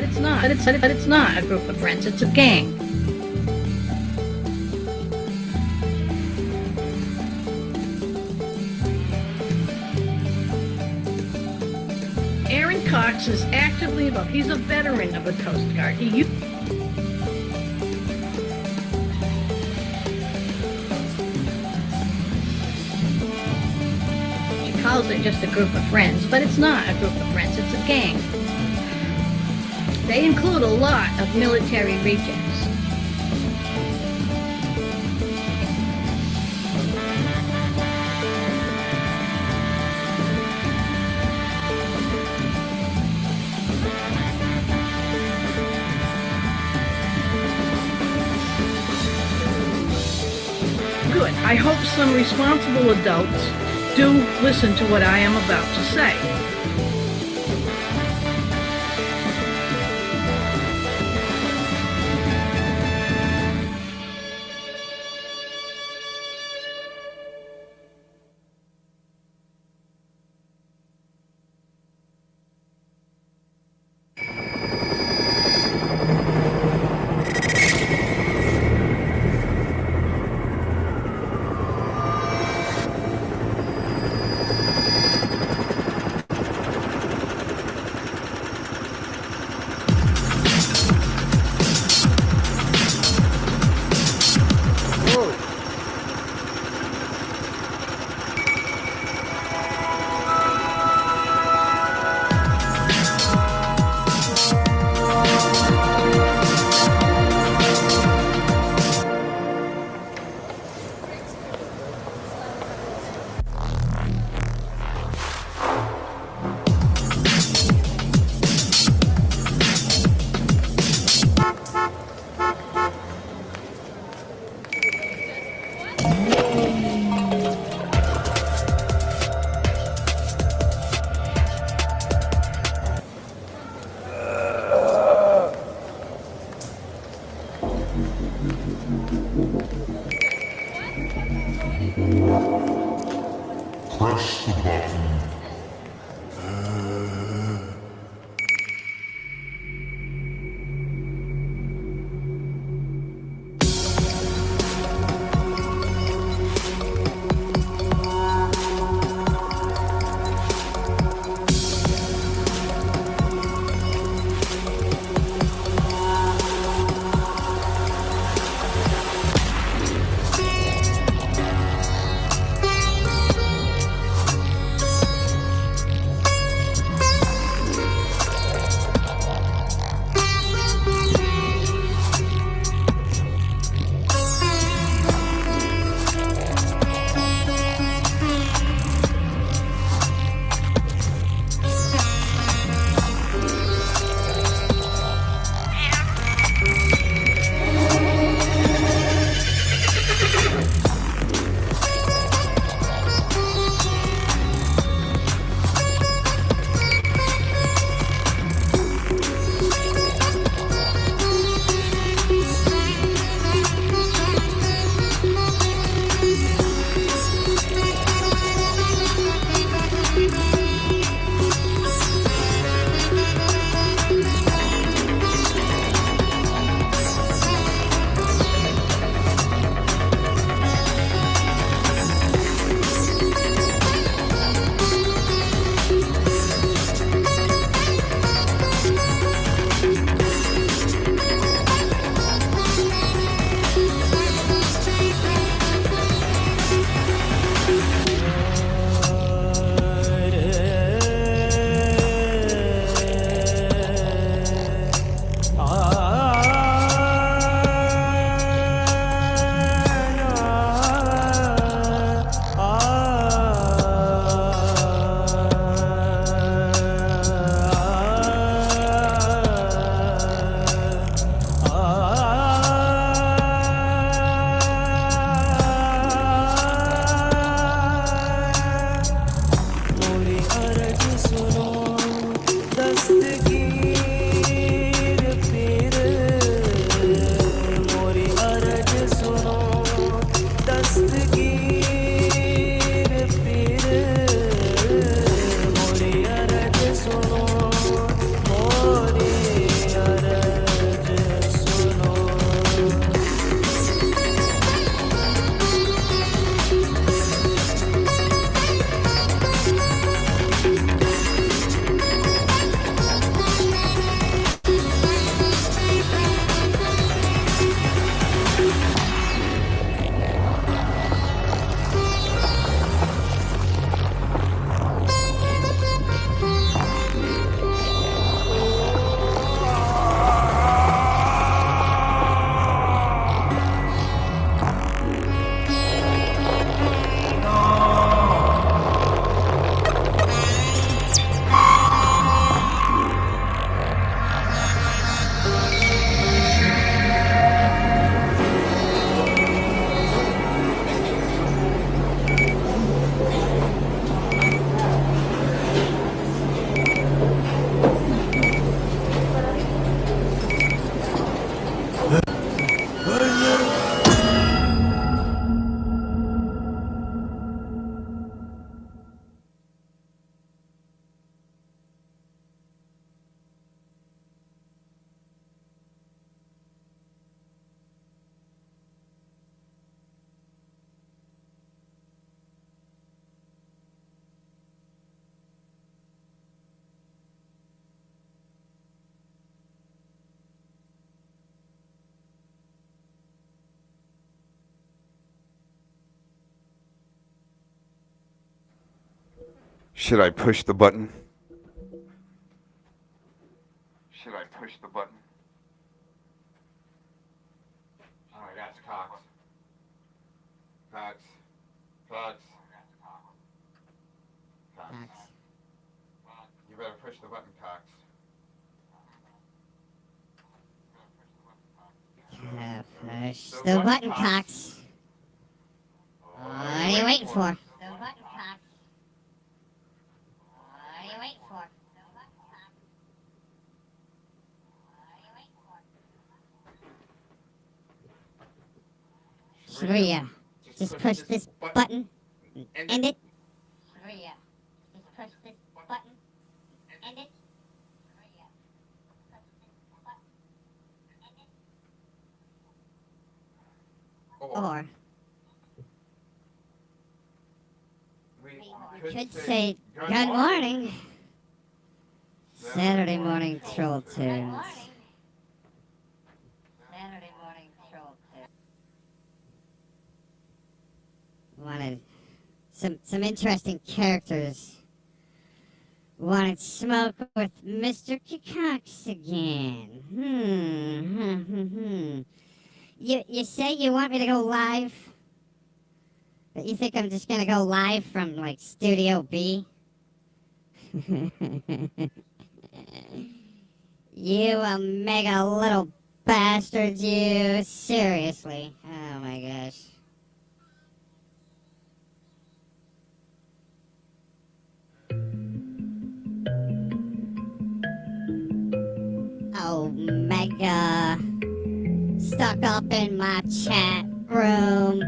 it's not a group of friends, it's a gang. Aaron Cox is actively involved. He's a veteran of the Coast Guard. He calls it just a group of friends, but it's not a group of friends, it's a gang. They include a lot of military rejects. Good. I hope some responsible adults do listen to what I am about to say. Press the button. Should I push the button? Should I push the button? Oh my gosh, Cox. Cox. Cox. Cox. You better push the button, Cox. Push the button, Cox. What are you waiting for? The button, Cox. What are you waiting for? Screw ya. Just push this button and end it. Screw ya. Just push this button and end it. Screw ya. Push this button and end it. Or we could say good morning. Saturday morning troll tunes. Saturday morning troll tunes. Wanted some interesting characters. Wanted smoke with Mr. Cox again. You say you want me to go live? But you think I'm just gonna go live from like Studio B? You mega little bastards, you. Seriously. Oh my gosh. Omega. Stuck up in my chat room.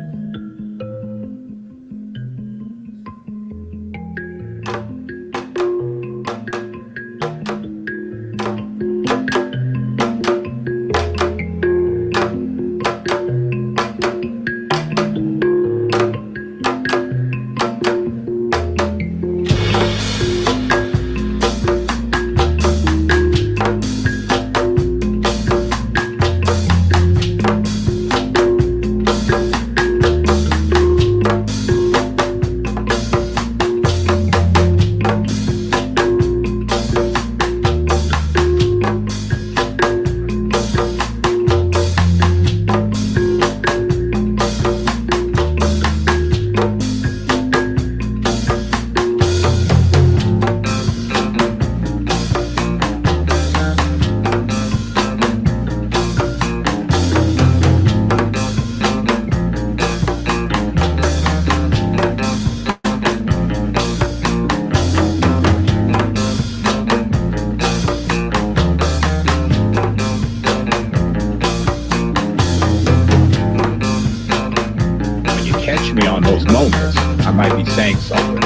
Me on those moments, I might be saying something.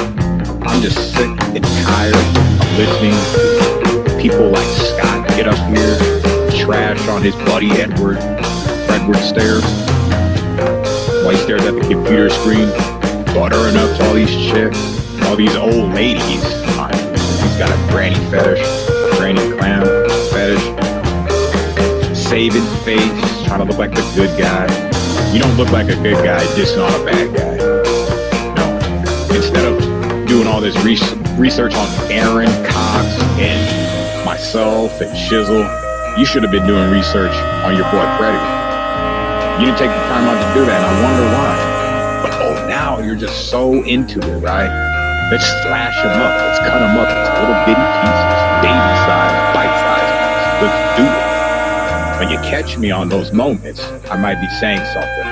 I'm just sick and tired of listening to people like Scott get up here, trash on his buddy Edward stairs, while he stares at the computer screen, buttering up to all these chicks, all these old ladies. He's got a granny fetish, granny clam fetish, saving face, trying to look like the good guy. You don't look like a good guy, just not a bad guy. No. Instead of doing all this research on Aaron, Cox, and myself, and Shizzle, you should have been doing research on your boy Predator. You didn't take the time out to do that, and I wonder why. But now you're just so into it, right? Let's slash them up. Let's cut them up into little bitty pieces, baby size, bite size. Let's do it. When you catch me on those moments, I might be saying something.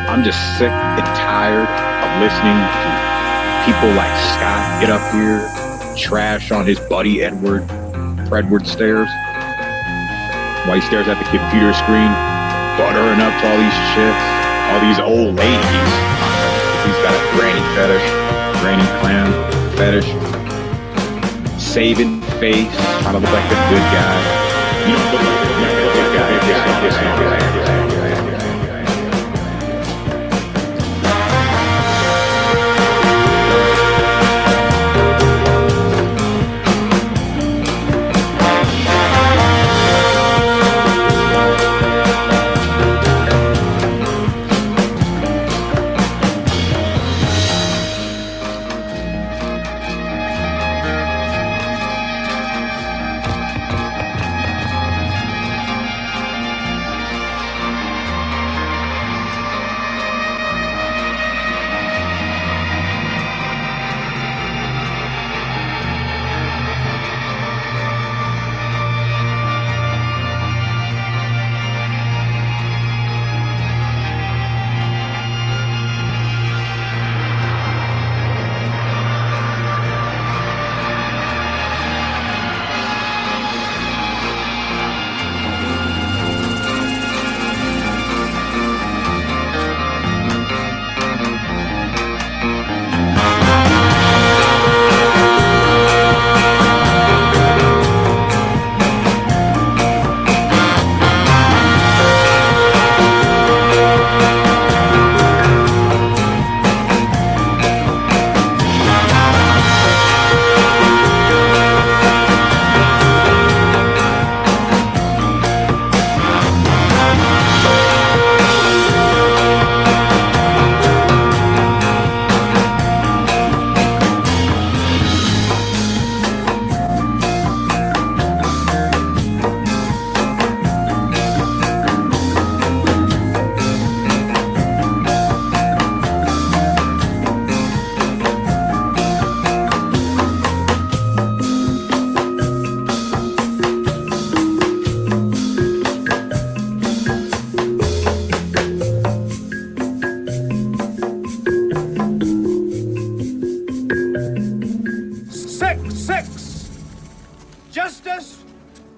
I'm just sick and tired of listening to people like Scott get up here, trash on his buddy Edward stairs, while he stares at the computer screen, buttering up to all these chicks, all these old ladies. He's got a granny fetish, granny clam fetish, saving face, trying to look like the good guy. You don't look like the good guy.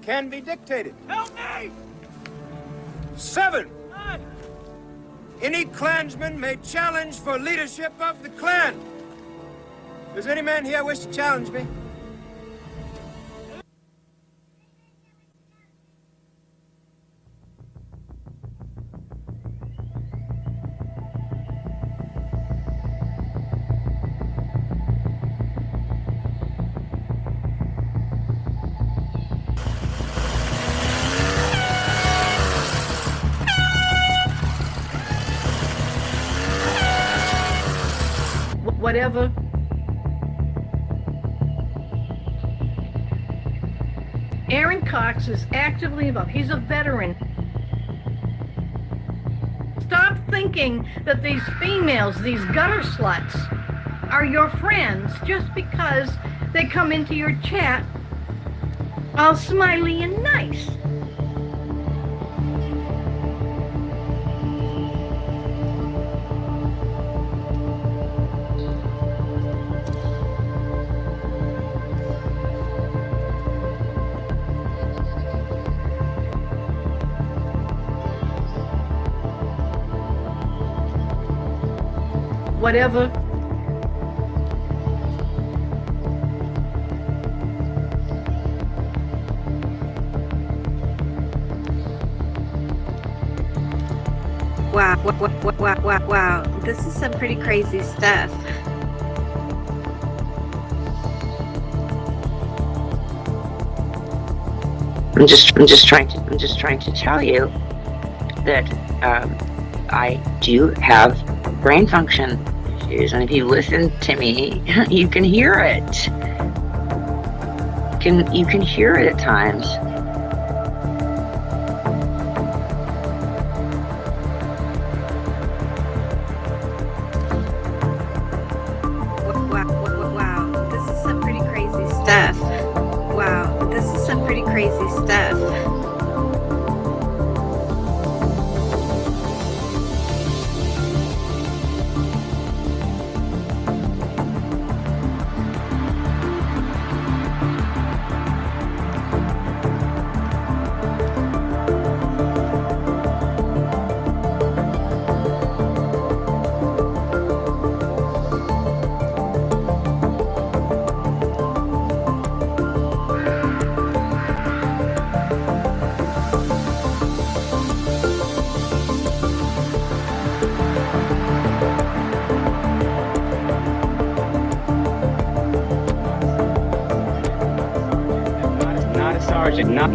can be dictated. Help me! 7. Any clansman may challenge for leadership of the clan. Does any man here wish to challenge me? Whatever. Aaron Cox is actively involved. He's a veteran. Stop thinking that these females, these gutter sluts, are your friends just because they come into your chat all smiley and nice. Whatever. Wow. This is some pretty crazy stuff. I'm just trying to tell you that I do have brain function issues, and if you listen to me, you can hear it. You can hear it at times. Wow, this is some pretty crazy stuff. Wow, this is some pretty crazy stuff.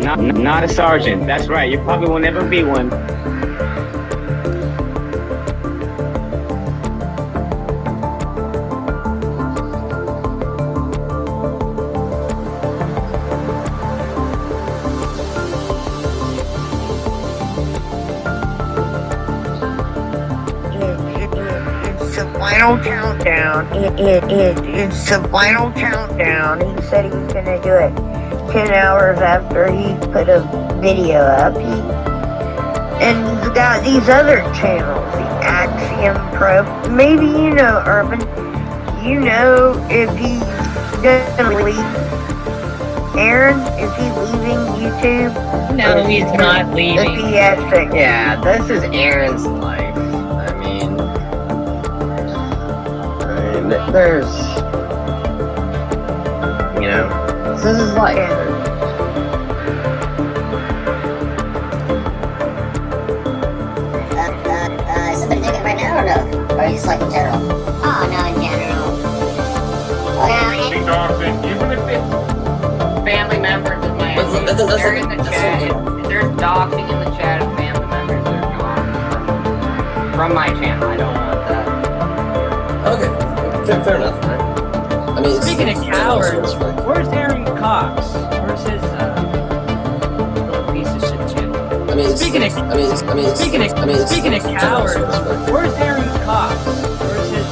Not a sergeant. That's right. You probably will never be one. It's the final countdown. It's the final countdown. He said he was gonna do it 10 hours after he put a video up. And he's got these other channels, the Axiom Pro. Maybe you know, Urban. You know if he's gonna leave. Aaron, is he leaving YouTube? No, he's not leaving. The PS6. Yeah, this is Aaron's life. I mean, there's, you know, this is his life. Yeah. Is somebody doing it right now or no? Or are you just like in general? Oh, no, in general. She talks in, even if it's family members of mine. They're in the chat. If there's doxing in the chat of family members, they're gone from my channel. I don't want that. Okay, fair enough, right? I mean, Speaking of cowards, where's Aaron Cox? Where's his little piece of shit channel? I mean, Speaking of cowards, where's Aaron Cox? Where's his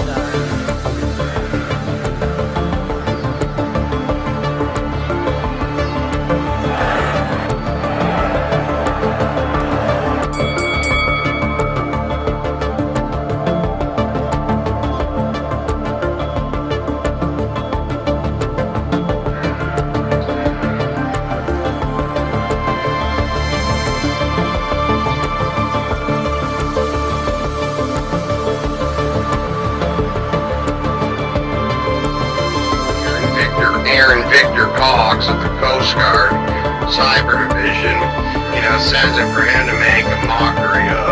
Aaron Victor Cox of the Coast Guard Cyber Division, sends it for him to make a mockery of.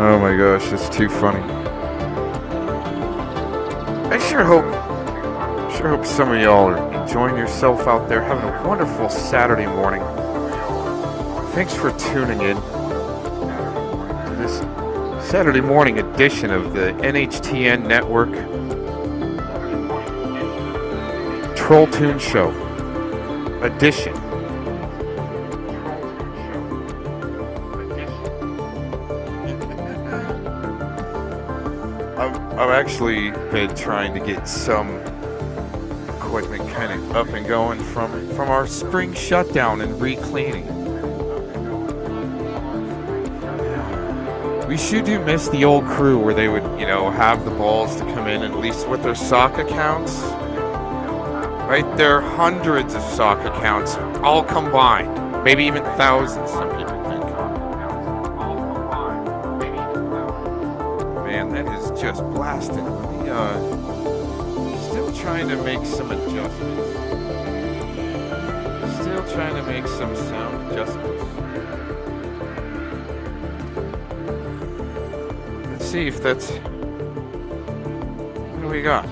Oh my gosh, it's too funny. I sure hope some of y'all are enjoying yourself out there, having a wonderful Saturday morning. Thanks for tuning in to this Saturday morning edition of the NHTN Network Troll Tune Show edition. I've actually been trying to get some equipment kind of up and going from our spring shutdown and re-cleaning. We sure do miss the old crew where they would, have the balls to come in, at least with their sock accounts. Right there, hundreds of sock accounts, all combined. Maybe even thousands, some people think. Man, that is just blasting. Still trying to make some adjustments. Still trying to make some sound adjustments. Let's see if that's... What do we got?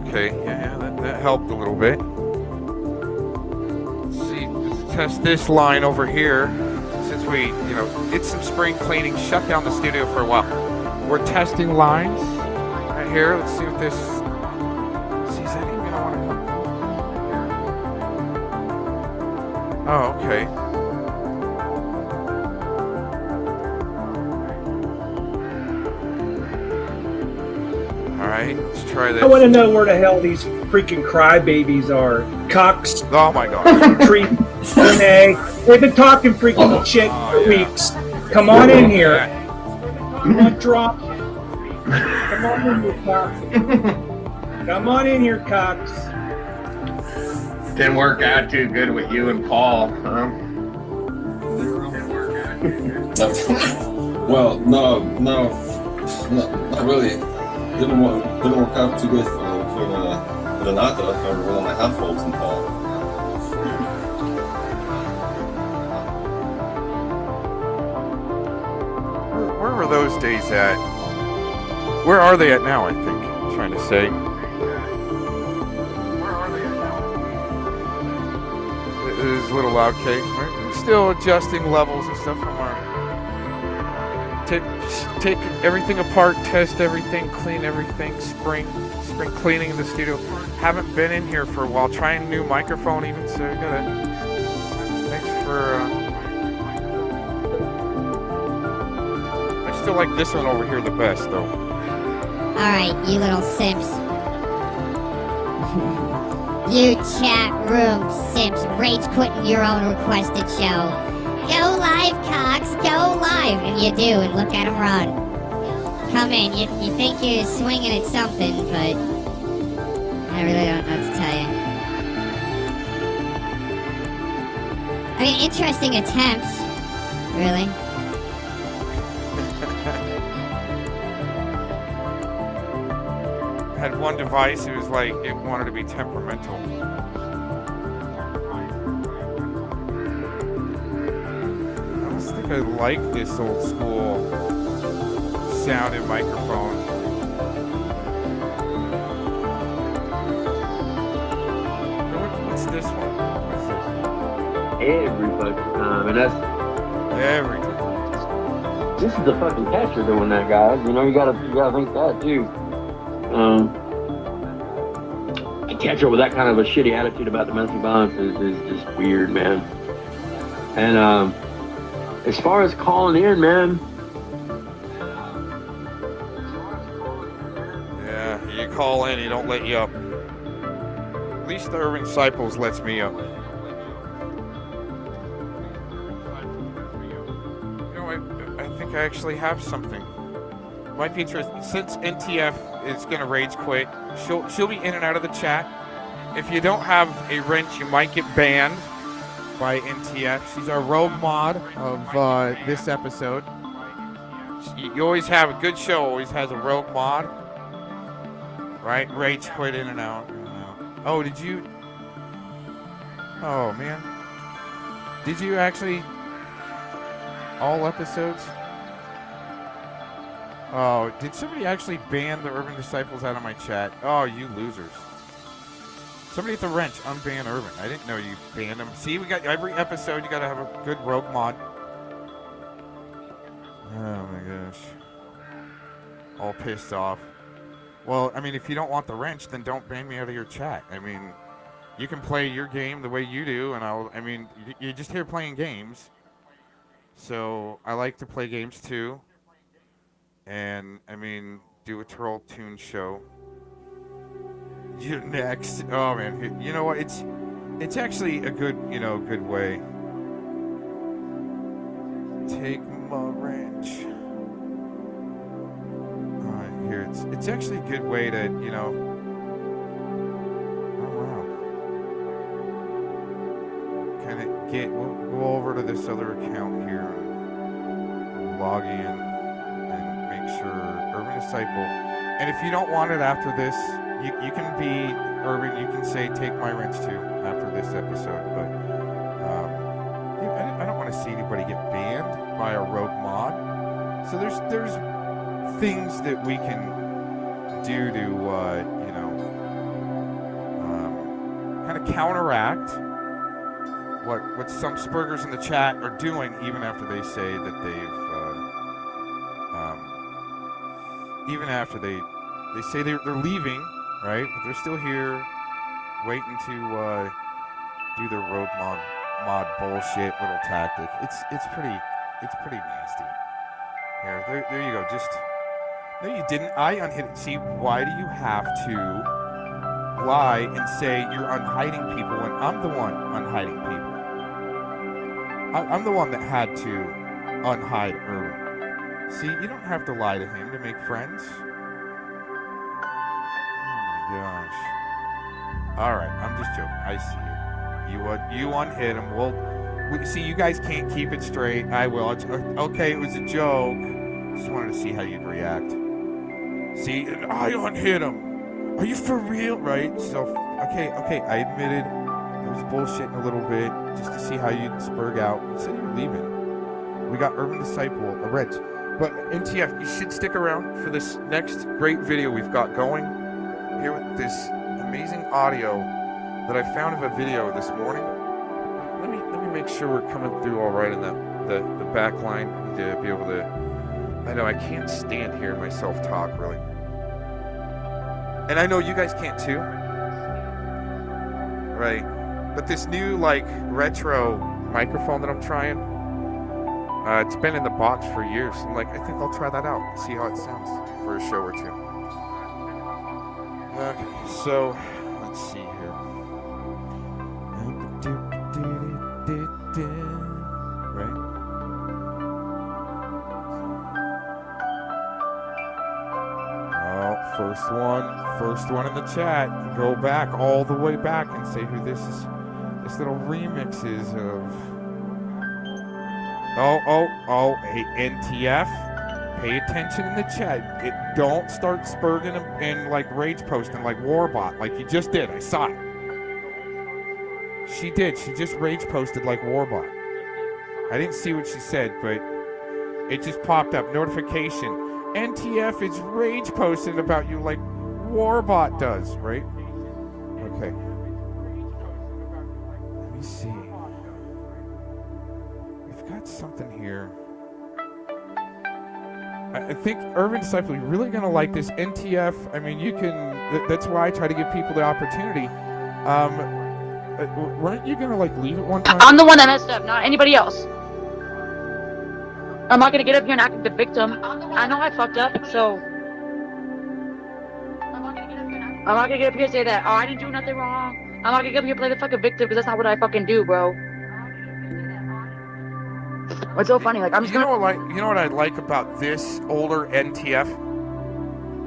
Okay, yeah, that helped a little bit. Let's see, let's test this line over here. Since we, did some spring cleaning, shut down the studio for a while. We're testing lines right here. Let's see if this... See, is Oh, okay. Alright, let's try this. I want to know where the hell these freaking crybabies are. Cox. Oh my god. Tree. Renee. They've been talking freaking shit for weeks. Come on in here. Come on, drop. Come on in here, Cox. Come on in here, Cox. Didn't work out too good with you and Paul, huh? Well, no, not really. Didn't work out too good between Renata or one of my handfolds and Paul. Where were those days at? Where are they at now, I think? I'm trying to say. It is a little loud, Kate. We're still adjusting levels and stuff from our... Take everything apart, test everything, clean everything, spring cleaning in the studio. Haven't been in here for a while, trying a new microphone even, so we gotta... Thanks for... I still like this one over here the best, though. Alright, you little simps. You chat room simps rage quitting your own requested show. Go live, Cox, go live! And you do, and look at him run. Come in, you think you're swinging at something, but I really don't know what to tell you. I mean, interesting attempts, really. Had one device, it was like, it wanted to be temperamental. I like this old school sounding microphone. What's this one? What's this? Every fucking time, and that's every time. This is the fucking catcher doing that, guys. You know, you gotta think that too. A catcher with that kind of a shitty attitude about domestic violence is just weird, man. And as far as calling in, man. Yeah, you call in, he don't let you up. At least the Urban Disciples lets me up. You know, I think I actually have something. Might be interesting. Since NTF is gonna rage quit, she'll be in and out of the chat. If you don't have a wrench, you might get banned by NTF. She's our rogue mod of this episode. You always have a good show, always has a rogue mod. Right? Rage quit in and out. Oh, did you? Oh, man. Did you actually? All episodes? Oh, did somebody actually ban the Urban Disciples out of my chat? Oh, you losers. Somebody at the wrench, unban Urban. I didn't know you banned him. See, we got every episode, you gotta have a good rogue mod. Oh my gosh. All pissed off. Well, I mean, if you don't want the wrench, then don't ban me out of your chat. I mean, you can play your game the way you do, and you're just here playing games. So, I like to play games too. And, I mean, do a Troll Tune show. You're next. Oh man, you know what? It's actually a good, good way. Take my wrench. All right, here it's actually a good way to, Oh wow. Kind of we'll go over to this other account here and log in and make sure Urban Disciple. And if you don't want it after this. You can be Urban. You can say "Take my wrench" too after this episode, but I don't want to see anybody get banned by a rogue mod. So there's things that we can do to kind of counteract what some Spurgers in the chat are doing, even after they say that they've even after they say they're leaving. Right, but they're still here, waiting to do their rogue mod mod bullshit little tactic. It's pretty nasty. Here, there you go. Just no, you didn't. I unhid it. See, why do you have to lie and say you're unhiding people when I'm the one unhiding people? I'm the one that had to unhide Irwin. See, you don't have to lie to him to make friends. Oh my gosh. All right, I'm just joking. I see it. You unhid him. See, you guys can't keep it straight. I will. Okay, it was a joke. Just wanted to see how you'd react. See, I unhid him. Are you for real? Right? So, okay, I admitted I was bullshitting a little bit just to see how you'd spurg out. You said you were leaving. We got Urban Disciple, a wrench. But NTF, you should stick around for this next great video we've got going here with this amazing audio that I found of a video this morning. Let me make sure we're coming through all right in the back line to be able to. I know I can't stand hearing myself talk really, and I know you guys can't too, right? But this new like retro microphone that I'm trying, it's been in the box for years. I'm like, I think I'll try that out, see how it sounds for a show or two. Okay, so let's see here. Right? Oh, first one in the chat. Go back all the way back and say who this is. This little remix is of. Oh, hey, NTF. Pay attention in the chat. Don't start spurging and like rage posting like Warbot, like you just did. I saw it. She did. She just rage posted like Warbot. I didn't see what she said, but it just popped up. Notification. NTF is rage posting about you like Warbot does, right? Okay. Let me see. We've got something here. I think Urban Disciple, you're really going to like this. NTF, I mean, you can... That's why I try to give people the opportunity. Weren't you going to, like, leave at one time? I'm the one that messed up, not anybody else. I'm not going to get up here and act like the victim. I know I fucked up, so... I'm not going to get up here and say that, oh, I didn't do nothing wrong. I'm not going to get up here and play the fucking victim, because that's not what I fucking do, bro. What's so funny? Like, I'm just you know what I like about this older NTF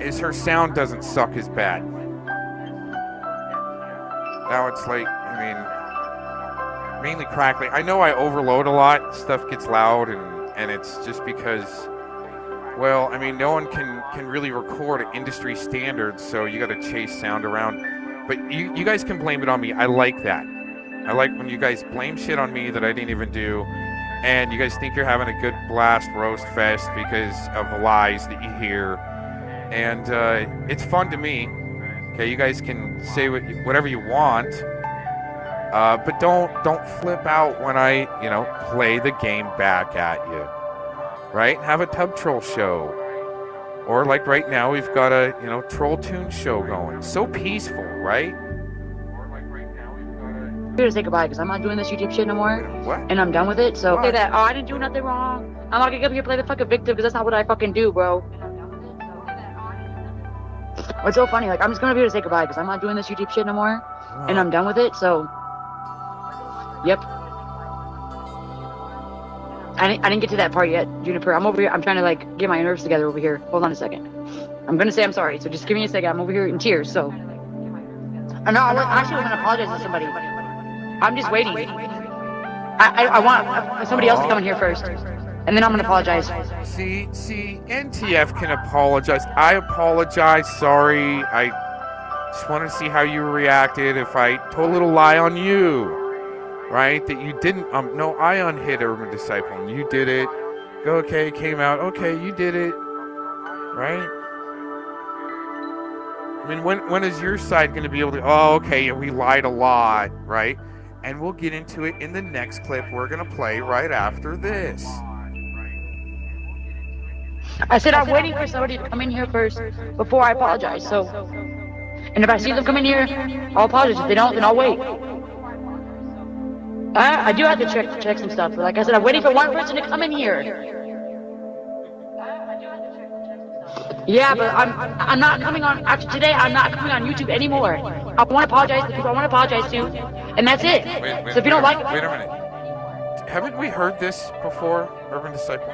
is her sound doesn't suck as bad. Now it's like, I mean, mainly crackling. I know I overload a lot. Stuff gets loud, and it's just because, well, I mean, no one can really record at industry standards, so you got to chase sound around. But you guys can blame it on me. I like that. I like when you guys blame shit on me that I didn't even do. And you guys think you're having a good blast roast fest because of the lies that you hear. And it's fun to me. Okay, you guys can say whatever you want. But don't flip out when I, play the game back at you. Right? Have a Tub Troll show. Or like right now, we've got a, Troll Tune show going. So peaceful, right? I'm here to say goodbye because I'm not doing this YouTube shit no more. What? And I'm done with it. So say that, oh, I didn't do nothing wrong. I'm not gonna get up here and play the fucking victim because that's not what I fucking do, bro. What's so funny? Like, I'm just gonna be here to say goodbye because I'm not doing this YouTube shit no more. And I'm done with it. So, yep. I didn't get to that part yet, Juniper. I'm over here. I'm trying to like get my nerves together over here. Hold on a second. I'm gonna say I'm sorry. So just give me a second. I'm over here in tears. So. No, I actually was gonna apologize to somebody. I'm just waiting. I want somebody else to come in here first, and then I'm gonna apologize. See, NTF can apologize. I apologize. Sorry. I just wanted to see how you reacted. If I told a little lie on you, right? That you didn't. No, I unhid Urban Disciple, and you did it. Okay, came out. Okay, you did it, right? I mean, when is your side going to be able to, oh, okay, we lied a lot, right? And we'll get into it in the next clip we're going to play right after this. I said I'm waiting for somebody to come in here first before I apologize, so. And if I see them come in here, I'll apologize. If they don't, then I'll wait. I do have to check some stuff, but like I said, I'm waiting for one person to come in here. Yeah, but I'm not coming on after today. I'm not coming on YouTube anymore. I want to apologize to the people I want to apologize to, and that's it. So if you don't like it, wait a minute. Haven't we heard this before, Urban Disciple?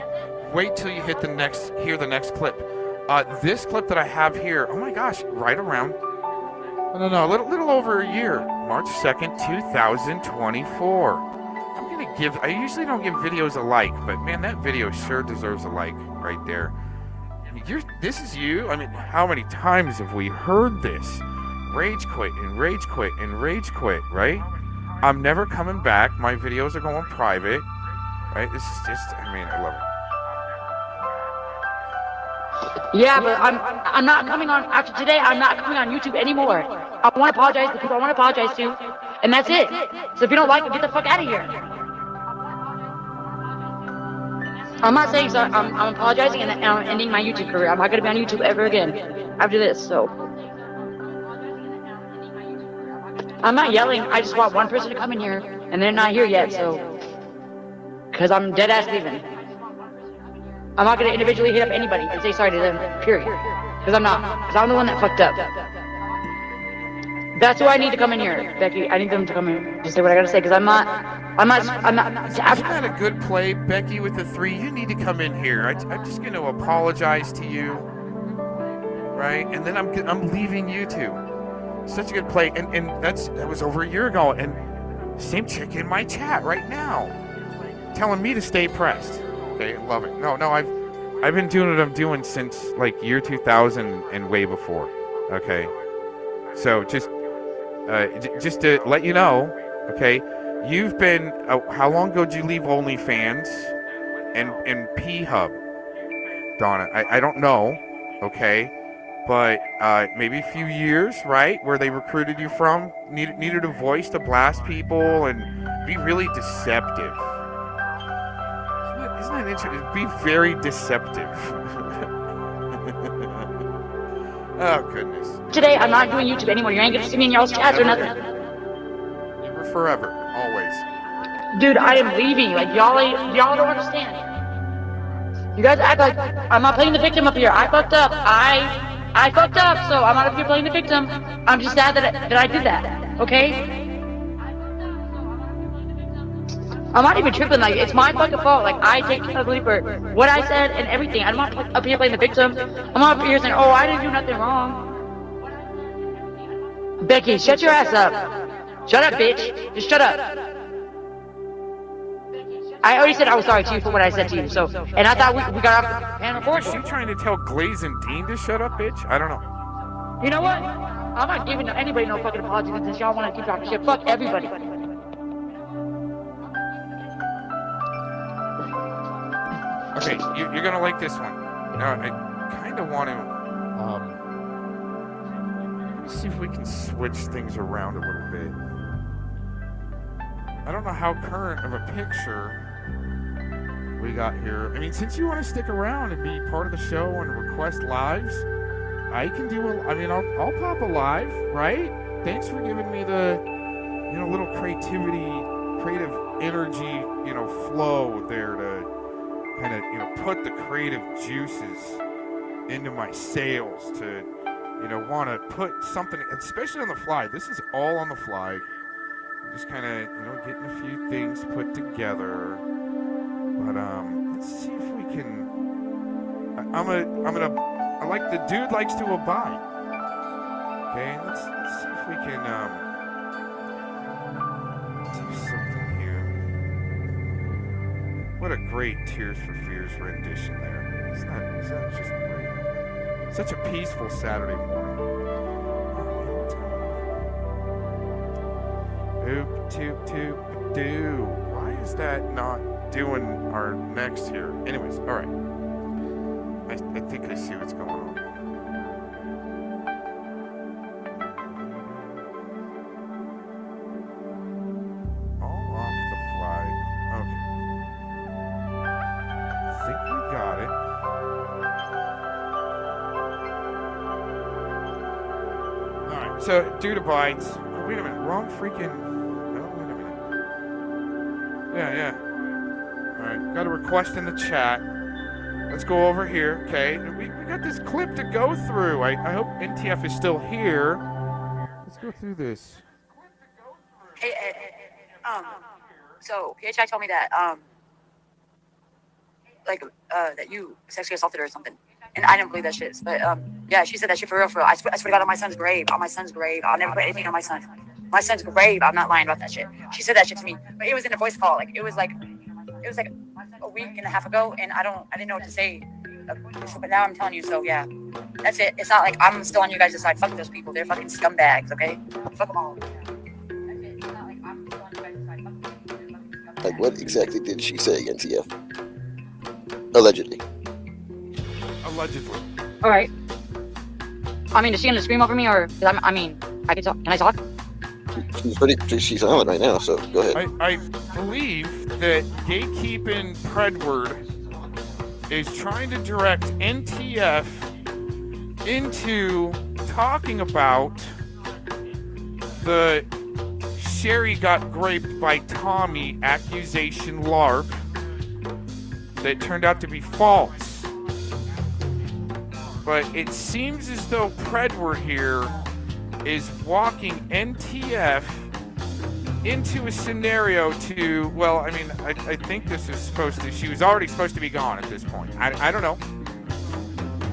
Wait till you hear the next clip. This clip that I have here, oh my gosh, right around, a little over a year, March 2nd, 2024. I usually don't give videos a like, but man, that video sure deserves a like right there. This is you? I mean, how many times have we heard this? Rage quit and rage quit and rage quit, right? I'm never coming back. My videos are going private, right? This is just, I mean, I love it. Yeah, but I'm not coming on after today. I'm not coming on YouTube anymore. I want to apologize to the people I want to apologize to, and that's it. So if you don't like it, get the fuck out of here. I'm not saying sorry. I'm apologizing and I'm ending my YouTube career. I'm not gonna be on YouTube ever again after this. So I'm not yelling. I just want one person to come in here, and they're not here yet. So because I'm dead ass leaving. I'm not gonna individually hit up anybody and say sorry to them. Period. Because I'm not. Because I'm the one that fucked up. That's who I need to come in here, Becky. I need them to come in. Just say what I gotta say, because I'm not. Isn't that a good play, Becky, with the 3? You need to come in here. I'm just going to apologize to you, right? And then I'm leaving YouTube. Such a good play, and that was over a year ago. And same chick in my chat right now, telling me to stay pressed. Okay, love it. No, I've been doing what I'm doing since like year 2000 and way before. Okay, so just to let you know, okay. You've been, how long ago did you leave OnlyFans and P-Hub, Donna? I don't know, okay, but maybe a few years, right, where they recruited you from, needed a voice to blast people and be really deceptive. Isn't that interesting? Be very deceptive. Oh, goodness. Today, I'm not doing YouTube anymore. You ain't gonna see me in y'all's chats or nothing. Never, forever. Always. Dude, I am leaving. Like, y'all don't understand. You guys act like I'm not playing the victim up here. I fucked up. I fucked up, so I'm not up here playing the victim. I'm just sad that I did that. Okay? I'm not even tripping. Like, it's my fucking fault. Like, I take accountability for what I said and everything. I'm not up here playing the victim. I'm not up here saying, oh, I didn't do nothing wrong. Becky, shut your ass up. Shut up, bitch. Just shut up. I already said I was sorry to you for what I said to you, so, and I thought we got off the panel for it. Is she trying to tell Glaze and Dean to shut up, bitch? I don't know. You know what? I'm not giving anybody no fucking apology since y'all want to keep talking shit. Fuck everybody. Okay, you're gonna like this one. Now, I kind of want to, see if we can switch things around a little bit. I don't know how current of a picture we got here. I mean, since you want to stick around and be part of the show and request lives, I can do I'll pop a live, right? Thanks for giving me the, little creative energy, flow there to kind of, put the creative juices into my sails to, want to put something, especially on the fly. This is all on the fly. Just kind of, getting a few things put together. But let's see if we can. I like the dude likes to abide. Okay, let's see if we can do something here. What a great Tears for Fears rendition there. Isn't that just great? Such a peaceful Saturday morning. Oop, toop, toop, doo. Why is that not doing our next here? Anyways, alright. I think I see what's going on. All off the fly. Okay. I think we got it. Alright, so dude abides. Oh, wait a minute, wrong freaking. Yeah. Alright, got a request in the chat. Let's go over here, okay? We got this clip to go through. I hope NTF is still here. Let's go through this. Hey, so PHI told me that, that you sexually assaulted her or something. And I didn't believe that shit. But, yeah, she said that shit for real. I swear to God, on my son's grave. I'll never put anything on my son. My son's grave. I'm not lying about that shit. She said that shit to me. But it was in a voice call. It was like a week and a half ago, and I didn't know what to say. But now I'm telling you, so yeah. That's it. It's not like I'm still on you guys' side. Fuck those people. They're fucking scumbags, okay? Fuck them all. Like, what exactly did she say, NTF? Allegedly. Allegedly. All right. I mean, is she gonna scream over me, or? I mean, I can talk. Can I talk? She's silent right now, so go ahead. I believe that Gatekeeping Predward is trying to direct NTF into talking about the Sherry got raped by Tommy accusation LARP that turned out to be false. But it seems as though Predward here is walking NTF into a scenario to, well, I mean, I think this is supposed to, she was already supposed to be gone at this point. I don't know.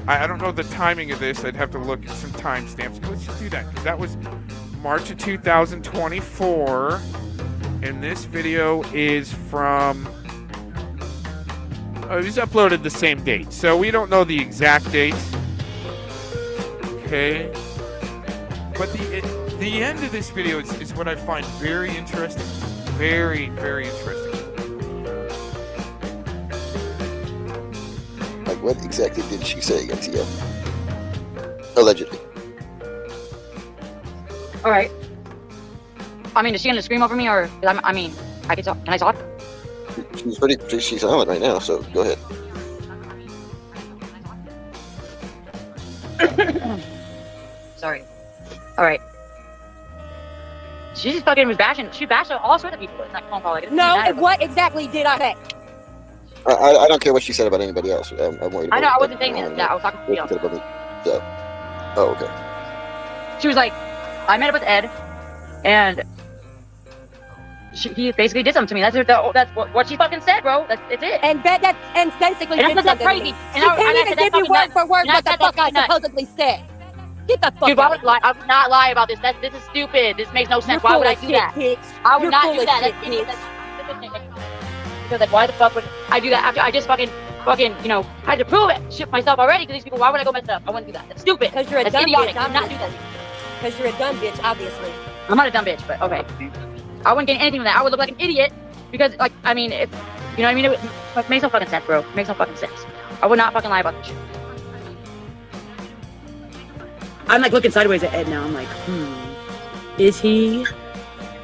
I don't know the timing of this. I'd have to look at some timestamps. Let's just do that, because that was March of 2024, and this video is from, it was uploaded the same date, so we don't know the exact date. Okay. But the end of this video is what I find very interesting. Very, very interesting. Like, what exactly did she say, NTF? Allegedly. All right. I mean, is she gonna scream over me, or? I mean, I can talk. Can I talk? She's silent right now, so go ahead. Sorry. All right. She just fucking was bashing. She bashed all sorts of people in that phone call. No, what exactly did I say? I don't care what she said about anybody else. I'm worried about I know, I wasn't saying that. I was talking to you. About me. So. Oh, okay. She was like, I met up with Ed, and he basically did something to me. That's what she fucking said, bro. It's it. And basically and did something crazy. To me. She can't even give you word for word what the fuck I supposedly said. Get the fuck Dude, out of here. I would not lie about this. This is stupid. This makes no sense. You're Why would I full do of that? shit, bitch. I would You're not full do of that. shit, That's idiot. bitch. Because like, why the fuck would I do that after I just fucking, you know, had to prove it, shit myself already? Because these people, why would I go mess it up? I wouldn't do that. That's stupid. Because you're a That's dumb idiotic. bitch. I would not do that. Because you're a dumb bitch, obviously. I'm not a dumb bitch, but okay. I wouldn't gain anything from that. I would look like an idiot because, like, I mean, you know what I mean? It makes no fucking sense, bro. It makes no fucking sense. I would not fucking lie about this shit. I'm like looking sideways at Ed now. I'm like, is he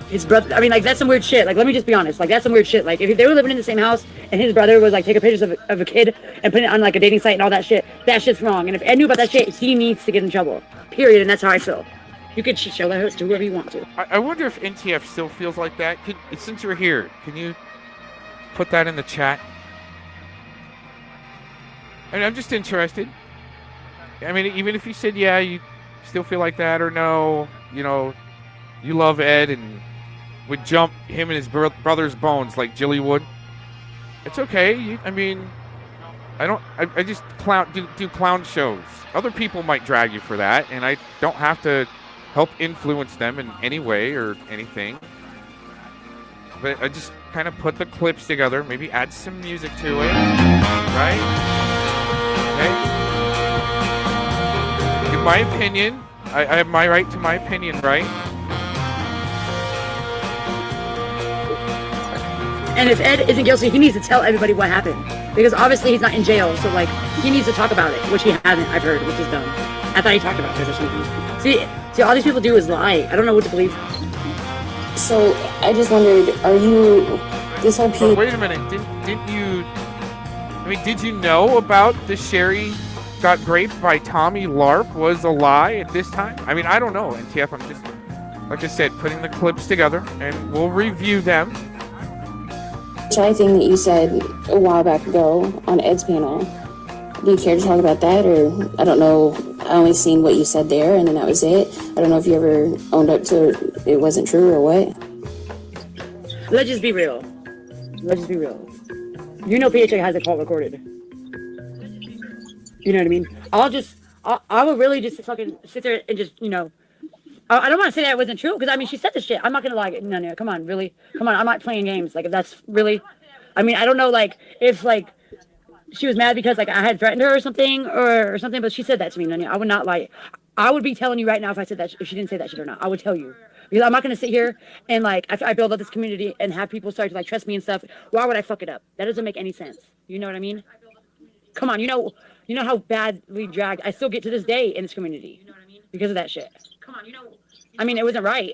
his brother? I mean, like, that's some weird shit. Like, let me just be honest. Like, that's some weird shit. Like, if they were living in the same house and his brother was like taking pictures of a kid and putting it on like a dating site and all that shit's wrong. And if Ed knew about that shit, he needs to get in trouble. Period. And that's how I feel. You could show that to whoever you want to. I wonder if NTF still feels like that. Since you're here, can you put that in the chat? I mean, I'm just interested. I mean, even if you said, yeah, you still feel like that, or no, you know, you love Ed and would jump him and his brother's bones like Jilly would. It's okay. I mean, I just do clown shows. Other people might drag you for that, and I don't have to help influence them in any way or anything. But I just kind of put the clips together, maybe add some music to it, right? Okay. In my opinion, I have my right to my opinion, right? And if Ed isn't guilty, he needs to tell everybody what happened. Because obviously he's not in jail, so like, he needs to talk about it, which he hasn't, I've heard, which is dumb. I thought he talked about it or something. See, all these people do is lie. I don't know what to believe. So, I just wondered, are you, this whole But wait a minute, didn't you, I mean, did you know about the Sherry got raped by Tommy LARP was a lie at this time? I mean, I don't know, NTF, I'm just, like I said, putting the clips together, and we'll review them. shy thing that you said a while back ago on Ed's panel. Do you care to talk about that? Or, I don't know, I only seen what you said there and then that was it. I don't know if you ever owned up to it wasn't true or what. Let's just be real. Let's just be real. You know PHA has a call recorded. You know what I mean? I would really just fucking sit there and just, you know, I don't want to say that it wasn't true, because, I mean, she said this shit. I'm not going to lie. No, come on, really? Come on, I'm not playing games. Like, if that's really... I mean, I don't know, like, if, like, she was mad because, like, I had threatened her or something, but she said that to me, no, I would not lie. I would be telling you right now if I said that, if she didn't say that shit or not. I would tell you. Because I'm not going to sit here and, like, I build up this community and have people start to, like, trust me and stuff. Why would I fuck it up? That doesn't make any sense. You know what I mean? Come on, you know how badly dragged I still get to this day in this community because of that shit. Come on, I mean, it wasn't right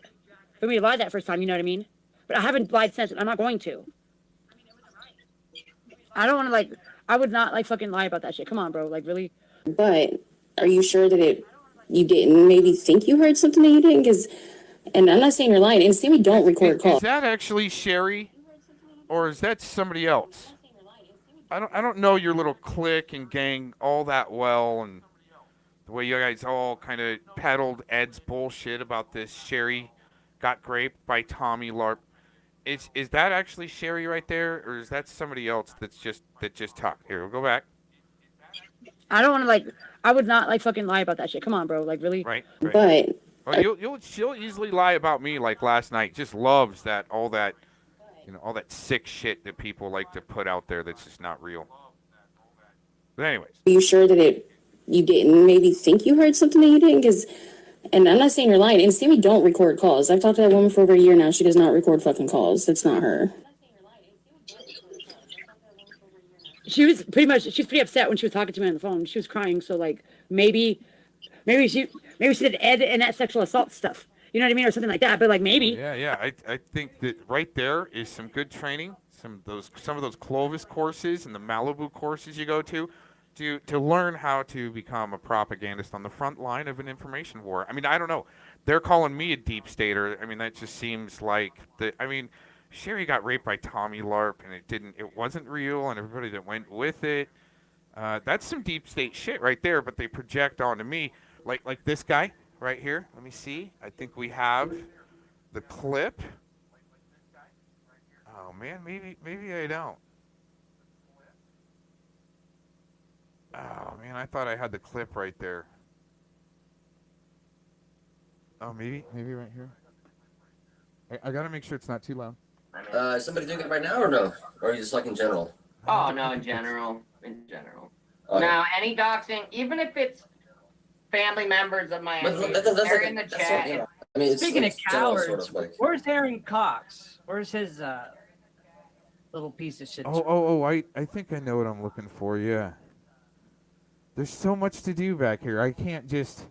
for me to lie that first time, you know what I mean? But I haven't lied since, and I'm not going to. I don't want to, like, I would not, like, fucking lie about that shit. Come on, bro, like, really? But are you sure that you didn't maybe think you heard something that you didn't? Because, and I'm not saying you're lying, and say we don't record calls. Is that actually Sherry? Or is that somebody else? I don't know your little clique and gang all that well, and the way you guys all kind of peddled Ed's bullshit about this Sherry got raped by Tommy LARP. Is that actually Sherry right there, or is that somebody else that just talked? Here, we'll go back. I don't want to, like, I would not, like, fucking lie about that shit. Come on, bro, like, really? Right. But she'll easily lie about me, like last night. Just loves all that sick shit that people like to put out there that's just not real. But anyways. Are you sure that you didn't maybe think you heard something that you didn't? Because, and I'm not saying you're lying, and say we don't record calls. I've talked to that woman for over a year now. She does not record fucking calls. It's not her. She's pretty upset when she was talking to me on the phone. She was crying, so, like, maybe she did Ed and that sexual assault stuff. You know what I mean? Or something like that, but, like, maybe. Yeah. I think that right there is some good training. Some of those Clovis courses and the Malibu courses you go to learn how to become a propagandist on the front line of an information war. I mean, I don't know. They're calling me a deep stater. I mean, that just seems like Sherry got raped by Tommy LARP, and it wasn't real, and everybody that went with it. That's some deep state shit right there, but they project onto me like this guy right here. Let me see. I think we have the clip. Oh man, maybe I don't. Oh man, I thought I had the clip right there. Oh, maybe right here. I gotta make sure it's not too loud. Is somebody doing it right now or no? Or are you just like in general? Oh no, in general. Okay. Now, any doxing, even if it's family members of mine, But they're in the chat. Yeah. I mean, Speaking of general cowards, sort of like. where's Aaron Cox? Where's his little piece of shit? I think I know what I'm looking for, yeah. There's so much to do back here. I can't just,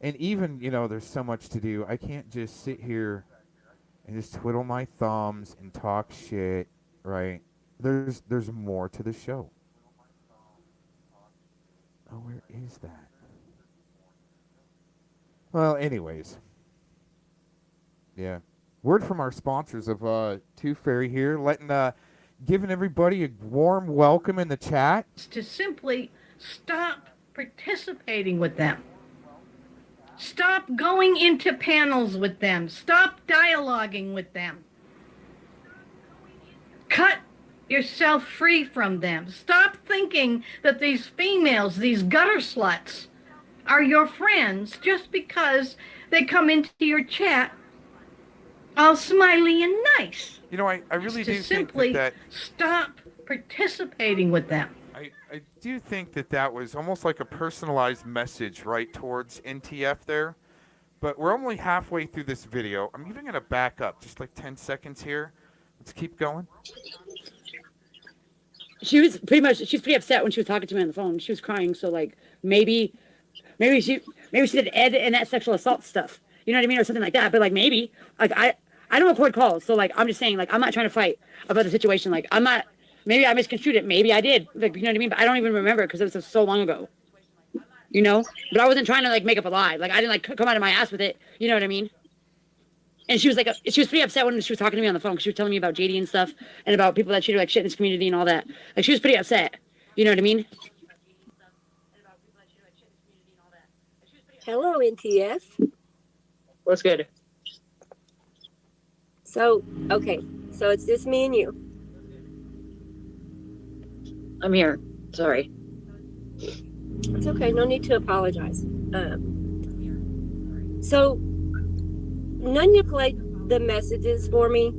and even, there's so much to do. I can't just sit here and just twiddle my thumbs and talk shit, right? There's more to the show. Oh, where is that? Well, anyways. Yeah. Word from our sponsors of Tooth Fairy here, giving everybody a warm welcome in the chat. To simply stop participating with them. Stop going into panels with them. Stop dialoguing with them. Cut yourself free from them. Stop thinking that these females, these gutter sluts, are your friends just because they come into your chat all smiley and nice. I really do simply think that stop participating with them. I do think that was almost like a personalized message right towards NTF there. But we're only halfway through this video. I'm even going to back up just like 10 seconds here. Let's keep going. She's pretty upset when she was talking to me on the phone. She was crying, so, like, maybe she did Ed and that sexual assault stuff. You know what I mean? Or something like that. But, like, maybe. Like, I don't record calls, so, like, I'm just saying, like, I'm not trying to fight about the situation. Like, I'm not, maybe I misconstrued it. Maybe I did. Like, you know what I mean? But I don't even remember because it was so long ago. But I wasn't trying to, like, make up a lie. Like, I didn't, like, come out of my ass with it. You know what I mean? And she was like, she was pretty upset when she was talking to me on the phone because she was telling me about JD and stuff and about people that treat her like shit in this community and all that. Like, she was pretty upset. You know what I mean? Hello, NTF. What's good? So, okay. So it's just me and you. I'm here. Sorry. It's okay. No need to apologize. So, Nunya played the messages for me.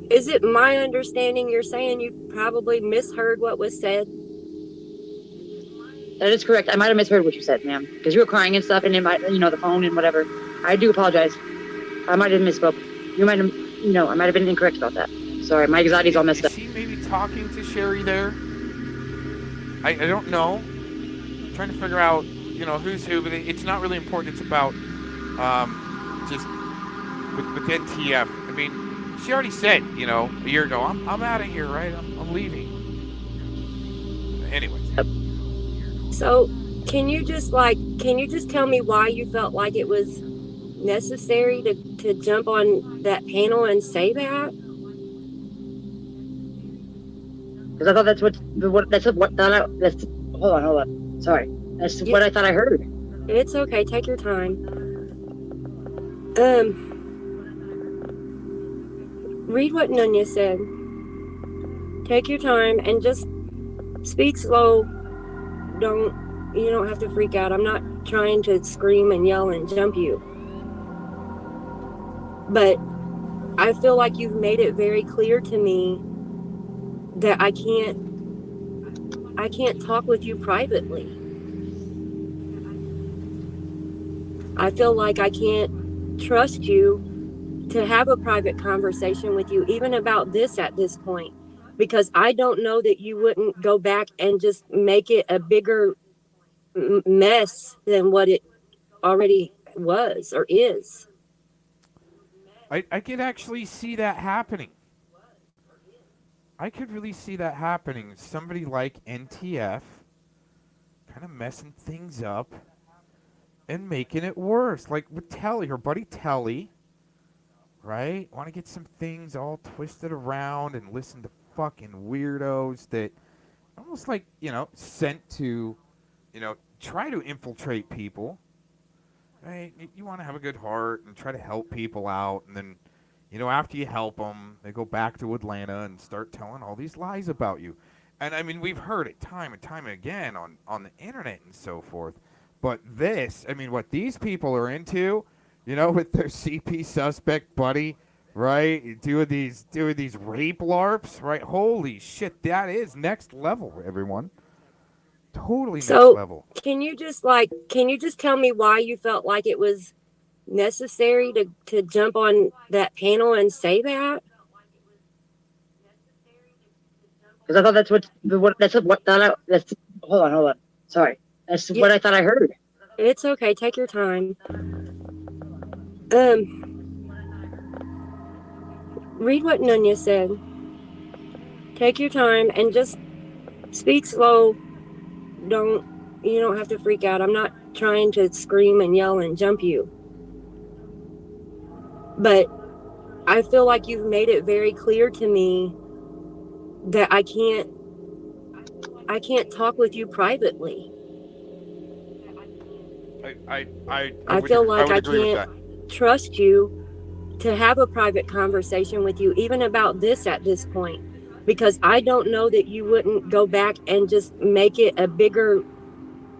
Is it my understanding you're saying you probably misheard what was said? That is correct. I might have misheard what you said, ma'am, because you were crying and stuff, and it might, the phone and whatever. I do apologize. I might have misspoke. You might have, I might have been incorrect about that. Sorry, my anxiety's all messed up. Is she maybe talking to Sherry there? I don't know. I'm trying to figure out, who's who, but it's not really important. It's about just with NTF. I mean, she already said, a year ago, I'm out of here, right? I'm leaving. Anyways. So, can you just tell me why you felt like it was necessary to jump on that panel and say that? Because I thought hold on. Sorry. That's what I thought I heard. It's okay. Take your time. Read what Nunya said. Take your time and just speak slow. You don't have to freak out. I'm not trying to scream and yell and jump you. But I feel like you've made it very clear to me that I can't talk with you privately. I feel like I can't trust you to have a private conversation with you, even about this at this point, because I don't know that you wouldn't go back and just make it a bigger mess than what it already was or is. I could actually see that happening. I could really see that happening. Somebody like NTF kind of messing things up and making it worse. Like with Telly, her buddy Telly, right? Want to get some things all twisted around and listen to fucking weirdos that almost like, sent to, try to infiltrate people. Right? You want to have a good heart and try to help people out, and then, after you help them, they go back to Atlanta and start telling all these lies about you. And, I mean, we've heard it time and time again on the internet and so forth. But this, what these people are into, with their CP suspect buddy, right, doing these rape LARPs, right? Holy shit, that is next level, everyone. Totally next level. Can you just tell me why you felt like it was necessary to jump on that panel and say that? Because I thought hold on. Sorry. That's what I thought I heard. It's okay. Take your time. Read what Nunya said. Take your time and just speak slow. You don't have to freak out. I'm not trying to scream and yell and jump you. But I feel like you've made it very clear to me that I can't talk with you privately. I feel like I can't trust you to have a private conversation with you, even about this at this point. Because I don't know that you wouldn't go back and just make it a bigger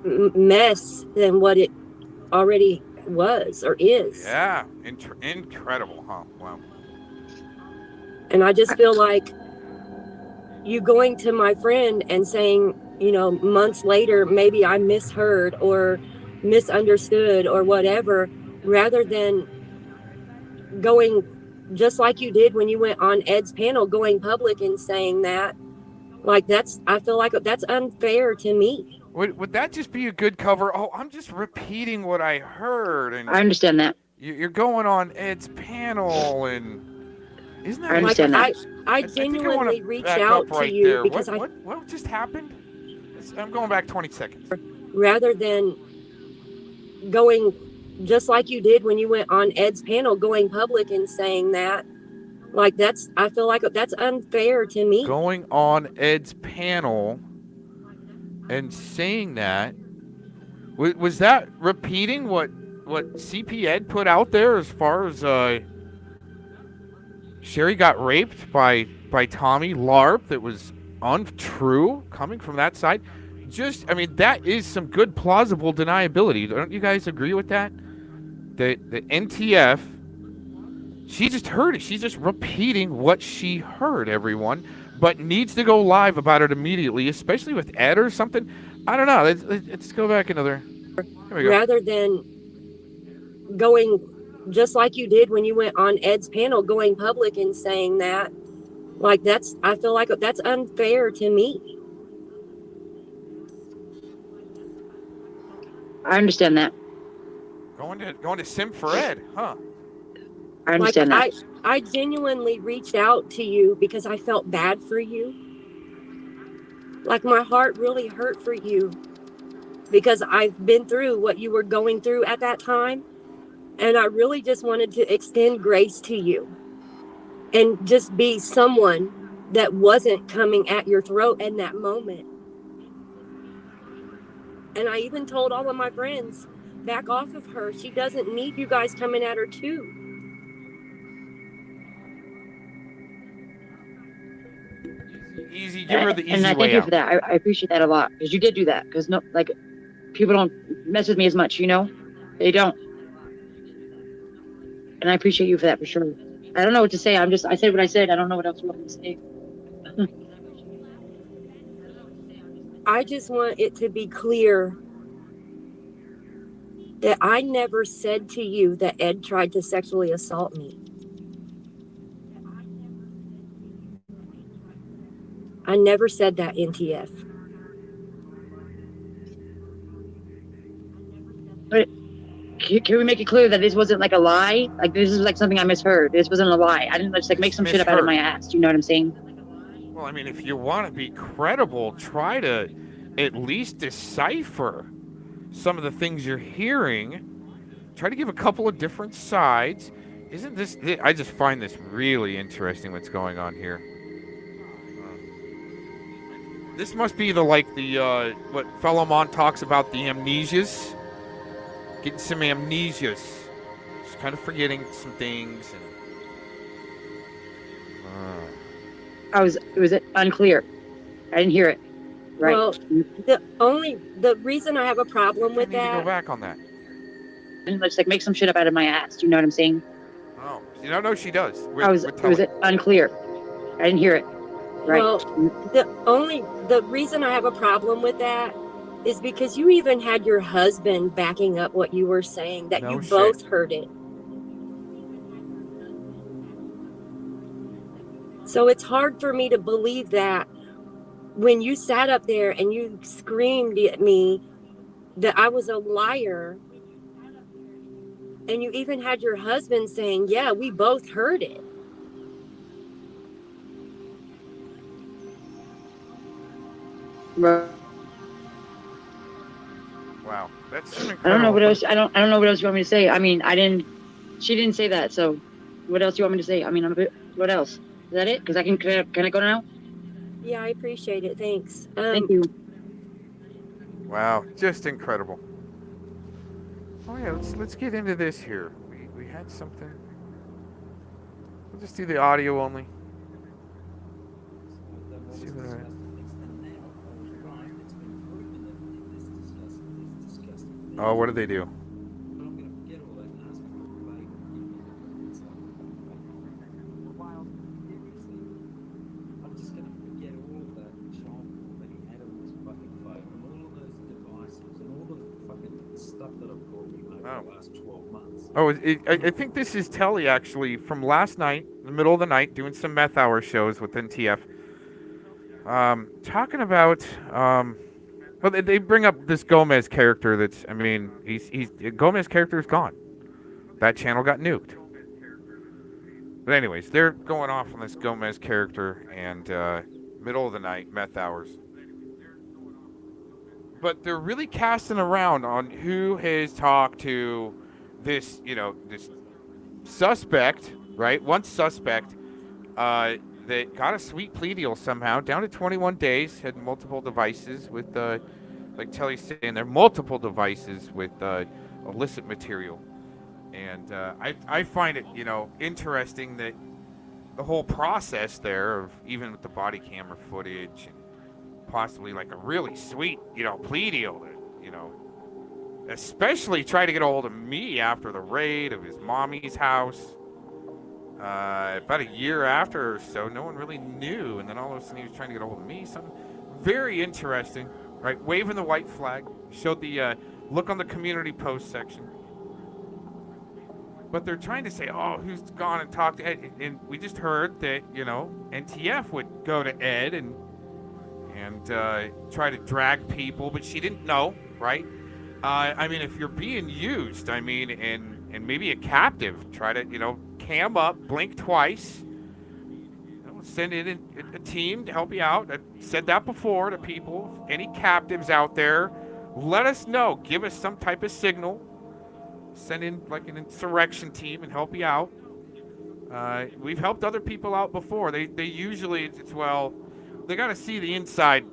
mess than what it already was or is. Yeah, incredible, huh? Wow. And I just feel like you going to my friend and saying, months later, maybe I misheard or misunderstood or whatever, rather than going just like you did when you went on Ed's panel, going public and saying that, I feel like that's unfair to me. Would that just be a good cover? Oh, I'm just repeating what I heard. And I understand that. You're going on Ed's panel, and isn't that? I understand that. I genuinely reached out to you there. because what just happened? I'm going back 20 seconds. Rather than going just like you did when you went on Ed's panel, going public and saying that. Like, I feel like that's unfair to me. Going on Ed's panel and saying that, was that repeating what CP Ed put out there as far as Sherry got raped by Tommy LARP? That was untrue coming from that side. I mean, that is some good plausible deniability. Don't you guys agree with that? The NTF, she just heard it. She's just repeating what she heard, everyone, but needs to go live about it immediately, especially with Ed or something. I don't know. Let's go back another. Here we go. Rather than going just like you did when you went on Ed's panel, going public and saying that. Like, I feel like that's unfair to me. I understand that. Going to sim for Ed, huh? I understand that. I genuinely reached out to you because I felt bad for you. Like, my heart really hurt for you because I've been through what you were going through at that time. And I really just wanted to extend grace to you and just be someone that wasn't coming at your throat in that moment. And I even told all of my friends, back off of her. She doesn't need you guys coming at her too. Easy, give her the easy way out. And I thank you for that. I appreciate that a lot because you did do that. Because people don't mess with me as much, They don't. And I appreciate you for that for sure. I don't know what to say. I said what I said. I don't know what else you want me to say. I just want it to be clear that I never said to you that Ed tried to sexually assault me. I never said that, NTF. But can we make it clear that this wasn't like a lie? Like, this is like something I misheard. This wasn't a lie. I didn't just make some shit up out of my ass. Do you know what I'm saying? Well, I mean, if you want to be credible, try to at least decipher some of the things you're hearing. Try to give a couple of different sides. Isn't this... I just find this really interesting what's going on here. This must be what Fellowmon talks about, the amnesias. Getting some amnesias. Just kind of forgetting some things. It was unclear. I didn't hear it. Right. Well, the reason I have a problem with I need to that. go back on that. I didn't just make some shit up out of my ass. Do you know what I'm saying? Oh, no, she does. It was unclear. I didn't hear it. Right. Well, the reason I have a problem with that is because you even had your husband backing up what you were saying, that you both heard it. So it's hard for me to believe that when you sat up there and you screamed at me that I was a liar, and you even had your husband saying, yeah, we both heard it. Right. Wow, that's I don't know what else. I don't know what else you want me to say. I mean, she didn't say that. So, what else do you want me to say? I mean, what else? Is that it? Because can I go now? Yeah, I appreciate it. Thanks. Thank you. Wow, just incredible. Oh yeah, let's get into this here. We had something. We'll just do the audio only. Let's see what Oh, what did they do? Oh, I think this is Telly, actually, from last night, in the middle of the night, doing some meth hour shows with NTF. Talking about, well, they bring up this Gomez character that's, I mean, Gomez character is gone. That channel got nuked. But anyways, they're going off on this Gomez character and, middle of the night, meth hours. but they're really casting around on who has talked to this, this suspect, right? One suspect that got a sweet plea deal somehow, down to 21 days, had multiple devices with, like Telly's saying, there are multiple devices with illicit material. And I find it, interesting that the whole process there of even with the body camera footage and possibly like a really sweet, plea deal that, especially try to get a hold of me after the raid of his mommy's house. About a year after or so, no one really knew, and then all of a sudden he was trying to get a hold of me. Something very interesting, right? Waving the white flag, showed the look on the community post section. But they're trying to say, oh, who's gone and talked to Ed? And we just heard that, NTF would go to Ed and try to drag people, but she didn't know, right? I mean, if you're being used, and maybe a captive, try to, cam up, blink twice, send in a team to help you out. I've said that before to people. Any captives out there, let us know. Give us some type of signal. Send in like an insurrection team and help you out. We've helped other people out before. They usually, they got to see the inside,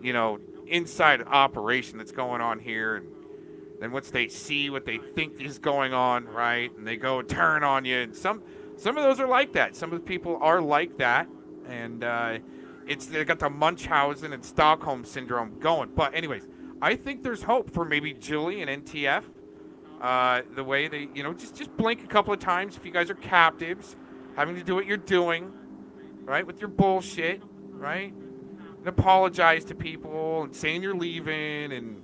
inside operation that's going on here. And then once they see what they think is going on, right, and they go turn on you. And some of those are like that. Some of the people are like that. And they got the Munchausen and Stockholm syndrome going. But anyways, I think there's hope for maybe Julie and NTF. The way they, just blink a couple of times if you guys are captives, having to do what you're doing, right, with your bullshit, right, and apologize to people and saying you're leaving, and,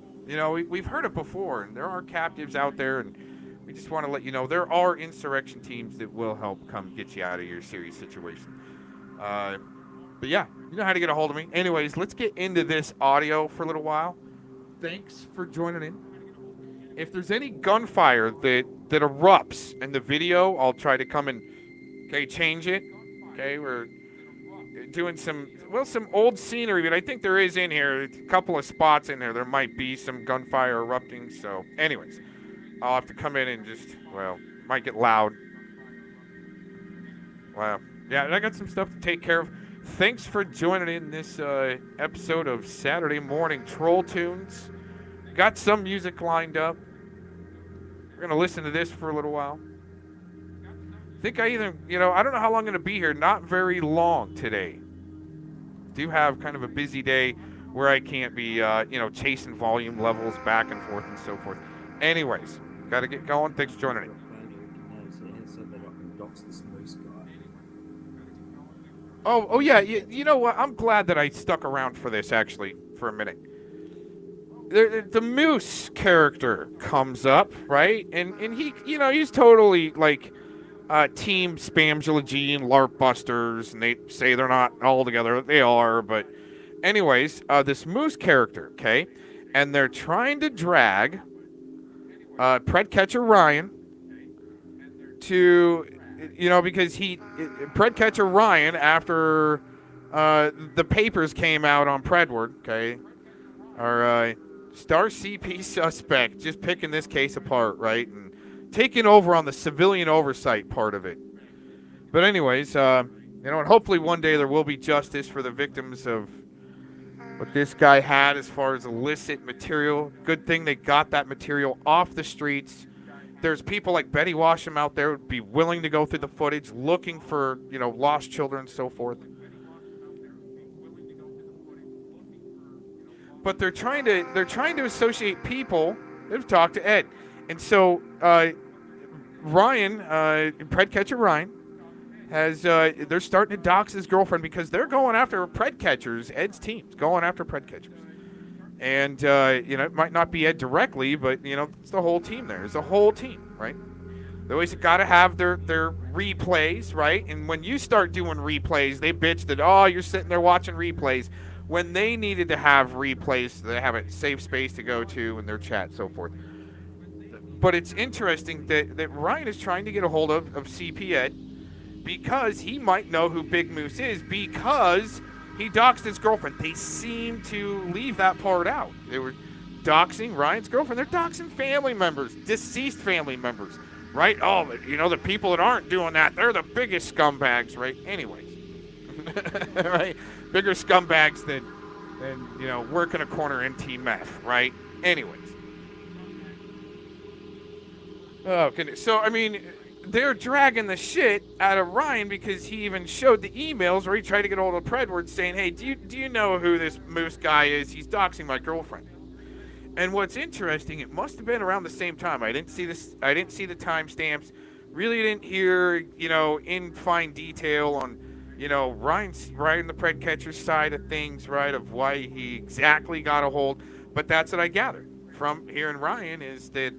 we've heard it before, and there are captives out there, and we just want to let you know there are insurrection teams that will help come get you out of your serious situation. But yeah, you know how to get a hold of me. Anyways, let's get into this audio for a little while. Thanks for joining in. If there's any gunfire that erupts in the video, I'll try to come and, change it. Okay, we're doing some old scenery, but I think there is in here a couple of spots in there. There might be some gunfire erupting. So, anyways, I'll have to come in and might get loud. Wow. Yeah, and I got some stuff to take care of. Thanks for joining in this episode of Saturday Morning Troll Tunes. Got some music lined up. We're going to listen to this for a little while. I think I don't know how long I'm going to be here. Not very long today. Do have kind of a busy day where I can't be, chasing volume levels back and forth and so forth. Anyways, got to get going. Thanks for joining in. Oh yeah. You know what? I'm glad that I stuck around for this, actually, for a minute. The Moose character comes up, right? And he, he's totally like Team Spamzilla and LARP Busters, and they say they're not all together. They are, but anyways, this Moose character, okay? And they're trying to drag Predcatcher Ryan to, because Predcatcher Ryan, after the papers came out on Predward, okay, our Star CP suspect, just picking this case apart, right, and taking over on the civilian oversight part of it. But anyways, and hopefully one day there will be justice for the victims of what this guy had as far as illicit material. Good thing they got that material off the streets. There's people like Betty Washam out there who would be willing to go through the footage, looking for, lost children and so forth. But they're trying to associate people that have talked to Ed. And so Ryan, Predcatcher Ryan, they're starting to dox his girlfriend because they're going after Predcatchers. Ed's team's going after Predcatchers. And, it might not be Ed directly, but, it's the whole team there. It's the whole team, right? They always got to have their replays, right? And when you start doing replays, they bitch that, you're sitting there watching replays. When they needed to have replays, so they have a safe space to go to in their chat, so forth. But it's interesting that Ryan is trying to get a hold of CP Ed because he might know who Big Moose is because he doxed his girlfriend. They seem to leave that part out. They were doxing Ryan's girlfriend. They're doxing family members, deceased family members, right? Oh, you know, the people that aren't doing that, they're the biggest scumbags, right? Anyways, right? Bigger scumbags than you know, working a corner NT meth, right? Anyways. Oh, goodness. So, I mean, they're dragging the shit out of Ryan because he even showed the emails where he tried to get hold of Predward saying, hey, do you know who this Moose guy is? He's doxing my girlfriend. And what's interesting, it must have been around the same time. I didn't see the timestamps. Really didn't hear, you know, in fine detail on, you know, Ryan the Pred catcher's side of things, right, of why he exactly got a hold. But that's what I gathered from hearing Ryan is that,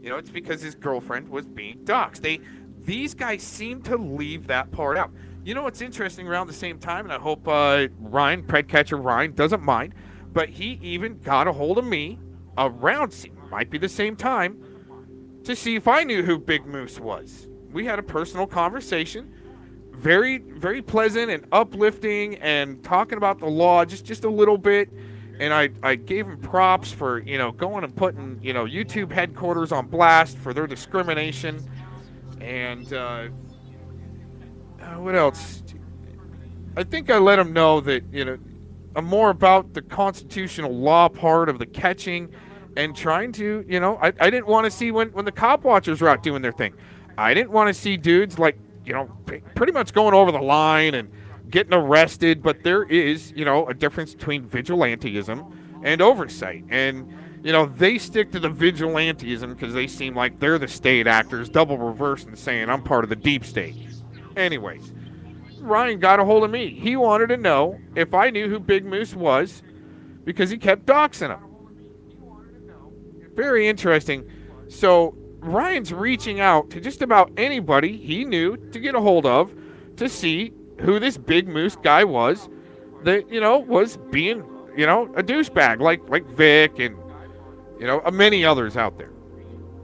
you know, it's because his girlfriend was being doxxed. These guys seem to leave that part out. You know what's interesting around the same time, and I hope Ryan, Pred catcher Ryan, doesn't mind, but he even got a hold of me around, might be the same time, to see if I knew who Big Moose was. We had a personal conversation, very, very pleasant and uplifting, and talking about the law just a little bit. And I gave him props for, you know, going and putting, you know, YouTube headquarters on blast for their discrimination. And what else? I think I let him know that, you know, I'm more about the constitutional law part of the catching and trying to, you know, I didn't want to see when the cop watchers were out doing their thing. I didn't want to see dudes like, you know, pretty much going over the line and getting arrested, but there is, you know, a difference between vigilantism and oversight. And, you know, they stick to the vigilantism because they seem like they're the state actors, double reverse and saying I'm part of the deep state. Anyways, Ryan got a hold of me. He wanted to know if I knew who Big Moose was because he kept doxing him. Very interesting. So Ryan's reaching out to just about anybody he knew to get a hold of to see who this Big Moose guy was that, you know, was being, you know, a douchebag like Vic and, you know, many others out there,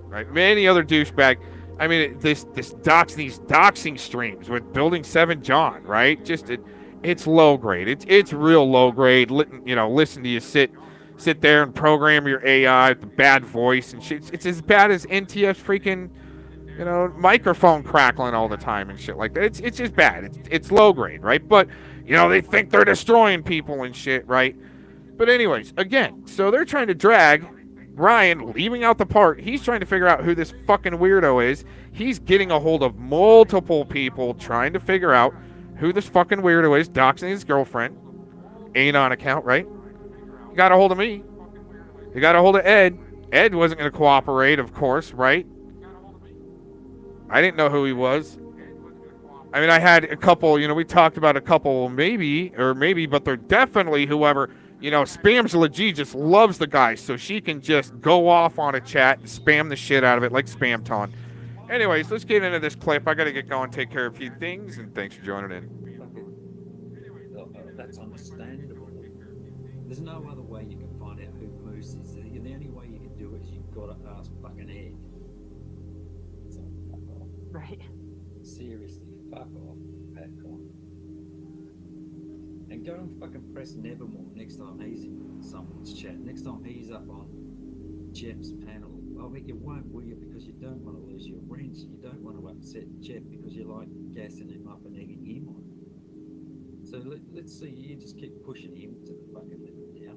right? Many other douchebag. I mean, these doxing streams with Building 7 John, right? Just it's low grade. It's real low grade. You know, listen to you sit there and program your AI with the bad voice and shit. It's as bad as NTF's freaking, you know, microphone crackling all the time and shit like that. It's just bad. It's low grade, right? But, you know, they think they're destroying people and shit, right? But anyways, again, so they're trying to drag Ryan, leaving out the part. He's trying to figure out who this fucking weirdo is. He's getting a hold of multiple people trying to figure out who this fucking weirdo is, doxing his girlfriend. Anon account, right? He got a hold of me. He got a hold of Ed. Ed wasn't going to cooperate, of course, right? I didn't know who he was. I mean, I had a couple, you know, we talked about a couple, maybe, but they're definitely whoever, you know, Spamzilla G just loves the guy, so she can just go off on a chat and spam the shit out of it like Spamton. Anyways, let's get into this clip. I got to get going, take care of a few things, and thanks for joining in. That's understandable. There's no other way you can find out who Moose is. The only way you can do it is you've got to ask fucking Ed. So fuck off. Right. Seriously, fuck off, Patcon. And go and fucking press Nevermore next time he's in someone's chat. Next time he's up on Jeff's panel. I bet you won't, will you? Because you don't want to lose your wrench. You don't want to upset Jeff because you like gassing him up and egging him on. So let's see, you just keep pushing him to the fucking limit now.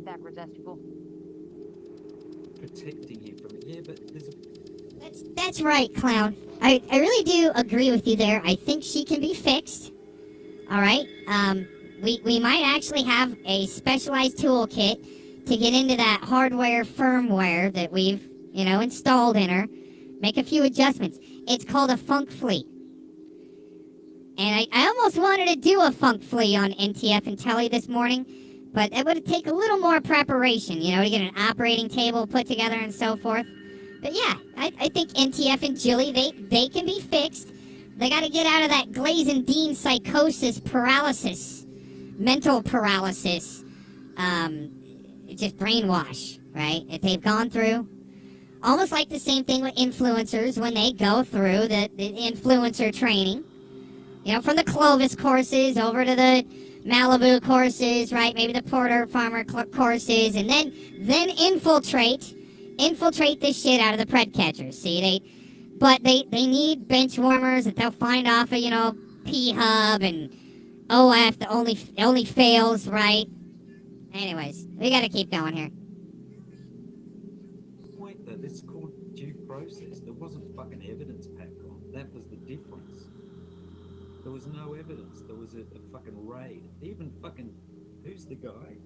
Backwards ass people. Protecting him from it. Yeah, but there's a... That's right, Clown. I really do agree with you there. I think she can be fixed. All right. We might actually have a specialized toolkit to get into that hardware firmware that we've, you know, installed in her. Make a few adjustments. It's called a funk flea. And I almost wanted to do a funk flea on NTF and Telly this morning, but it would take a little more preparation, you know, to get an operating table put together and so forth. But yeah, I think NTF and Jilly, they can be fixed. They got to get out of that Glazen Dean psychosis paralysis, mental paralysis, just brainwash, right? That they've gone through. Almost like the same thing with influencers when they go through the influencer training. You know, from the Clovis courses over to the Malibu courses, right? Maybe the Porter Farmer courses, and then infiltrate the shit out of the pred catchers. See, they need bench warmers that they'll find off of P Hub and OF. The only fails, right? Anyways, we got to keep going here. Point that it's called due process. There wasn't fucking evidence packed on. That was the difference. There was no evidence. There was a fucking raid. Even fucking, who's the guy?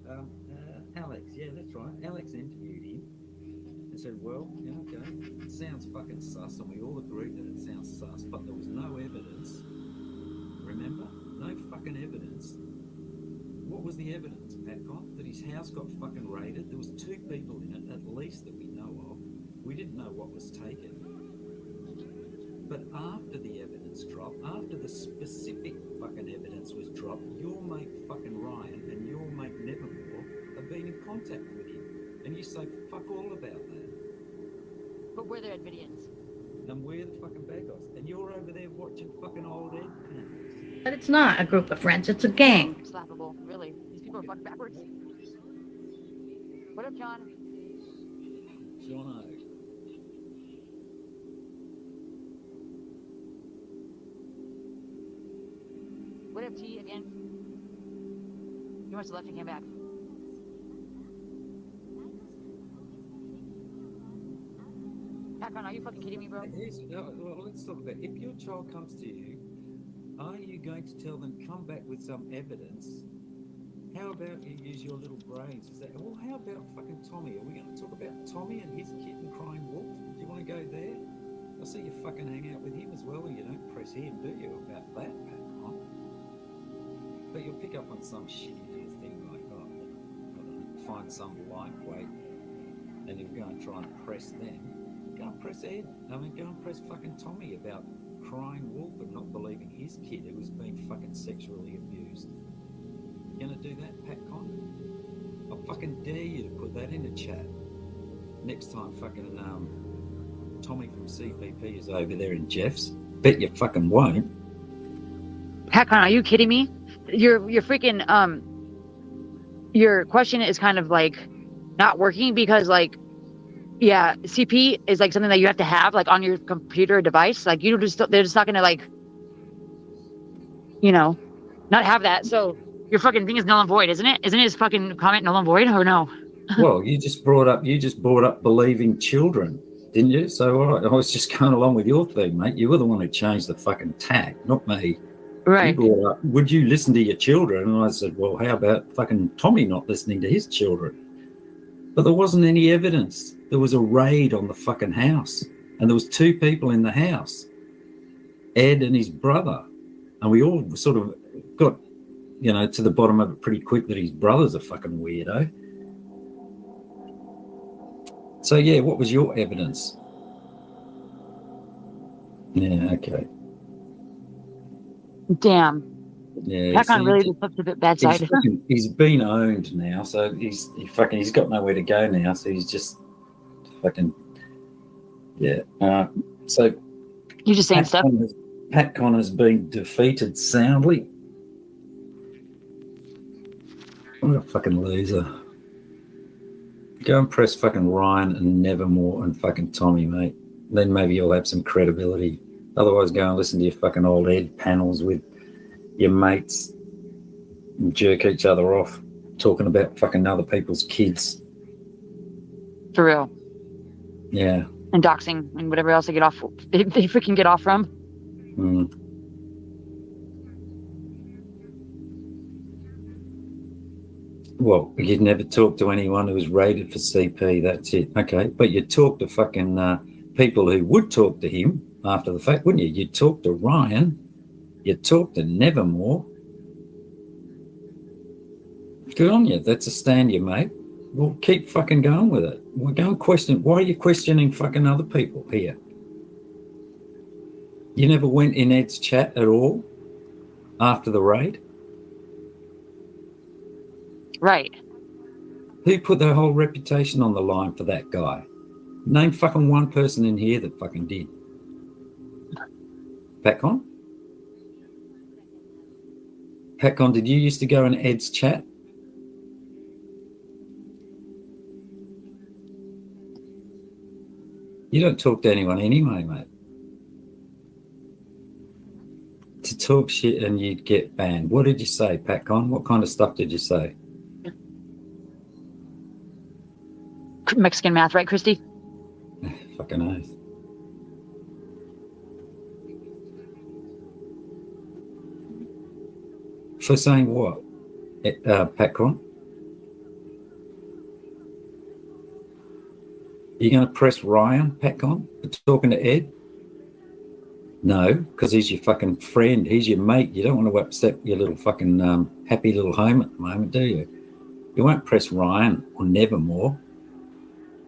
Alex. Yeah, that's right. Alex interviewed him and said, well, yeah, okay, it sounds fucking sus, and we all agreed that it sounds sus, but there was no evidence. Remember? No fucking evidence. What was the evidence, Patcon? That his house got fucking raided? There was 2 people in it, at least, that we know of. We didn't know what was taken. But after the evidence dropped, after the specific fucking evidence was dropped, your mate fucking Ryan and your mate Nevermore have been in contact with him. And you say fuck all about that. But we're the Edvidians. And we're the fucking bad guys. And you're over there watching fucking old Ed panels. But it's not a group of friends, it's a gang. Slappable, really. These people are fucking backwards. What up, John? Jono. What up, T again? You must have left and came back. Patcon, are you fucking kidding me, bro? Well, let's talk about if your child comes to you, are you going to tell them come back with some evidence? How about you use your little brains? Is that well? How about fucking Tommy? Are we going to talk about Tommy and his kitten crying wolf? Do you want to go there? I see you fucking hang out with him as well, and you don't press him, do you? About that, Patcon? But you'll pick up on some shitty little thing like, oh, I don't know, find some lightweight, and you'll go and try and press them. Go and press Ed. I mean, go and press fucking Tommy about crying wolf and not believing his kid who was being fucking sexually abused. You gonna do that, Patcon? I fucking dare you to put that in the chat. Next time fucking Tommy from CPP is over there in Jeff's. Bet you fucking won't. Patcon, are you kidding me? Your freaking your question is kind of like not working because like yeah, CP is like something that you have to have like on your computer or device. Like they're just not gonna like not have that. So your fucking thing is null and void, isn't it? Isn't his fucking comment null and void or no? Well, you just brought up believing children, didn't you? So all right, I was just going along with your thing, mate. You were the one who changed the fucking tag, not me. Right. You brought up, would you listen to your children? And I said, well, how about fucking Tommy not listening to his children? But there wasn't any evidence. There was a raid on the fucking house, and there was 2 people in the house, Ed and his brother, and we all sort of got, to the bottom of it pretty quick that his brother's a fucking weirdo. So yeah, what was your evidence? Yeah, okay. Damn. Yeah, Patcon really just flipped a bit bad side. He's been owned now, so he's got nowhere to go now, so he's just fucking yeah. So you're just saying stuff. Patcon has been defeated soundly. What a fucking loser. Go and press fucking Ryan and Nevermore and fucking Tommy, mate. Then maybe you'll have some credibility. Otherwise, go and listen to your fucking old Ed panels with your mates and jerk each other off talking about fucking other people's kids. For real. Yeah. And doxing and whatever else they get off. They freaking get off from. Mm. Well, you'd never talk to anyone who was rated for CP, that's it. Okay, but you talk to fucking people who would talk to him after the fact, wouldn't you? You'd talk to Ryan, you'd talk to Nevermore. Good on you, that's a stand you mate. Well, keep fucking going with it. Well, go and question, why are you questioning fucking other people here? You never went in Ed's chat at all after the raid? Right. Who put their whole reputation on the line for that guy? Name fucking one person in here that fucking did. Patcon? Patcon, did you used to go in Ed's chat? You don't talk to anyone anyway, mate. To talk shit and you'd get banned. What did you say, Patcon? What kind of stuff did you say? Mexican math, right, Christy? Fucking oath. For saying what? Patcon? Are you going to press Ryan, Patcon, for talking to Ed? No, because he's your fucking friend. He's your mate. You don't want to upset your little fucking happy little home at the moment, do you? You won't press Ryan or Nevermore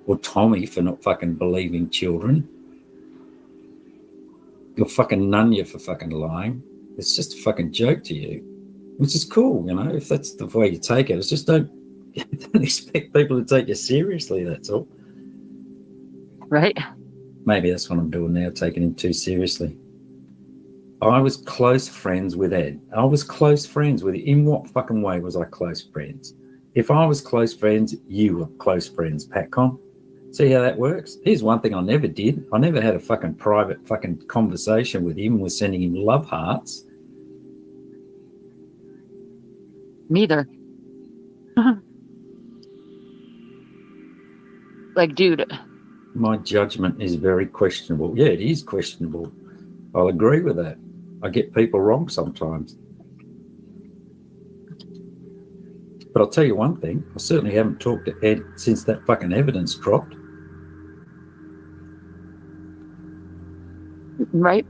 or Tommy for not fucking believing children. You'll fucking Nunya for fucking lying. It's just a fucking joke to you, which is cool, you know, if that's the way you take it. It's just don't expect people to take you seriously, that's all. Right? Maybe that's what I'm doing now, taking him too seriously. I was close friends with Ed. I was close friends with him. In what fucking way was I close friends? If I was close friends, you were close friends, Patcon. See how that works? Here's one thing I never did. I never had a fucking private fucking conversation with him. Was sending him love hearts. Neither. Like, dude. My judgment is very questionable. Yeah, it is questionable. I'll agree with that. I get people wrong sometimes. But I'll tell you one thing. I certainly haven't talked to Ed since that fucking evidence dropped. Right?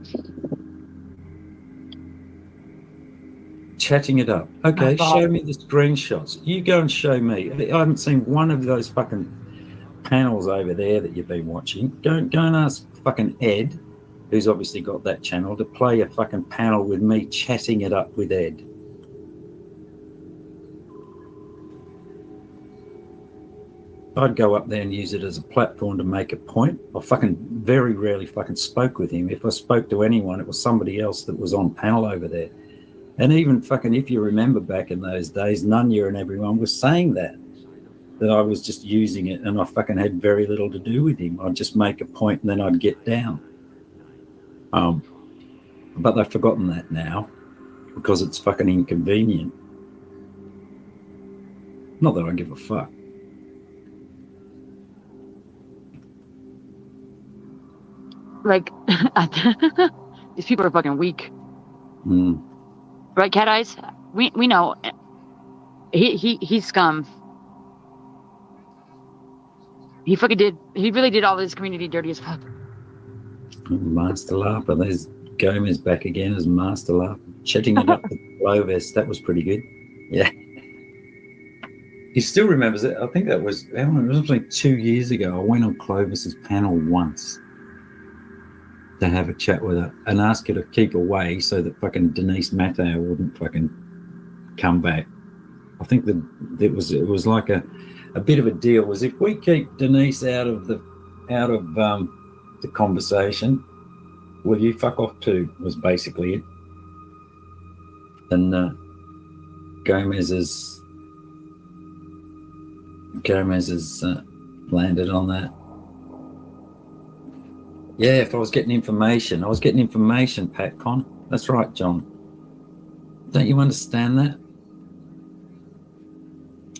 Chatting it up. Okay, show me the screenshots. You go and show me. I haven't seen one of those fucking panels over there that you've been watching. Go and ask fucking Ed, who's obviously got that channel, to play a fucking panel with me chatting it up with Ed. I'd go up there and use it as a platform to make a point. I fucking very rarely fucking spoke with him. If I spoke to anyone, it was somebody else that was on panel over there. And even fucking, if you remember back in those days, Nunya and everyone was saying that I was just using it and I fucking had very little to do with him. I'd just make a point and then I'd get down. But they've forgotten that now because it's fucking inconvenient. Not that I give a fuck. Like, these people are fucking weak. Mm. Right, Cat Eyes? We know. He's scum. He really did all this community dirty as fuck. Master Larper. There's Gomez back again as Master Larper. Chatting it up with Clovis. That was pretty good. Yeah. He still remembers it. I think that was, it was like 2 years ago. I went on Clovis's panel once to have a chat with her and ask her to keep away so that fucking Denise Matteo wouldn't fucking come back. I think that it was like a bit of a deal was if we keep Denise out of the conversation, will you fuck off too, was basically it. And Gomez has landed on that. Yeah, if I was getting information, Patcon. That's right, John. Don't you understand that?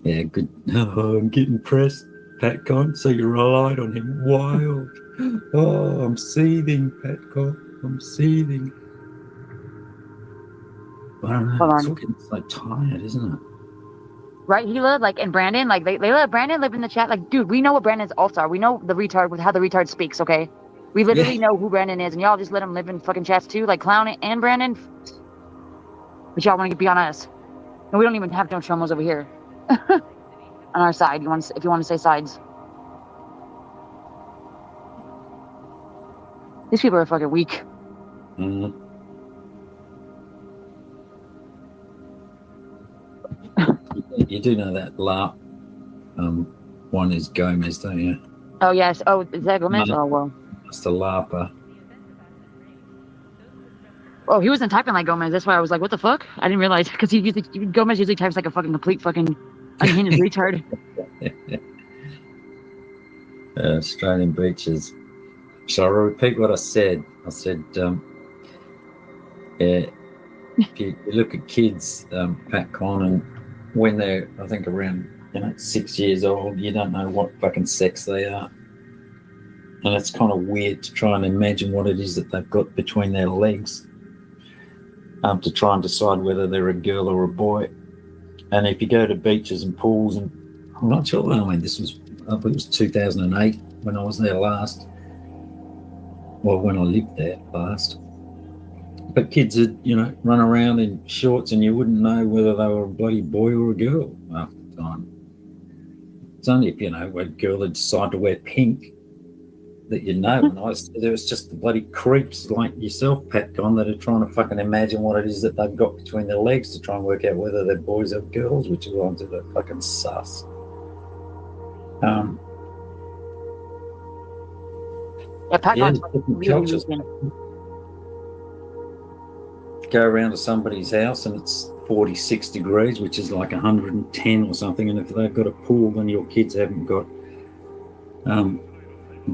Yeah, good. Oh, I'm getting pressed, Patcon, so you relied on him. Wild. Oh, I'm seething, Patcon. I'm seething. I don't know. It's all getting so tired, isn't it? Right, Hila, like, and Brandon, like, they let Brandon live in the chat. Like, dude, we know what Brandon's alts are. We know the retard with how the retard speaks, okay? We literally know who Brandon is, and y'all just let him live in fucking chats too, like Clown and Brandon. But y'all want to be on us. And we don't even have no chomos over here. On our side, if you want to say sides. These people are fucking weak. Mm-hmm. You do know that LARP one is Gomez, don't you? Oh, yes. Oh, is that Gomez? Oh, well. That's the LARPer. Oh, he wasn't typing like Gomez. That's why I was like, what the fuck? I didn't realize because Gomez usually types like a fucking complete fucking unhinged retard. Australian beaches. So I'll repeat what I said. I said, if you look at kids, Pat Con, and when they're, I think, around 6 years old, you don't know what fucking sex they are. And it's kind of weird to try and imagine what it is that they've got between their legs to try and decide whether they're a girl or a boy. And if you go to beaches and pools, and I'm not sure, I mean, this was, I think it was 2008 when I was there last. Well, when I lived there last. But kids would, run around in shorts and you wouldn't know whether they were a bloody boy or a girl half the time. It's only if, a girl had decided to wear pink that you know. And there was just the bloody creeps like yourself, Pat Con, that are trying to fucking imagine what it is that they've got between their legs to try and work out whether they're boys or girls, which is ones that are fucking sus. Pat Con's different cultures. Go around to somebody's house and it's 46 degrees, which is like 110 or something, and if they've got a pool then your kids haven't got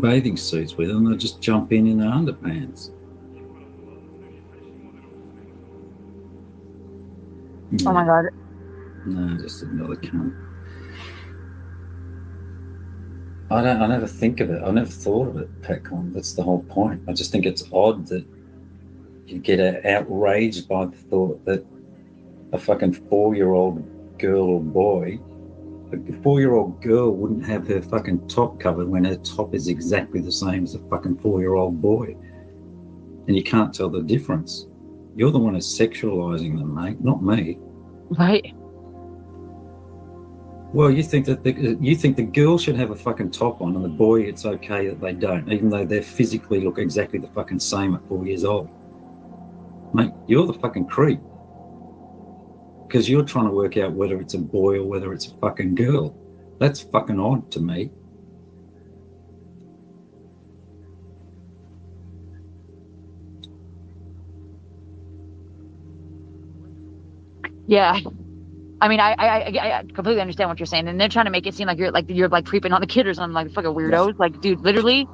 bathing suits with them, they'll just jump in their underpants. Oh my god. No, just another cunt. I never think of it. I never thought of it, Patcon. That's the whole point. I just think it's odd that you get outraged by the thought that a fucking 4-year-old girl or boy, a 4-year-old girl wouldn't have her fucking top covered when her top is exactly the same as a fucking 4-year-old boy. And you can't tell the difference. You're the one who's sexualizing them, mate, not me. Right. Well, you think that the girl should have a fucking top on, and the boy, it's okay that they don't, even though they physically look exactly the fucking same at 4 years old. Mate, you're the fucking creep. Because you're trying to work out whether it's a boy or whether it's a fucking girl. That's fucking odd to me. Yeah. I mean, I completely understand what you're saying, and they're trying to make it seem like you're creeping on the kid or something, like fucking weirdos. Like, dude, literally,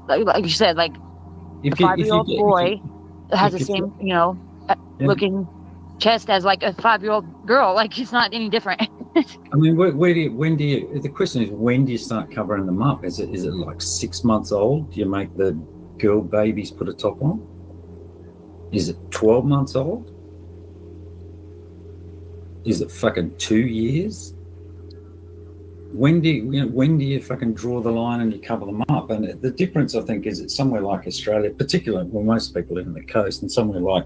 like you said, like a 5-year-old boy has the same, looking chest as like a 5-year-old girl. Like, it's not any different. I mean, the question is, when do you start covering them up? Is it like 6 months old? Do you make the girl babies put a top on? Is it 12 months old? Is it fucking 2 years? When do you fucking draw the line and you cover them up? And the difference, I think, is it's somewhere like Australia, particularly where most people live on the coast, and somewhere like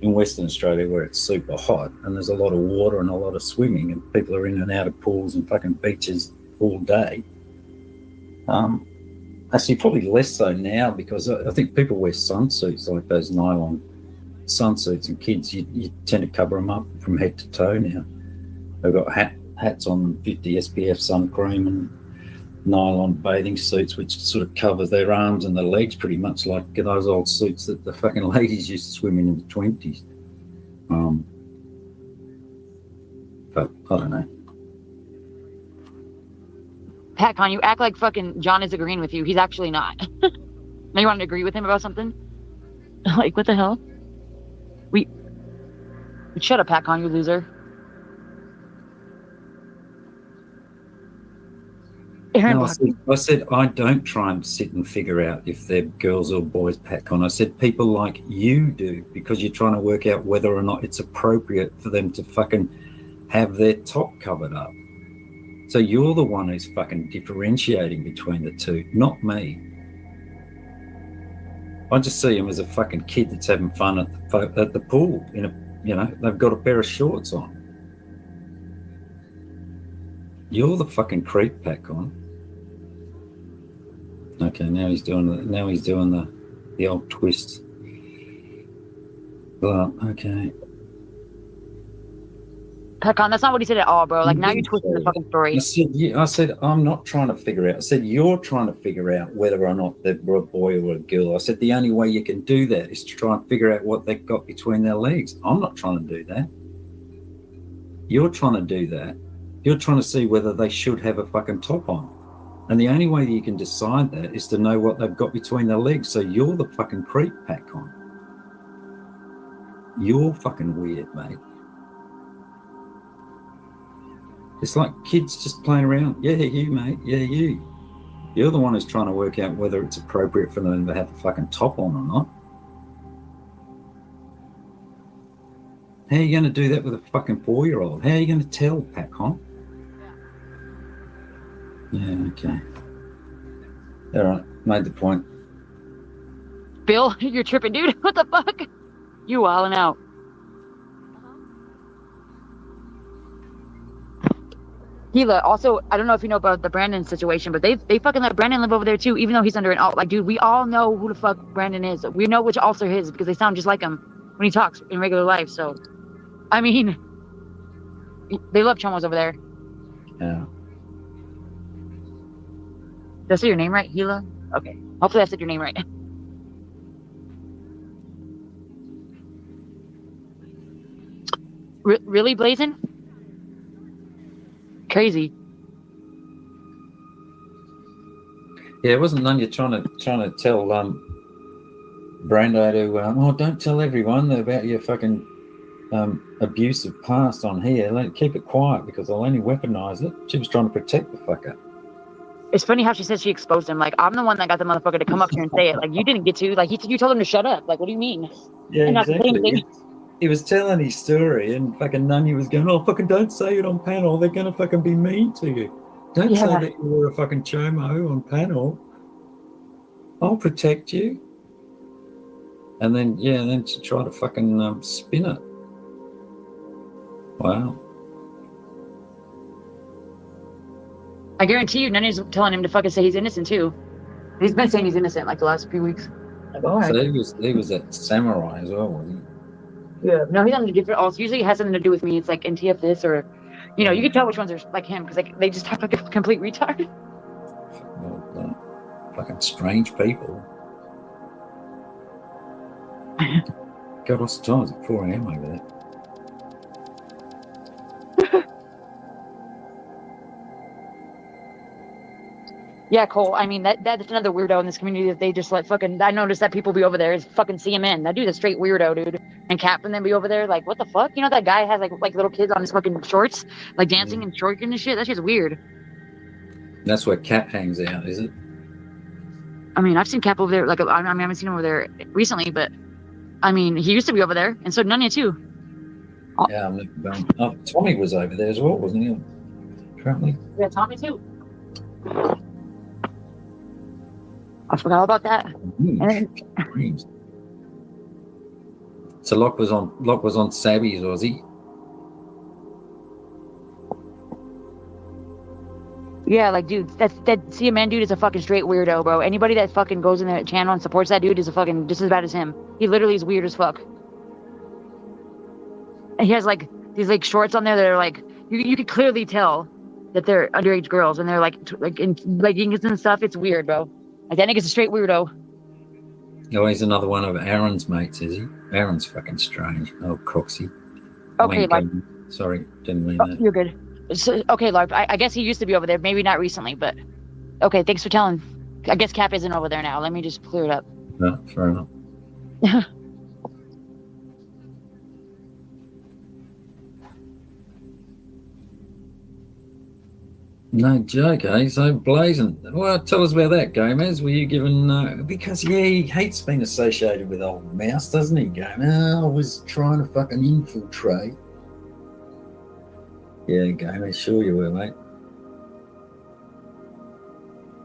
in Western Australia where it's super hot and there's a lot of water and a lot of swimming and people are in and out of pools and fucking beaches all day. Actually, probably less so now because I think people wear sunsuits, like those nylon sunsuits, and kids, you tend to cover them up from head to toe now. They've got hats on, 50 SPF sun cream and nylon bathing suits, which sort of covers their arms and their legs pretty much like those old suits that the fucking ladies used to swim in the 20s. But I don't know. Pat Con, you act like fucking John is agreeing with you. He's actually not. Now you want to agree with him about something? Like, what the hell? Shut up, Pat Con, you loser. No, I said I don't try and sit and figure out if they're girls or boys, Pat Con. I said people like you do, because you're trying to work out whether or not it's appropriate for them to fucking have their top covered up. So you're the one who's fucking differentiating between the two, not me. I just see him as a fucking kid that's having fun at the pool. They've got a pair of shorts on. You're the fucking creep, Patcon. Okay, now he's doing the old twist. Well, okay. Pecon, that's not what he said at all, bro. Like, now you're did twisting the say fucking that. story. I said, I'm not trying to figure out. I said, you're trying to figure out whether or not they're a boy or a girl. I said, the only way you can do that is to try and figure out what they've got between their legs. I'm not trying to do that. You're trying to do that. You're trying to see whether they should have a fucking top on. And the only way that you can decide that is to know what they've got between their legs. So you're the fucking creep, Pecon. You're fucking weird, mate. It's like kids just playing around. Yeah, you, mate. Yeah, you. You're the one who's trying to work out whether it's appropriate for them to have a fucking top on or not. How are you going to do that with a fucking 4-year-old? How are you going to tell, Pacon? Yeah, okay. All right, made the point. Bill, you're tripping, dude. What the fuck? You wilding out. Gila, also, I don't know if you know about the Brandon situation, but they fucking let Brandon live over there too, even though he's under an alt. Like, dude, we all know who the fuck Brandon is. We know which alts are his because they sound just like him when he talks in regular life. So, I mean, they love chomos over there. Yeah. Did I say your name right, Gila? Okay. Hopefully I said your name right. Really, Blazin'? Crazy. Yeah, it wasn't none. You're trying to tell Brando to oh, don't tell everyone about your fucking abusive past on here. Keep it quiet because I'll only weaponize it. She was trying to protect the fucker. It's funny how she said she exposed him. Like, I'm the one that got the motherfucker to come up here and say it. Like, you didn't get to. Like, you told him to shut up. Like, what do you mean? Yeah, and exactly. He was telling his story, and fucking Nunya was going, oh, fucking don't say it on panel. They're going to fucking be mean to you. Don't say that you were a fucking chomo on panel. I'll protect you. And then, yeah, then to try to fucking spin it. Wow. I guarantee you, Nunya's telling him to fucking say he's innocent too. He's been saying he's innocent like the last few weeks. Like, all right. So he was a samurai as well, was he? Yeah. No, he's on the different alts. Usually it has something to do with me. It's like NTF this or, you know, you can tell which ones are like him because like they just talk like a complete retard. Fucking strange people. God, what's the time? It's at 4 a.m. over there. Yeah, Cole. I mean, that's another weirdo in this community that they just let fucking. I noticed that people be over there is fucking CMN. That dude's a straight weirdo, dude. And Cap and then be over there like, what the fuck? You know that guy has like little kids on his fucking shorts, like dancing and twerking and shit. That shit's weird. That's where Cap hangs out, is it? I mean, I've seen Cap over there. Like, I mean, I haven't seen him over there recently, but I mean, he used to be over there, and so Nunya too. Yeah, Tommy was over there as well, wasn't he? Apparently. Yeah, Tommy too. I forgot all about that. So Locke was on Sabby's, was he? Yeah, like, dude, that CMN dude is a fucking straight weirdo, bro. Anybody that fucking goes in the channel and supports that dude is a fucking just as bad as him. He literally is weird as fuck. And he has like these like shorts on there that are like you could clearly tell that they're underage girls and they're like in leggings and stuff. It's weird, bro. Like that nigga's a straight weirdo. Oh, he's another one of Aaron's mates, is he? Aaron's fucking strange. Oh, Coxie. Okay, like, sorry, didn't mean that. You're good. So, okay, Larp, I guess he used to be over there. Maybe not recently, but okay, thanks for telling. I guess Cap isn't over there now. Let me just clear it up. No, fair enough. No joke, eh? So blazing. Well, tell us about that, Gomez. Were you given because he hates being associated with old mouse, doesn't he? Going, I was trying to fucking infiltrate. Yeah, Gomez, sure you were, mate.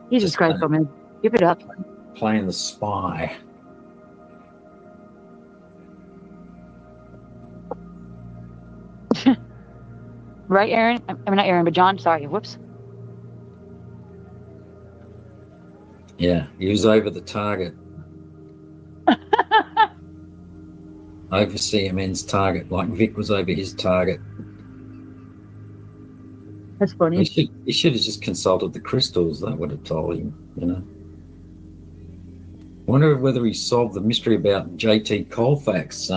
Jesus Christ, man. Give it up. Playing the spy. Right, Aaron? I mean, not Aaron, but John. Sorry. Whoops. Yeah, he was over the target. Over CMN's target, like Vic was over his target. That's funny. He should have just consulted the crystals. That would have told him, you know. I wonder whether he solved the mystery about JT Colfax.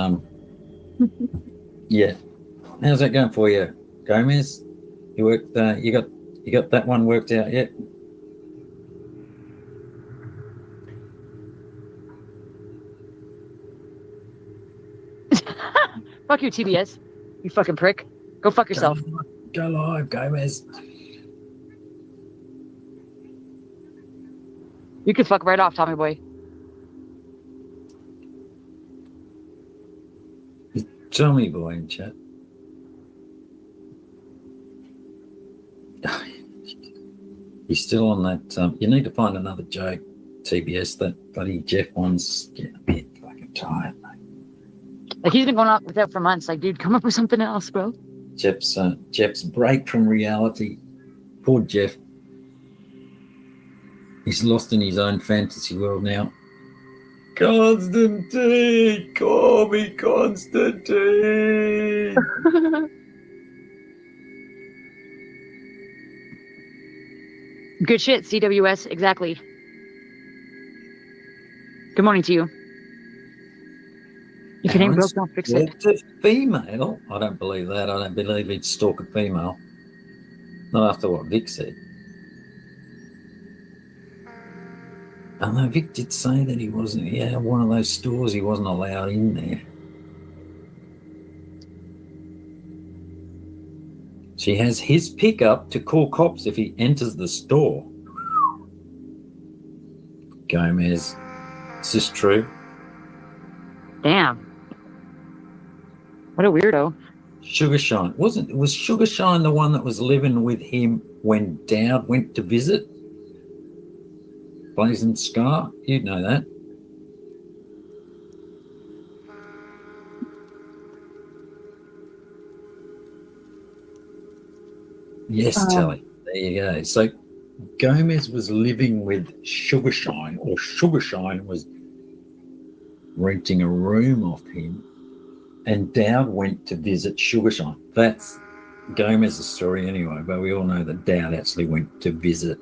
Yeah. How's that going for you, Gomez? You worked. You got that one worked out yet? Fuck you, TBS. You fucking prick. Go fuck yourself. Go live, Gomez. You can fuck right off, Tommy boy. Tommy boy in chat. He's still on that. You need to find another joke, TBS. That bloody Jeff one's getting a bit fucking tired, mate. Like, he's been going off with that for months. Like, dude, come up with something else, bro. Jeff's break from reality. Poor Jeff. He's lost in his own fantasy world now. Constantine! Call me Constantine! Good shit, CWS. Exactly. Good morning to you. If it ain't broke, don't fix it. It's a female. I don't believe that. I don't believe he'd stalk a female. Not after what Vic said. Although Vic did say that he wasn't, one of those stores he wasn't allowed in there. She has his pickup to call cops if he enters the store. Gomez. Is this true? Damn. What a weirdo. Sugarshine. Was Sugarshine the one that was living with him when Dooood went to visit? Blazing Scar? You'd know that. Yes, Telly. There you go. So Gomez was living with Sugarshine, or Sugarshine was renting a room off him, and Dooood went to visit Sugarshine. That's Gomez's story anyway, but we all know that Dooood actually went to visit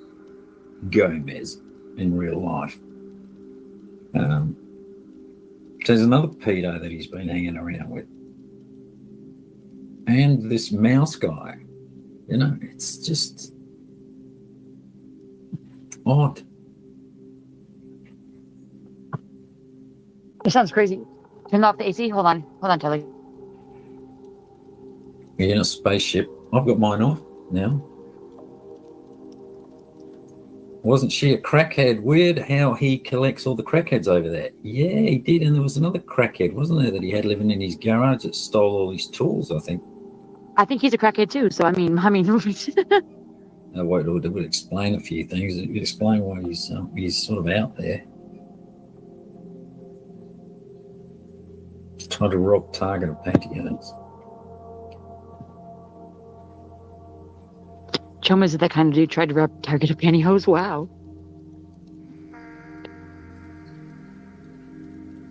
Gomez in real life. So there's another pedo that he's been hanging around with. And this mouse guy. You know, it's just odd. It sounds crazy. Turn off the AC. Hold on, Telly. You're in a spaceship. I've got mine off now. Wasn't she a crackhead? Weird how he collects all the crackheads over there. Yeah, he did. And there was another crackhead, wasn't there, that he had living in his garage that stole all his tools, I think. I think he's a crackhead too. So I mean. It would explain a few things. It would explain why he's sort of out there. He's trying to rob Target of pantyhose. Chum is that kind of dude tried to rob Target of pantyhose. Wow.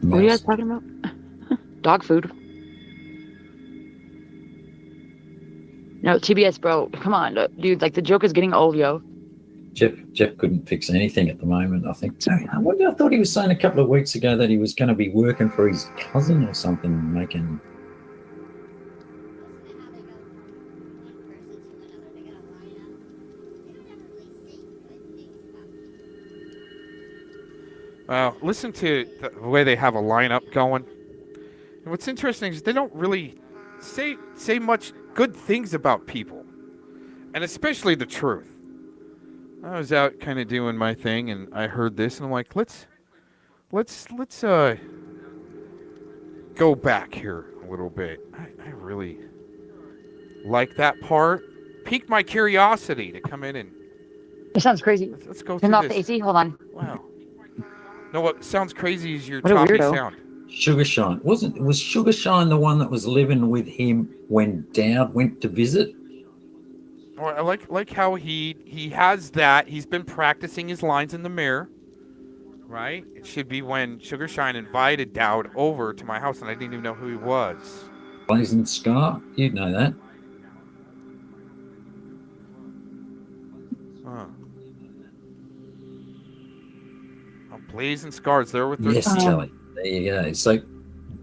What are you guys talking about? Dog food. No, TBS, bro. Come on, dude. Like, the joke is getting old, yo. Jeff couldn't fix anything at the moment, I think. So I thought he was saying a couple of weeks ago that he was going to be working for his cousin or something, making... Well, listen to the way they have a lineup going. And what's interesting is they don't really say much good things about people, and especially the truth. I was out kind of doing my thing, and I heard this, and I'm like, let's go back here a little bit. I really like that part. Piqued my curiosity to come in and. It sounds crazy. Let's go Turn through off this. the AC. Hold on. Wow. No, what sounds crazy is your What a choppy weirdo. sound. Sugarshine. Was Sugarshine the one that was living with him when Dooood went to visit? Oh, I like how he has that. He's been practicing his lines in the mirror, right? It should be when Sugarshine invited Dooood over to my house, and I didn't even know who he was. Blazing Scar? You'd know that. Blazing scars there with Yes, their Telly. There you go. So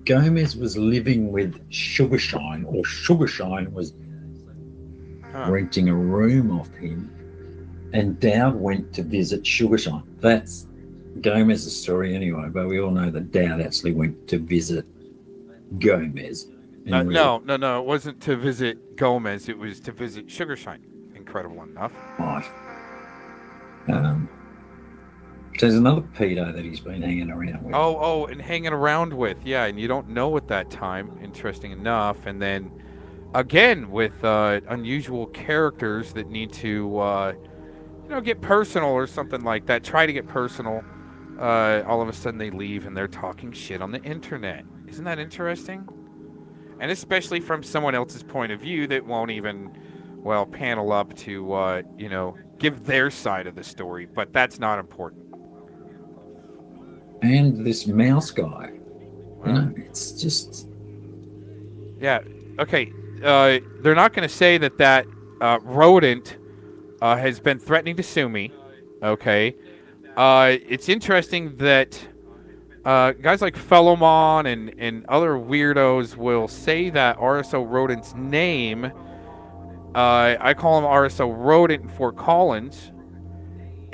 Gomez was living with Sugarshine, or Sugarshine was renting a room off him, and Dowd went to visit Sugarshine. That's Gomez's story anyway, but we all know that Dowd actually went to visit Gomez. No, it wasn't to visit Gomez. It was to visit Sugarshine. Incredible enough. There's another pedo that he's been hanging around with. Oh, and hanging around with, yeah, and you don't know at that time, interesting enough. And then, again, with unusual characters that need to, get personal or something like that, try to get personal, all of a sudden they leave and they're talking shit on the internet. Isn't that interesting? And especially from someone else's point of view that won't even, panel up to, give their side of the story, but that's not important. And this mouse guy, it's just... Yeah, okay. They're not going to say that rodent has been threatening to sue me, okay? It's interesting that guys like Fellowmon and other weirdos will say that RSO Rodent's name. I call him RSO Rodent in Fort Collins,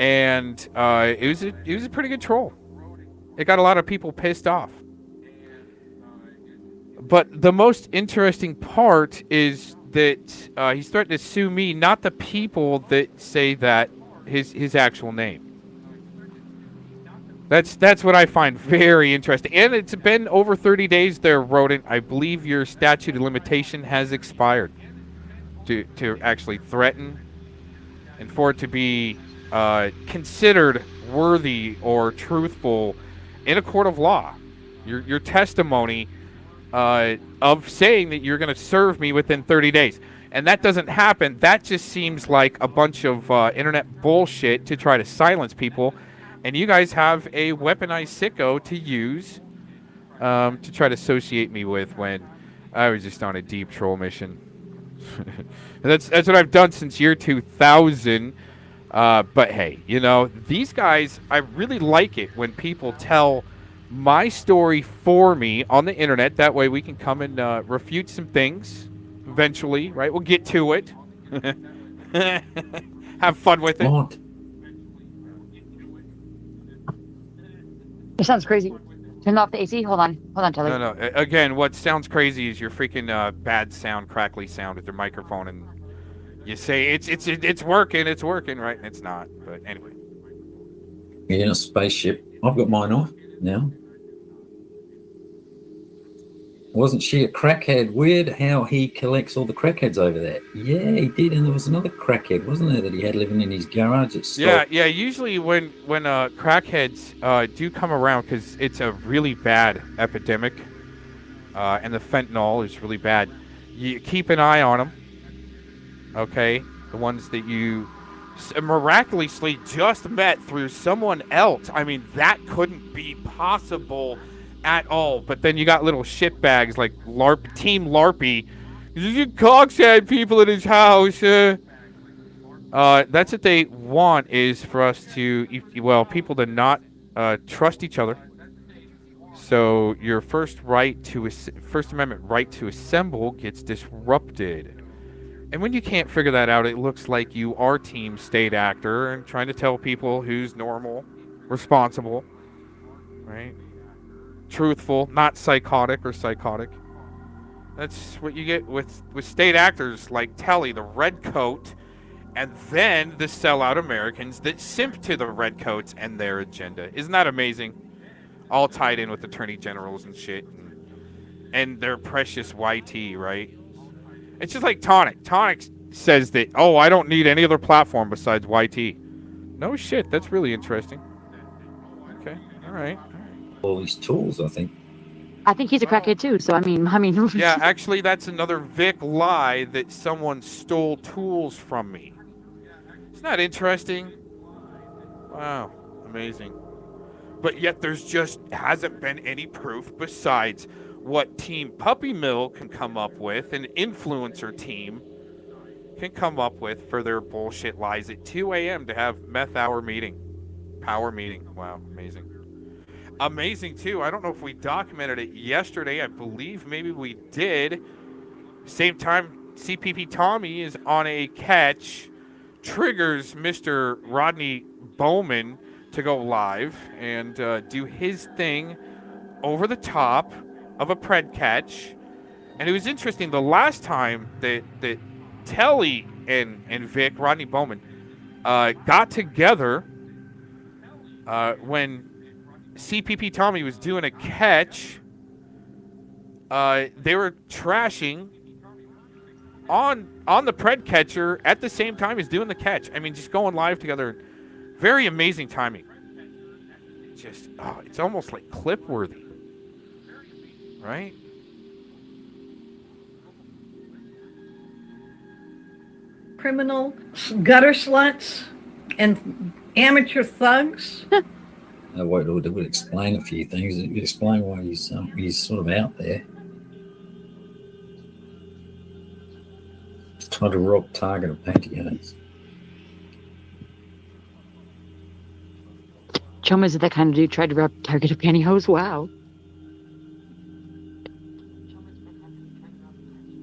and it was a pretty good troll. It got a lot of people pissed off. But the most interesting part is that he's threatened to sue me, not the people that say that his actual name. That's what I find very interesting. And it's been over 30 days there, Rodent. I believe your statute of limitation has expired to actually threaten, and for it to be considered worthy or truthful in a court of law. Your testimony of saying that you're going to serve me within 30 days. And that doesn't happen. That just seems like a bunch of internet bullshit to try to silence people. And you guys have a weaponized sicko to use to try to associate me with when I was just on a deep troll mission. That's what I've done since year 2000. But hey, these guys, I really like it when people tell my story for me on the internet. That way we can come and refute some things eventually, right? We'll get to it. Have fun with it. It sounds crazy. Turn off the AC. Hold on, Telly. No. Again, what sounds crazy is your freaking bad sound, crackly sound with your microphone, and you say it's working, right? And it's not. But anyway. You're in a spaceship. I've got mine off now. Wasn't she a crackhead? Weird how he collects all the crackheads over there. Yeah, he did. And there was another crackhead, wasn't there, that he had living in his garage at Stoke? Yeah. Usually when crackheads do come around, because it's a really bad epidemic, and the fentanyl is really bad, you keep an eye on them, okay? The ones that you miraculously just met through someone else. I mean, that couldn't be possible at all. But then you got little shitbags like Team LARPy. You cockshead people at his house. That's what they want, is for us to, people to not trust each other. So your First Amendment right to assemble gets disrupted. And when you can't figure that out, it looks like you are Team State Actor and trying to tell people who's normal, responsible, right? Truthful, not psychotic or psychotic. That's what you get with state actors like Telly, the red coat, and then the sellout Americans that simp to the redcoats and their agenda. Isn't that amazing? All tied in with attorney generals and shit, and their precious YT, right? It's just like Tonic. Tonic says that, I don't need any other platform besides YT. No shit, that's really interesting. Okay, all right. All these tools, I think. I think he's a crackhead too. So I mean. Yeah, actually, that's another Vic lie that someone stole tools from me. Isn't that interesting? Wow, amazing. But yet there's just hasn't been any proof besides what Team Puppy Mill can come up with, an influencer team can come up with for their bullshit lies at 2 a.m. to have meth hour meeting. Power meeting. Wow, amazing. amazing too. I don't know if we documented it yesterday. I believe maybe we did. Same time, CPP Tommy is on a catch, triggers Mr. Rodney Bowman to go live and do his thing over the top of a pred catch. And it was interesting. The last time that Telly and Vic, Rodney Bowman, got together when CPP Tommy was doing a catch, they were trashing on the pred catcher at the same time as doing the catch. I mean, just going live together. Very amazing timing. Just, it's almost like clip worthy, right? Criminal gutter sluts and amateur thugs. It would explain a few things. It would explain why he's sort of out there. It's not a real target of pantyhose. Chum, is it that kind of dude tried to target a pantyhose? Wow.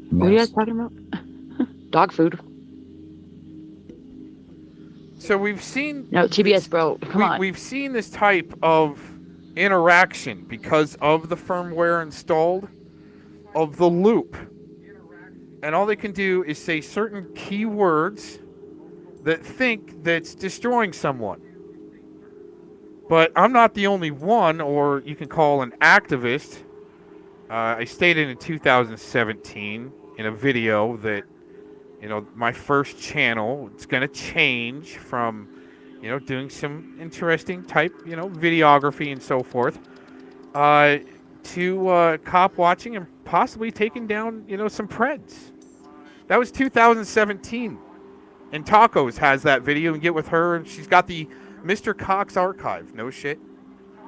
What are you guys talking about? Dog food. So we've seen... No, TBS, bro. Come on. We've seen this type of interaction because of the firmware installed, of the loop. And all they can do is say certain keywords that think that's destroying someone. But I'm not the only one, or you can call an activist. I stated in 2017 in a video that, my first channel, it's going to change from, doing some interesting type, videography and so forth, to cop watching and possibly taking down, some preds. That was 2017. And Tacos has that video, and get with her, and she's got the Mr. Cox archive. No shit.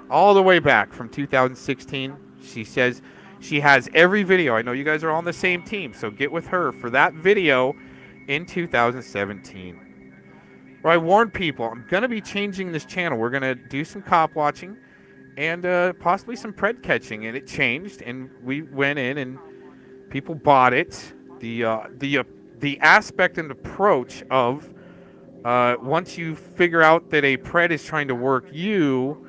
All the way back from 2016. She says she has every video. I know you guys are on the same team, so get with her for that video in 2017. Well, I warned people, I'm going to be changing this channel. We're going to do some cop watching and possibly some pred catching, and it changed, and we went in and people bought it. The aspect and approach of once you figure out that a pred is trying to work you,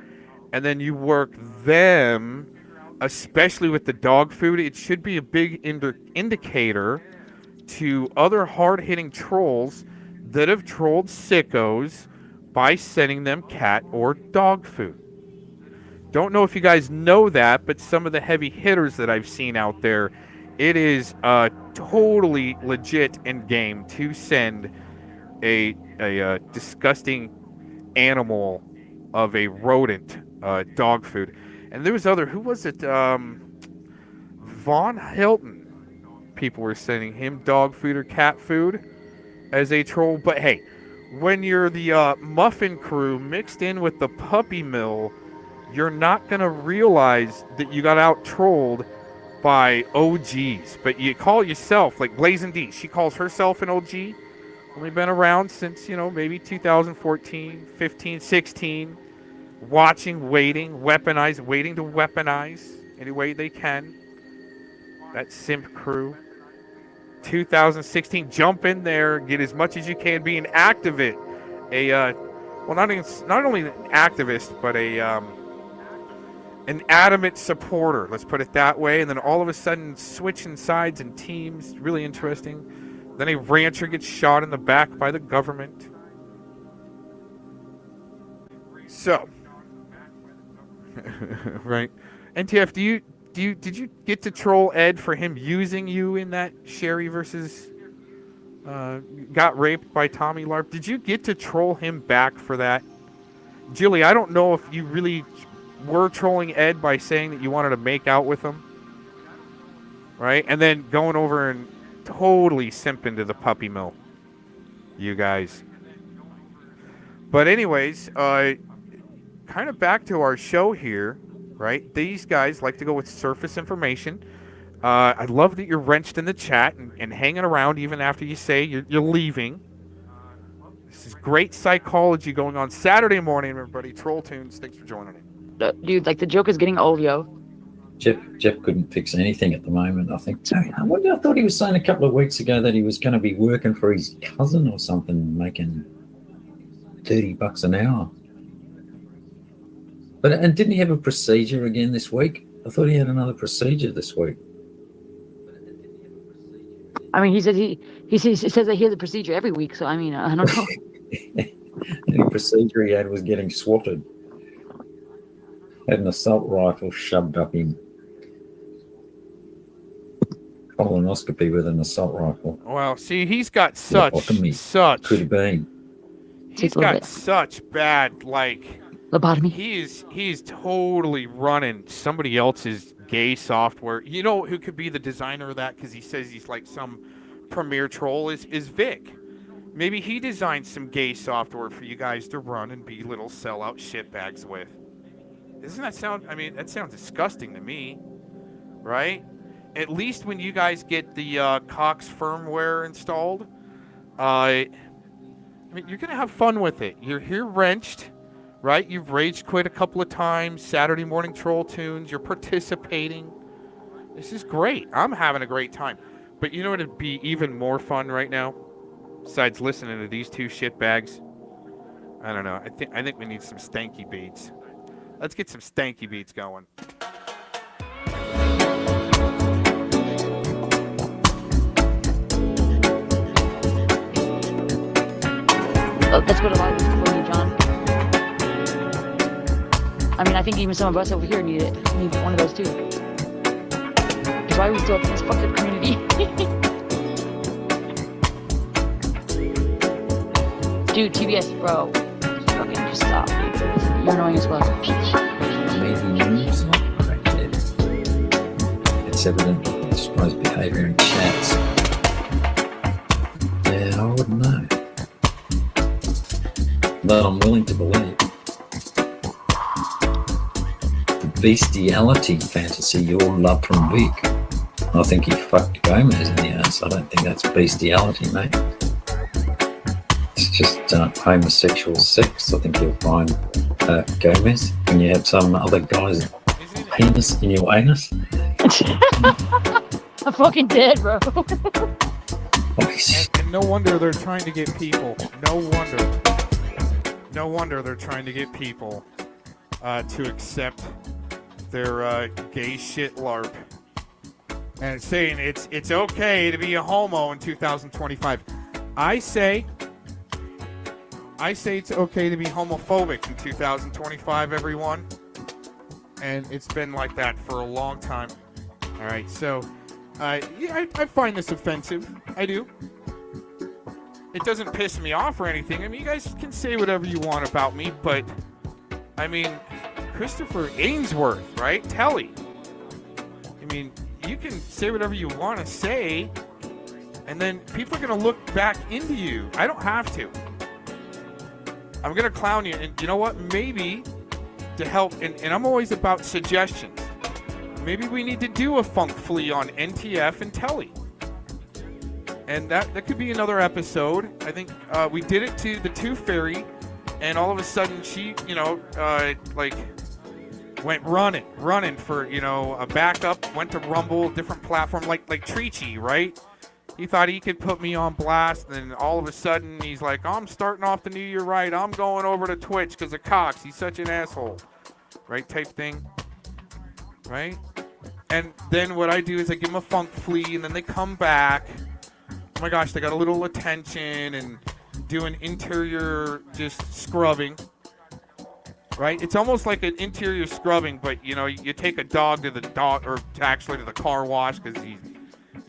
and then you work them, especially with the dog food, it should be a big indicator to other hard-hitting trolls that have trolled sickos by sending them cat or dog food. Don't know if you guys know that, but some of the heavy hitters that I've seen out there, it is totally legit in game to send a disgusting animal of a rodent dog food. And there was who was it? Von Hilton. People were sending him dog food or cat food as a troll. But hey, when you're the muffin crew mixed in with the puppy mill, you're not going to realize that you got out-trolled by OGs. But you call yourself, like Blazing D, she calls herself an OG. Only been around since, maybe 2014, 15, 16. Watching, waiting to weaponize any way they can. That simp crew. 2016, jump in there, get as much as you can, be an activist. Not only an activist, but an adamant supporter, let's put it that way. And then all of a sudden, switching sides and teams, really interesting. Then a rancher gets shot in the back by the government. So, right. NTF, did you get to troll Ed for him using you in that Sherry versus got raped by Tommy LARP? Did you get to troll him back for that? Jilly, I don't know if you really were trolling Ed by saying that you wanted to make out with him. Right? And then going over and totally simping to the puppy mill. You guys. But anyways, kind of back to our show here, right? These guys like to go with surface information. I love that you're wrenched in the chat and hanging around even after you say you're leaving. This is great psychology going on Saturday morning, everybody. Troll Tunes, thanks for joining in. dude. Like the joke is getting old, yo. Jeff couldn't fix anything at the moment. I think. I thought he was saying a couple of weeks ago that he was going to be working for his cousin or something, making $30 an hour. And didn't he have a procedure again this week? I thought he had another procedure this week. I mean, he says that he has a procedure every week. So I mean, I don't know. Any procedure he had was getting swatted. Had an assault rifle shoved up him. Colonoscopy with an assault rifle. Well, see, he's got such could have been. He's got such bad lobotomy. He's totally running somebody else's gay software. You know who could be the designer of that? Because he says he's like some premier troll. Is Vic? Maybe he designed some gay software for you guys to run and be little sellout shitbags with. Doesn't that sound? I mean, that sounds disgusting to me, right? At least when you guys get the Cox firmware installed, I mean, you're gonna have fun with it. You're here wrenched, right? You've rage quit a couple of times. Saturday morning troll tunes. You're participating. This is great. I'm having a great time. But you know what would be even more fun right now, besides listening to these two shitbags? I don't know. I think we need some stanky beats. Let's get some stanky beats going. Oh, that's what a lot of people need, John. I mean, I think even some of us over here need it. We need one of those too. Because why are we still in this fucked up community? Dude, TBS, bro. Fucking just stop, dude. You're annoying as well. Maybe moves not corrected. It's evident this guy's behavior in chats. Yeah, I wouldn't know. But I'm willing to believe. The bestiality fantasy you all love from Vic. I think he fucked Gomez in the ass. I don't think that's bestiality, mate. It's just homosexual sex. I think you'll find Gomez when you have some other guy's penis in your anus. I'm fucking dead, bro. And no wonder they're trying to get people. No wonder they're trying to get people to accept their gay shit LARP. And it's saying it's okay to be a homo in 2025. I say it's okay to be homophobic in 2025, everyone. And it's been like that for a long time. All right, so yeah, I find this offensive. I do. It doesn't piss me off or anything. I mean, you guys can say whatever you want about me, but I mean, Christopher Ainsworth, right? Telly. I mean, you can say whatever you want to say, and then people are going to look back into you. I don't have to. I'm going to clown you, and you know what? Maybe to help, and I'm always about suggestions. Maybe we need to do a funk flea on NTF and Telly. And that could be another episode. I think we did it to the Tooth Fairy, and all of a sudden she, went running for, a backup, went to Rumble, different platform, like Treachy, right? He thought he could put me on blast, and then all of a sudden he's like, I'm starting off the new year right. I'm going over to Twitch because of Cox. He's such an asshole, right? Type thing, right? And then what I do is I give them a funk flea, and then they come back. Oh my gosh, they got a little attention and doing interior just scrubbing, right? It's almost like an interior scrubbing, but you take a dog to the car wash because he's,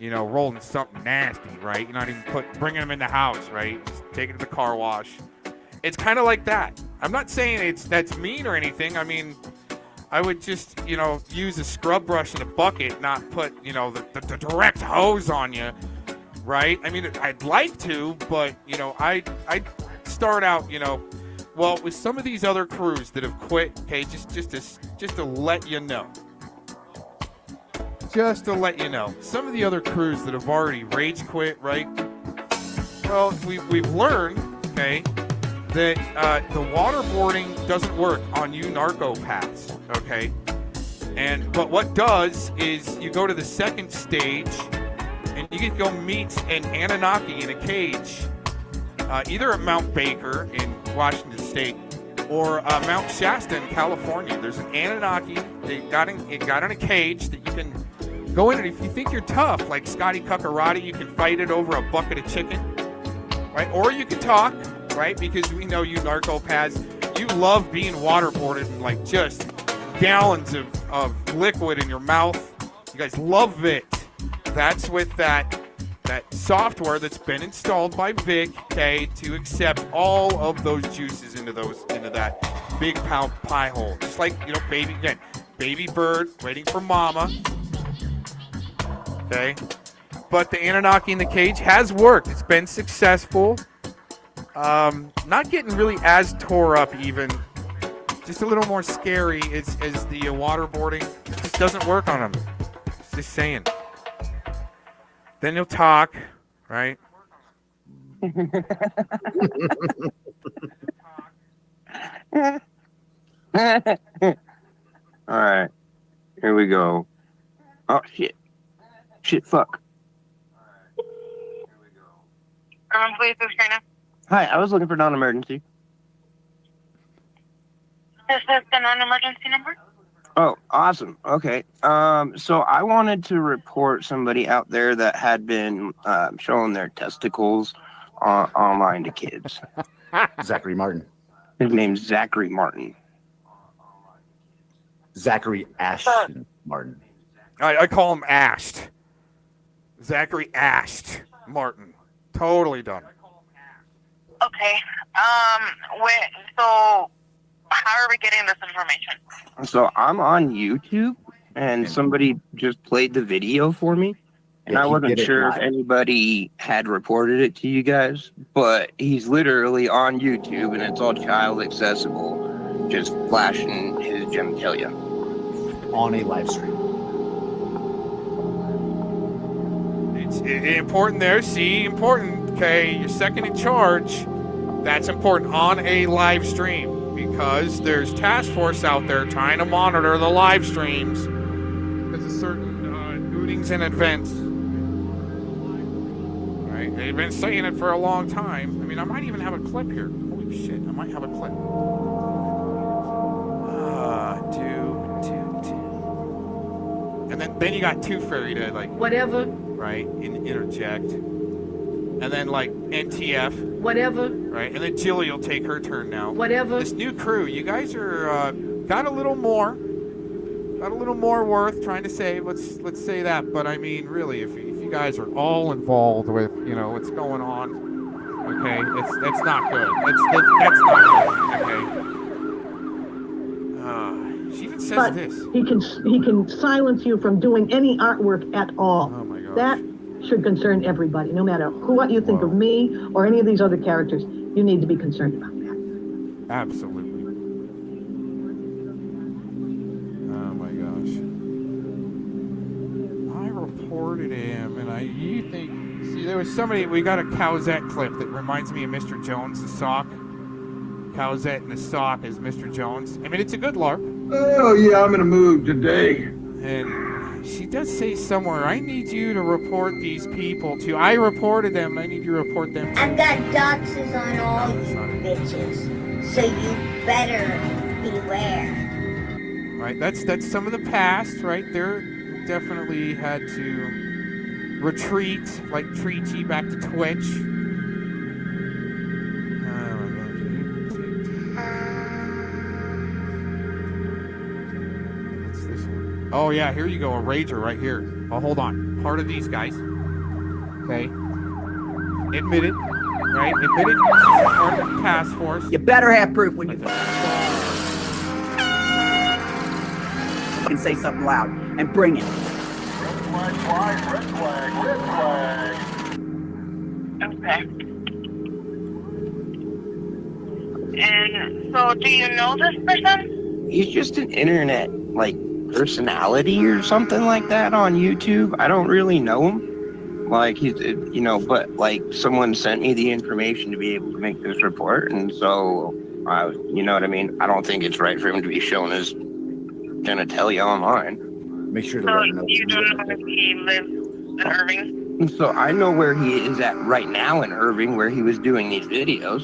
rolling something nasty, right? You're not even bringing him in the house, right? Just take it to the car wash. It's kind of like that. I'm not saying that's mean or anything. I mean, I would just, use a scrub brush and a bucket, not put, the direct hose on you. Right? I mean, I'd like to, but, I'd start out, well, with some of these other crews that have quit, okay, just to let you know. Just to let you know. Some of the other crews that have already rage quit, right? Well, we've learned, okay, that the waterboarding doesn't work on you narcopaths, okay? But what does is you go to the second stage and you can go meet an Anunnaki in a cage, either at Mount Baker in Washington State or Mount Shasta in California. There's an Anunnaki. It got in a cage that you can go in, and if you think you're tough, like Scotty Cuckarati, you can fight it over a bucket of chicken, right? Or you can talk, right? Because we know you narcopaths, you love being waterboarded and like just gallons of liquid in your mouth. You guys love it. That's with that software that's been installed by Vic, okay, to accept all of those juices into that big pie hole. Just like, baby bird waiting for mama. Okay. But the Anunnaki in the cage has worked. It's been successful. Not getting really as tore up even. Just a little more scary as the waterboarding. It just doesn't work on them. Just saying. Then you'll talk, right? Alright. Here we go. Oh, shit. Shit, fuck. Please, this is Karina. Hi, I was looking for non-emergency. This is the non-emergency number? Oh, awesome. Okay. So I wanted to report somebody out there that had been showing their testicles online to kids. Zachary Martin. His name's Zachary Martin. Zachary Ashton Martin. I call him Ashed. Zachary Ashed Martin. Totally done. Okay. So how are we getting this information? So I'm on YouTube, and somebody just played the video for me. And I wasn't sure if anybody had reported it to you guys, but he's literally on YouTube, and it's all child accessible, just flashing his genitalia. On a live stream. It's important there. See, important. Okay, you're second in charge. That's important on a live stream because there's task force out there trying to monitor the live streams because of certain hootings and events. Right? They've been saying it for a long time. I mean, I might even have a clip here. Holy shit, I might have a clip. And then you got Tooth Fairy to like whatever, right? Interject, and then like NTF, whatever, right? And then Jilly will take her turn now. Whatever. This new crew, you guys are got a little more worth trying to save. Let's say that. But I mean, really, if you guys are all involved with what's going on, okay, that's not good. That's not good. Okay. She even says But this. he can silence you from doing any artwork at all. Oh my gosh. That should concern everybody, no matter what you think of me or any of these other characters. You need to be concerned about that. Absolutely. Oh my gosh. I reported him, and you think, see, there was somebody, we got a Cowzette clip that reminds me of Mr. Jones, the sock. Cowzette in the sock as Mr. Jones. I mean, it's a good LARP. Oh yeah, I'm in a mood today. And she does say somewhere, I need you to report these people to. I reported them. I need you to report them to. I've got doxes on all you bitches, so you better beware. Right, that's some of the past, right? They're definitely had to retreat, like Treaty back to Twitch. Oh yeah, here you go, a rager right here. Oh, hold on. Part of these guys. Okay. Admitted. Right? Admitted. Part of the task force. You better have proof when you can say something loud and bring it. Okay. And so, do you know this person? He's just an internet, personality or something like that on YouTube. I don't really know him, Like he's, but like someone sent me the information to be able to make this report, and so you know what I mean. I don't think it's right for him to be shown as gonna tell you online. Make sure to let him know. You don't know if he lives in Irving? So I know where he is at right now in Irving, where he was doing these videos.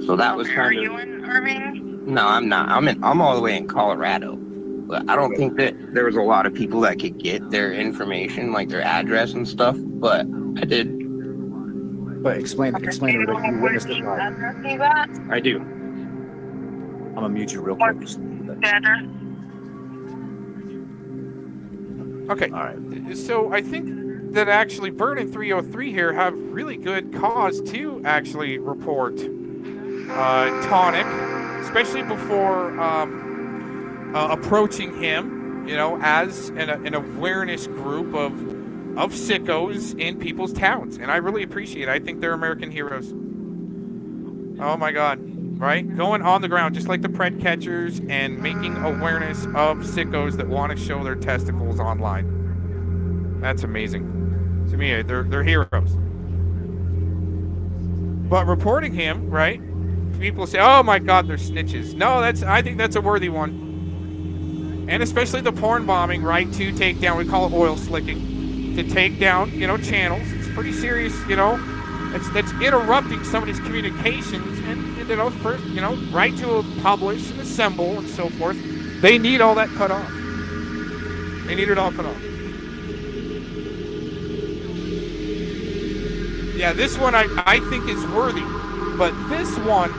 So that was kind Are of. you in Irving? No, I'm not. I'm all the way in Colorado. But I don't think that there was a lot of people that could get their information, like their address and stuff. But I did. But explain it. You witnessed it live. Address you got? I do. I'm gonna mute you real quick. The address? Okay. All right. So I think that actually Bird and 303 here have really good cause to actually report Tonic, especially before approaching him, as an awareness group of sickos in people's towns. And I really appreciate it. I think they're American heroes. Oh my God. Right? Going on the ground, just like the pred catchers, and making awareness of sickos that want to show their testicles online. That's amazing. To me, they're heroes. But reporting him, right? People say, "Oh my God, they're snitches." No, I think that's a worthy one. And especially the porn bombing, right? To take down, we call it oil slicking, to take down, channels. It's pretty serious, That's interrupting somebody's communications, and right to publish and assemble and so forth. They need all that cut off. They need it all cut off. Yeah, this one I think is worthy, but this one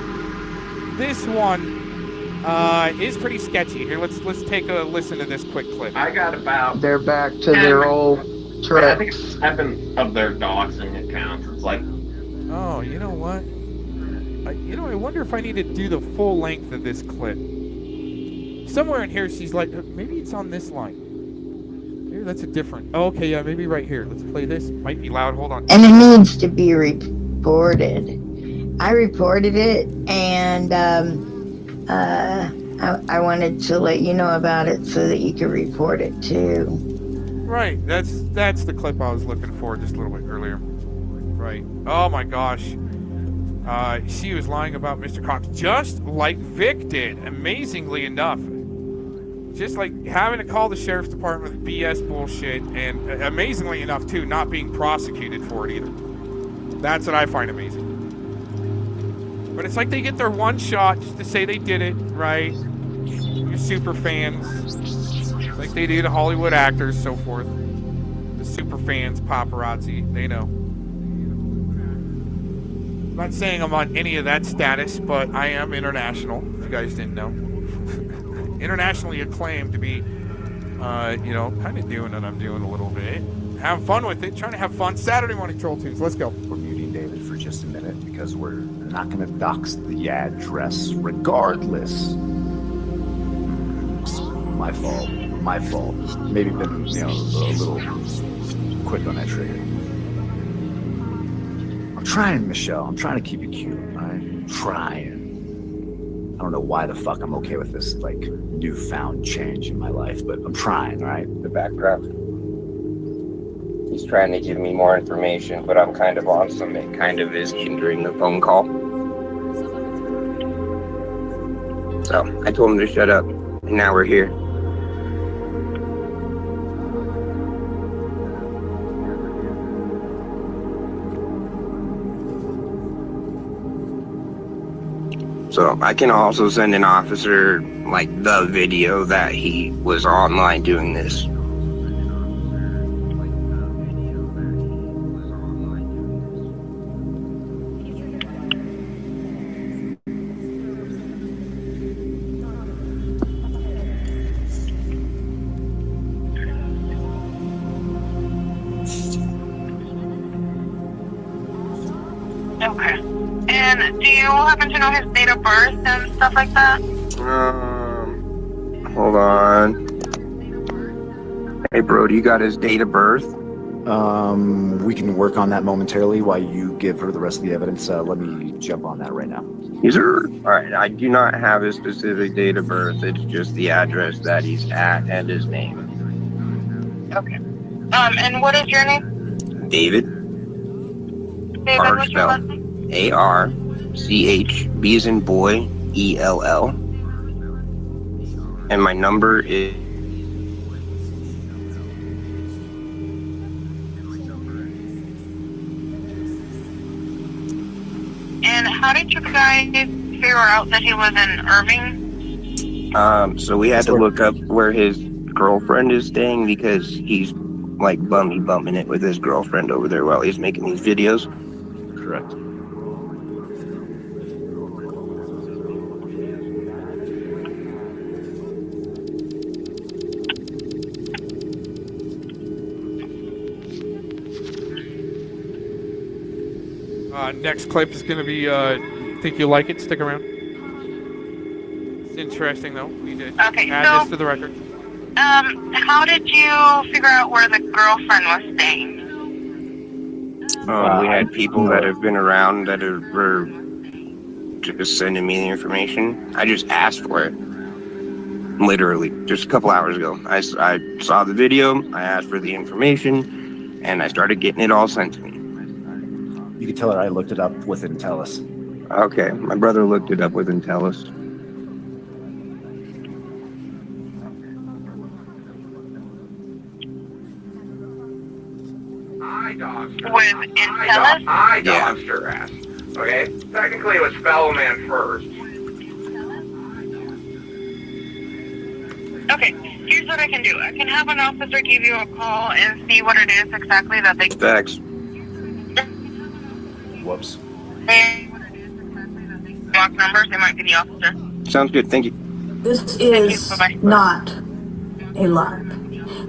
is pretty sketchy. Here, let's take a listen to this quick clip. I got about. They're back to their old tricks. I think it's 7 of their doxing accounts. It's like. Oh, you know what? I wonder if I need to do the full length of this clip. Somewhere in here, she's like, maybe it's on this line. Maybe that's a different. Oh, okay, yeah, maybe right here. Let's play this. Might be loud. Hold on. And it needs to be reported. I reported it, and I wanted to let you know about it so that you could report it too. Right. That's the clip I was looking for just a little bit earlier. Right. Oh my gosh. She was lying about Mr. Cox, just like Vic did, amazingly enough. Just like having to call the sheriff's department with BS bullshit, and amazingly enough, too, not being prosecuted for it either. That's what I find amazing. But it's like they get their one shot just to say they did it, right? You're super fans. Like they do to Hollywood actors, so forth. The super fans, paparazzi, they know. I'm not saying I'm on any of that status, but I am international, if you guys didn't know. Internationally acclaimed to be, kind of doing what I'm doing a little bit. Have fun with it, trying to have fun. Saturday morning Troll Tunes, let's go. We're muting David for just a minute because we're not going to dox the address regardless. It's my fault. Maybe been, a little quick on that trigger. I'm trying, Michelle. I'm trying to keep it cute, all right? I'm trying. I don't know why the fuck I'm okay with this, newfound change in my life, but I'm trying, all right? The background. He's trying to give me more information, but I'm kind of on some. It kind of is hindering the phone call. So I told him to shut up, and now we're here. So I can also send an officer, the video that he was online doing this. Okay. And do you happen to know his date of birth and stuff like that? Hold on. Hey, bro, do you got his date of birth? We can work on that momentarily while you give her the rest of the evidence. Let me jump on that right now. Yes, sir. All right, I do not have his specific date of birth. It's just the address that he's at and his name. Okay. And what is your name? David. David, R what's your spelled last name? ARCH, B as in boy, ELL. And my number is. And how did you guys figure out that he was in Irving? So we had to look up where his girlfriend is staying because he's like bumping it with his girlfriend over there while he's making these videos. Correct. Next clip is going to be, think you'll like it. Stick around. It's interesting, though. We did add this to the record. How did you figure out where the girlfriend was staying? We had people that have been around that were just sending me the information. I just asked for it. Literally, just a couple hours ago. I saw the video, I asked for the information, and I started getting it all sent to me. You can tell her I looked it up with Intellus. Okay, my brother looked it up with Intellus. With Intellus? I doxed her ass. Okay? Technically, it was Fellowman first. Okay, here's what I can do. I can have an officer give you a call and see what it is exactly that they... Thanks. Whoops. Block numbers, they might be the officer. Sounds good, thank you. This is not a lark.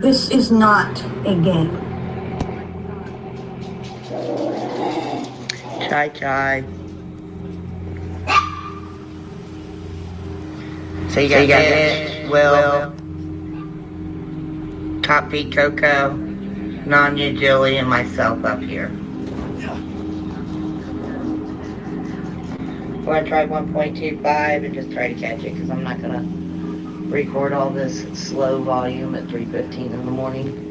This is not a game. Chai. So you got Mitch, Will, Top Pete, Coco, Nanya, Jilly, and myself up here. I'm gonna try 1.25 and just try to catch it because I'm not gonna record all this slow volume at 3:15 in the morning.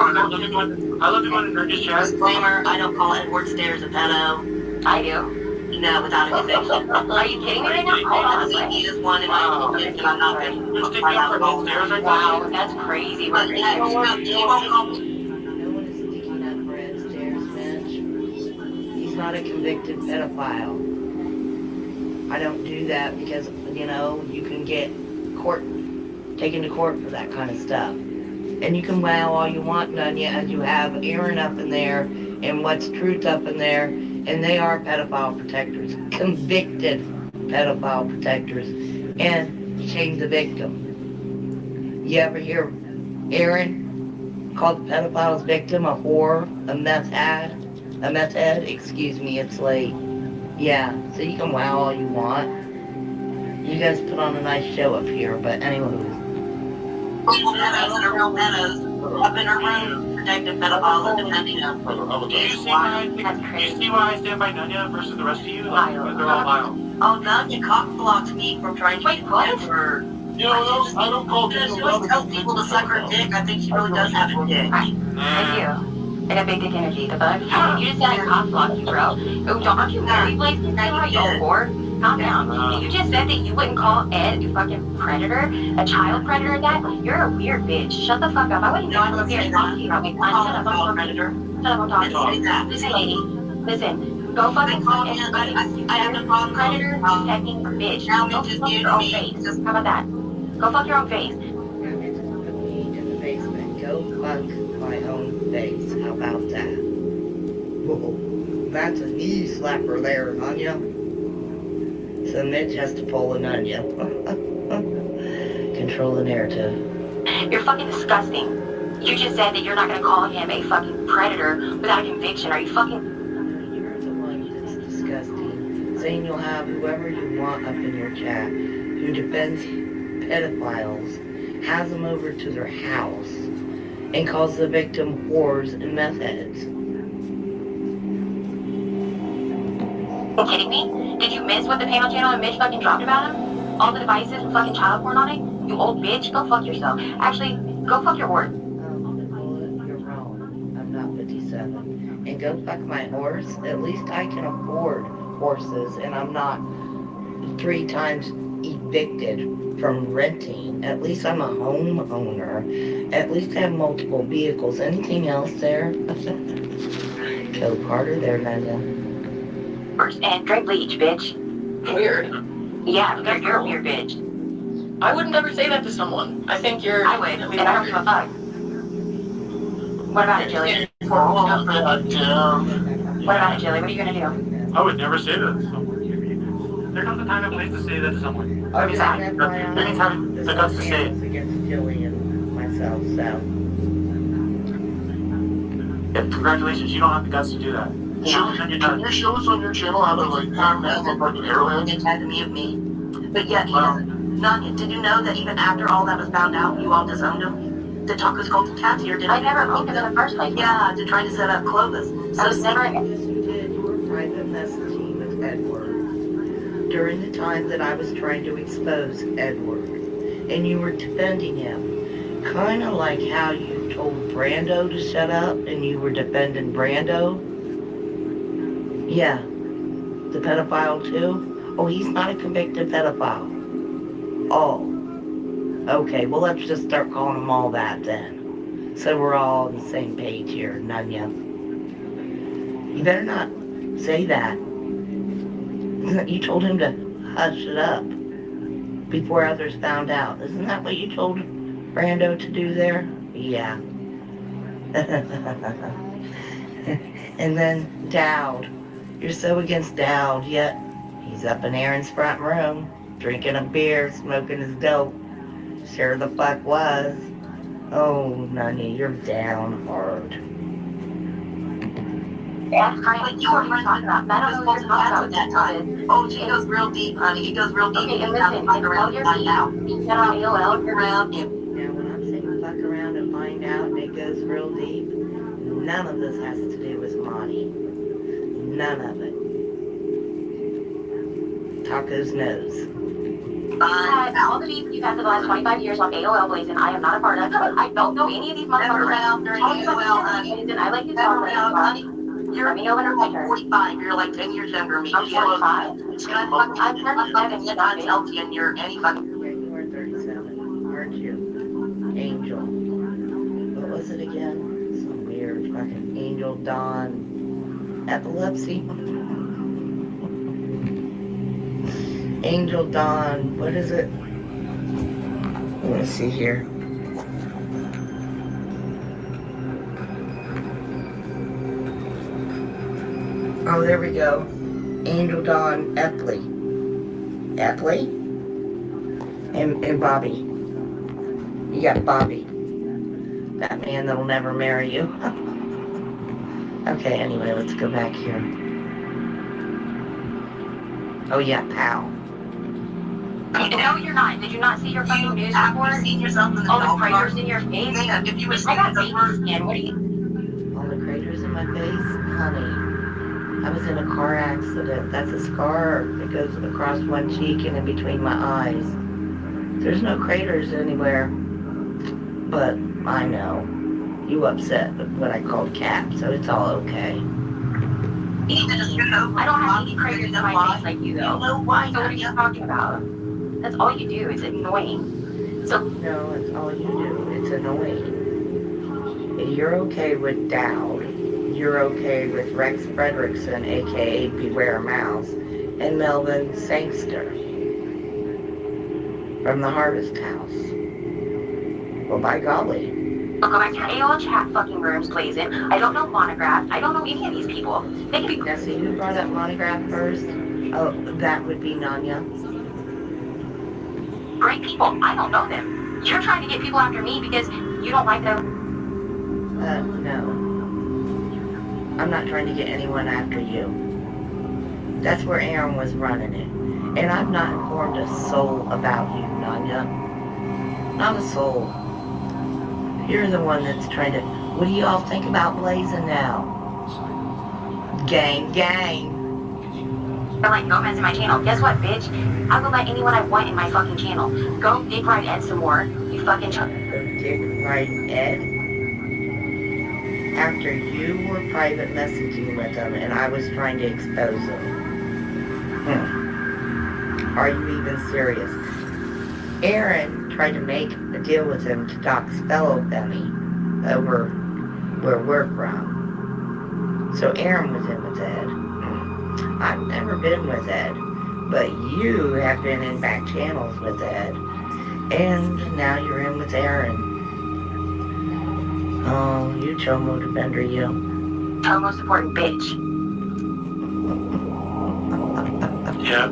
I love him on Nerdist Chat. Disclaimer, I don't call Edward Stairs a pedo. I do. No, without a conviction. Are you kidding me right now? He is one and I'm not ready. Just take me up for Ed Stairs right now. Wow, that's crazy. No one is sticking up for Ed Stairs, Mitch. He's not a convicted pedophile. I don't do that because, you know, you can get taken to court for that kind of stuff. And you can wow all you want, Nunya, as you have Aaron up in there and What's Truth up in there, and they are pedophile protectors, convicted pedophile protectors, and shame the victim. You ever hear Aaron call the pedophile's victim a whore, a meth head, excuse me, it's late. Yeah, so you can wow all you want. You guys put on a nice show up here, but anyways. People that are real pedos up in her room protecting pedophiles and defending them. Do you see why I stand by Nunya versus the rest of you? Like, they're all vile. Oh, Nunya cock-blocked me from trying to get her. You know, I don't call people. She always tells people to suck her dick. I think she really does have a dick. I do. I got big dick energy. The fuck? You just said I cock-blocked you, bro. Oh, aren't you married? Like, now you whore. Calm down. You just said that you wouldn't call Ed a fucking predator, a child predator. That you're a weird bitch. Shut the fuck up. I wouldn't know. I'm up here talking about me. Shut up. I'm predator. Shut up. I'm talking to you. Listen, lady. Listen. Go fucking suck Ed. I have no problem. Predator protecting a bitch. Go fuck your own face. How about that? Go fuck your own face. In the basement. Go fuck my own face. How about that? Whoa, that's a knee slapper there, Nunya. So Mitch has to pull a Nunya. Control the narrative. You're fucking disgusting. You just said that you're not gonna call him a fucking predator without a conviction. Are you fucking... You're the one that's disgusting. Saying you'll have whoever you want up in your chat who defends pedophiles, has them over to their house, and calls the victim whores and meth heads. Are you kidding me? Did you miss what the panel channel and Mitch fucking dropped about him? all the devices with fucking child porn on it? You old bitch, go fuck yourself. Actually, go fuck your ward. You're wrong. I'm not 57. And go fuck my horse. At least I can afford horses, and I'm not 3 times evicted from renting. At least I'm a homeowner. At least I have multiple vehicles. Anything else there? Joe Carter there, Nanda. And drink bleach, bitch. Weird. Yeah, because you're a weird bitch. I wouldn't ever say that to someone. I think you're. I would, and I don't give a fuck. What about it, Jilly? Oh, What about it, Jilly? What are you gonna do? I would never say that to someone. There comes a time and place to say that to someone. That means having the guts to say it. Against Jilly and myself, so. Yeah, congratulations, you don't have the guts to do that. Can you show us on your channel how to like have that look like an arrowhead? It had to mute me. But yet he doesn't. None. Did you know that even after all that was found out, you all disowned him? The Tacos Cult Cats here did. I never owned him in the first place. Yeah, to try to set up Clovis. So it's never. Yes, you did. You were private messaging with Edward during the time that I was trying to expose Edward, and you were defending him, kind of like how you told Brando to shut up, and you were defending Brando. Yeah, the pedophile too. Oh, he's not a convicted pedophile. Oh, okay. Well, let's just start calling them all that then, so we're all on the same page here, Nanya. You better not say that. You told him to hush it up before others found out. Isn't that what you told Brando to do there? Yeah. And then Dooood. You're so against Dooood, yet he's up in Aaron's front room, drinking a beer, smoking his dope. Sure the fuck was. Oh, Nanya, you're down hard. Yeah, like you were talking about. That was supposed to talk about that time. Oh, she goes real deep, honey. It goes real deep. Okay, and listen, fuck around and find out. Get on AOL around him. Now, when I'm saying fuck around and find out, and it goes real deep, none of this has to do with Monty. None of it. Tacos knows. All the beef you've had for the last 25 years on AOL Blazing, I am not a part of. I don't know any of these motherfuckers. Never around during AOL, honey. I like to Never talk around, honey. You're like 45. You're like 10 years younger than me. I'm 45. I'm 37. You're not healthy and you're any fucking... Yeah, you are 37, aren't you? Angel. What was it again? Some weird fucking Angel Dawn. Epilepsy. Angel Dawn. What is it? Let me see here. Oh, there we go. Angel Dawn Epley. Epley? And Bobby. You got Bobby. That man that'll never marry you. Okay, anyway, let's go back here. Oh yeah, pal. No, you're not. Did you not see your fucking news report? Seen yourself in the all the craters in your face? Yeah, if you were I got baby skin. What are you? All the craters in my face? Honey. I was in a car accident. That's a scar that goes across one cheek and in between my eyes. There's no craters anywhere. But I know. You upset with what I called Cap, so it's all okay. I don't have any craters in my face like you, though. So what are you talking about? That's all you do. It's annoying. So no, it's all you do. It's annoying. You're okay with Dooood. You're okay with Rex Fredrickson, aka Beware Mouse, and Melvin Sangster from the Harvest House. Well, by golly. I'll go back to your AOL chat fucking rooms, Blazing. I don't know Monograph. I don't know any of these people. They can be... Now, see, who brought up Monograph first? Oh, that would be Nanya. Great people. I don't know them. You're trying to get people after me because you don't like them. No. I'm not trying to get anyone after you. That's where Aaron was running it. And I've not informed a soul about you, Nanya. Not a soul. You're the one that's trying to... What do you all think about Blazing now? Gang, gang. But like Gomez in my channel. Guess what, bitch? I'll go let anyone I want in my fucking channel. Go dick ride Ed some more. You fucking Go dick ride Ed? After you were private messaging with him and I was trying to expose him. Are you even serious? Aaron tried to make a deal with him to dox fellow Femi over where we're from. So Aaron was in with Ed. I've never been with Ed, but you have been in back channels with Ed. And now you're in with Aaron. Oh, you chomo defender, you. Chomo supporting bitch. Yeah.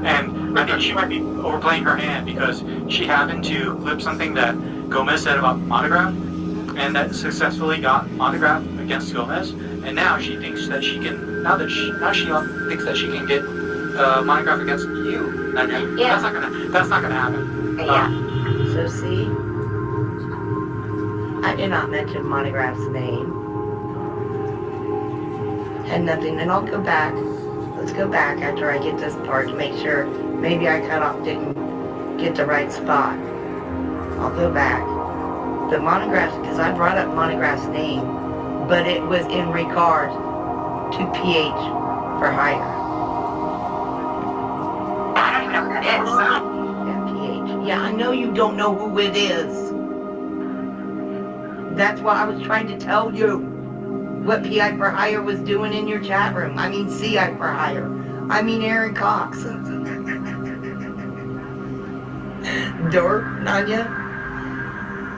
And I think she might be overplaying her hand because she happened to clip something that Gomez said about Monograph, and that successfully got Monograph against Gomez. And now she thinks that she can. Now she thinks that she can get Monograph against you. Yeah. That's not gonna happen. Yeah. So see, I did not mention Monograph's name. Had nothing, and I'll go back. Let's go back after I get this part to make sure maybe I didn't get the right spot. I'll go back. The Monograph, because I brought up Monograph's name, but it was in regard to PH for hire. I don't even know who that is. Yeah, PH. Yeah, I know you don't know who it is. That's why I was trying to tell you what PI for hire was doing in your chat room. I mean CI for hire. I mean Aaron Cox. Dork, Nanya.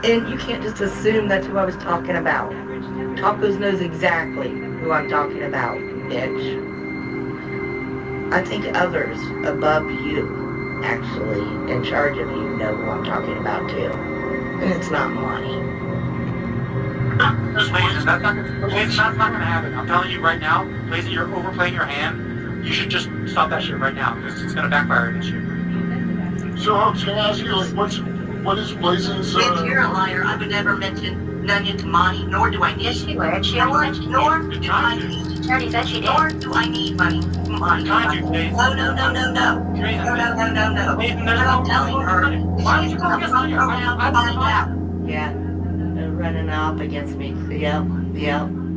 And you can't just assume that's who I was talking about. Tacos knows exactly who I'm talking about, bitch. I think others above you, actually, in charge of you, know who I'm talking about too. And it's not money. Please, that's not gonna happen. I'm telling you right now, Blazen, you're overplaying your hand. You should just stop that shit right now because it's gonna backfire against you. So I was gonna ask you, like, what is Blazen's? Bitch, you're a liar. I would never mention Nanya to Monty, nor do I need. Yes, she would. She would. Nor do I need. She already said she did. Nor do I need money. Money. No. I'm telling her. She's gonna run around and find out. Yeah, they're running up against me. Yep.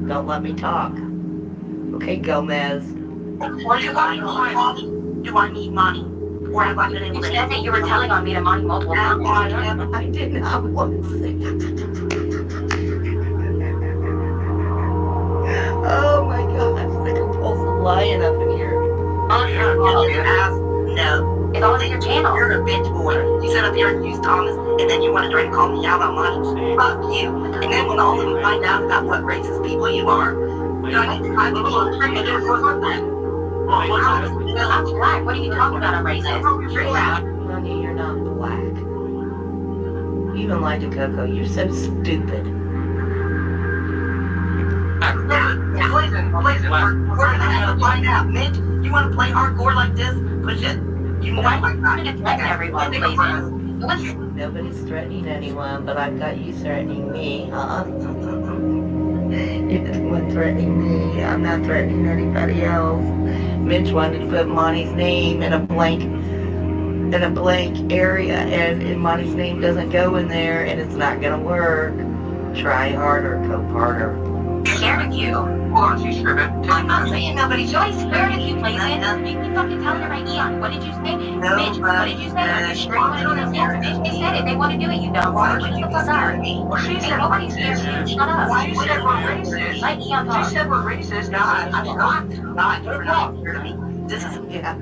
Don't let me talk. Okay, Gomez. Or do I need money? Do I need money? Or have I been able to? You said that you were telling on me to money multiple times. I did not want to say. Oh my gosh, the compulsive lying up in here. Oh, you ass. No. It's all in your channel. You're a bitch boy. You sit up here and use Thomas, and then you want to try to call me out on money. Fuck you. And then when all of them find out about what racist people you are, you're going to try to be freaking that. I'm black. What are you talking about? I'm racist. Honey, you're not black. You even lied to Coco. You're so stupid. Blazen, we're gonna have to find out. Mitch, you want to play hardcore like this? Push it. You want like that. To threaten everyone, Blazen. Nobody's threatening anyone, but I've got you threatening me, huh? You're the one threatening me. I'm not threatening anybody else. Mitch wanted to put Monty's name in a blank area, and Monty's name doesn't go in there, and it's not gonna work. Try harder, cope harder. Scared of you. Well, she's scrimming. I'm not saying nobody. She's scared of you, Blazen. You can fucking tell her right, Eon. What did you say? Mitch, what did you say? You're screaming on his ear. They said it. They want to do it, you dumb. Why would you fuck up? Well, she said nobody's scared of you. Shut up. She said we're racist. Let Eon talk. She said we're racist. No, I'm not. You're not scared of me. This is... Yeah.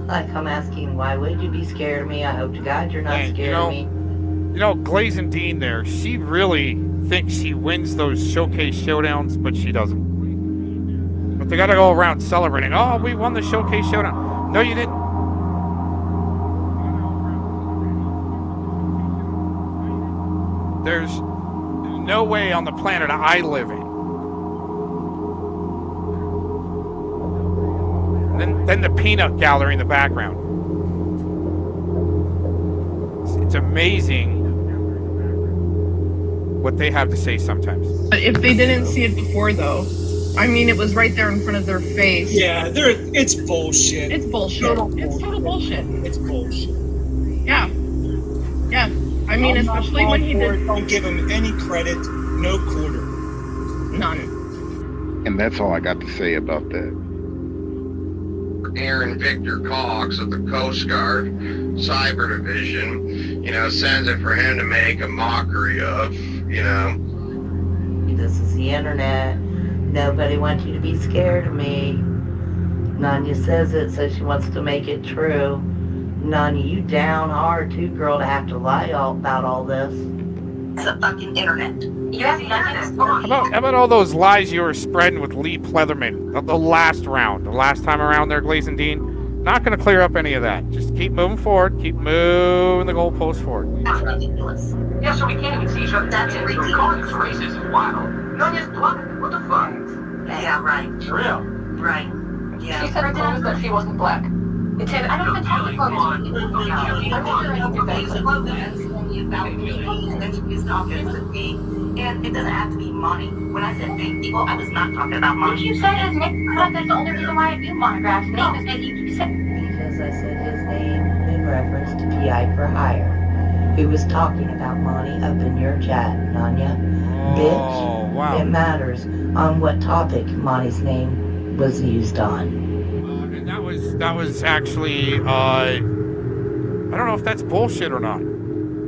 Like I'm asking, why would you be scared of me? I hope to God you're not scared of me. You know, Glazin Dean there, she really thinks she wins those showcase showdowns, but she doesn't. But they gotta go around celebrating. Oh, we won the showcase showdown. No, you didn't. There's no way on the planet I live in. Then the peanut gallery in the background. It's amazing what they have to say sometimes. But if they didn't see it before, though, I mean, it was right there in front of their face. Yeah, it's bullshit. It's bullshit. It's total bullshit. It's bullshit. Yeah. Yeah. I mean, especially when he did. Don't give him any credit, no quarter. None. And that's all I got to say about that. Aaron Victor Cox of the Coast Guard Cyber Division, sends it for him to make a mockery of, This is the internet. Nobody wants you to be scared of me. Nanya says it, so she wants to make it true. Nanya, you down hard too, girl, to have to lie about all this. It's the fucking internet. You have the internet. How about all those lies you were spreading with Lee Pleatherman the last time around there, Glazendine? Not going to clear up any of that. Just keep moving forward. Keep moving the goalposts forward. That's ridiculous. Yeah, so we can't even see each other. That's ridiculous. Calling this racist is wild. Nonya's bluff. What the fuck? Yeah, right. For real. Right. Yeah. She said herself that she wasn't black. It's I don't even talk about it. I'm sure I did that. And then she was talking with me. And it doesn't have to be money. When I said big people, I was not talking about money. You said his name. That's the only reason why I do monographs. His name is Nick. You said. Because I said his name in reference to PI for hire, who was talking about money up in your chat, Nanya. Bitch, wow. It matters on what topic Monty's name was used on. And that was actually, I don't know if that's bullshit or not.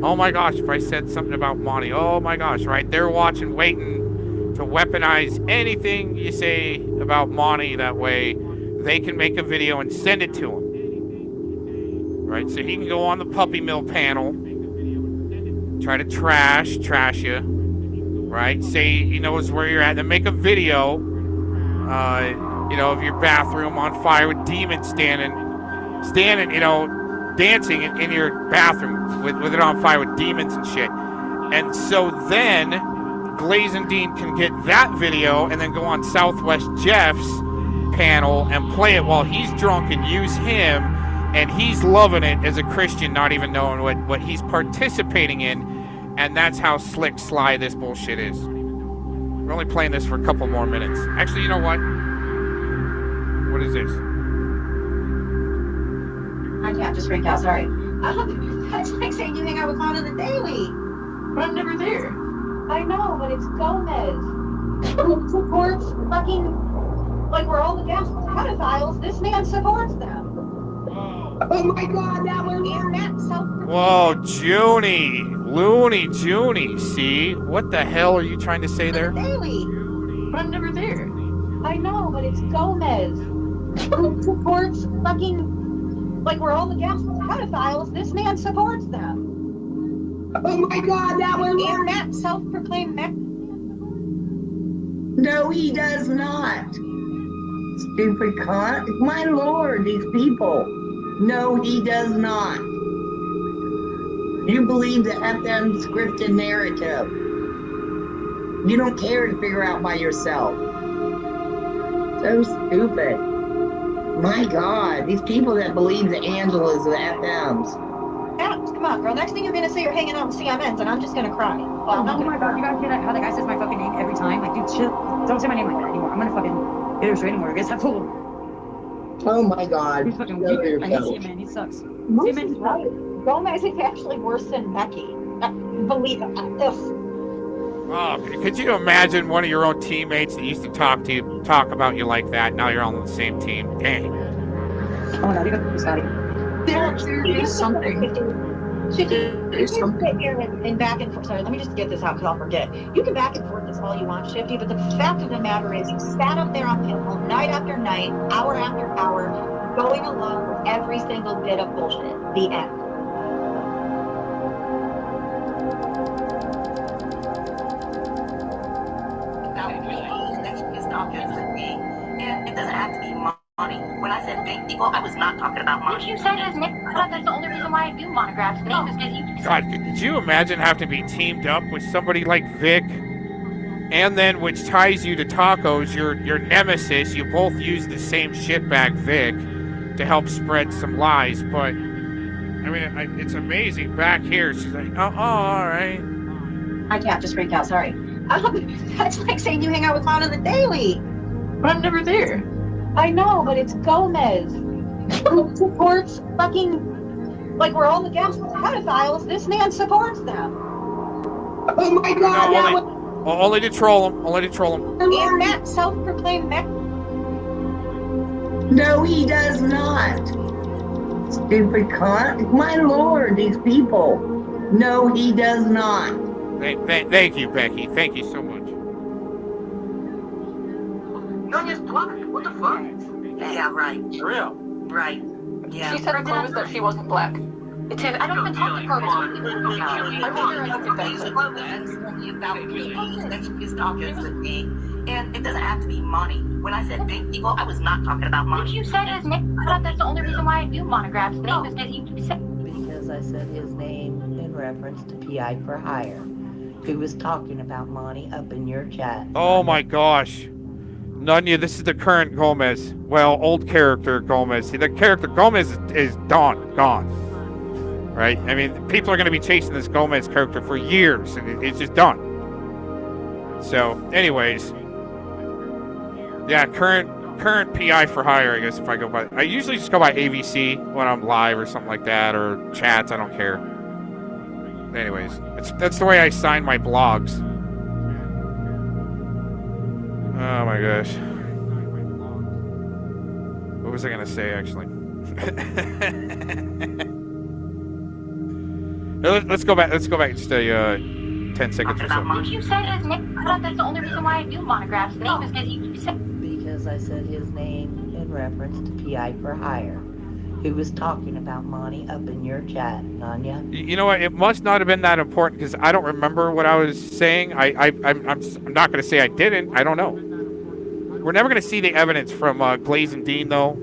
Oh my gosh, if I said something about Monty, oh my gosh, right? They're watching, waiting to weaponize anything you say about Monty. That way they can make a video and send it to him. Right? So he can go on the Puppy Mill panel, try to trash you, right? Say he knows where you're at, then make a video, of your bathroom on fire with demons standing, dancing in your bathroom with it on fire with demons and shit. And so then Glazendine can get that video and then go on Southwest Jeff's panel and play it while he's drunk and use him, and he's loving it as a Christian, not even knowing what he's participating in. And that's how slick, sly this bullshit is. We're only playing this for a couple more minutes. Actually, you know what? What is this? I can't just freak out, sorry. That's like saying you hang out with Clown on the daily. But I'm never there. I know, but it's Gomez. Who supports fucking, like we're all against pedophiles. This man supports them. Oh my God, that was internet self. Whoa, Looney Junie, see? What the hell are you trying to say there? Daily. But I'm never there. I know, but it's Gomez. Who supports fucking, like we're all against pedophiles. This man supports them. Oh my God, that was internet self-proclaimed. No, he does not. Stupid cunt. My lord, these people. No, he does not. You believe the FM scripted narrative. You don't care to figure out by yourself. So stupid. My God, these people that believe the Angelas, the FMs. Alex, come on, girl. Next thing you're gonna say you're hanging out with CMNs, and I'm just gonna cry. Well, Oh my God, you guys hear that? How the guy says my fucking name every time? Like, dude, chill. Don't say my name like that anymore. I'm gonna fucking get a restraining order against that fool. Oh my God. He's fucking Go weird. I hate yourself. CMN. He sucks. Most CMN is wrong. Gomez is actually worse than Becky. Believe it. Oh, could you imagine one of your own teammates that used to talk about you like that? Now you're on the same team. Dang. Oh my God, you got the Scotty. There is something. You can sit here and back and forth. Sorry, let me just get this out because I'll forget. You can back and forth this all you want, Shifty, but the fact of the matter is you sat up there on panel night after night, hour after hour, going along with every single bit of bullshit. The end. And it doesn't have to be money. When I said big people, I was not talking about money. You said his name. That's the only reason why I do monographs. His name is Disney. God, could you imagine having to be teamed up with somebody like Vic? And then, which ties you to Tacos, your nemesis, you both use the same shitbag Vic to help spread some lies. But, I mean, it's amazing. Back here, she's like, all right. I can't just freak out, sorry. That's like saying you hang out with Clown on the daily. But I'm never there. I know, but it's Gomez. Who supports fucking, like, we're all the guests, pedophiles. This man supports them. Oh my God! No, only to troll him. Only to troll him. And that self-proclaimed No, he does not. Stupid cunt. My lord, these people. No, he does not. Thank you, Becky. Thank you so much. No, just black. What the fuck? Yeah, right. For real. Right. Yeah. She said in Clovis that she wasn't black. Tiff, I don't even talk to Clovis. I He's talking with me, and it doesn't have to be money. When I said big people, I was not talking about money. You said his name. I thought that's the only reason why I do monographs. The name is that you said. Because I said his name in reference to PI for hire, who was talking about money up in your chat. Oh my gosh. Nunya, this is the current Gomez. Well, old character Gomez. See, the character Gomez is gone. Right? I mean, people are going to be chasing this Gomez character for years, and it's just done. So, anyways. Yeah, current PI for hire, I guess, if I go by. I usually just go by AVC when I'm live or something like that, or chats, I don't care. Anyways, that's the way I sign my blogs. Oh my gosh. What was I gonna say actually? Let's go back just 10 seconds or so. You said his name. I thought that's the only reason why I do monographs. The name is that you said. Because I said his name in reference to PI for hire, who was talking about money up in your chat, Nanya. You know what? It must not have been that important because I don't remember what I was saying. I'm not going to say I didn't. I don't know. We're never going to see the evidence from Glaze and Dean, though,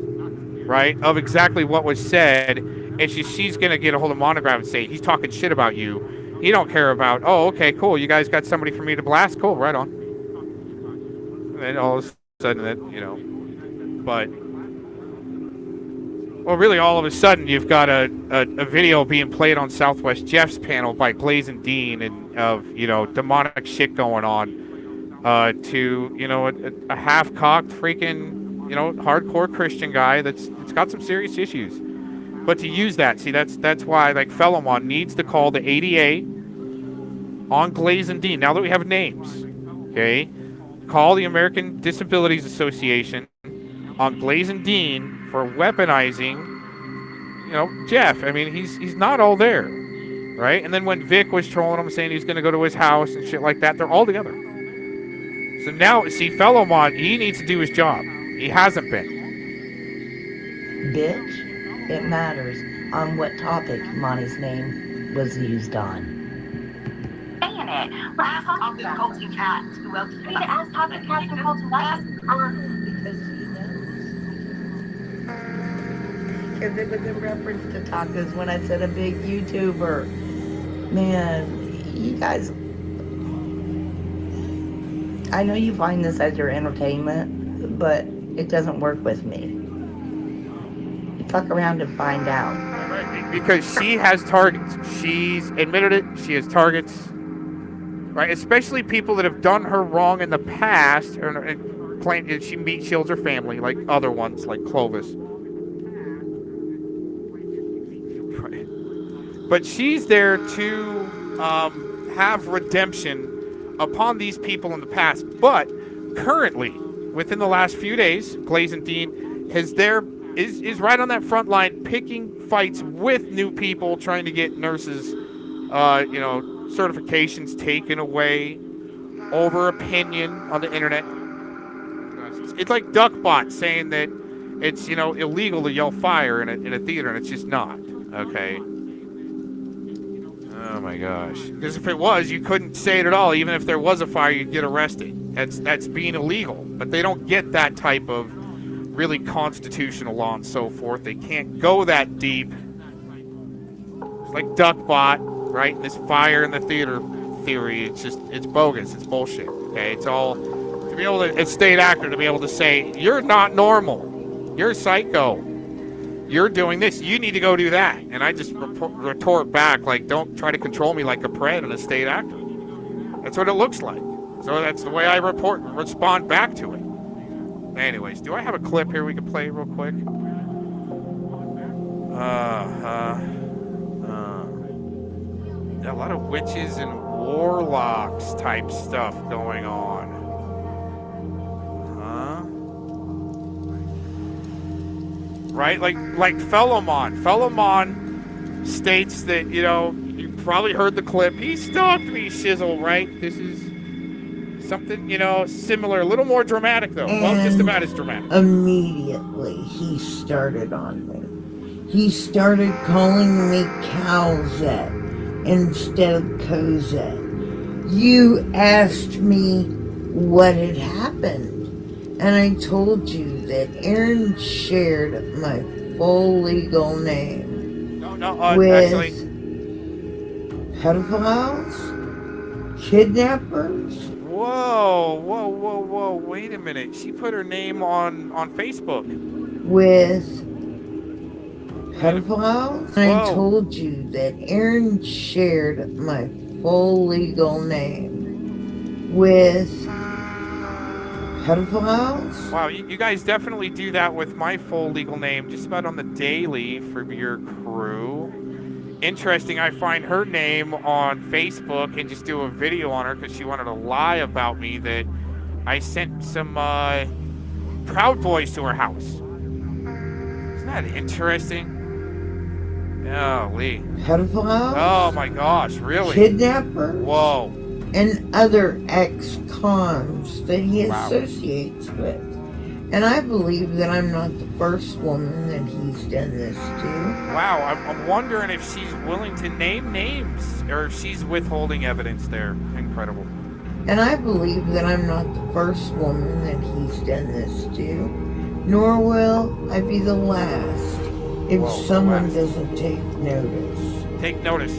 right? Of exactly what was said. And she's going to get a hold of Monogram and say, he's talking shit about you. He don't care about, oh, okay, cool. You guys got somebody for me to blast? Cool, right on. And then all of a sudden, but... Well, really, all of a sudden, you've got a video being played on Southwest Jeff's panel by Glaze and Dean and of, demonic shit going on to, a half-cocked freaking, hardcore Christian guy that's got some serious issues. But to use that, see, that's why, like, Fellowmon needs to call the ADA on Glaze and Dean. Now that we have names, okay? Call the American Disabilities Association on Glaze and Dean for weaponizing, Jeff. I mean, he's not all there, right? And then when Vic was trolling him, saying he's going to go to his house and shit like that, they're all together. So now, see, Fellowmon, he needs to do his job. He hasn't been. Bitch, it matters on what topic Monty's name was used on. Saying it. Last topic coaching cats. Who else? We need to ask topic cats and call tonight. Because Because it was in reference to tacos when I said a big YouTuber. Man, you guys, I know you find this as your entertainment, but it doesn't work with me. You fuck around and find out. Because she has targets. She's admitted it. She has targets. Right? Especially people that have done her wrong in the past. She shields her family, like other ones, like Clovis. Right. But she's there to have redemption upon these people in the past. But currently, within the last few days, Glaze and Dean is right on that front line, picking fights with new people, trying to get nurses, certifications taken away over opinion on the internet. It's like Duckbot saying that it's, illegal to yell fire in a theater, and it's just not. Okay. Oh my gosh. Because if it was, you couldn't say it at all. Even if there was a fire, you'd get arrested. That's being illegal. But they don't get that type of really constitutional law and so forth. They can't go that deep. It's like Duckbot, right? And this fire in the theater theory, it's bogus. It's bullshit. Okay, it's all to be able to, a state actor to be able to say, you're not normal. You're psycho. You're doing this. You need to go do that. And I just retort back like, don't try to control me like a pred and a state actor. That's what it looks like. So that's the way I respond back to it. Anyways, do I have a clip here we can play real quick? A lot of witches and warlocks type stuff going on. Right? Like Philemon. Philemon states that, you know, you probably heard the clip. He stalked me, shizzle, right? This is something, you know, similar, a little more dramatic though. Well, just about as dramatic. Immediately he started on me. He started calling me Calzette instead of Cosette. You asked me what had happened, and I told you that Aaron shared my full legal name with actually, pedophiles, kidnappers. Whoa, wait a minute. She put her name on Facebook. With pedophiles? And I told you that Aaron shared my full legal name with pedophiles? Wow, you guys definitely do that with my full legal name just about on the daily for your crew. Interesting, I find her name on Facebook and just do a video on her because she wanted to lie about me that I sent some Proud Boys to her house. Isn't that interesting? Oh, Lee. Pedophiles? Oh my gosh, really? Kidnappers? Whoa. And other ex-cons that he associates with. And I believe that I'm not the first woman that he's done this to. Wow, I'm wondering if she's willing to name names or if she's withholding evidence there. Incredible. And I believe that I'm not the first woman that he's done this to, nor will I be the last if someone doesn't take notice. Take notice,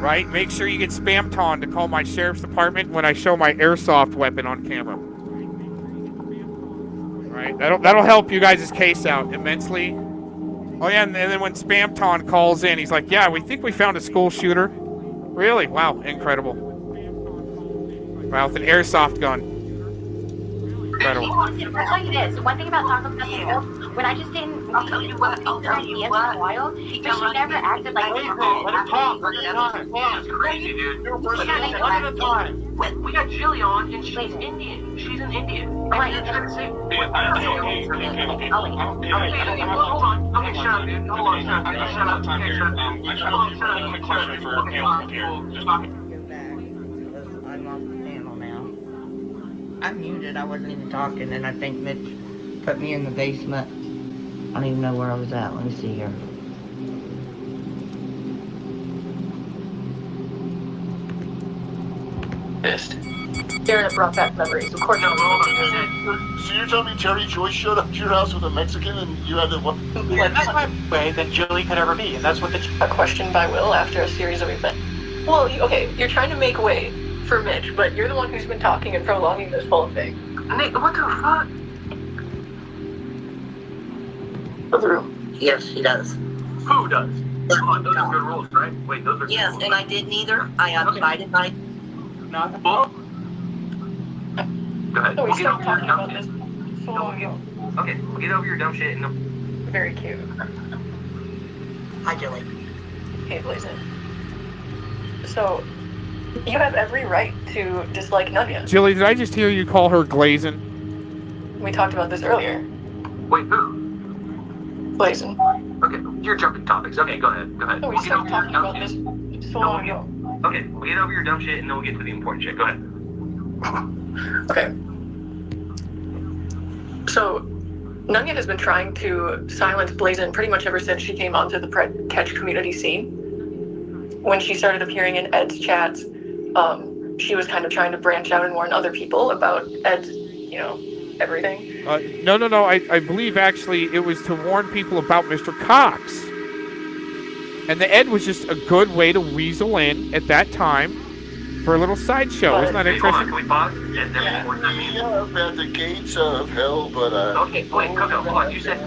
right? Make sure you get spammed on to call my sheriff's department when I show my airsoft weapon on camera. Right, that'll help you guys' case out immensely. Oh yeah, and then when Spamton calls in, he's like, "Yeah, we think we found a school shooter." Really? Wow, incredible. Wow, with an airsoft gun. Incredible. I'll tell you this. One thing about Taco Bell, when I just didn't tell you what for a while, but she never acted like let him talk. That's crazy, dude. One at a time. We got Jilly on, and she's Indian. She's an Indian. Right. Okay, hold on. Okay, shut up, dude. Hold on, shut up. Okay, shut up. Okay, shut up. I have a question for Caleb here. I'm off the panel now. I'm muted. I wasn't even talking, and I think Mitch put me in the basement. I don't even know where I was at. Let me see here. Pissed. Aaron brought back memories. Of course. No, hold on. So you're telling me Terry Joyce showed up to your house with a Mexican and you had to what? Yeah, that's my way that Jilly could ever be, and that's what A question by Will after a series of events. Well, okay, you're trying to make way for Mitch, but you're the one who's been talking and prolonging this whole thing. Nick, what the fuck? Yes, he does. Who does? Come on, those are good rules, right? Wait, those are good Yes, rules. and I did neither. I abided by. Not bull. Go ahead. No, we We'll get started over your talking dumb about shit. this so long ago. Okay, we'll get over your dumb shit and Very cute. Hi, Jilly. Hey, Blazin. So, you have every right to dislike Nunya. Jilly, did I just hear you call her Glazin? We talked about this earlier. Wait, who? Blazin. Okay, you're jumping topics. Okay, go ahead. Go ahead. No, we started talking about this so long ago. Okay, we'll get over your dumb shit and then we'll get to the important shit. Go ahead. Okay. So, Nunya has been trying to silence Blazin pretty much ever since she came onto the Pred Catch community scene. When she started appearing in Ed's chats, she was kind of trying to branch out and warn other people about Ed's, everything. No. I believe actually it was to warn people about Mr. Cox. And the Ed was just a good way to weasel in at that time for a little sideshow. Isn't that interesting? Can we pause? Is there more that means? Yeah, at the gates of hell, but Okay, wait, Coco, hold on. You said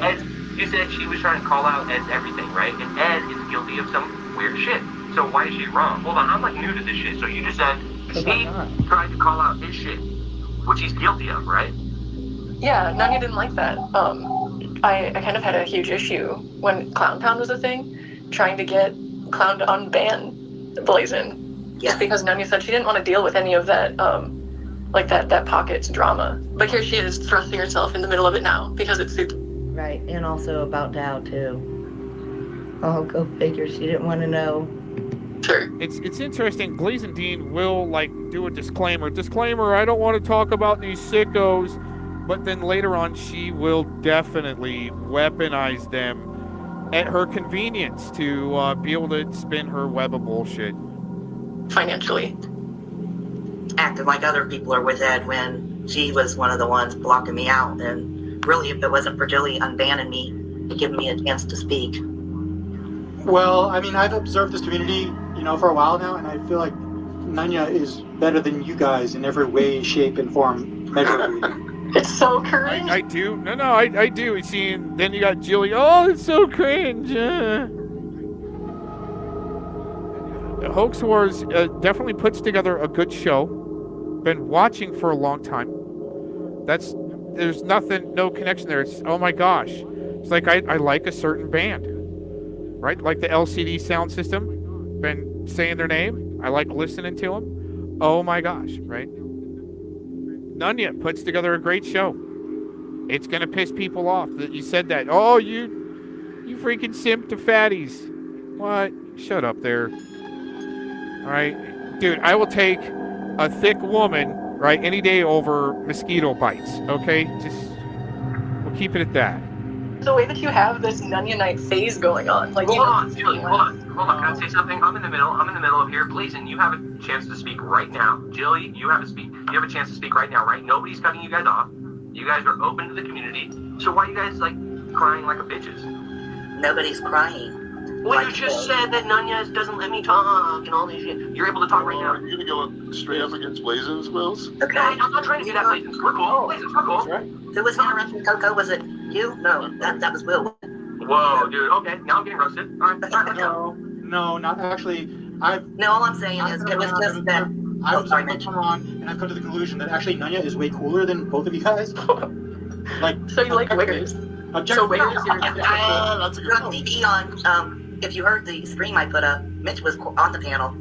she was trying to call out Ed's everything, right? And Ed is guilty of some weird shit. So why is she wrong? Hold on, I'm like new to this shit. So you just said he tried to call out his shit, which he's guilty of, right? Yeah, Nanya didn't like that. I kind of had a huge issue when Clown Town was a thing, trying to get Clown to unban Blazin. Just because Nanya said she didn't want to deal with any of that, like that Pockets drama. But here she is thrusting herself in the middle of it now because it suits. Right, and also about Dow too. Oh, go figure. She didn't want to know. Sure. It's interesting. Blazin' Dean will like do a disclaimer. Disclaimer, I don't want to talk about these sickos. But then later on, she will definitely weaponize them at her convenience to be able to spin her web of bullshit. Financially. Acting like other people are with Ed when she was one of the ones blocking me out. And really, if it wasn't for Jilly unbanning me and giving me a chance to speak. Well, I mean, I've observed this community, for a while now, and I feel like Nanya is better than you guys in every way, shape, and form measurably. It's so cringe. I do. No, I do. You see, and then you got Jilly. Oh, it's so cringe. Hoax Wars definitely puts together a good show. Been watching for a long time. There's no connection there. It's, oh my gosh. It's like I like a certain band. Right? Like the LCD sound system. Been saying their name. I like listening to them. Oh my gosh, right? Nanya puts together a great show. It's going to piss people off that you said that. Oh, you freaking simp to fatties. What? Shut up there. All right. Dude, I will take a thick woman, right, any day over mosquito bites, okay? We'll keep it at that. The way that you have this Nanya Night phase going on. Like, hold on. Can I say something? I'm in the middle of here. Blazin', you have a chance to speak right now. Jilly, you have a chance to speak right now, right? Nobody's cutting you guys off. You guys are open to the community. So why are you guys, crying like a bitches? Nobody's crying. Well, you just said that Nanya doesn't let me talk and all this shit. You're able to talk right now. Are you gonna go straight up against Blazin's, Wills? Okay. I'm not trying to do that, Blazins. We're cool. Blazins, we're cool. Right. Who was interrupting Coco? Was it you? No, that was Will. Whoa, dude. Okay, now I'm getting roasted. All right. No, not actually. No, all I'm saying is it was just that. I've come on, and I've come to the conclusion that actually Nanya is way cooler than both of you guys. So you like wiggers? So wiggers that's a good point. If you heard the stream I put up, Mitch was on the panel.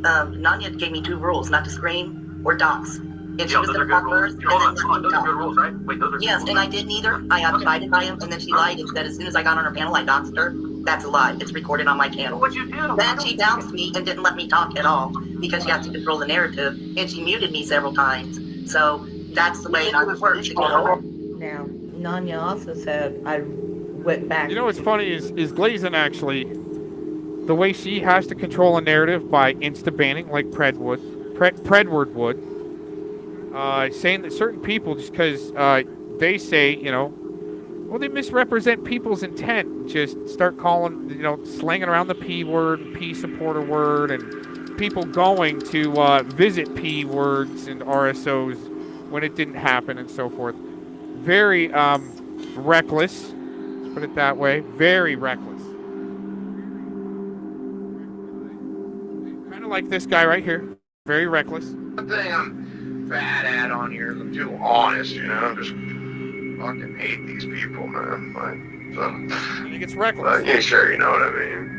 Nanya gave me 2 rules: not to scream or dox. And she was going to talk first, and then let me talk. Rules, right? Wait, those are yes, and I did neither. I abided by him, and then she lied and said as soon as I got on her panel, I doxed her. That's a lie. It's recorded on my channel. What'd you do? Then she doxed me and didn't let me talk at all because she had to control the narrative, and she muted me several times. So that's the way I works. Now, Nanya also said I went back. You know what's funny is Blazin' actually, the way she has to control a narrative by insta-banning like Predward would, saying that certain people, just because they say, well, they misrepresent people's intent, just start calling, slanging around the P word, P supporter word, and people going to visit P words and RSOs when it didn't happen and so forth. Very reckless, let's put it that way, very reckless. Kind of like this guy right here, very reckless. One thing I'm bad at on here is I'm too honest, just fucking hate these people, man. I think it's reckless. Yeah, sure, you know what I mean.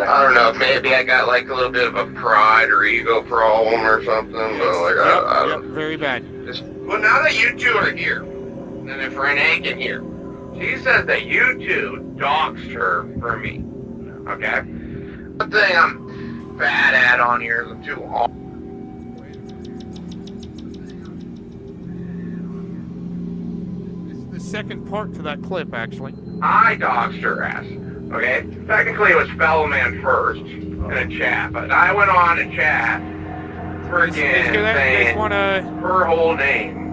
I don't know, maybe I got a little bit of a pride or ego problem or something, but I Yep, very bad. Well, now that you two are here, and if Renee can hear, she says that you two doxed her for me, okay? One thing I'm bad at on here is I'm too honest. The second part to that clip, actually. I doxed her ass, okay? Technically, it was Fellow Man first in a chat, but I went on a chat friggin' saying her whole name,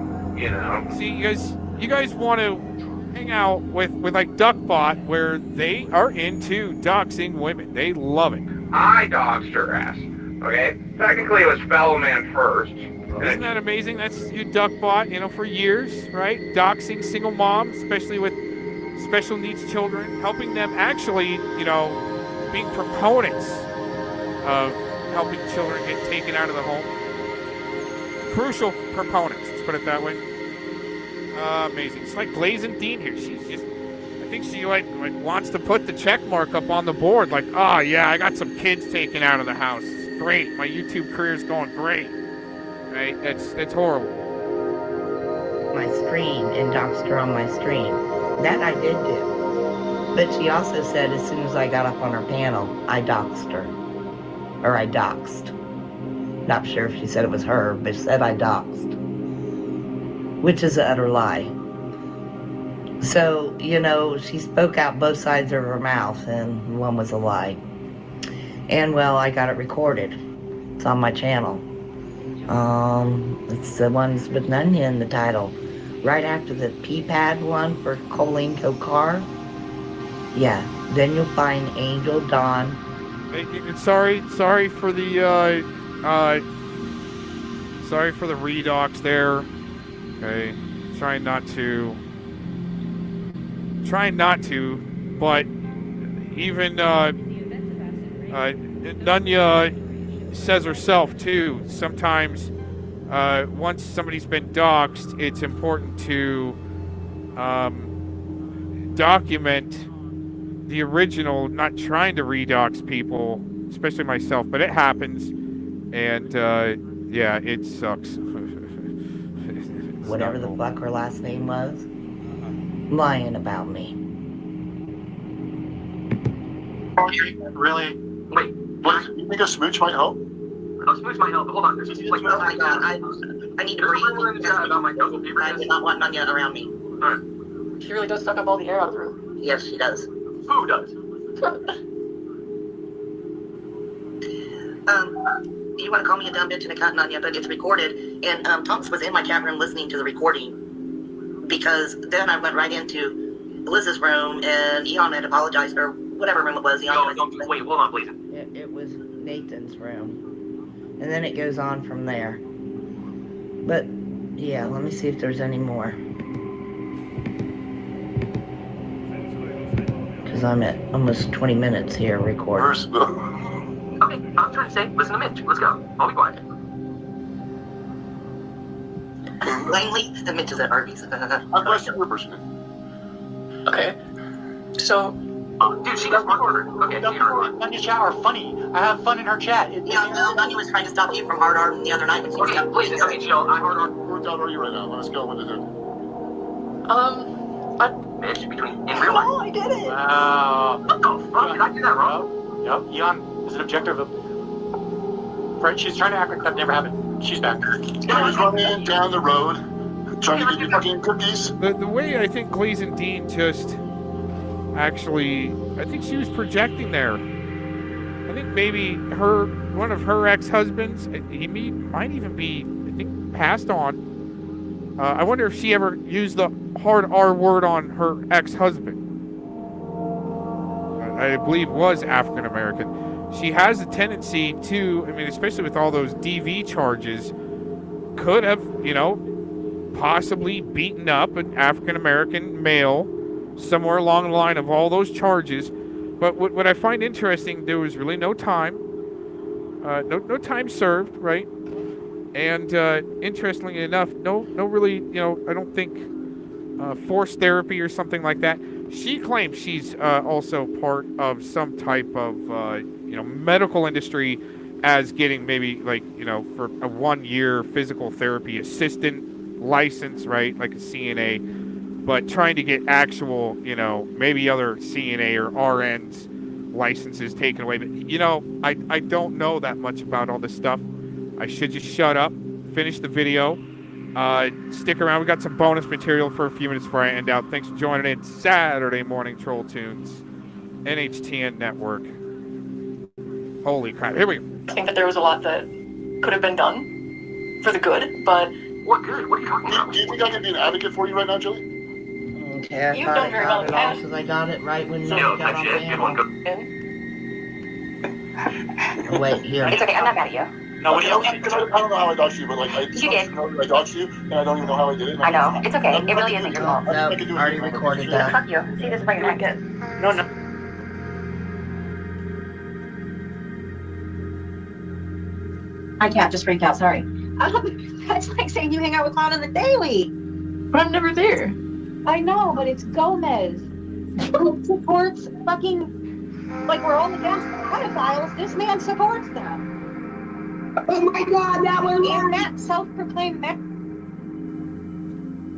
See, you guys want to hang out with like Duckbot, where they are into doxing women. They love it. I doxed her ass, okay? Technically, it was Fellow Man first. Isn't that amazing? That's who Duckbot, for years, right? Doxing single moms, especially with special needs children, helping them actually, being proponents of helping children get taken out of the home. crucial proponents. Let's put it that way. Amazing. It's like Glazing Dean here. She's just, I think she like wants to put the check mark up on the board. Like, oh yeah, I got some kids taken out of the house. It's great. My YouTube career's going great. Right? It's horrible. My stream and doxed her on my stream. That I did do. But she also said as soon as I got up on her panel, I doxed her. Or I doxed. Not sure if she said it was her, but she said I doxed. Which is an utter lie. So, you know, she spoke out both sides of her mouth, and one was a lie. And, well, I got it recorded. It's on my channel. It's the ones with Nunya in the title. Right after the P-pad one for Colleen Kokar. Yeah, then you'll find Angel Dawn. Sorry for the sorry for the redox there. Okay, trying not to, but even Nunya says herself too. Sometimes once somebody's been doxed, it's important to document the original, not trying to redox people, especially myself, but it happens, and yeah, it sucks. Whatever the fuck her last name was, lying about me. Really? Wait, what? You think a smooch might help? A smooch might help, but hold on. Wait, Oh my god, I need to breathe. about my jungle fever. I did not want Nunya around me. Alright. She really does suck up all the air out of the room. Yes, she does. Who does? You want to call me a dumb bitch and a cunt, Nunya, but it's recorded. And Thomas was in my chat room listening to the recording. Because then I went right into Liz's room, and Eon had apologized, or whatever room it was. Eon wait, hold on, please. It was Nathan's room. And then it goes on from there. But, yeah, let me see if there's any more. Because I'm at almost 20 minutes here recording. Okay, I'm trying to say, listen to Mitch. Let's go. I'll be quiet. Langley, the Mitch is at Arby's. Okay. So. Dude, she got my order. Okay, Nunya shower, funny. I have fun in her chat. Yeah, no, Nunya was trying to stop you from hard art the other night when she was Okay, please, okay, Jill, I hard art. Where down are you right now? Let's go. What is it? Mitch, between in real life. Oh, I did it. Wow. What the fuck? Did I do that wrong? Yep. Eon is an objector of Right, she's trying to act like that never happened. She's back. I was running down the road, trying to give you fucking cookies. The way I think Glazing Dean just actually, I think she was projecting there. I think maybe one of her ex-husbands, he might even be, I think, passed on. I wonder if she ever used the hard R word on her ex-husband. I believe was African American. She has a tendency to, I mean, especially with all those DV charges, could have, possibly beaten up an African American male somewhere along the line of all those charges. But what I find interesting, there was really no time, no time served, right? And interestingly enough, no really, I don't think forced therapy or something like that. She claims she's also part of some type of, medical industry as getting maybe for a 1-year physical therapy assistant license, right? Like a CNA, but trying to get actual, maybe other CNA or RNs licenses taken away. But, I don't know that much about all this stuff. I should just shut up, finish the video. Stick around. We got some bonus material for a few minutes before I end out. Thanks for joining in Saturday Morning Troll Tunes, NHTN Network. Holy crap. Here we go. I think that there was a lot that could have been done for the good, but... What good? What are you talking about? Do you think I can be an advocate for you right now, Joey? Okay, I thought I got it all because I got it right when you got on panel. Wait, here. It's okay, I'm not mad at you. No, I don't know how I dodged you, but You did. I dodged you, and I don't even know how I did it. I know. It's okay. It really isn't your fault. No, already recorded that. Fuck you. See, this is why you're not good. No. My cat just freaked out, sorry. That's like saying you hang out with Clown on the daily. But I'm never there. I know, but it's Gomez who supports fucking, like, we're all against pedophiles. This man supports them. Oh my God, that was in that self-proclaimed.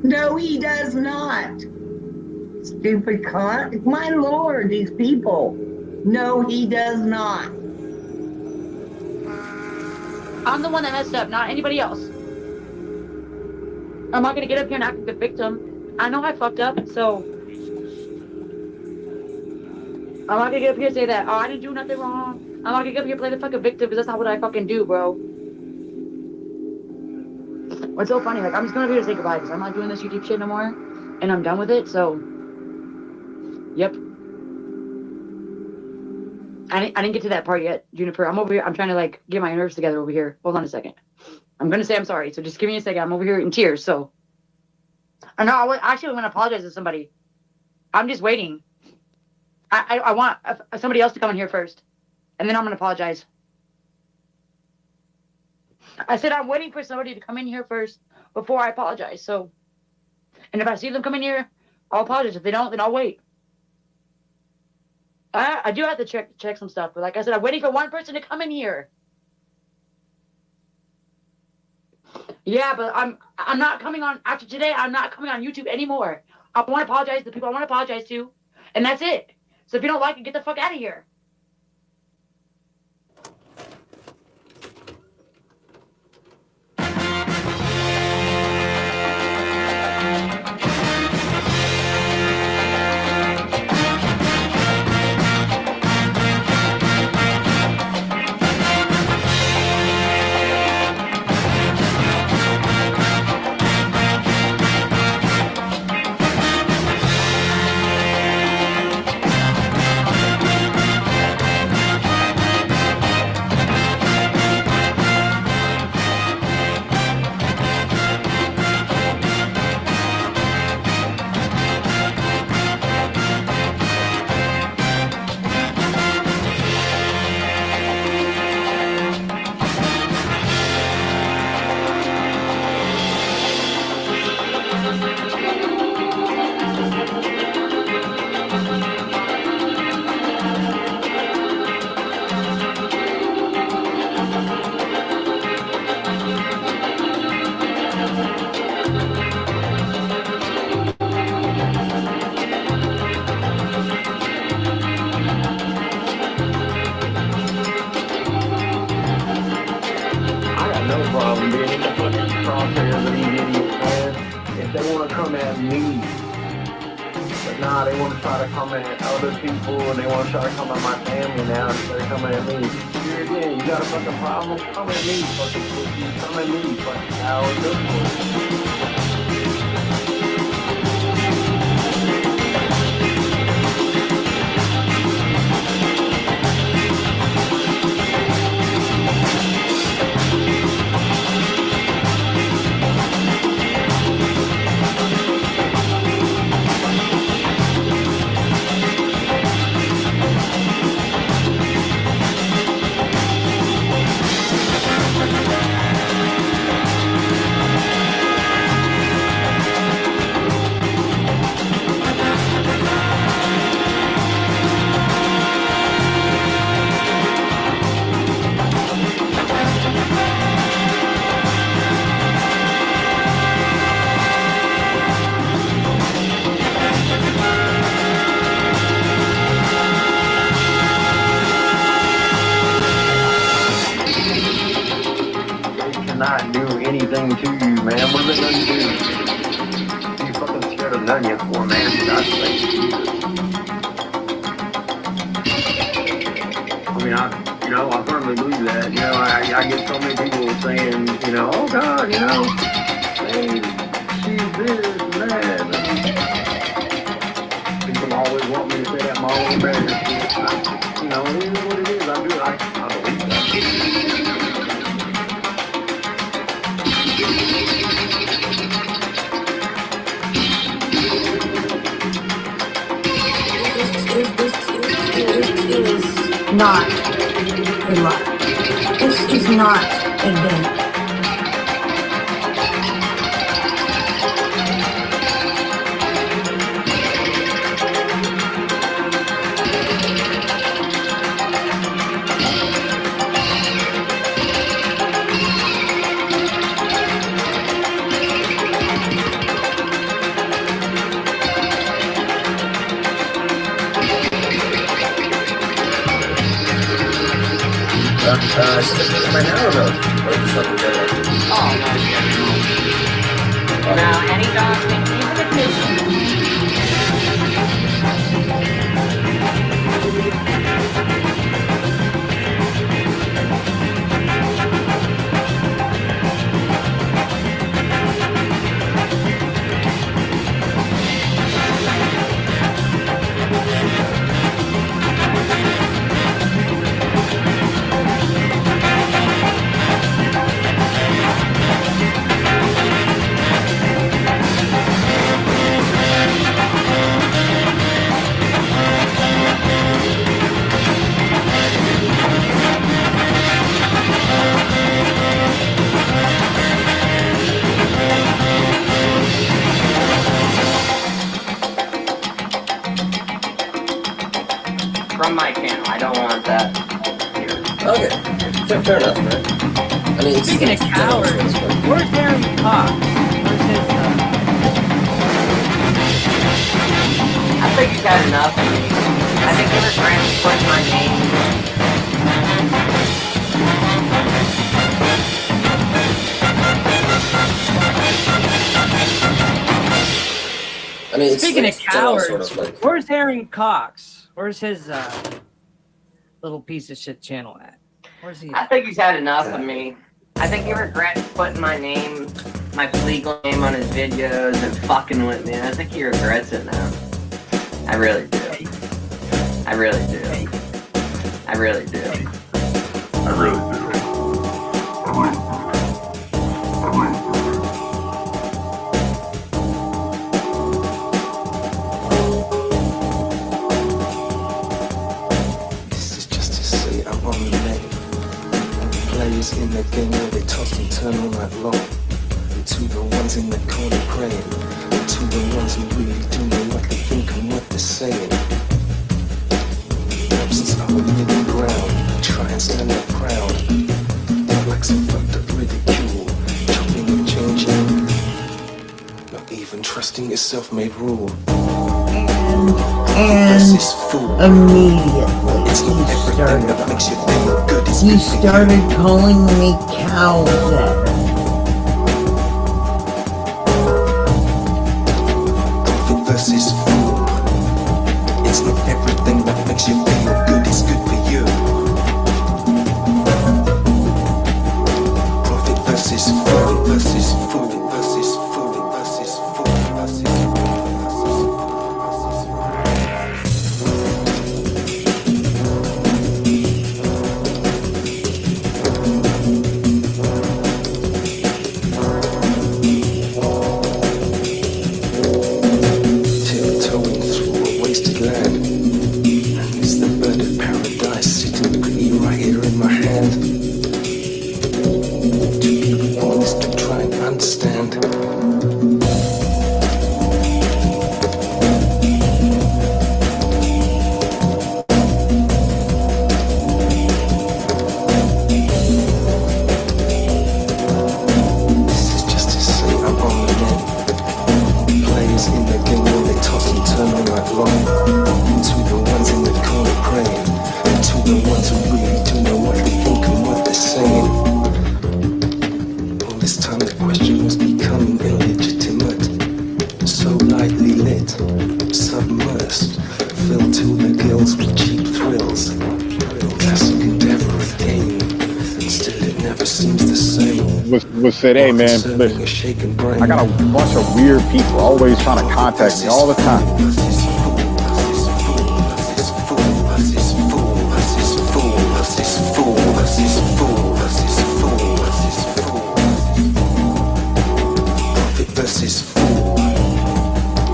No, he does not. Stupid cunt. My lord, these people. No, he does not. I'm the one that messed up, not anybody else. I'm not gonna get up here and act like the victim. I know I fucked up, so I'm not gonna get up here and say that, oh, I didn't do nothing wrong. I'm not gonna get up here and play the fucking victim, because that's not what I fucking do, bro. What's so funny, like, I'm just going up here to say goodbye, because I'm not doing this YouTube shit no more, and I'm done with it, so, yep. I didn't get to that part yet, Juniper. I'm over here, I'm trying to, like, get my nerves together over here. Hold on a second. I'm gonna say I'm sorry, so just give me a second. I'm over here in tears, so. No, I actually want to apologize to somebody. I'm just waiting. I want somebody else to come in here first, and then I'm gonna apologize. I said I'm waiting for somebody to come in here first before I apologize. So, and if I see them come in here, I'll apologize. If they don't, then I'll wait. I do have to check some stuff, but like I said, I'm waiting for one person to come in here. Yeah, but I'm not coming on after today. I'm not coming on YouTube anymore. I want to apologize to the people I want to apologize to, and that's it. So if you don't like it, get the fuck out of here. problem being in the fucking crosshairs of these idiots, man. If they want to come at me, but nah, they want to try to come at other people, and they want to try to come at my family now instead of coming at me. Here again, you got a fucking problem? Come at me, fucking pussy. Come at me, fucking coward. Good for you. Not do anything to you, man. What are they gonna do? You fucking scared of none yet for, man. For God's sake. I mean, I firmly believe that. You know, I get so many people saying, you know, oh God, you know, hey, she's this and that. And people always want me to say that my own better shit. You know, it is what it is. I do. I believe that. It is not a lie. This is not a game. Right now or no? Oh, no. Now, any dog can even a mission. From my channel, I don't want that. Okay, fair enough, man. I mean, Speaking of cowards, where's Aaron Cox? Where's his, I think he's had enough of me. I think they were trying to put my name. I mean, speaking of cowards, sort of like... where's Aaron Cox? Where's his little piece of shit channel at? Where's he at? I think he's had enough of me. I think he regrets putting my name, my legal name on his videos and fucking with me. I think he regrets it now. I really do. I really do. I really do. I really do. In the game where they toss and turn all night long. And to the ones in the corner praying. And to the ones who really do know what they think and what they're saying. Absence of a middle ground. Try and stand up proud. Not like some fucked up ridicule. Chopping and changing. Not even trusting your self-made rule. And immediately he started calling me Cowset. Prophet versus fool. It's not everything that makes you feel good is good for you. Prophet versus fool versus fool versus fool versus fool versus fool. Was said, hey man, listen, I got a bunch of weird people always trying to contact me all the time. Versus fool.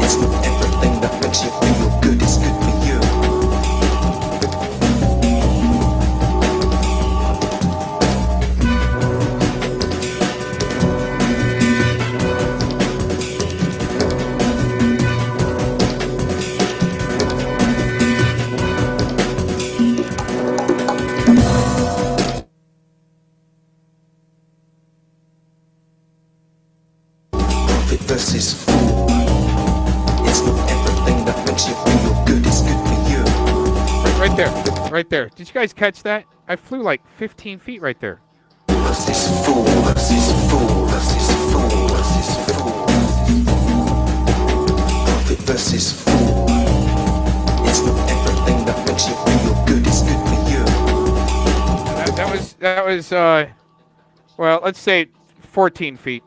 It's not everything that makes you feel good is good for you. Versus fool. It's not everything that makes you feel good is good for you. Right there. Right there. Did you guys catch that? I flew like 15 feet right there. Prophet versus fool. It's not everything that makes you feel good. It's good for you. That was well, let's say 14 feet.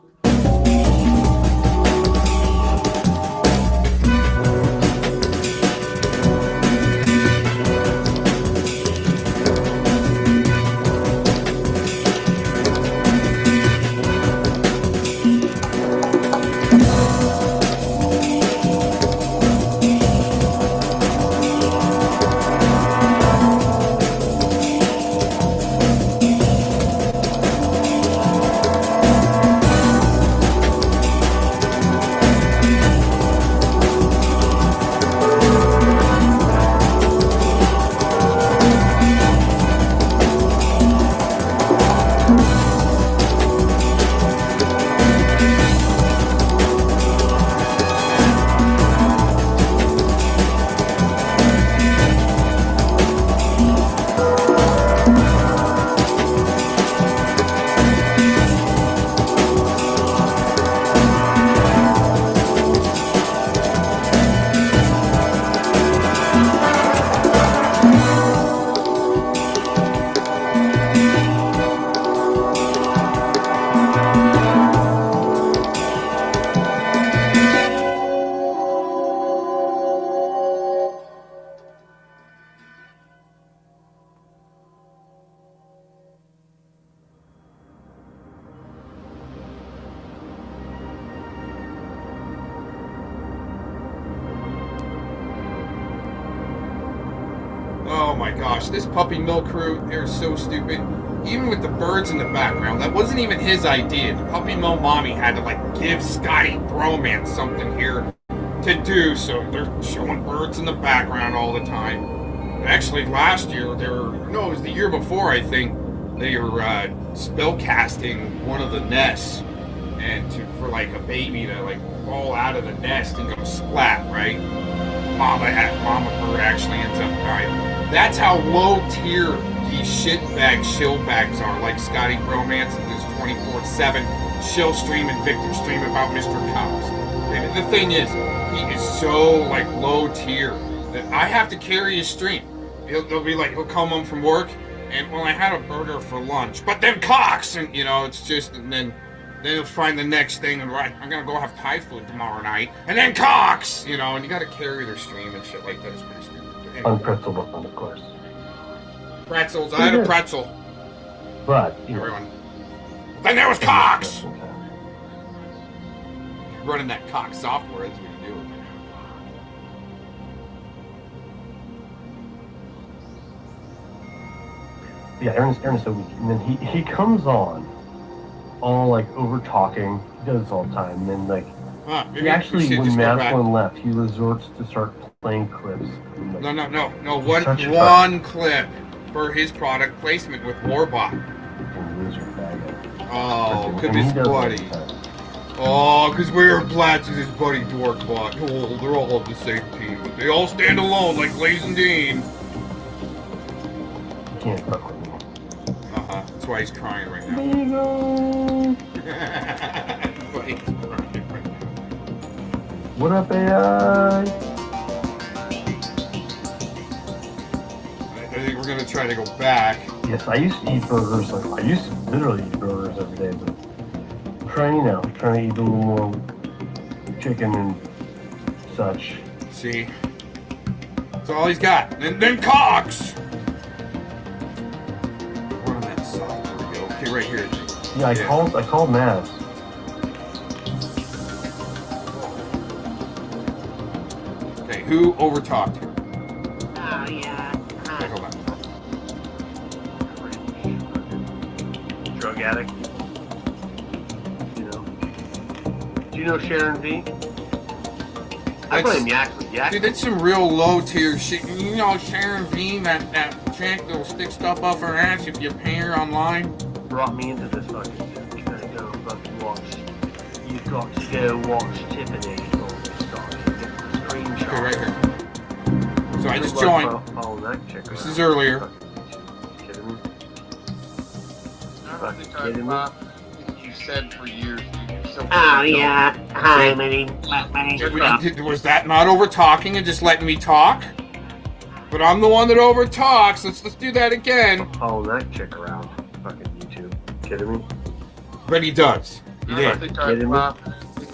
Oh my gosh, this puppy mill crew, they're so stupid. Even with the birds in the background, that wasn't even his idea. The puppy mill mommy had to like give Scotty Bromance something here to do, so they're showing birds in the background all the time. Actually, last year, it was the year before, I think, they were spell casting one of the nests and for like a baby to like fall out of the nest and go splat, right? Mama bird actually ends up dying. That's how low tier these shitbag shillbags are, like Scotty Bromance and this 24/7 shill stream and victim stream about Mr. Cox. And the thing is, he is so like low tier that I have to carry his stream. He'll be like, he'll come home from work and well, I had a burger for lunch, but then Cox, and you know, it's just, and then he'll find the next thing and right, I'm gonna go have Thai food tomorrow night, and then Cox, you know, and you gotta carry their stream and shit like that. It's pretty stupid. Anyway. On pretzel button, of course. Pretzels, I had a pretzel. But everyone. Then there was Cox! Running that Cox software, that's what you do. Yeah, Aaron's so weak. And then he comes on all like over talking. He does this all the time. And then like he actually, when Maslin left, he resorts to start playing clips. And, like, No. One clip for his product placement with Warbot. Loser faggot. Oh, because his buddy. Oh, because we're Blatz and his buddy Dorkbot. Oh, they're all of the same team. But they all stand alone like Blaze and Dean. You can't fuck with me. That's why he's crying right now. That's why he's crying right now. What up, AI? I think we're gonna try to go back. Yes, I used to eat burgers. Like I used to literally eat burgers every day, but I'm trying to eat a little more chicken and such. See, that's all he's got. And then Cox. Where on that software we go? Okay, right here. Yeah, I called Mass. Okay, who overtalked here? Oh yeah. Okay, hold on. Drug addict. Do you know Sharon V? I blame Yaxley. Dude, that's some real low tier shit. You know Sharon V, that chick that'll stick stuff up her ass if you pay her online? Brought me into this fucking shit. You gotta go fucking watch. You've got to go watch Tiffany on the screenshot. Okay, right here. So I just joined. This is earlier. You said for years. Oh yeah. Hi, my name's Was that not over talking and just letting me talk? But I'm the one that over talks. Let's do that again. Follow that chick around. Fucking YouTube. Kidding me? But he does. He did. Kidding me?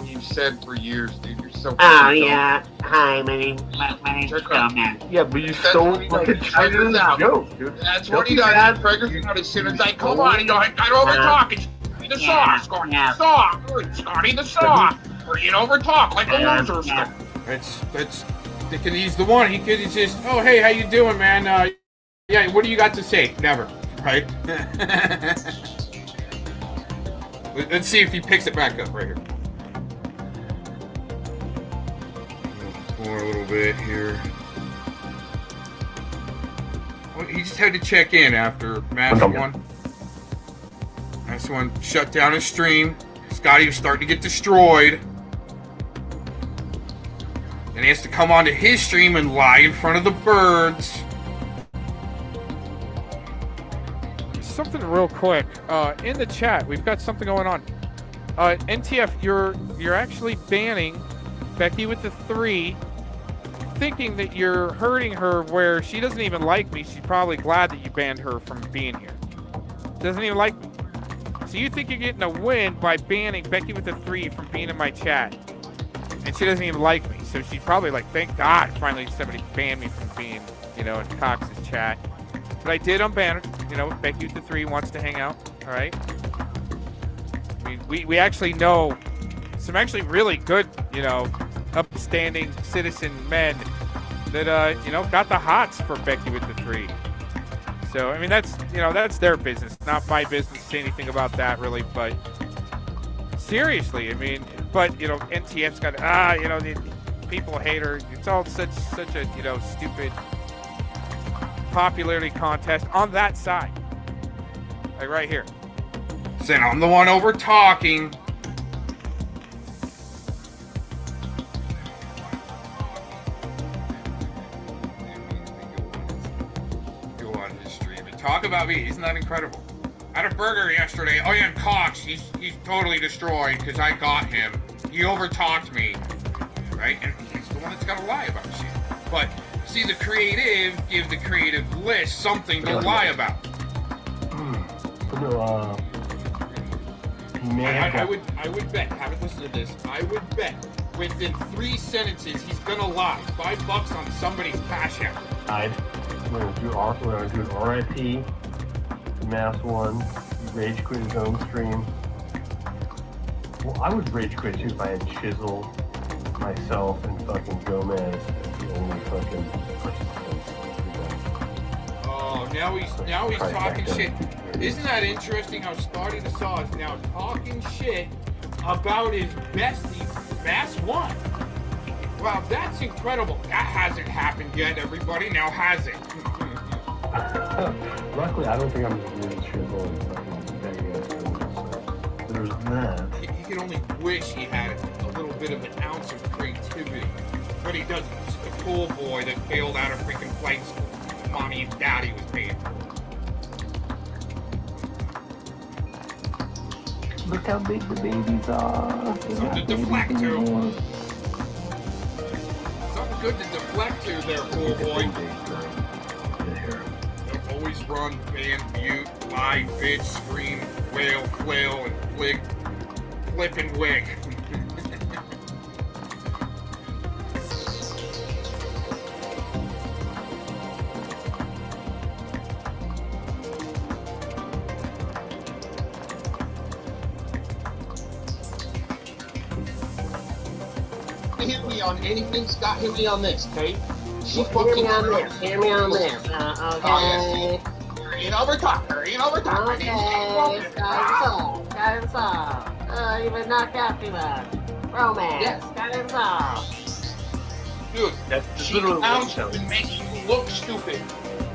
You said for years, dude. You're so. Oh yeah. Hi, my name's man. Yeah, but you stole fucking China's joke, dude. That's what he does. He triggers out as soon as I come on. He goes, I over talk. It's the sauce, Scotty the sauce. Scotty the sauce. Or you over talk like a loser. He's the one. He could just, oh hey, how you doing, man? Yeah, what do you got to say? Never, right? Let's see if he picks it back up right here. More a little bit here. Well, he just had to check in after match one. Match one shut down his stream. Scotty was starting to get destroyed. Then he has to come onto his stream and lie in front of the birds. Something real quick. In the chat, we've got something going on. NTF, you're actually banning Becky with the 3, thinking that you're hurting her where she doesn't even like me. She's probably glad that you banned her from being here. Doesn't even like me. So you think you're getting a win by banning Becky with the 3 from being in my chat. And she doesn't even like me. So she's probably like, thank God finally somebody banned me from being, in Cox's chat. But I did unban her. Becky with the 3 wants to hang out. All right. I mean, we actually know some actually really good, upstanding citizen men that, got the hots for Becky with the 3. So, I mean, that's their business. Not my business to say anything about that, really. But seriously, I mean, but, NTF's got, the people hate her. It's all such a, stupid popularity contest on that side. Like right here. Saying I'm the one over talking. Go on his stream and talk about me. Isn't that incredible? I had a burger yesterday. Oh yeah, and Cox, he's totally destroyed because I got him. He overtalked me, right? And he's the one that's got to lie about shit. But see, the creative give the creative list something to lie about. I would bet, haven't listened to this, I would bet within 3 sentences he's gonna lie. $5 on somebody's cash app. We're gonna do an RIP, Mass 1, rage quit his own stream. Well, I would rage quit too if I had Chisel, myself, and fucking Gomez as the only fucking participants. Oh, now he's talking shit. Isn't that interesting how Scotty the Saw is now talking shit about his bestie, Mass 1? Wow, that's incredible. That hasn't happened yet, everybody. Now has it? Luckily, I don't think I'm as weird as Chisel and fucking begging us for this, so there's that. He can only wish he had a little bit of an ounce of creativity. But he doesn't. He's just a cool boy that failed out of freaking flight school. Mommy and daddy was paying for. Look how big the babies are. Something to deflect to. Something good to deflect to there, cool boy. They'll always run, ban, mute, lie, bitch, scream, wail, flail, and flick, flip and wig. Hear me on anything, Scott. Hear me on this, okay? Hear me on this. Hear me on this. Okay. Hurry and overtalk. Hurry and overtalk. Okay. Got him solved. You've been knocked out too much. Romance. Yes. Got him solved. Dude, that's she announced and making you look stupid.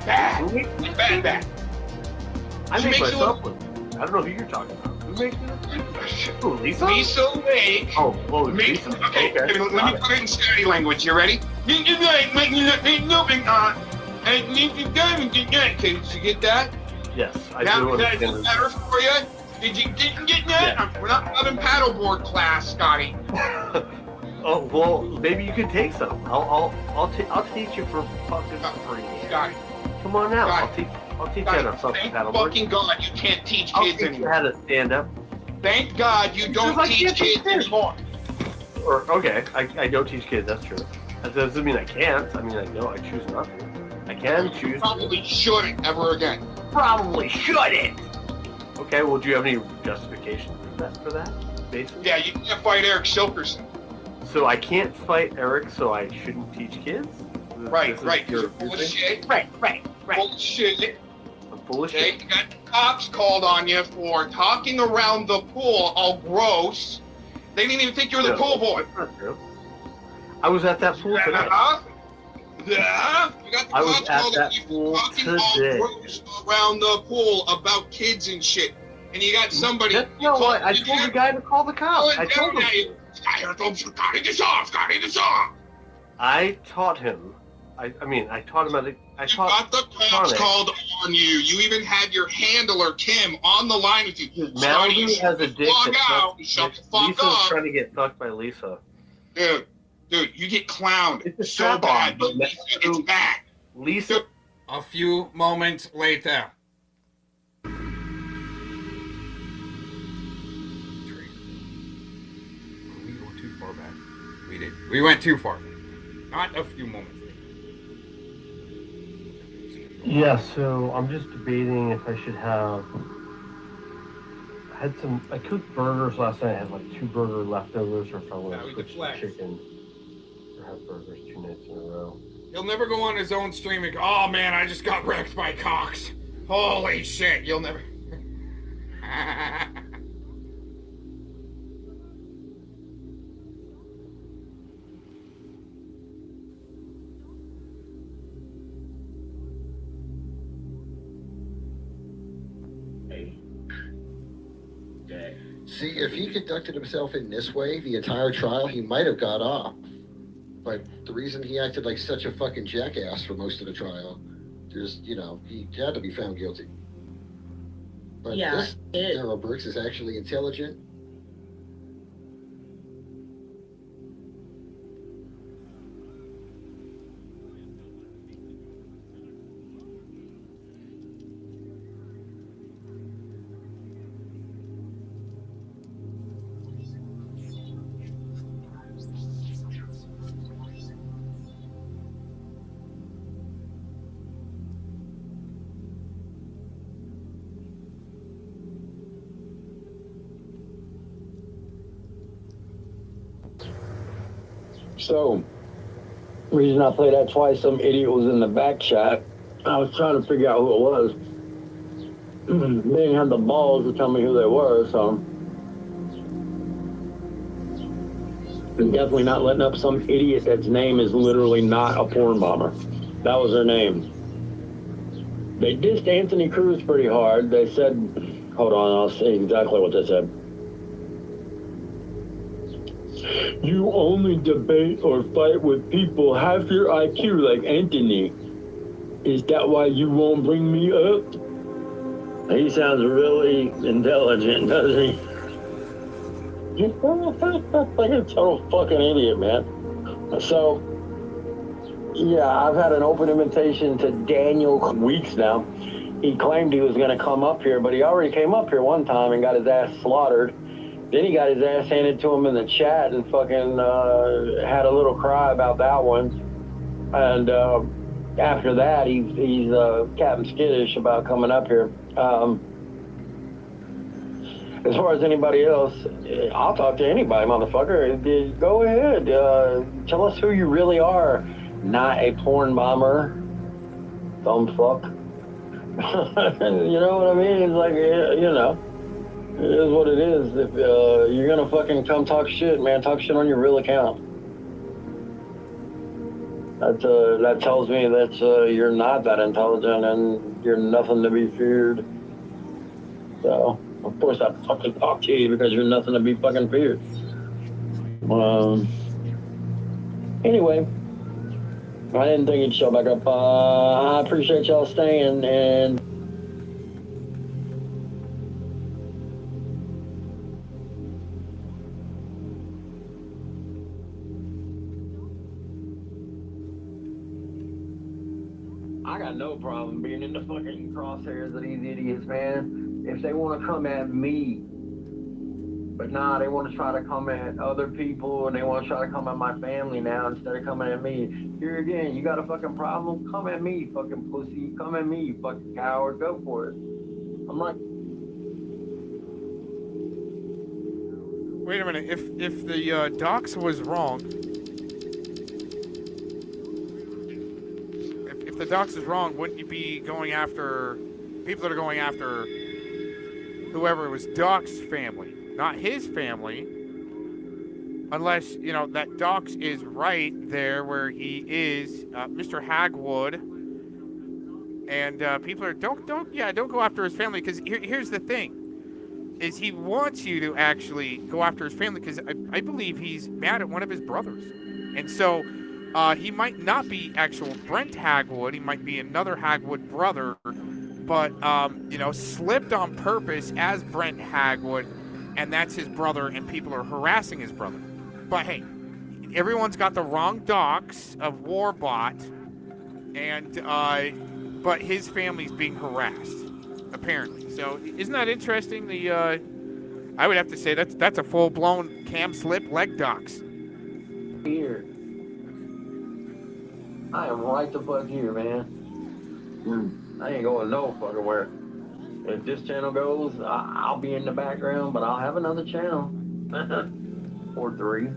Bad. Bad. I make myself look. I don't know who you're talking about. Who makes me look? Lisa? Lisa Lake. Oh, Lisa. Okay, let me put it in Scotty language. You ready? Did you like make me look moving on? And you can go and get that. Did you get that? Yes, I Now, do is that understand. better for you? Didn't get that? Yeah. We're not having paddleboard class, Scotty. Oh well, maybe you can take some. I'll teach you for fucking free. Scotty, come on now. Scotty, I'll teach Scotty, you how to fucking thank paddleboard. fucking God you can't teach I'll kids teach you anymore. how to stand up. Thank God you don't teach kids anymore. Or okay, I don't teach kids. That's true. That doesn't mean I can't. I mean I know I choose not to. I can choose. Probably shouldn't ever again. Probably shouldn't. Okay. Well, do you have any justification for that? Basically. Yeah, you can't fight Eric Silkerson. So I can't fight Eric, so I shouldn't teach kids? Right. You're full of shit. Right. Full of shit. I'm full of shit. You got cops called on you for talking around the pool all gross. They didn't even think you were the pool boy. That's not true. I was at that pool today. Yeah? You got the I was cops at called that on you pool for talking today. all gross around the pool about kids and shit. And you got somebody... You know what? I told the guy to call the cops. I told him. Scotty, this off! I taught him. I taught him how to... I got the cops called on you. You even had your handler, Kim, on the line with you. Malibu has a dick out and shut the fuck Lisa's up. trying to get fucked by Lisa. Dude, you get clowned. It's a so bad, but but it's bad. Lisa... A few moments later. We went too far. Not a few moments. Yeah, so I'm just debating if I should have... I cooked burgers last night. I had like 2 burger leftovers, or if I want to switch to chicken. Or have burgers 2 nights in a row. He'll never go on his own stream and go, oh man, I just got wrecked by Cox. Holy shit, you'll never... See, if he conducted himself in this way the entire trial, he might have got off. But the reason he acted like such a fucking jackass for most of the trial, he had to be found guilty. But this Darrell Brooks is actually intelligent. So, reason I played that twice, some idiot was in the back chat. I was trying to figure out who it was. They didn't have the balls to tell me who they were, so I'm definitely not letting up some idiot that's name is literally not a porn bomber. That was her name. They dissed Anthony Cruz pretty hard. They said, hold on, I'll say exactly what they said. You only debate or fight with people half your IQ like Anthony. Is that why you won't bring me up? He sounds really intelligent, doesn't he? He's like a total fucking idiot, man. So, yeah, I've had an open invitation to Daniel weeks now. He claimed he was going to come up here, but he already came up here one time and got his ass slaughtered. Then he got his ass handed to him in the chat and fucking had a little cry about that one. And after that, he's Captain Skittish about coming up here. As far as anybody else, I'll talk to anybody, motherfucker. Go ahead. Tell us who you really are. Not a porn bomber. Dumb fuck. You know what I mean? It's like, it is what it is. If you're gonna fucking come talk shit, man, talk shit on your real account. That tells me that you're not that intelligent and you're nothing to be feared. So, of course, I fucking talk to you because you're nothing to be fucking feared. Anyway, I didn't think you'd show back up. I appreciate y'all staying, and I got no problem being in the fucking crosshairs of these idiots, man. If they want to come at me, but nah, they want to try to come at other people, and they want to try to come at my family now instead of coming at me. Here again, you got a fucking problem? Come at me, fucking pussy. Come at me, fucking coward. Go for it. I'm like, wait a minute. If the docs was wrong, if the docs is wrong, wouldn't you be going after people that are going after whoever was Doc's family, not his family? Unless, you know, that Docs is right there where he is, Mr. Hagwood, and people are, don't go after his family, because here's the thing, is he wants you to actually go after his family, because I believe he's mad at one of his brothers. And so, he might not be actual Brent Hagwood, he might be another Hagwood brother, but, you know, slipped on purpose as Brent Hagwood, and that's his brother, and people are harassing his brother. But hey, everyone's got the wrong docs of Warbot, and but his family's being harassed, apparently. So isn't that interesting? I would have to say that's a full-blown cam slip leg docs. here. I am right the fuck here, man. I ain't going no fucking where. If this channel goes, I'll be in the background, but I'll have another channel. Or 3.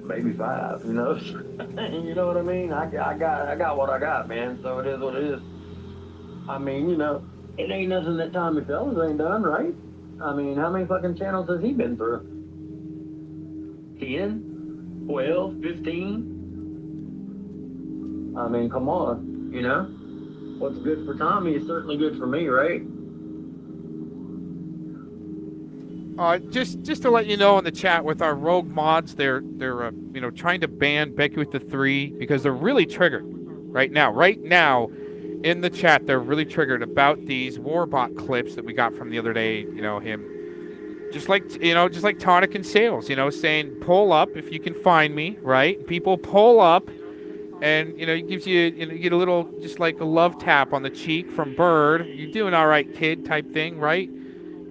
Maybe 5, who knows? You know what I mean? I got what I got, man, so it is what it is. I mean, you know, it ain't nothing that Tommy Fellas ain't done, right? I mean, how many fucking channels has he been through? 10? 12? 15? I mean, come on, you know? What's good for Tommy is certainly good for me, right? Just to let you know in the chat with our rogue mods, they're you know, trying to ban Becky with the 3 because they're really triggered right now. Right now, in the chat, they're really triggered about these Warbot clips that we got from the other day. You know, him just like Tonic and Sales, you know, saying pull up if you can find me, right? People pull up, and you know, it gives you you get a little just like a love tap on the cheek from Bird. You're doing all right, kid, type thing, right?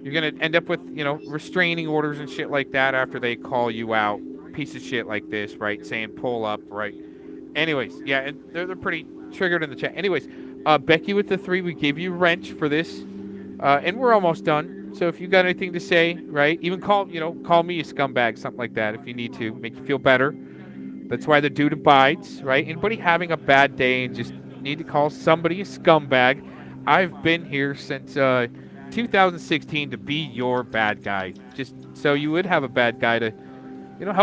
You're going to end up with, you know, restraining orders and shit like that after they call you out. Piece of shit like this, right? Saying pull up, right? Anyways, yeah, and they're pretty triggered in the chat. Anyways, Becky with the 3, we gave you wrench for this. And we're almost done. So if you got anything to say, right? Even call me a scumbag, something like that if you need to. Make you feel better. That's why the dude abides, right? Anybody having a bad day and just need to call somebody a scumbag, I've been here since 2016 to be your bad guy, just so you would have a bad guy to, you know,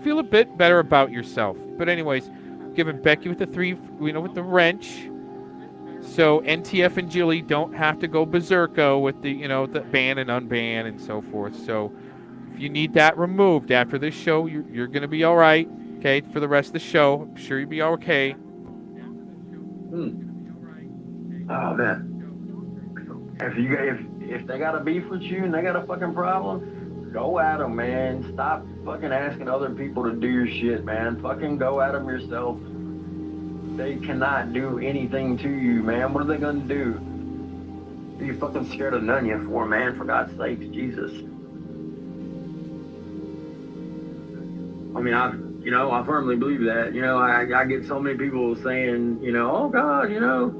feel a bit better about yourself. But anyways, giving Becky with the 3, you know, with the wrench, so NTF and Jilly don't have to go berserko with the, you know, the ban and unban and so forth. So if you need that removed after this show, you're gonna be all right, okay, for the rest of the show. I'm sure you'll be okay. Oh man. If they got a beef with you and they got a fucking problem, go at them, man. Stop fucking asking other people to do your shit, man. Fucking go at them yourself. They cannot do anything to you, man. What are they gonna do? What are you fucking scared of Nunya for, man? For God's sakes, Jesus. I mean, I firmly believe that. You know, I get so many people saying, you know, oh God, you know,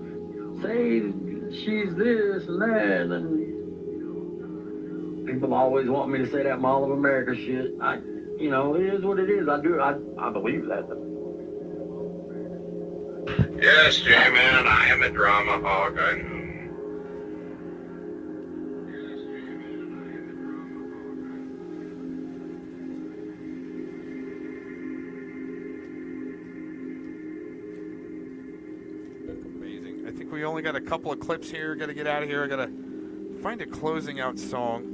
say she's this and that, and people always want me to say that Mall of America shit. You know, it is what it is. I believe that. Yes, J-Man, I am a drama hog, I know. Amazing. I think we only got a couple of clips here. Got to get out of here. I got to find a closing out song.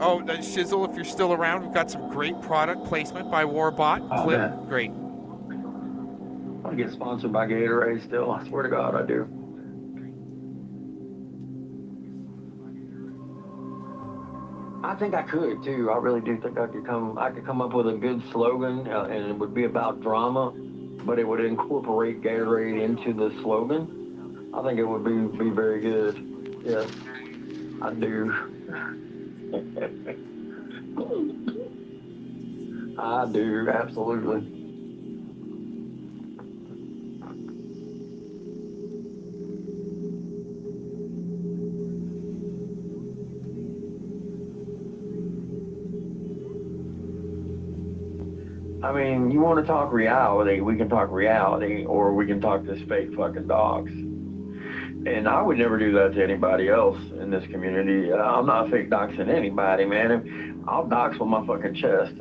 Oh, Shizzle, if you're still around, we've got some great product placement by Warbot. Oh, Clip, man. great. I get sponsored by Gatorade still. I swear to God, I do. I think I could too. I really do think I could come up with a good slogan, and it would be about drama, but it would incorporate Gatorade into the slogan. I think it would be very good. Yes, I do. I do, absolutely. I mean, you want to talk reality, we can talk reality, or we can talk this fake fucking dogs. And I would never do that to anybody else in this community. I'm not fake doxing anybody, man. I'll dox with my fucking chest.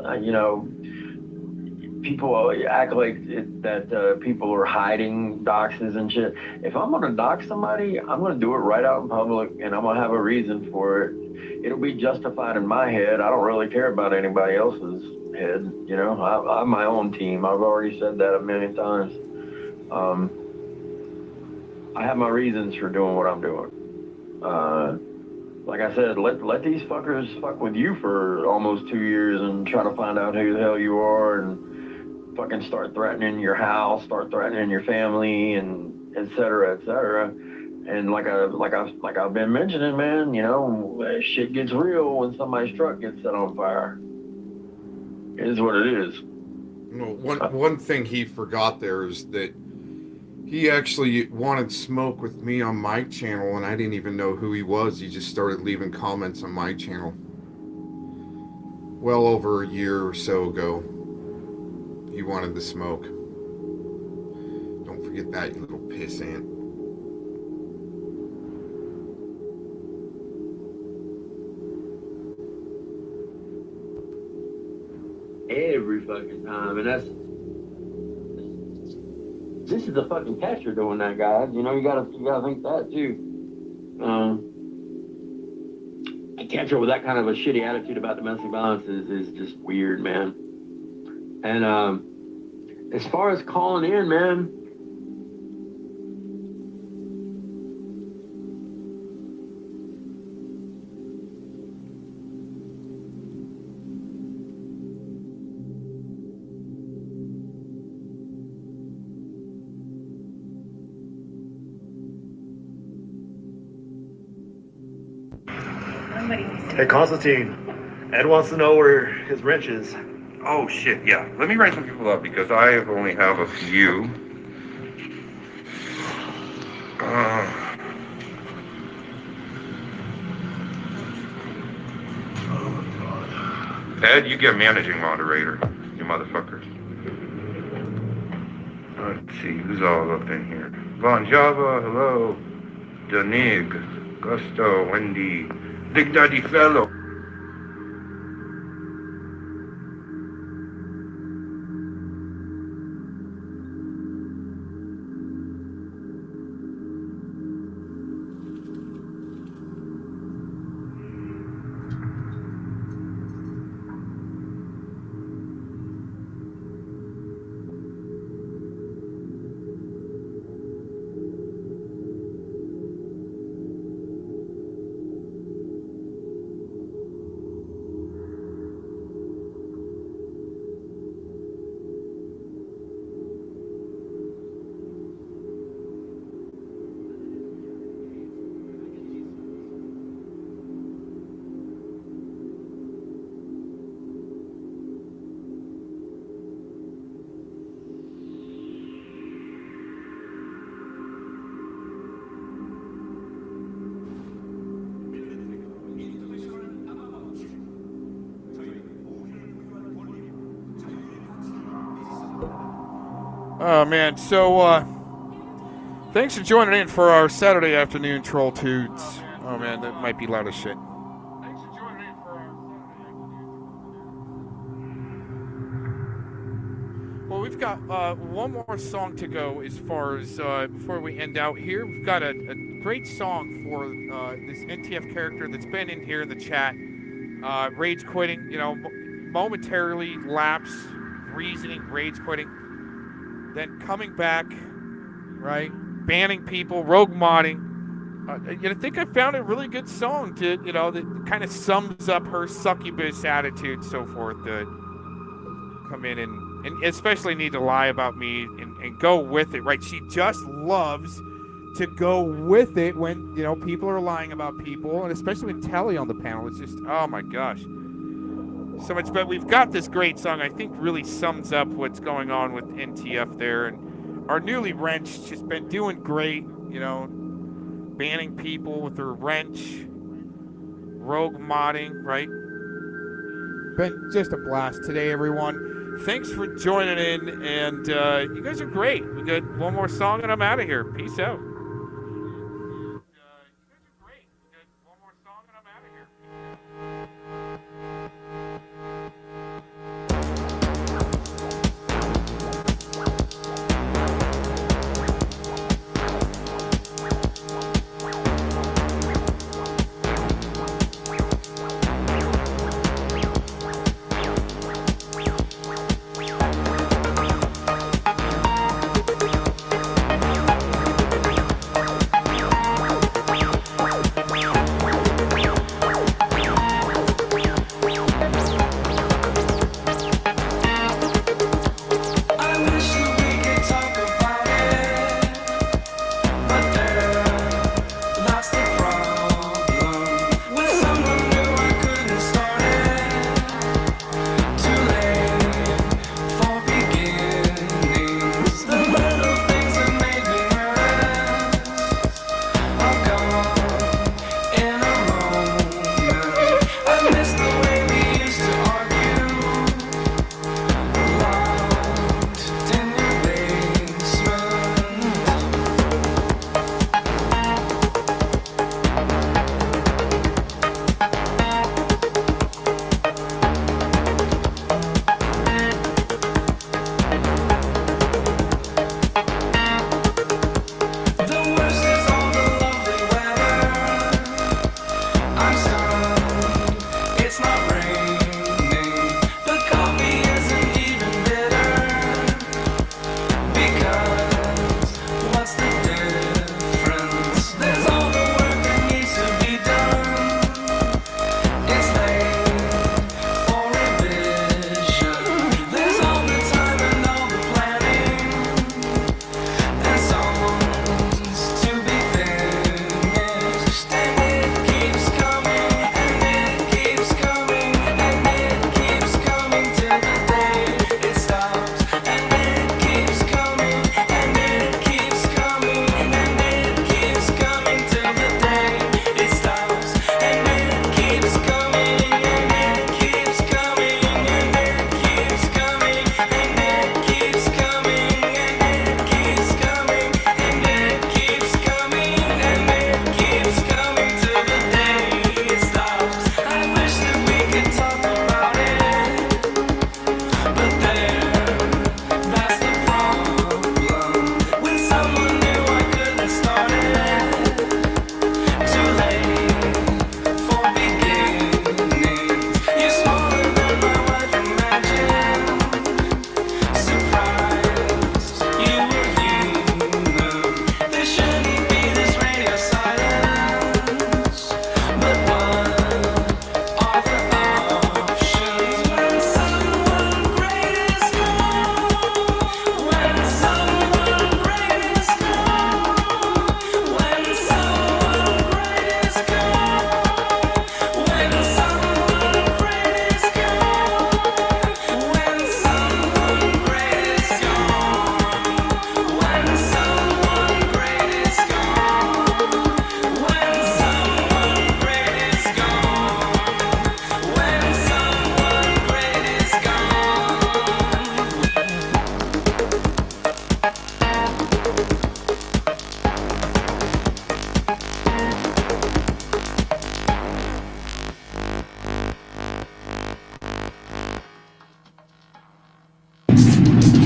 People act like that people are hiding doxes and shit. If I'm gonna dox somebody, I'm gonna do it right out in public, and I'm gonna have a reason for it. It'll be justified in my head. I don't really care about anybody else's head. I have my own team. I've already said that a million times. I have my reasons for doing what I'm doing. Like I said, let these fuckers fuck with you for almost 2 years and try to find out who the hell you are, and fucking start threatening your house, start threatening your family, and et cetera, et cetera. And like I've been mentioning, man, shit gets real when somebody's truck gets set on fire. It is what it is. One thing he forgot there is that he actually wanted smoke with me on my channel, and I didn't even know who he was. He just started leaving comments on my channel. Well over a year or so ago, he wanted the smoke. Don't forget that, you little pissant. Every fucking time, and this is the fucking catcher doing that, guys. You gotta think that too. A catcher with that kind of a shitty attitude about domestic violence is just weird, man. And as far as calling in, man, Hey, Constantine. Ed wants to know where his wrench is. Oh, shit, yeah. Let me write some people up because I only have a few. Ed, you get managing moderator, you motherfuckers. Let's see, who's all up in here? Von Java, hello. Danig, Gusto, Wendy, Big Daddy Fellow. Oh, man. So, thanks for joining in for our Saturday afternoon Troll Toots. Oh, man, that might be loud as shit. Well, we've got one more song to go as far as before we end out here. We've got a great song for this NTF character that's been in here in the chat rage quitting, momentarily lapse, reasoning, rage quitting, then coming back, right, banning people, rogue modding. I think I found a really good song to, that kind of sums up her succubus attitude, so forth, to come in and especially need to lie about me and go with it, right? She just loves to go with it when, people are lying about people, and especially with Telly on the panel. It's just, oh my gosh. So much, but we've got this great song I think really sums up what's going on with NTF there, and our newly wrenched has been doing great, banning people with her wrench, rogue modding, right? Been just a blast today, everyone. Thanks for joining in, and you guys are great. We got one more song and I'm out of here. Peace out.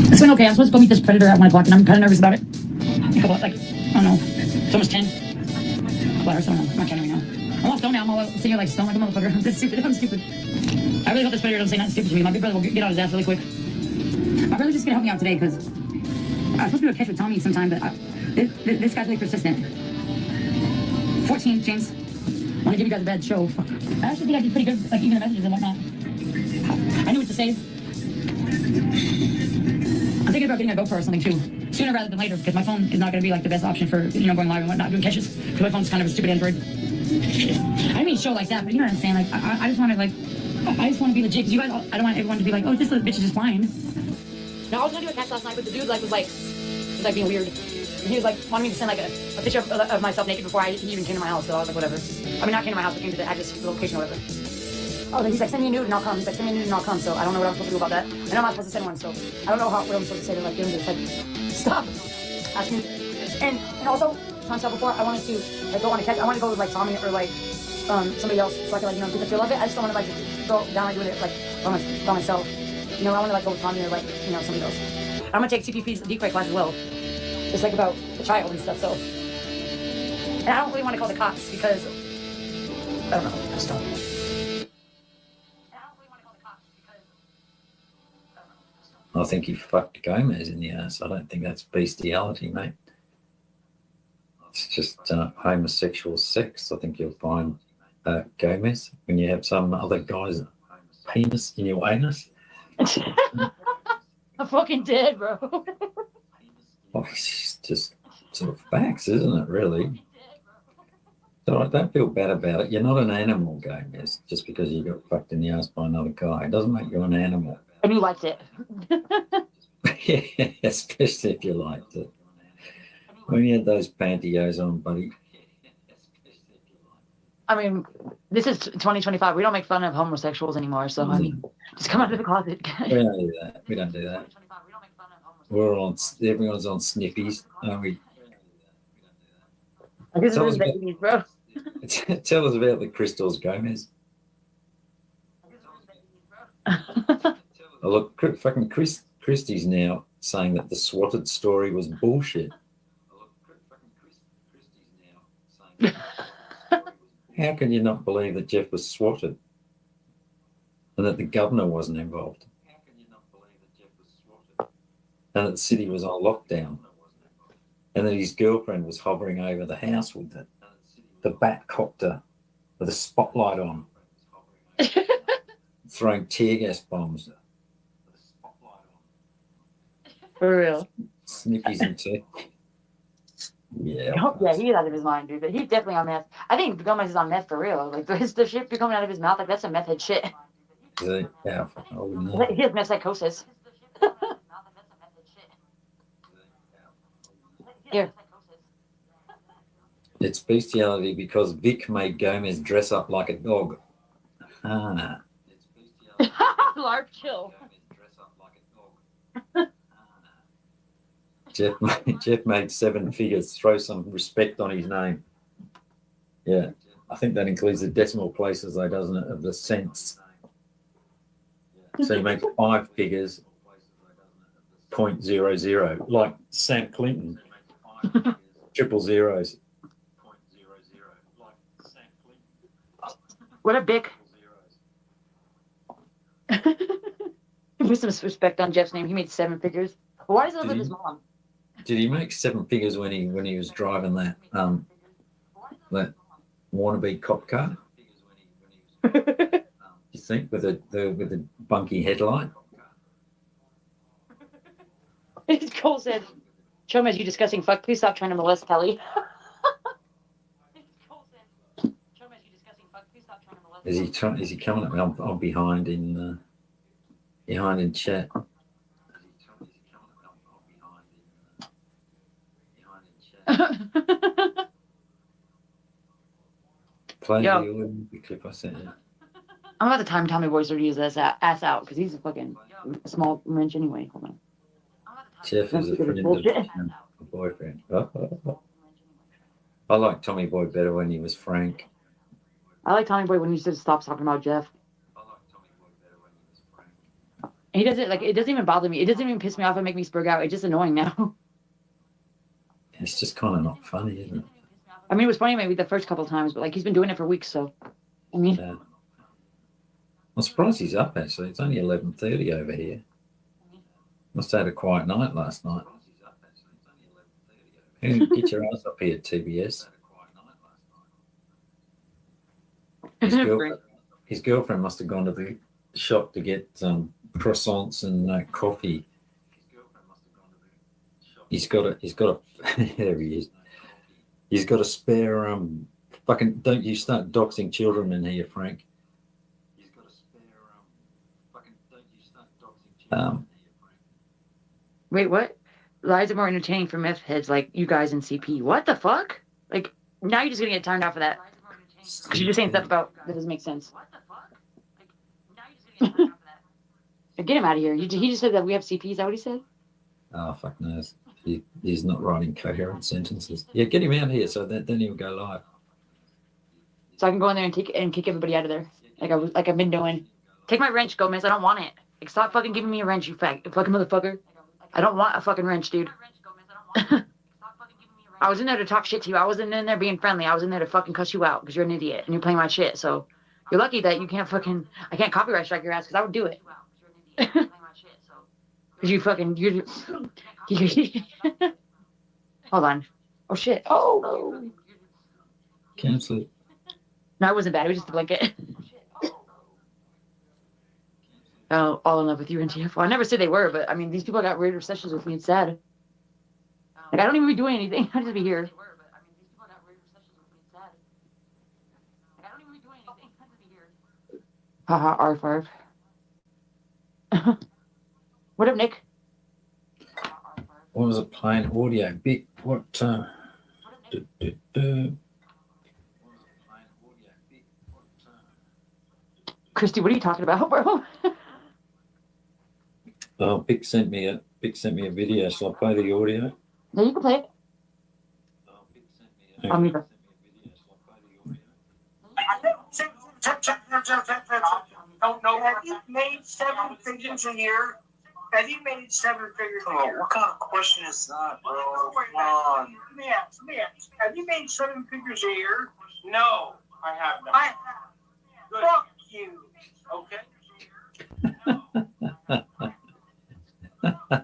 It's been okay. I'm supposed to go meet this predator at 1 o'clock, and I'm kind of nervous about it. I don't know. It's almost 10. Well, I don't know. I'm not counting right now. I'm all stoned now. I'm all sitting here like stoned like a motherfucker. That's stupid. I'm stupid. I really hope this predator doesn't say nothing stupid to me. My big brother will get on his ass really quick. My brother's just gonna help me out today because I was supposed to do a catch with Tommy sometime, but this guy's really persistent. 14, James. I want to give you guys a bad show. Fuck. I actually think I did pretty good, like even the messages and whatnot. I knew what to say. I'm thinking about getting a GoPro or something too, sooner rather than later, because my phone is not going to be like the best option for going live and whatnot, doing catches. Because my phone's kind of a stupid Android. I didn't mean show like that, but you know what I'm saying. Like I just want to be legit. Because you guys, I don't want everyone to be like, oh, this little bitch is just flying. No, I was gonna do a catch last night, but the dude was being weird. And he was like wanting me to send like a picture of myself naked before he even came to my house. So I was like, whatever. I mean, not came to my house, but came to the address, the location or whatever. Oh, then he's like, send me a nude and I'll come. He's like, send me a nude and I'll come. So I don't know what I'm supposed to do about that. I know I'm not supposed to send one, so I don't know what I'm supposed to say to like him. Just like, stop asking. And also, Tom said before, I wanted to like go on a catch. I wanted to go with like Tommy or like somebody else, so I could like get the feel of it. I just don't want to like go down and do it like by myself. I want to like go with Tommy or like somebody else. I'm gonna take CPP's decoy class as well. It's like about the child and stuff. So, and I don't really want to call the cops because I don't know. I just don't. I think he fucked Gomez in the ass. I don't think that's bestiality, mate. It's just homosexual sex. I think you'll find Gomez when you have some other guy's penis in your anus. I'm fucking dead, bro. Oh, it's just sort of facts, isn't it, really? So I don't feel bad about it. You're not an animal, Gomez, just because you got fucked in the ass by another guy. It doesn't make you an animal. And you liked it. Yeah, especially if you liked it. When you had those pantyhose on, buddy. I mean, this is 2025. We don't make fun of homosexuals anymore, so I mean, just come out of the closet. We don't do that. We don't do that. Everyone's on sniffies, aren't we? I guess it's babies, bro. Tell us about the crystals, Gomez. Oh, look, fucking Christie's now saying that the swatted story was bullshit. How can you not believe that Jeff was swatted and that the governor wasn't involved and that the city was on lockdown and that his girlfriend was hovering over the house with the Batcopter with a spotlight on, throwing tear gas bombs? For real. Sniffies and tea. Yeah. Yeah, he's out of his mind, dude. But he's definitely on meth. I think Gomez is on meth for real. Like the shit be coming out of his mouth, like that's some meth head shit. Yeah. I wouldn't know. He has meth psychosis. Here. It's bestiality because Vic made Gomez dress up like a dog. Ah. Larp, chill. Jeff made 7 figures. Throw some respect on his name. Yeah, I think that includes the decimal places, though, doesn't it, of the cents? So he makes 5 figures, 0.00, like Sam Clinton. Triple zeros. What a bick. Put some respect on Jeff's name. He made 7 figures. Why does he live with his mom? Did he make 7 figures when he was driving that wannabe cop car? You think with the bunky headlight? Cole said, "Show me as you discussing fuck. Please stop trying to molest Kelly." Is he coming at me? I'm behind in chat. Play the clip I sent you. I'm about to time Tommy Boy to use this ass out because he's a fucking small wrench anyway. Hold on. Jeff is a friend of a boyfriend. I like Tommy Boy better when he was Frank. I like Tommy Boy when he said stop talking about Jeff. He does it like it doesn't even bother me. It doesn't even piss me off and make me spurg out. It's just annoying now. It's just kind of not funny, isn't it? I mean, it was funny maybe the first couple of times, but like he's been doing it for weeks, so I mean. Yeah. I'm surprised he's up actually. It's only 11:30 over here. Must have had a quiet night last night. Hey, get your ass up here, TBS. His girlfriend must have gone to the shop to get croissants and coffee. He's got a there he is. He's got a spare fucking don't you start doxing children in here, Frank. He's got a spare fucking don't you start doxing children. Wait, what? Lies are more entertaining for meth heads like you guys in CP. What the fuck? Like now you're just gonna get timed out for that. Because you're just saying stuff about that doesn't make sense. What the fuck? Like now you're just gonna get timed out for that. Get him out of here. He just said that we have CP. Is that what he said? Oh fuck knows. He's not writing coherent sentences. Yeah, get him out here so that then he'll go live. So I can go in there and kick everybody out of there. Like I've been doing. Take my wrench, Gomez. I don't want it. Like, stop fucking giving me a wrench, you fucking motherfucker. I don't want a fucking wrench, dude. I was in there to talk shit to you. I wasn't in there being friendly. I was in there to fucking cuss you out because you're an idiot and you're playing my shit. So you're lucky that you can't I can't copyright strike your ass because I would do it. Because you hold on. Oh shit. Oh. Cancel it. No, it wasn't bad. It was just a blanket. Oh, all in love with you, NTF. Well, I never said they were, but I mean, these people got weird obsessions with me. It's sad. Like, I don't even be doing anything. I just be here. Haha, R5. What up, Nick? What was it playing? Audio bit. What? Christy, what are you talking about, bro? Oh, Bick sent me a video. Shall I play the audio? No, you can play it. Okay. I'll mute her. Don't know. Have you made 7 figures a year? Have you made 7 figures a year? What kind of question is that, bro? Come on. Let me ask. Have you made 7 figures a year? No, I have not. I have. Good. Fuck you. Okay.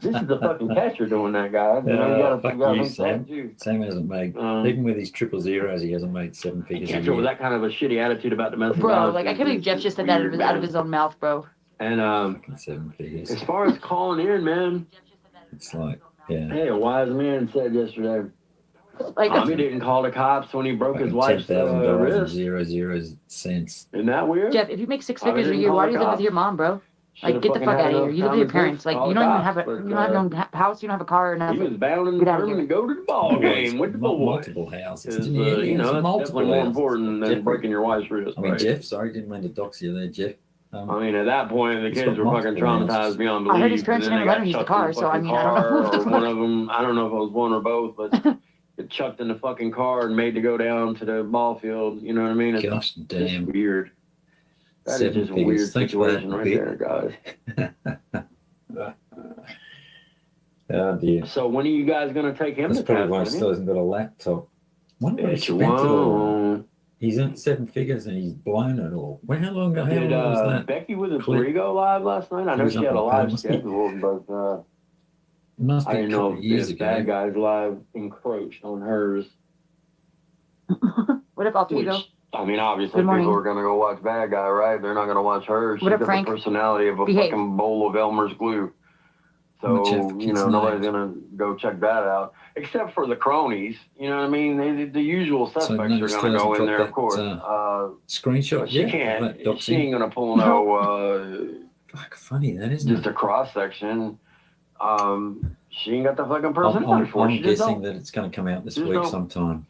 This is the fucking catcher doing that, guy. You know, you gotta Sam. Sam hasn't made, even with his 000, he hasn't made 7 figures. Catcher with that kind of a shitty attitude about domestic bro, violence. like I can't believe Jeff just said that out of his own mouth, bro. And 7 figures. As far as calling in, man, it's like, yeah. Hey, a wise man said yesterday. Like he didn't call the cops when he broke his wife's wrist. $10,000 cents. Isn't that weird? Jeff, if you make 6 figures a year, why do you live with your mom, bro? Like, get the fuck out of here. You live with your parents. Like, you don't even have you don't have your own house. You don't have a car or nothing. He was bound and determined to go to the ball game with the boys. Multiple houses. You know, that's definitely more important than breaking your wife's wrist. I mean, Jeff, sorry, didn't mean to dox you there, Jeff. I mean, at that point, the kids were fucking traumatized beyond belief. I heard his parents never let him use the car, so I mean, I don't know. Or one of them, I don't know if it was one or both, but get chucked in the fucking car and made to go down to the ball field. You know what I mean? It's Gosh damn. just weird. That is just a weird situation right there, guys. Oh dear. So when are you guys going to take him That's to probably task? why he still hasn't got a laptop. Wonder what he Bitch, spent it all. won't. He's in 7 figures and he's blown it all. Well, how long was Did that? Becky with a Clip? 3 go live last night? I know was she up had a on live Must be- schedule, but It must I be a didn't couple know of years if ago. Bad Guys Live encroached on hers. What if all 3 go? I mean, obviously, Good morning. people are going to go watch Bad Guy, right? They're not going to watch her. She's What up, got Frank? the personality of a Behave. fucking bowl of Elmer's glue. What's So, your you kid's know, name? nobody's going to go check that out. Except for the cronies. You know what I mean? The usual So suspects no, are still going to go hasn't in there, dropped of course. Screenshot, But she yeah. can't. That doxing. She ain't going to pull no... Fuck, funny that, isn't just it? a cross section. She ain't got the fucking personality I'm for it. She just guessing don't. that it's going to come out this Just week don't. sometime.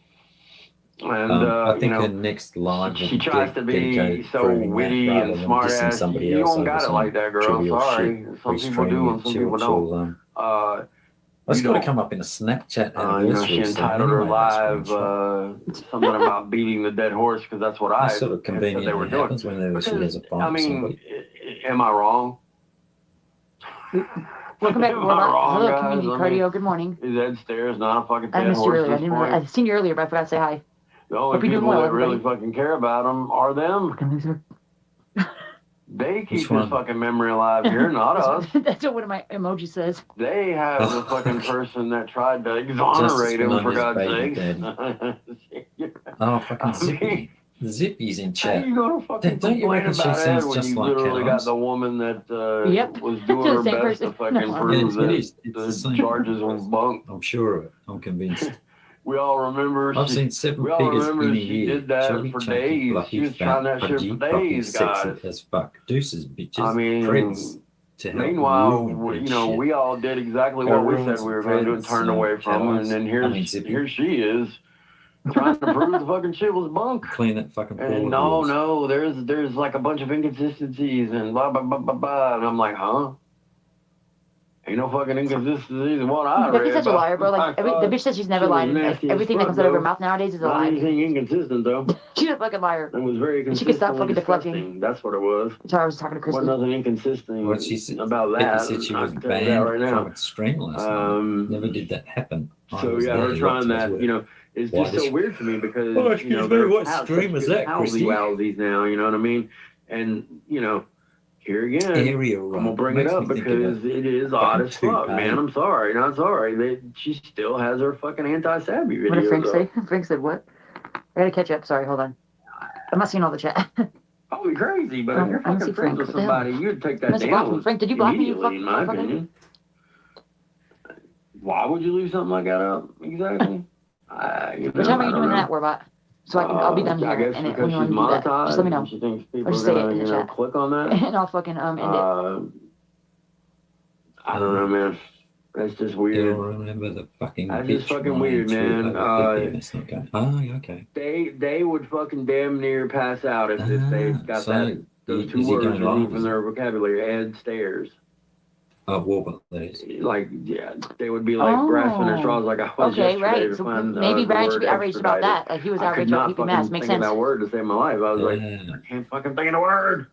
And I think you know, her next live will she be tries to be dedicated so proving that witty rather and than smart dissing ass. somebody You else don't over got it some like that, girl. trivial Sorry. shit. Some people do and some people don't. That's you got to don't. come up in a Snapchat You know, she anniversary. thing entitled her anyway, that live screenshot. something about beating the dead horse because that's what I That sort of had said they were conveniently doing. happens whenever she has a fight I with mean, somebody. am I wrong? Welcome back, Am I Warlock. wrong, Hello, guys? community I cardio. mean, Good morning. Is Ed Stairs not a fucking I dead missed you horse earlier. at this point? I seen you earlier, but I forgot to say hi. The only Hope you're doing people well, that really everybody. fucking care about him are them. They keep his fucking memory alive here, not us. That's what one of my emojis says. They have the fucking person that tried to exonerate him, for God's sake. Oh, fucking Zippy. Zippy's in How chat. you gonna fucking Don't you complain reckon she about Ed sounds when just you like literally Cat got the woman that was doing The her same best to person. fucking No. prove It that is. It's the the same. charges were bunk? I'm sure of it. I'm convinced. We all remember. I've seen 7 We all figures remember in a she year. did that Chubby, for chunky, days. fluffy, She was fat, trying that shit pudgy, for fucking days, sexy guys. as fuck. Deuces, bitches. I mean, Prince to help meanwhile, ruin good you know, shit. we all did exactly Gotta what we ruin said some we were going to do and Prince, turned away from, and then Zippy. here she is trying to prove the fucking shit was bunk. Clean that fucking pool. And no, there's like a bunch of inconsistencies and blah blah blah blah blah, and I'm like, huh? Ain't no fucking inconsistencies in what I read. Becky's such a liar, bro. Like, the bitch says she's never lied. Like, everything that comes out of her mouth nowadays is a Not lie. anything inconsistent though. She's a fucking liar. It was very And consistent. she can stop fucking deflecting. That's what it was. Sorry, I was talking to Chris. Wasn't nothing inconsistent What she said, about Becky that. said she I was can tell you that banned right now. from its stream last night. Never did that happen. So yeah, her trying that, you know, is Why just does so she- weird to me because Oh, you excuse know me, they're what such stream is good that, Christy? wowsies now, you know what I mean? And you know, here again, Area I'm run. gonna bring it Makes up me think because of it is odd fucking as fuck, toupee. man. I'm sorry, not sorry. She still has her fucking anti-savvy What did Frank videos. say? Frank said what? I gotta catch up. Sorry, hold on. I'm not seeing all the chat. Holy crazy, but Oh, if you're I don't fucking see friends Frank. with What the hell? somebody, you'd take that Must have blocked me. down Frank, did you block me, you immediately, in my fucking motherfucker? opinion. Why would you leave something like that up? Exactly. What time are you doing that, Warbot? So I'll be done here. I guess And because when she's you want to do that, monetized, just let me know. and she thinks Or people just are say it gonna, in the you know, chat. click on that. And I'll fucking end it. I don't know, man. That's just weird. You'll remember the fucking That's bitch just fucking running weird, through man. over That's not going. Oh, okay. They would fucking damn near pass out if they got so those is two he words going removed live, from is their vocabulary. Ed stairs. Oh, Warbot, that is. Like, yeah, they would be like grasping at straws like I was Okay, yesterday right. to So find maybe the Brian should word be outraged about extradited. that. Like he was I could outraged not about keeping fucking masks. Makes think of sense. that word to save my life. I was like, I can't fucking think of the word.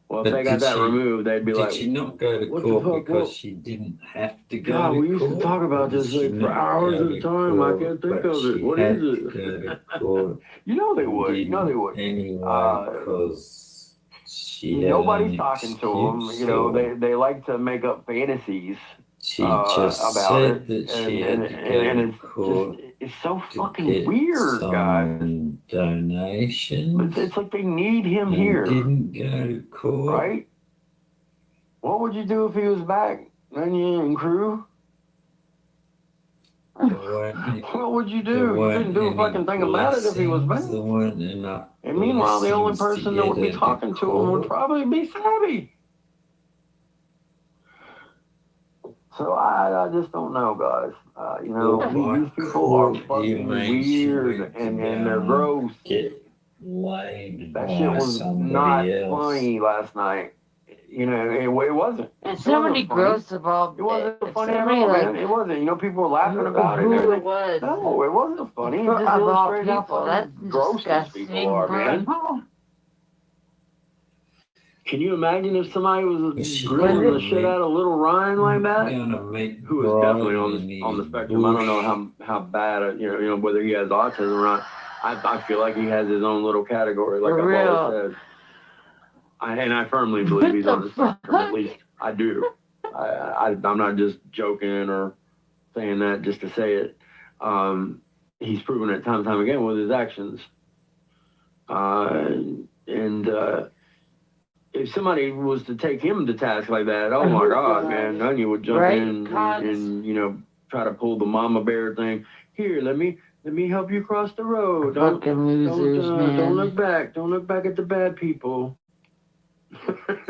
Well, if But they got did that she- removed, they'd be Did like, she not go to what the court fuck? because What? she didn't have to go God, to we used to court? talk about Or did this she like for not hours go at a to time. I court, can't think but of it. she What had is to it? go to court You know they and would. You know they didn't would. anyway because she had Nobody's an talking to them. excuse, You know, or they like to make up fantasies she just about said it, that she and had to go and to it's court just it's so to fucking get weird, guys. some donations It's like they need him and here, didn't go to court. right? What would you do if he was back, Onion and crew? What would you do? You couldn't do a fucking thing about it if he was back. There weren't enough And meanwhile, the only blessings person that would be get her talking to him would probably be Savvy. So I just don't know, guys. You know, these people are fucking weird and they're gross. Get laid That by shit was not somebody else. funny last night. You know, it wasn't. It's It so wasn't many funny. gross about It wasn't it's funny so at many, all, like, man. It wasn't. You know, people were laughing about it. who and it everything. was. No, it wasn't funny. It For just of all illustrated how people, fucking that's gross these disgusting, people are, man. bro. Can you imagine if somebody was She grilling the gonna shit out of little Ryan like that? Gonna make Who is definitely on the spectrum. I don't know how bad, you know whether he has autism or not. I feel like he has his own little category, like For I've always said. And I firmly believe he's on the spectrum. At least I do. I'm not just joking or saying that just to say it. He's proven it time and time again with his actions. If somebody was to take him to task like that, oh my God, man, Onion would jump in and you know try to pull the mama bear thing. Here, let me help you cross the road. Don't look back. Don't look back at the bad people.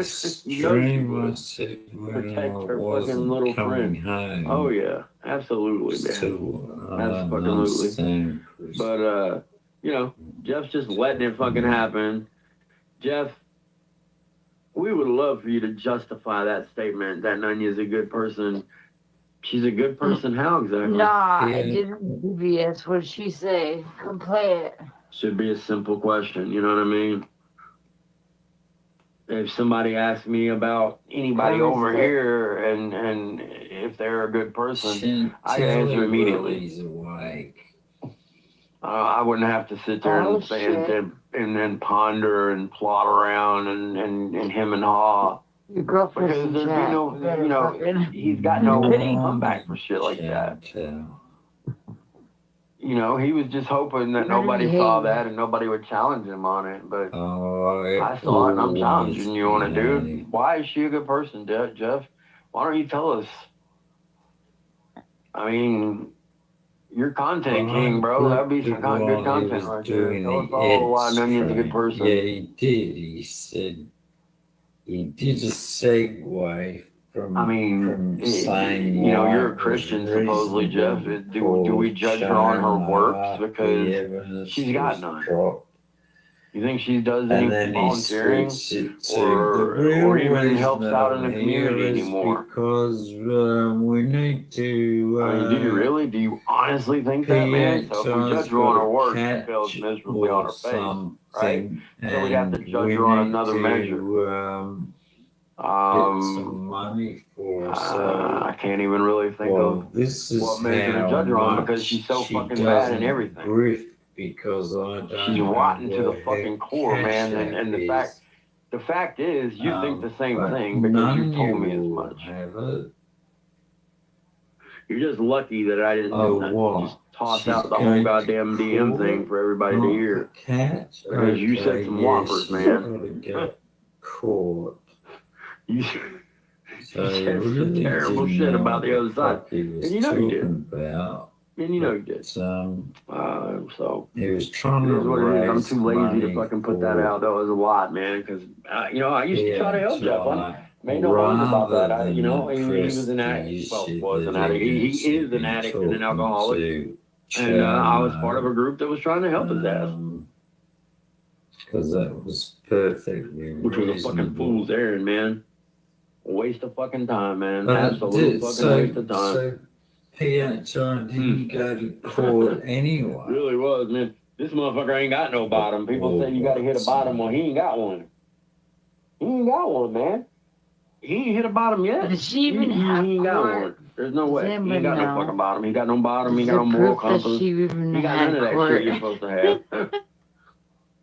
Stream, I said when Protect I her fucking wasn't little coming friend. home. Oh yeah, absolutely, man. So, Absolutely. But you know, Jeff's just letting it fucking happen. Jeff, we would love for you to justify that statement that Nanya is a good person. She's a good person. How exactly? Nah, I didn't BS. What did she say? Come play it. Should be a simple question. You know what I mean? If somebody asks me about anybody over here and if they're a good person, I can answer immediately. I wouldn't have to sit there and say and then ponder and plot around and him and haw. Your girlfriend's Because in there'd be chat. no, he's got no comeback for shit like that. You know, he was just hoping that nobody saw that and nobody would challenge him on it. But I saw it and I'm challenging you on it, dude. Why is she a good person, Jeff? Why don't you tell us? I mean, you're content king, bro. That'd be some good content right there. Tell us all why Nunion's a good person. Yeah, he did. He said he did a segue from saying, you know, you're a Christian, supposedly, Jeff. Do we judge her on her works because she's got none? You think she does any volunteering or even helps out in the community anymore? Because we need to. I mean, do you really? Do you honestly think that, man? So if we judge her on her work, she fails miserably on her face, right? So we have to judge her on another measure. Get some money for I can't even really think of what measure to judge her on because she's so fucking bad in everything. Because she's rotten to the fucking core, man. And the fact is, you think the same thing because you told me as much. You're just lucky that I didn't just toss out the whole goddamn DM thing for everybody to hear. Because you said some whoppers, man. You said some terrible shit about the other side. And you know you did. And you know you did. So he was trying to raise I'm too lazy to fucking put that out. That was a lot, man. Because you know, I used to try to help Jeff. I made no bones about that. You know, he was an addict. Well, was an addict. He is an addict and an alcoholic. And I was part of a group that was trying to help his ass. Because that was perfectly which was a fucking fool's errand, man. A waste of fucking time, man. Absolute fucking waste of time. So PHR didn't go to court anyway. Really was, man. This motherfucker ain't got no bottom. People say you gotta hit a bottom. Well, he ain't got one. He ain't got one, man. He ain't hit a bottom yet. Does she even have he ain't got one. There's no way. He ain't got no fucking bottom. He got no bottom. He got no moral compass. He got none of that shit you're supposed to have.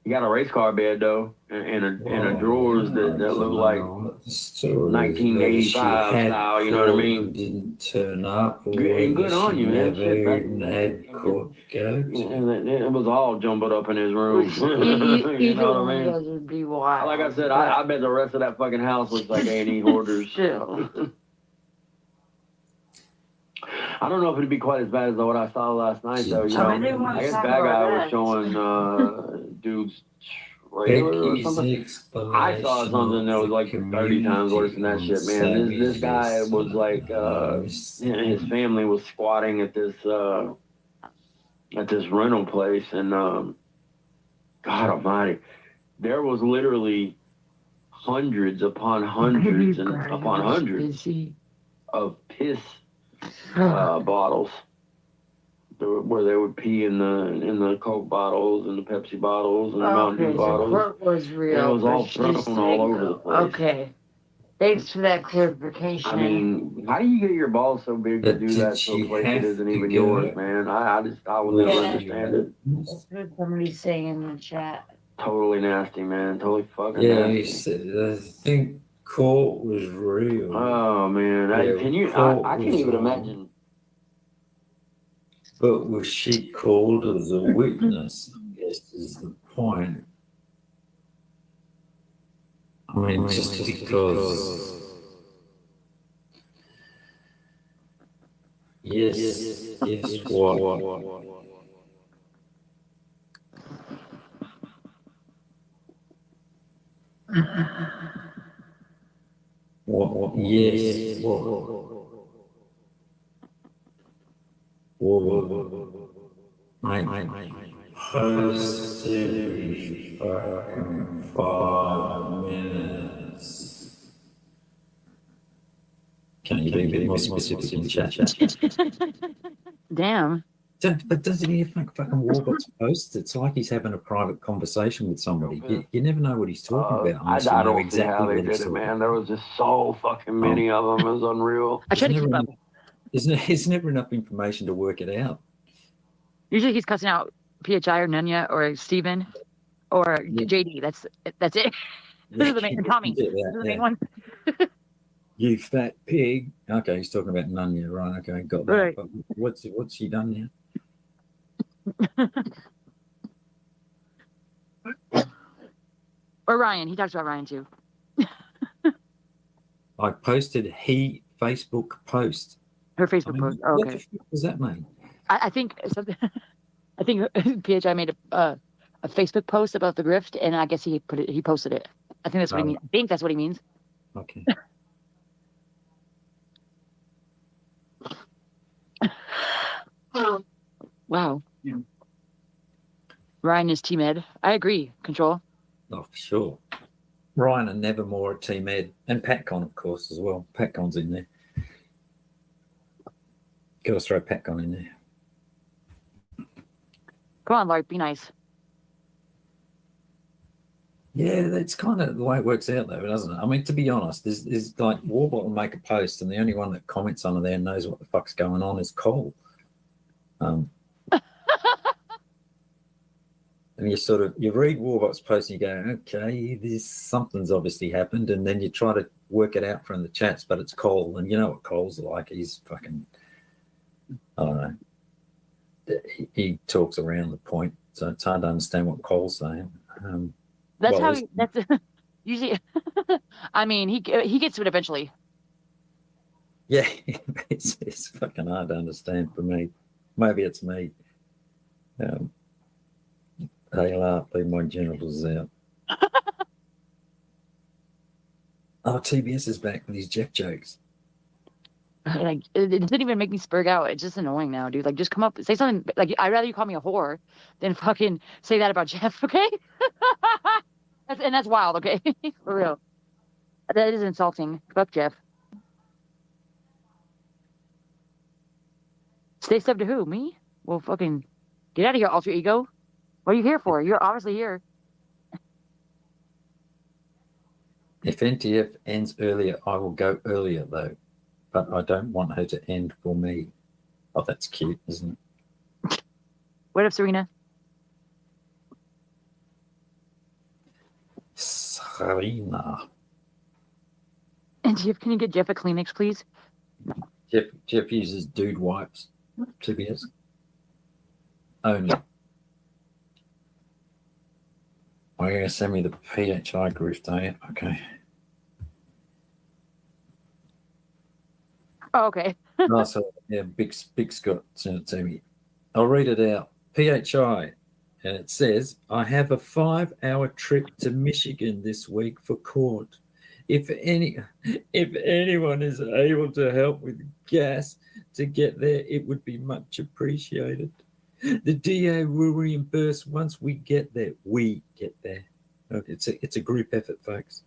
He got a race car bed though, and a drawers that look like 1985 style. You know what I mean? Didn't turn up. And good on you, man. Shit, it was all jumbled up in his room. You know what I mean? Like I said, I bet the rest of that fucking house looks like A&E hoarders. I don't know if it'd be quite as bad as what I saw last night, though. You know, I guess that guy was showing dude's trailer or something. I saw something that was like 30 times worse than that shit, man. This guy was like, his family was squatting at this rental place, and God Almighty, there was literally hundreds upon hundreds and upon hundreds of piss bottles where they would pee in the Coke bottles and the Pepsi bottles and the Mountain Dew bottles. Was real, and it was all thrown all over the place. Okay. Thanks for that clarification. I mean, how do you get your balls so big to do that to a place that isn't even yours, man? I will never understand it. That's what somebody's saying in the chat. Totally nasty, man. Totally fucking nasty. He said, I think court was real. Oh man, I can't even imagine. But was she called as a witness? I guess is the point. I mean, just because. Yes, what? What? Yes. Post 5 minutes. Can you be a bit more specific in chat? Damn. But doesn't he have fucking Warbots posts? It's like he's having a private conversation with somebody. You never know what he's talking about. I don't see how they did it, man. There was just so fucking many of them. It was unreal. I try to keep up. There's never enough information to work it out. Usually he's cussing out PHI or Nunya or Steven or JD. That's it. Those are the main, Tommy. Those are the main ones. You fat pig. Okay, he's talking about Nunya, right? Okay, got that. Right. But what's she done now? Or Ryan. He talks about Ryan too. I posted Facebook post. Her Facebook post. Oh, okay. What the fuck does that mean? I think something. I think PHI made a Facebook post about the grift, and I guess he posted it. I think that's what he means. I think that's what he means. Okay. Wow. Yeah. Ryan is Team Ed. I agree. Control. Oh, for sure. Ryan and Nevermore at Team Ed, and PatCon, of course, as well. PatCon's in there. Got to throw PatCon in there. Come on, Lark, be nice. Yeah, that's kind of the way it works out, though, doesn't it? I mean, to be honest, there's like Warbot will make a post, and the only one that comments on it there and knows what the fuck's going on is Cole. And you read Warbot's post and you go, okay, something's obviously happened, and then you try to work it out from the chats, but it's Cole, and you know what Cole's like. He's fucking, I don't know. He talks around the point, so it's hard to understand what Cole's saying. That's usually. I mean, he gets to it eventually. Yeah, it's fucking hard to understand for me. Maybe it's me. They'll leave my genitals out. Oh, TBS is back with these Jeff jokes. Like, it doesn't even make me spurg out. It's just annoying now, dude. Like, just come up, say something. Like, I'd rather you call me a whore than fucking say that about Jeff, okay? That's wild, okay? For real. That is insulting. Fuck Jeff. Stay sub to who? Me? Well, fucking get out of here, alter ego. What are you here for? You're obviously here. If NTF ends earlier, I will go earlier, though. But I don't want her to end for me. Oh, that's cute, isn't it? What up, Serena? Serena. And Jeff, can you get Jeff a Kleenex, please? Jeff uses dude wipes. TBS. Only. Oh, you're going to send me the PHI grift, are you? Okay. Oh, okay. Oh, so, yeah, Big Scott sent it to me. I'll read it out. PHI, and it says, I have a 5-hour trip to Michigan this week for court. If anyone is able to help with gas to get there, it would be much appreciated. The DA will reimburse once we get there. We get there. Okay, it's a group effort, folks.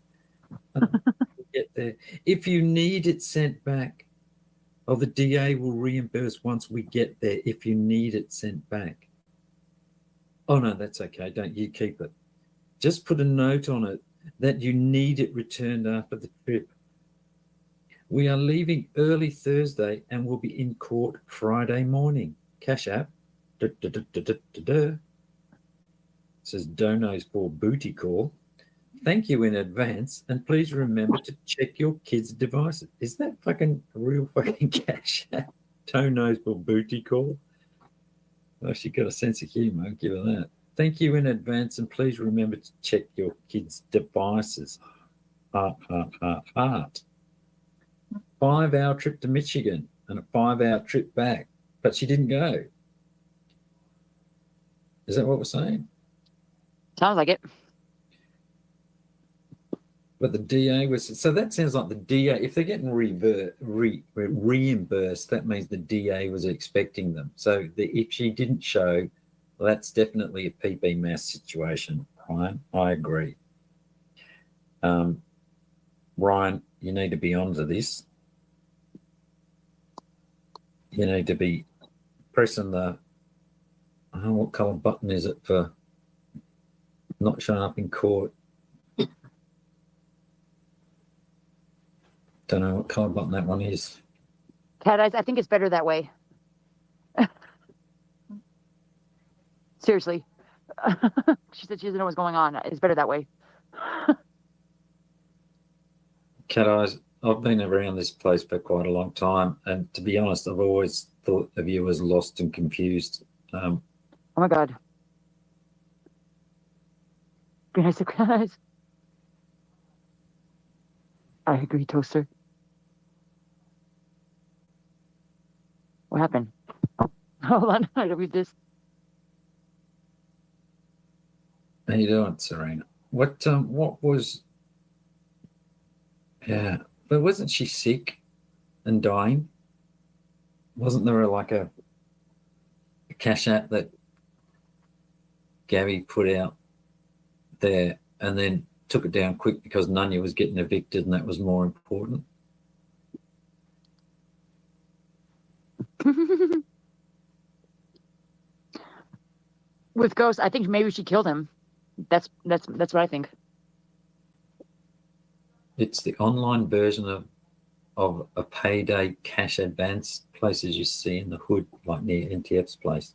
We get there. If you need it sent back, the DA will reimburse once we get there. If you need it sent back. Oh no, that's okay. Don't you keep it. Just put a note on it that you need it returned after the trip. We are leaving early Thursday and will be in court Friday morning. Cash app. It says donos for booty call. Thank you in advance, and please remember to check your kids' devices. Is that fucking real fucking cash app? Donos for booty call. Well, she got a sense of humor. I'll give her that. Thank you in advance, and please remember to check your kids' devices. Heart. 5-hour trip to Michigan and a 5-hour trip back, but she didn't go. Is that what we're saying? Sounds like it. But the DA was... So that sounds like the DA... If they're getting reimbursed, that means the DA was expecting them. So if she didn't show, well, that's definitely a PB mass situation, Ryan. I agree. Ryan, you need to be onto this. You need to be pressing the... what colour button is it for not showing up in court? Don't know what colour button that one is. Cat eyes, I think it's better that way. Seriously. She said she doesn't know what's going on. It's better that way. Cat Eyes, I've been around this place for quite a long time, and to be honest, I've always thought of you as lost and confused. Oh my God. Be nice to Cat Eyes. I agree, Toaster. What happened? Oh, hold on. I gotta read this. How you doing, Serena? What was? Yeah, but wasn't she sick and dying? Wasn't there like a cash app that Gabby put out there and then took it down quick because Nunya was getting evicted and that was more important? With Ghost, I think maybe she killed him. That's what I think. It's the online version of a payday cash advance places you see in the hood, like near NTF's place.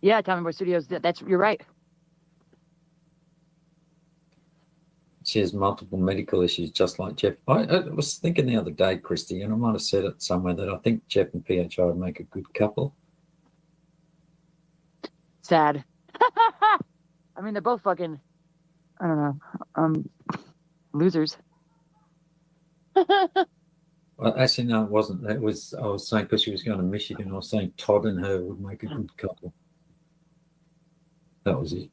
Yeah, Tommy Boy Studios. That's you're right. She has multiple medical issues, just like Jeff. I was thinking the other day, Christy, and I might have said it somewhere, that I think Jeff and PHI would make a good couple. Sad. I mean, they're both fucking, I don't know, losers. Well, actually, no, it wasn't. That was, I was saying, because she was going to Michigan, I was saying Todd and her would make a good couple. That was it.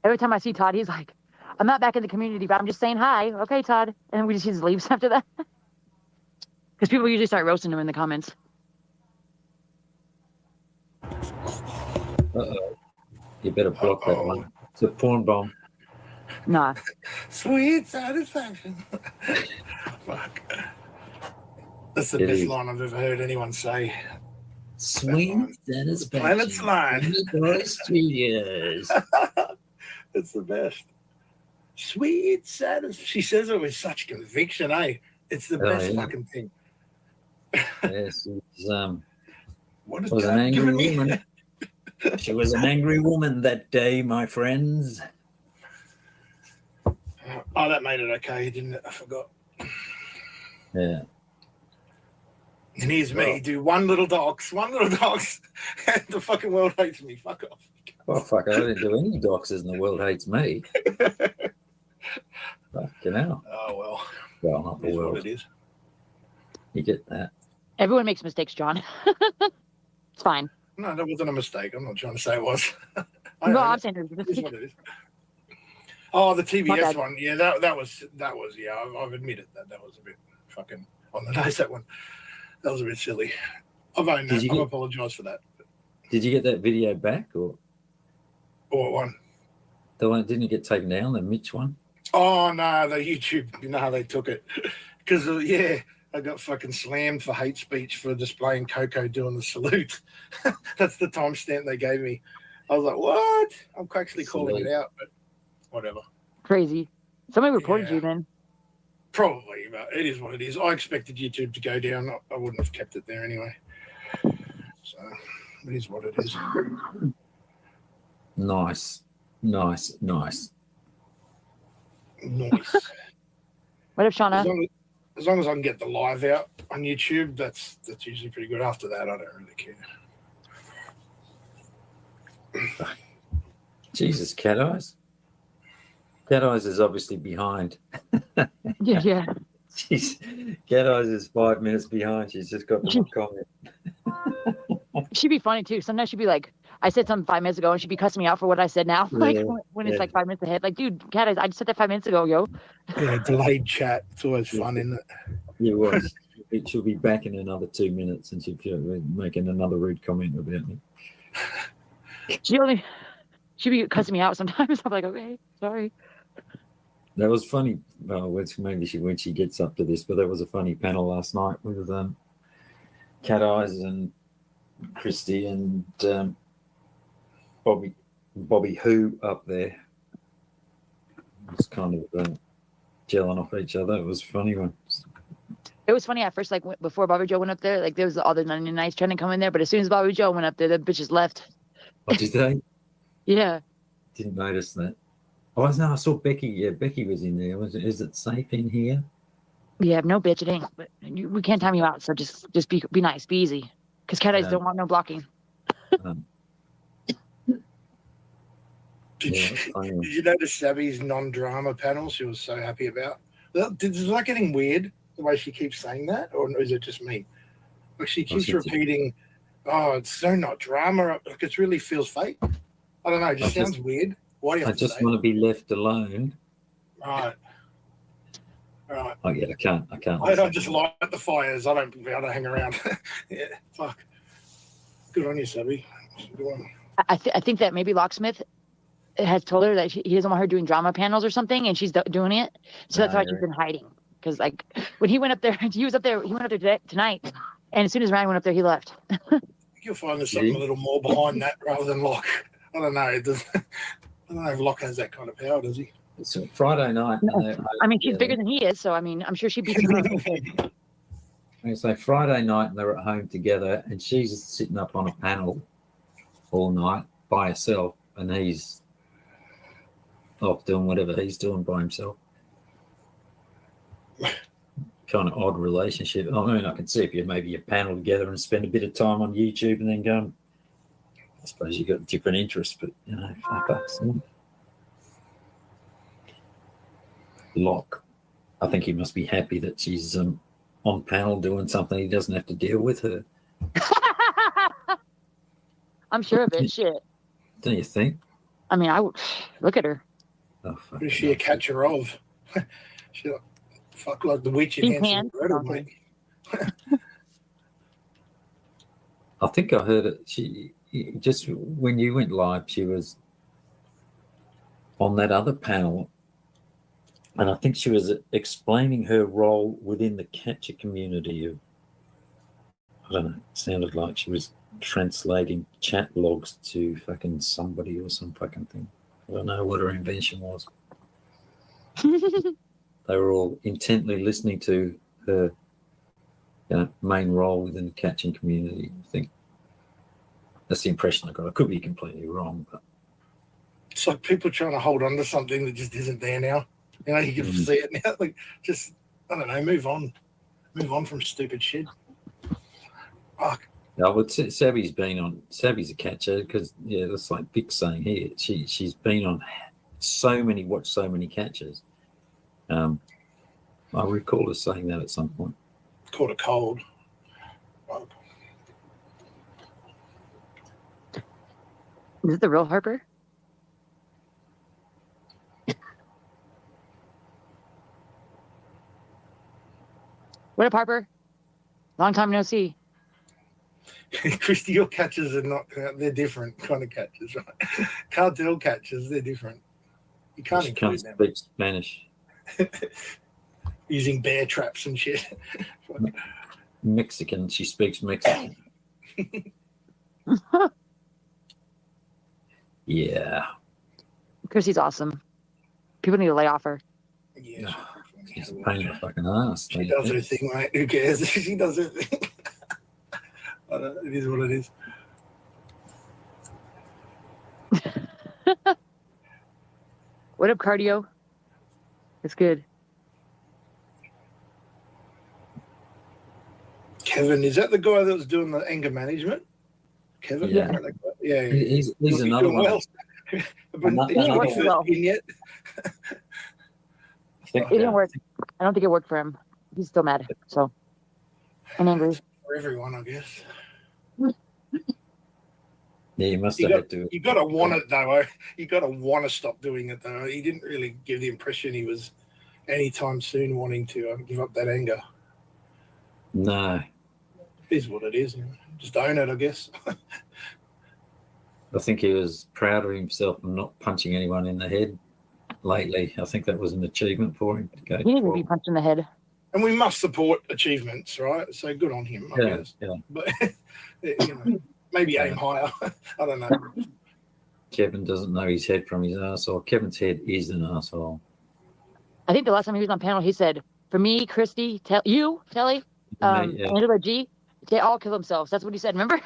Every time I see Todd, he's like, I'm not back in the community, but I'm just saying hi. Okay, Todd. And then he just leaves after that. Because people usually start roasting him in the comments. Uh-oh. You better block that one. It's a porn bomb. Nah. Sweet satisfaction. Fuck. That's the best line I've ever heard anyone say. Sweet satisfaction. Planet's line. Studios. It's the best. Sweet satisfaction. She says it with such conviction, eh? It's the best fucking thing. Yes, it what was an angry woman. She was an angry woman that day, my friends. Oh, that made it okay, didn't it? I forgot. Yeah. And here's me, do one little docs, and the fucking world hates me. Fuck off. Oh, fuck, I didn't do any doxes and the world hates me. Fucking hell. Oh, well. Well, not the world. What it is. You get that. Everyone makes mistakes, John. It's fine. No, that wasn't a mistake. I'm not trying to say it was. No, I'm saying it is what it is. Oh, the TBS one. Yeah, that was yeah, I've admitted that was a bit fucking on the nose, that one. That was a bit silly. I've owned that. I've apologized for that. Did you get that video back, or what one? The one didn't get taken down, the Mitch one? Oh no, the YouTube, you know how they took it. Because I got fucking slammed for hate speech for displaying Coco doing the salute. That's the timestamp they gave me. I was like, what? I'm actually calling it out, but whatever. Crazy. Somebody reported you then. Probably, but it is what it is. I expected YouTube to go down. I wouldn't have kept it there anyway. So it is what it is. Nice. Nice. What if Shauna? As long as I can get the live out on YouTube, that's usually pretty good. After that, I don't really care. Jesus, Cat Eyes. Cat Eyes is obviously behind. Yeah. Cat Eyes is 5 minutes behind. She's just got one comment. She'd be funny too. Sometimes she'd be like, I said something 5 minutes ago, and she'd be cussing me out for what I said now. Like when it's like 5 minutes ahead. Like, dude, Cat Eyes, I just said that 5 minutes ago, yo. Yeah, delayed chat. It's always fun, isn't it? It was. She'll be back in another 2 minutes, and she'll be making another rude comment about me. She'd be cussing me out sometimes. I'm like, okay, sorry. That was funny. Well, maybe when she gets up to this, but there was a funny panel last night with Cat Eyes and Christy and Bobby Who up there. It's kind of gelling off each other. It was a funny one. It was funny at first, like before Bobby Joe went up there, like there was all the 99s trying to come in there, but as soon as Bobby Joe went up there, the bitches left. What did they? Yeah. Didn't notice that. Oh no, I saw Becky. Yeah, Becky was in there. Is it safe in here? Yeah, no bitch, it ain't. But we can't time you out, so just be nice, be easy, because cat eyes don't want no blocking. Did you notice Sabby's non-drama panel? She was so happy about. Is that getting weird the way she keeps saying that, or is it just me? Like she keeps repeating, "Oh, it's so not drama." Like it really feels fake. I don't know. It just sounds weird. Why do you have I to just say want to be left alone. Right. Right. Oh yeah, I can't. I don't just light the fires. I don't hang around. Yeah, fuck. Good on you, Sabby. I think that maybe Locksmith has told her that he doesn't want her doing drama panels or something, and she's doing it. So that's why she's been hiding. Because like when he went up there, he went up there tonight, and as soon as Ryan went up there, he left. You'll find there's something a little more behind that rather than Locke. I don't know. I don't know if Locke has that kind of power, does he? It's Friday night. No. I mean, she's bigger than he is, so I mean, I'm sure she beats him up. It's like Friday night, and they're at home together, and she's sitting up on a panel all night by herself, and he's off doing whatever he's doing by himself. Kind of odd relationship. I mean, I can see if you maybe a panel together and spend a bit of time on YouTube and then go. I suppose you got different interests, but you know, fuck us. Locke, I think he must be happy that she's on panel doing something. He doesn't have to deal with her. I'm sure of it. Shit. Don't you think? I mean, I would look at her. Oh, fuck. Is she a catcher of? She fuck like the witch in Hansel and Gretel, mate. I think I heard it. She just when you went live, she was on that other panel, and I think she was explaining her role within the catcher community. I don't know. It sounded like she was translating chat logs to fucking somebody or some fucking thing. I don't know what her invention was. They were all intently listening to her main role within the catching community. I think that's the impression I got. I could be completely wrong, but It's like people trying to hold on to something that just isn't there now. You know, you can see it now. Like, just I don't know. Move on from stupid shit. Fuck. I would say Savvy's a catcher because that's like Vic's saying here. She's been on so many catches. I recall her saying that at some point. Caught a cold. Is it the real Harper? What up, Harper? Long time no see. Christy, your catches are not, they're different kind of catches, right? Cartel catches, they're different. You can't include them. Speak Spanish. Using bear traps and shit. Mexican. She speaks Mexican. Yeah. Chrissy's awesome. People need to lay off her. Yeah. She's a pain in the fucking ass. She does her thing, mate. Who cares? She does her thing. It is what it is. What up, cardio? It's good. Kevin, is that the guy that was doing the anger management? Kevin? Yeah. Yeah. He's another one. Well. Yet. It didn't work. I don't think it worked for him. He's still mad. So, I'm angry. For everyone, I guess. Yeah, you must have had to. You got to want it, though. You got to want to stop doing it, though. He didn't really give the impression he was anytime soon wanting to give up that anger. No. It is what it is. Just own it, I guess. I think he was proud of himself and not punching anyone in the head lately. I think that was an achievement for him. To go he needed to be punched in the head. And we must support achievements, right? So good on him, I guess. Yeah. But maybe aim higher. I don't know. Kevin doesn't know his head from his arsehole. Kevin's head is an arsehole. I think the last time he was on panel, he said, "For me, Christy, Telly, Angela G, they all kill themselves." That's what he said. Remember?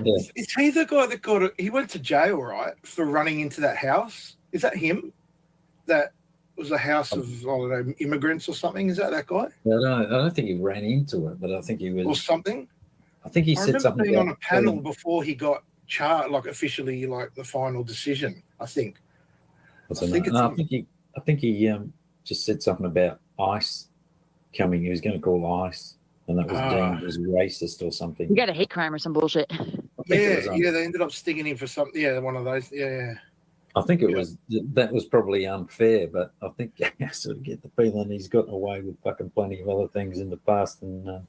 Yeah. Is he the guy that got it? He went to jail, right, for running into that house? Is that him? That was a house of, I don't know, immigrants or something? Is that guy? I don't think he ran into it, but I think he was. Or something? I think he I said remember something being about on a panel before he got charged, like officially, like the final decision, I think. I think he just said something about ICE coming. He was going to call ICE, and that was deemed as racist or something. You got a hate crime or some bullshit. Yeah, they ended up sticking him for something. Yeah, one of those. Yeah. I think that was probably unfair, but I think I sort of get the feeling he's gotten away with fucking plenty of other things in the past, and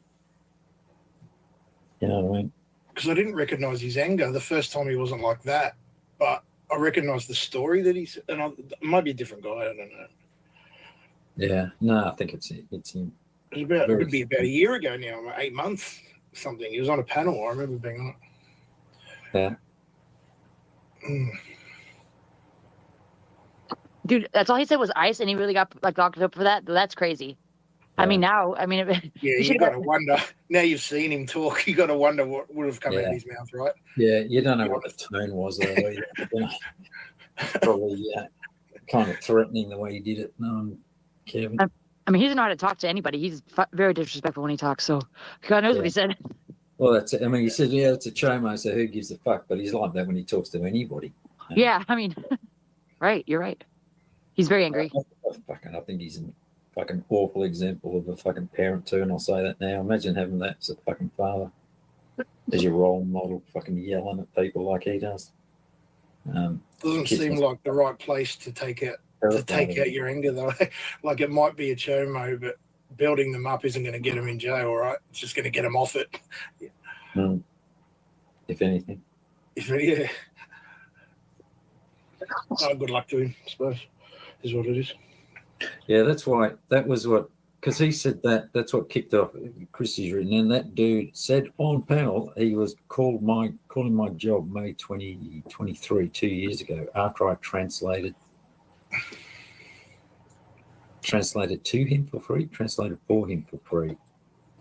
you know what I mean? Because I didn't recognise his anger the first time. He wasn't like that, but I recognised the story that he's. And it might be a different guy. I don't know. Yeah, no, I think it's him. It would be about a year ago now, 8 months, something. He was on a panel. I remember being on it. Yeah. Dude, that's all he said was ICE, and he really got locked up for that. That's crazy. Yeah. I mean, you got to wonder. Now you've seen him talk, you got to wonder what would have come out of his mouth, right? Yeah, you don't know what the tone was there. Probably kind of threatening the way he did it. No, Kevin. I mean, he doesn't know how to talk to anybody. He's very disrespectful when he talks. So God knows what he said. Well, that's it. I mean, he said, it's a chomo, so who gives a fuck? But he's like that when he talks to anybody. Yeah, I mean, right. You're right. He's very angry. I think he's a fucking awful example of a fucking parent too, and I'll say that now. Imagine having that as a fucking father, as your role model, fucking yelling at people like he does. Doesn't seem like the right place to take out your anger though. Like it might be a chomo, but building them up isn't going to get them in jail, all right? It's just going to get them off it. If anything. Yeah. Good luck to him, I suppose, is what it is. Yeah, that's why. That was what, because he said that's what kicked off Chrissy's written. And that dude said on panel he was calling my job May 2023, 2 years ago, after I translated to him for free, translated for him for free,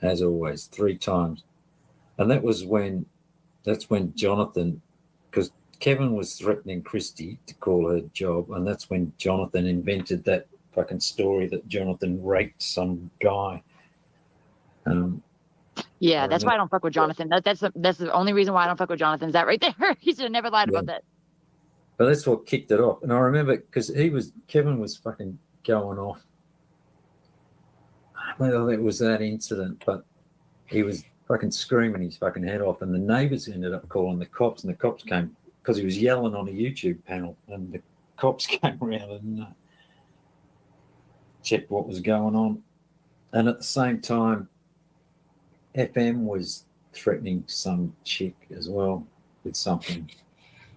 as always, 3 times. And that's when Jonathan, because Kevin was threatening Christy to call her job, and that's when Jonathan invented that fucking story that Jonathan raped some guy. Yeah, that's why I don't fuck with Jonathan. That's the only reason why I don't fuck with Jonathan. Is that right there? He should have never lied about that. But that's what kicked it off. And I remember because Kevin was fucking going off. Well, it was that incident, but he was fucking screaming his fucking head off, and the neighbours ended up calling the cops, and the cops came because he was yelling on a YouTube panel, and the cops came around and checked what was going on. And at the same time, FM was threatening some chick as well with something,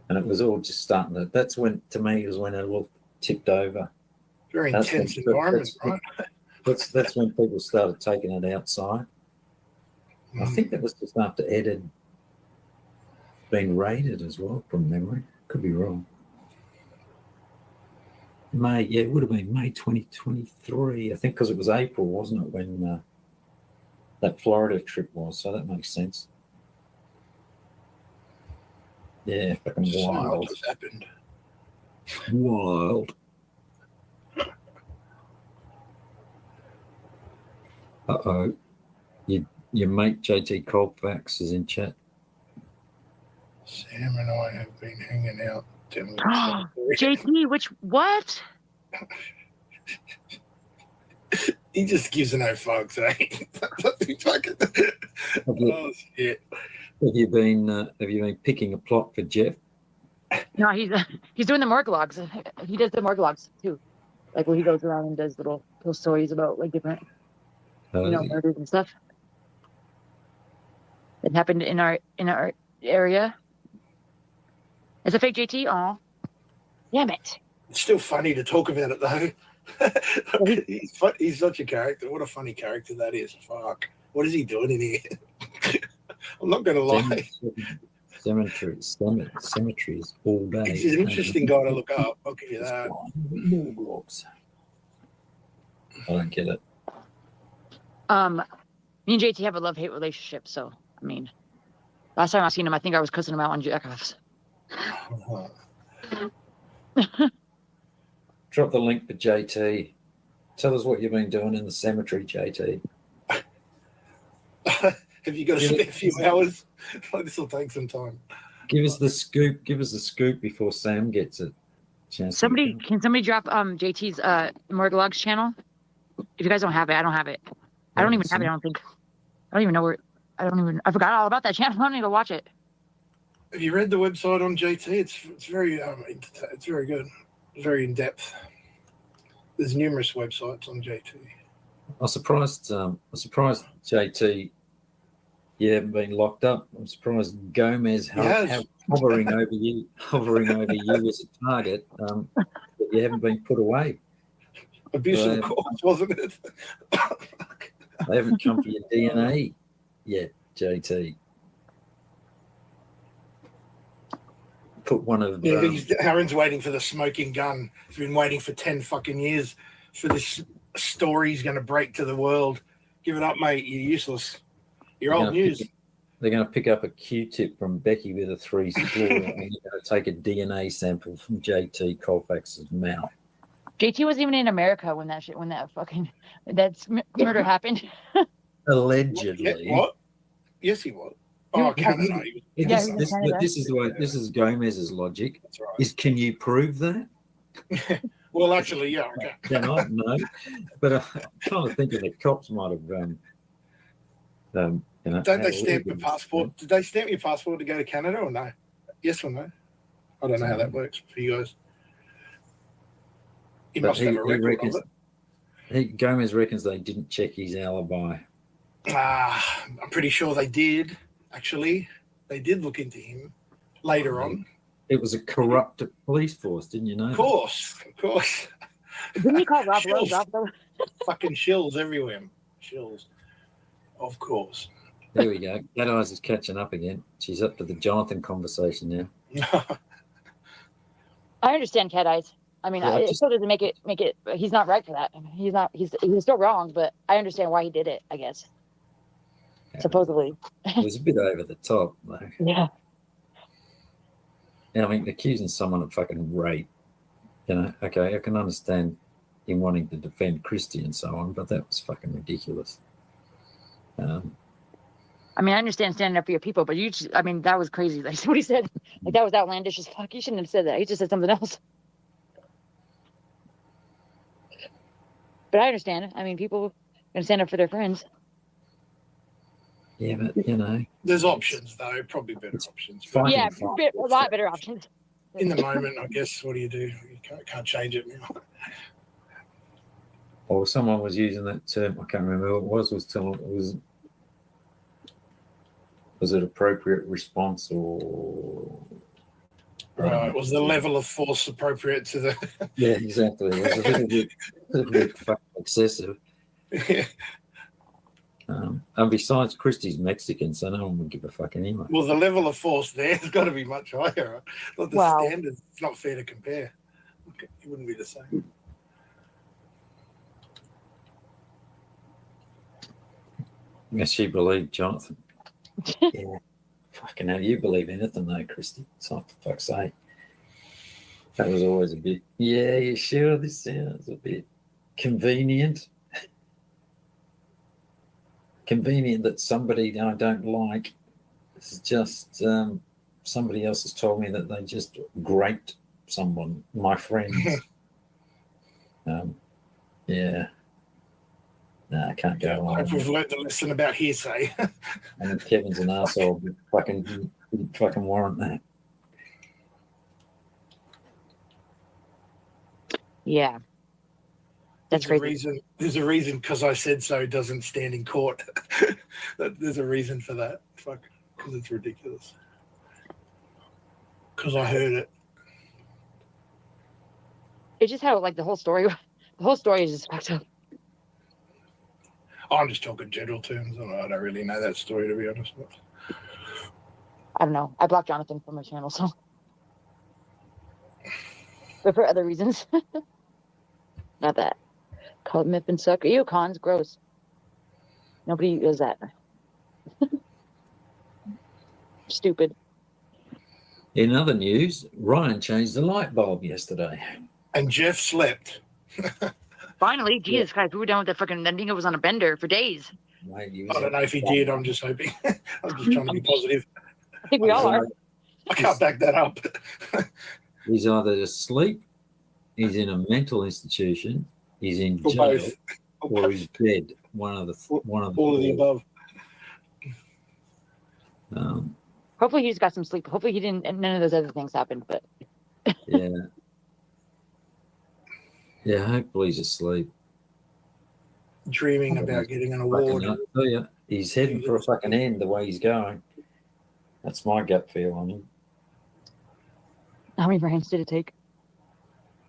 and it was all just starting to. That's when, to me, was when it all tipped over. Very intense environment, right? That's when people started taking it outside. I think that was just after Ed had been raided as well, from memory. Could be wrong. It would have been May 2023, I think, because it was April, wasn't it, when that Florida trip was, so that makes sense. Yeah, fucking wild. What happened? Wild. Uh-oh. Your mate JT Colfax is in chat. Sam and I have been hanging out. JT, what? He just gives no fucks, eh? Oh shit. Have you been picking a plot for Jeff? No, he's doing the morgue logs. He does the morgue logs too, like where he goes around and does little stories about like different, murders and stuff that happened in our area. Is it fake JT? Oh, damn it! It's still funny to talk about it though. He's such a character. What a funny character that is. Fuck. What is he doing in here? I'm not going to lie. Cemeteries all day. He's an interesting guy to look up. I'll give you that. I don't get it. Me and JT have a love-hate relationship, so I mean, last time I seen him, I think I was cussing him out on jackoffs. Drop the link for JT. Tell us what you've been doing in the cemetery, JT. Have you got a spare few hours? This will take some time. Give us the scoop. Give us the scoop before Sam gets it. Can somebody drop JT's Morgalogs channel? If you guys don't have it, I don't have it. I don't even have it. I don't think. I don't even know where. I forgot all about that channel. I don't need to watch it. Have you read the website on JT? It's very it's very good. It's very in depth. There's numerous websites on JT. I'm surprised JT. You haven't been locked up. I'm surprised Gomez hovering over you as a target. That you haven't been put away. Abuse of the court, wasn't it? They haven't come for your DNA yet, JT. Put one of Aaron's waiting for the smoking gun. He's been waiting for 10 fucking years for this story he's going to break to the world. Give it up, mate. You're useless. You're old news. They're going to pick up a Q-tip from Becky with a 3 straw and they're going to take a DNA sample from JT Colfax's mouth. JT wasn't even in America when that murder happened. Allegedly. What? Yes, he was. Oh, Canada. This is Gomez's logic. That's right. Can you prove that? Well, actually, yeah. Okay. Can I? No. But I'm trying to think of the cops might have don't they stamp your passport? Did they stamp your passport to go to Canada or no? Yes or no? I don't know how that works for you guys. He must have a record of it. Gomez reckons they didn't check his alibi. I'm pretty sure they did. Actually, they did look into him later on. It was a corrupt police force, didn't you know? Of course. Didn't he call Rob Lowe? Fucking shills everywhere. Shills. Of course. There we go. Cat Eyes is catching up again. She's up to the Jonathan conversation now. I understand Cat Eyes. I mean, it still doesn't make it. He's not right for that. I mean, he's still wrong, but I understand why he did it. I guess. Supposedly. It was a bit over the top, though. Yeah. I mean, accusing someone of fucking rape. Okay, I can understand him wanting to defend Christie and so on, but that was fucking ridiculous. I mean, I understand standing up for your people, but that was crazy. That's what he said. Like, that was outlandish as fuck. He shouldn't have said that. He just said something else. But I understand. I mean, people are going to stand up for their friends. Yeah, but, There's options, though. Probably better options. A lot better options. In the moment, I guess, what do? You can't change it now. Or someone was using that term. I can't remember who it was. Was it appropriate response or? Right. Was the level of force appropriate to the? Yeah, exactly. It was a little bit fucking excessive. Yeah. And besides, Christie's Mexican, so no one would give a fuck anyway. Well, the level of force there's got to be much higher. Like the standards, it's not fair to compare. It wouldn't be the same. Yes, she believed Jonathan. Yeah. Fucking hell, you believe anything though, Christy. It's not for fuck's sake. That was always a bit, yeah, you sure this sounds a bit convenient. Convenient that somebody I don't like is just somebody else has told me that they just graped someone, my friends. Yeah. No, I can't go on. We've learned the lesson about hearsay. And Kevin's an arsehole, fucking warrant that. Yeah. That's crazy. There's a reason because I said so doesn't stand in court. There's a reason for that. Fuck, because it's ridiculous. Because I heard it. It's just how the whole story is just fucked up. I'm just talking general terms. I don't really know that story, to be honest. I don't know. I blocked Jonathan from my channel, so. But for other reasons. Not that. Call it myth and sucker. Ew, cons, gross. Nobody does that. Stupid. In other news, Ryan changed the light bulb yesterday. And Jeff slept. Finally, Jesus Christ, we were done with that fucking ending. It was on a bender for days. I don't know if he did. I'm just hoping. I'm just trying to be positive. I think we all are. I can't back that up. He's either asleep, he's in a mental institution, he's in Or jail, both. or he's dead. One of the All of the above. Hopefully he just got some sleep. Hopefully he didn't, and none of those other things happened. But yeah. Yeah, hopefully he's asleep. Dreaming about getting an award. I tell you, he's heading for a fucking end the way he's going. That's my gut feel on him. how many rounds did it take?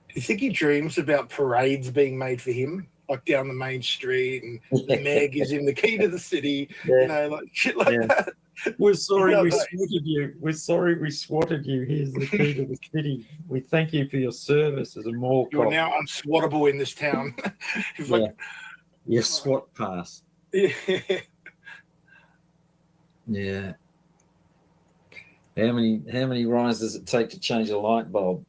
Do you think he dreams about parades being made for him, like down the main street, and the mayor gives him the key to the city, you know, like shit like that? We're sorry we swatted you. We're sorry we swatted you. Here's the key to the city. We thank you for your service as a mall You're cop. now unswattable in this town. Your SWAT pass. Yeah. Yeah. How many rides does it take to change a light bulb?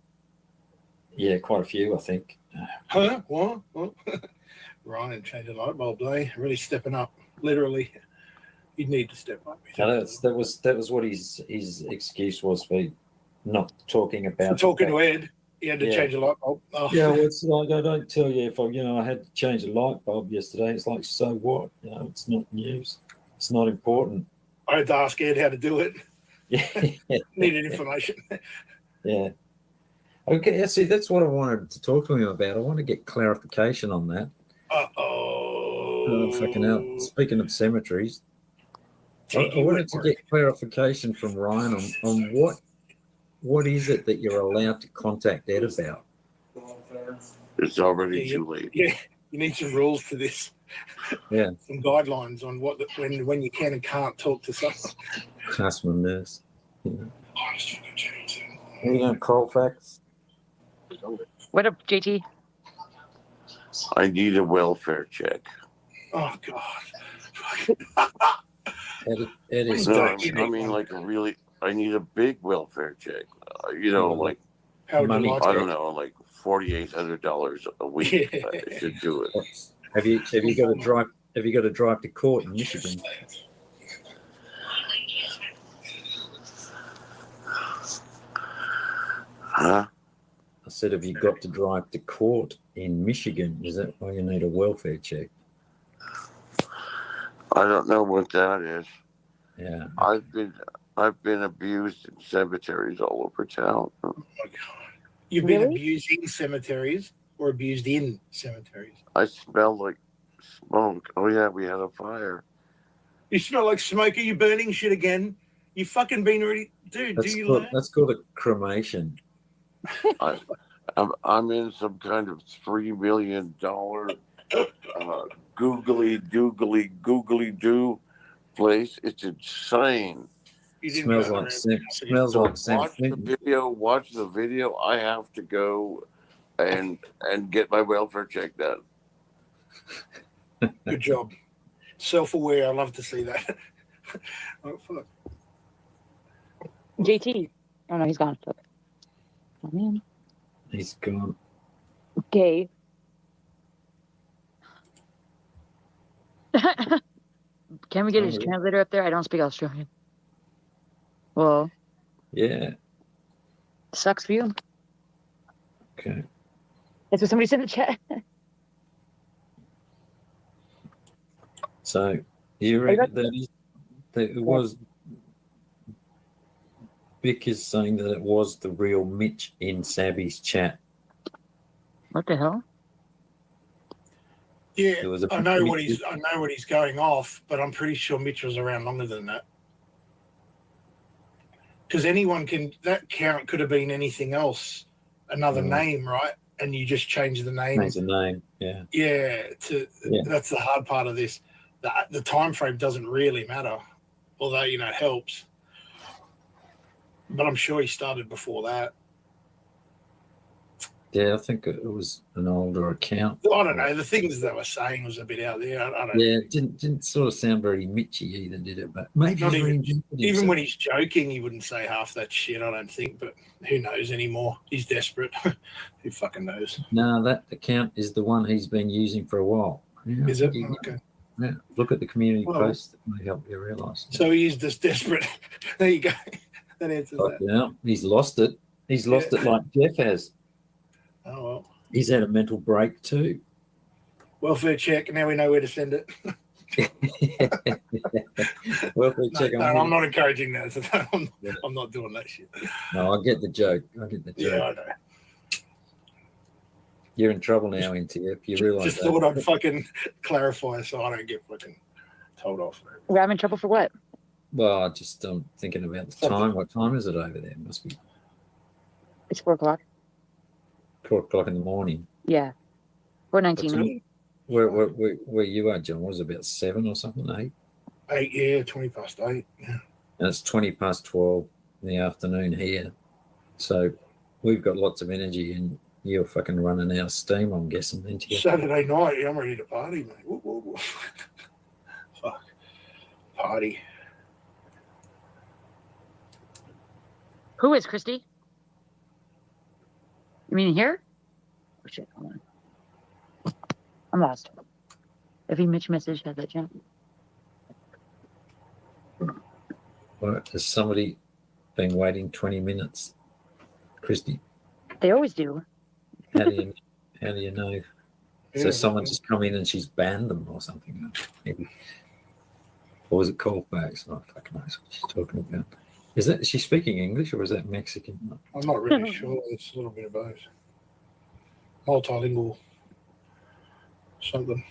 Yeah, quite a few, I think. Huh? What? Ryan changed the light bulb, eh? Really stepping up, literally. You'd need to step up. That was what his excuse was for not talking about. For talking to Ed, he had to change a light bulb. Oh. Yeah, well, it's like I don't tell you if I had to change a light bulb yesterday. It's like, so what? It's not news. It's not important. I had to ask Ed how to do it. Yeah. Needed information. Yeah. Okay, see, that's what I wanted to talk to him about. I want to get clarification on that. Uh-oh. Fucking hell. Speaking of cemeteries, I wanted to get clarification from Ryan on what is it that you're allowed to contact Ed about? It's already too late. Yeah, you need some rules for this. Yeah. Some guidelines on when you can and can't talk to someone. Customer nurse. Yeah. Are you going to Colfax? What up, JT? I need a welfare check. Oh, God. Ed is I mean, like I need a big welfare check. Like money. I don't know, like $4,800 a week. I should do it. Have you got to drive? Have you got to drive to court in Michigan? Huh? I said, have you got to drive to court in Michigan? Is that why you need a welfare check? I don't know what that is. Yeah. I've been abused in cemeteries all over town. Oh my God. You've been abusing cemeteries or abused in cemeteries? I smell like smoke. Oh yeah, we had a fire. You smell like smoke. Are you burning shit again? You fucking been already, dude. That's called a cremation. I'm in some kind of $3 million googly doo place. It's insane. Smells like Watch the video. I have to go and get my welfare check done. Good job. Self-aware. I love to see that. Oh, fuck. JT. Oh no, he's gone. Fuck. Oh man. He's gone. Okay. Can we get his translator up there? I don't speak Australian. Well. Yeah. Sucks for you. Okay. That's what somebody said in the chat. So you reckon that it was Vic is saying that it was the real Mitch in Savvy's chat. What the hell? Yeah, I know what he's going off, but I'm pretty sure Mitch was around longer than that. Because that count could have been anything else, another name, right? And you just change the name. Change the name, yeah. Yeah, that's the hard part of this. The time frame doesn't really matter, although it helps. But I'm sure he started before that. Yeah, I think it was an older account. I don't know. The things they were saying was a bit out there. I don't know. Yeah, it didn't sort of sound very Mitchy either, did it? But maybe Not he's even, reinvented even himself. when he's joking, he wouldn't say half that shit, I don't think. But who knows anymore? He's desperate. Who fucking knows? No, that account is the one he's been using for a while. Yeah, Is it? Okay. Yeah, look at the community Well, post. That may help you realise. So he is just desperate. There you go. That answers that. Yeah, he's lost it. He's lost it like Jeff has. Oh, well. He's had a mental break too. Welfare check. Now we know where to send it. Welfare check. No, I'm not encouraging that. So I'm not doing that shit. No, I get the joke. Yeah, I know. You're in trouble now, NTF. You realise Just that. thought I'd fucking clarify so I don't get fucking told off. We're having trouble for what? Well, I just thinking about the time. What time is it over there? It must be It's 4 o'clock. 4 o'clock in the morning. Yeah. 4:19. Where you are, John? Was it about 7 or something? 8? 8, yeah, 20 past 8. Yeah. And it's 20 past 12 in the afternoon here. So we've got lots of energy and you're fucking running out of steam, I'm guessing, NTF. Saturday night, yeah, I'm ready to party, mate. Woo, woo, woo. Fuck. Party. Who is Christy? You mean here? Oh shit, hold on. I'm lost. Every Mitch message has that jump. Well, has somebody been waiting 20 minutes? Christy, They always do. how do you know? So Yeah. someone just come in and she's banned them or something, maybe. Or was it callbacks? Oh, fucking knows what she's talking about. Is she speaking English or is that Mexican? I'm not really sure. It's a little bit of both. Multilingual. Something.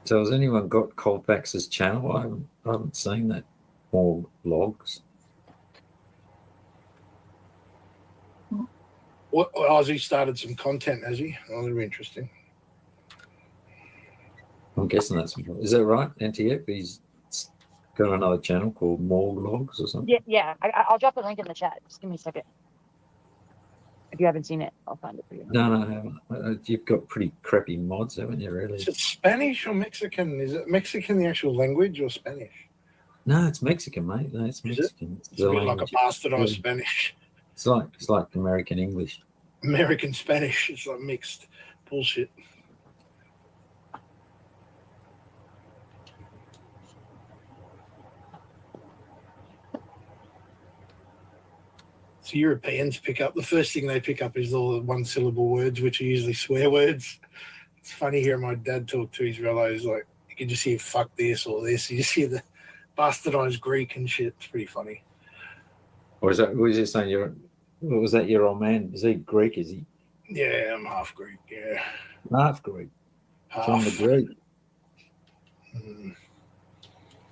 So has anyone got Colfax's channel? I haven't seen that. More logs. What Ozzy started some content, has he? Oh, that'll be interesting. I'm guessing that's is that right? NTF? He's got another channel called More Logs or something. Yeah. I'll drop the link in the chat. Just give me a second. If you haven't seen it, I'll find it for you. No, I haven't. You've got pretty crappy mods, haven't you? Really? Is it Spanish or Mexican? Is it Mexican the actual language or Spanish? No, it's Mexican, mate. No, it's Mexican. It's It's a the bit like a language. bastardized Spanish. It's like American English. American Spanish. It's like mixed bullshit. So Europeans pick up, the first thing they pick up is all the one-syllable words, which are usually swear words. It's funny hearing my dad talk to his relatives, like, you can just hear fuck this or this. You just hear the bastardized Greek and shit. It's pretty funny. Or is that, was he saying what was that your old man? Is he Greek, is he? Yeah, I'm half Greek, yeah. Half Greek. Half. From the Greek.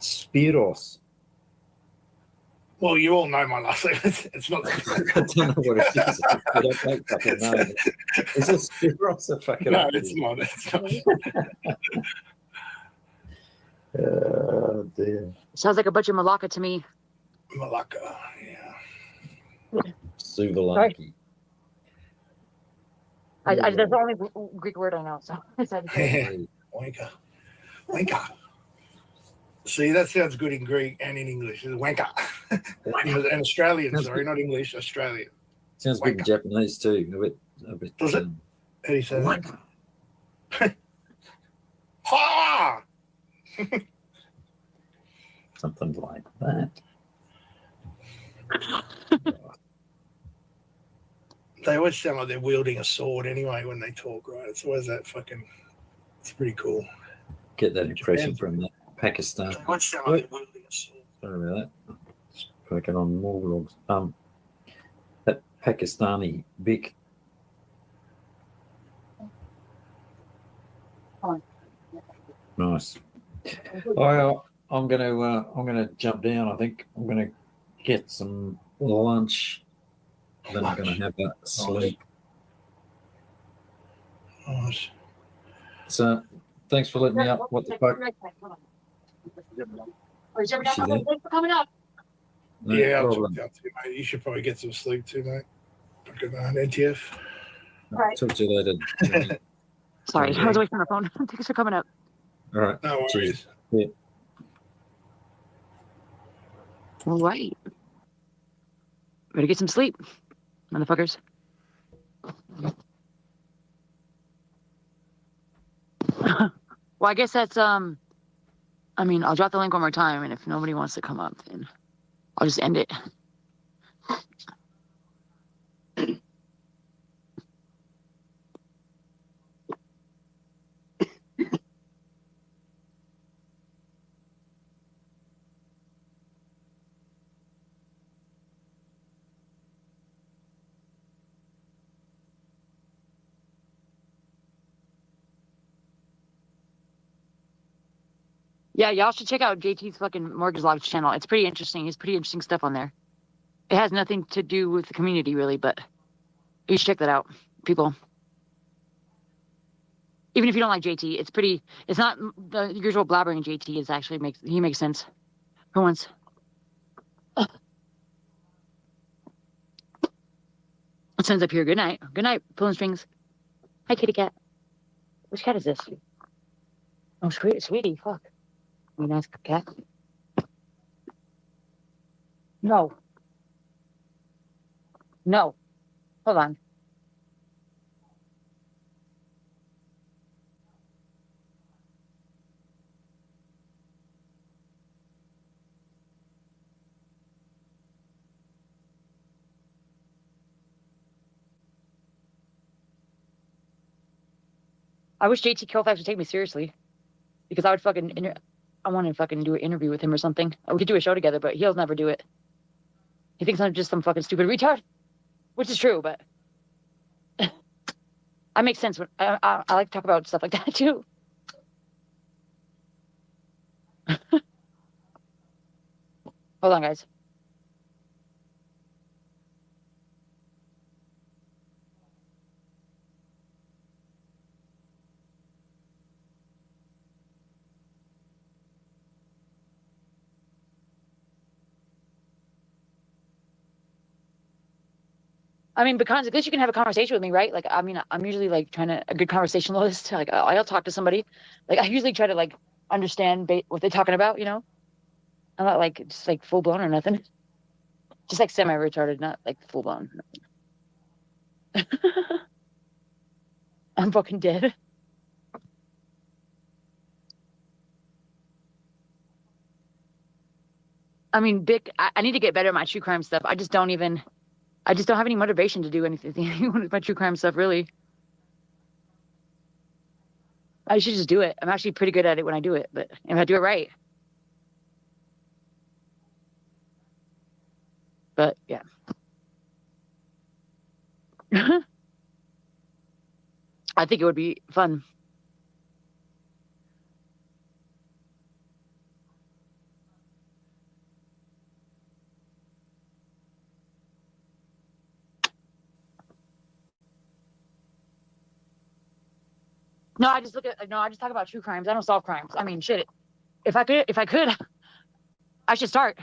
Spiros. Well, you all know my last name. It's not. I don't know what it is. I don't fucking know. Is it Spiros or fucking? No, it's not. It's not. Oh dear. Sounds like a bunch of Malacca to me. Malacca, yeah. Suvalaki. That's the only Greek word I know. So I said Wanka. Wanka. See, that sounds good in Greek and in English. It's wanka. And Australian, sorry, not English, Australian. Sounds good in Japanese too. A bit. Does it? How do you say that? Ha! Something like that. They always sound like they're wielding a sword anyway when they talk, right? It's always that fucking. It's pretty cool. Get that impression from that Pakistan. They always sound like they're wielding a sword. Sorry about that. Working on more logs. That Pakistani Vic. Nice. I'm gonna jump down. I think I'm gonna get some lunch. Then I'm gonna have a sleep. Nice. So thanks for letting me up. What the fuck? Thanks She there? for coming up. No Yeah, I'll problem. check out too, mate. You should probably get some sleep too, mate. Good night, NTF. Right. Talk to you later, Johnny. Sorry, I was away from my phone. Thanks for coming up. All right. No worries. Yeah. All right. Better get some sleep, motherfuckers. Well, I guess that's I mean, I'll drop the link one more time, and if nobody wants to come up, then I'll just end it. Yeah, y'all should check out JT's fucking Mortgage Logs channel. It's pretty interesting. He's pretty interesting stuff on there. It has nothing to do with the community, really, but you should check that out, people. Even if you don't like JT, it's pretty. It's not the usual blabbering JT. Is actually makes sense for once. Sun's up here. Good night. Good night, pulling strings. Hi, kitty cat. Which cat is this? Oh, sweetie. Fuck. You nice cat. No. No. Hold on. I wish JT Killfax would take me seriously, because I would fucking. I want to fucking do an interview with him or something. We could do a show together, but he'll never do it. He thinks I'm just some fucking stupid retard, which is true, but I make sense. When I like to talk about stuff like that too. Hold on, guys. I mean, because at least you can have a conversation with me, right? Like, I mean, I'm usually like trying to a good conversationalist. Like, I'll talk to somebody. Like, I usually try to like understand what they're talking about. You know, I'm not like just like full blown or nothing. Just like semi retarded, not like full blown. I'm fucking dead. I mean, I need to get better at my true crime stuff. I just don't have any motivation to do anything with my true crime stuff, really. I should just do it. I'm actually pretty good at it when I do it, but if I do it right. But yeah. I think it would be fun. No, I just talk about true crimes. I don't solve crimes. I mean, shit. If I could, I should start.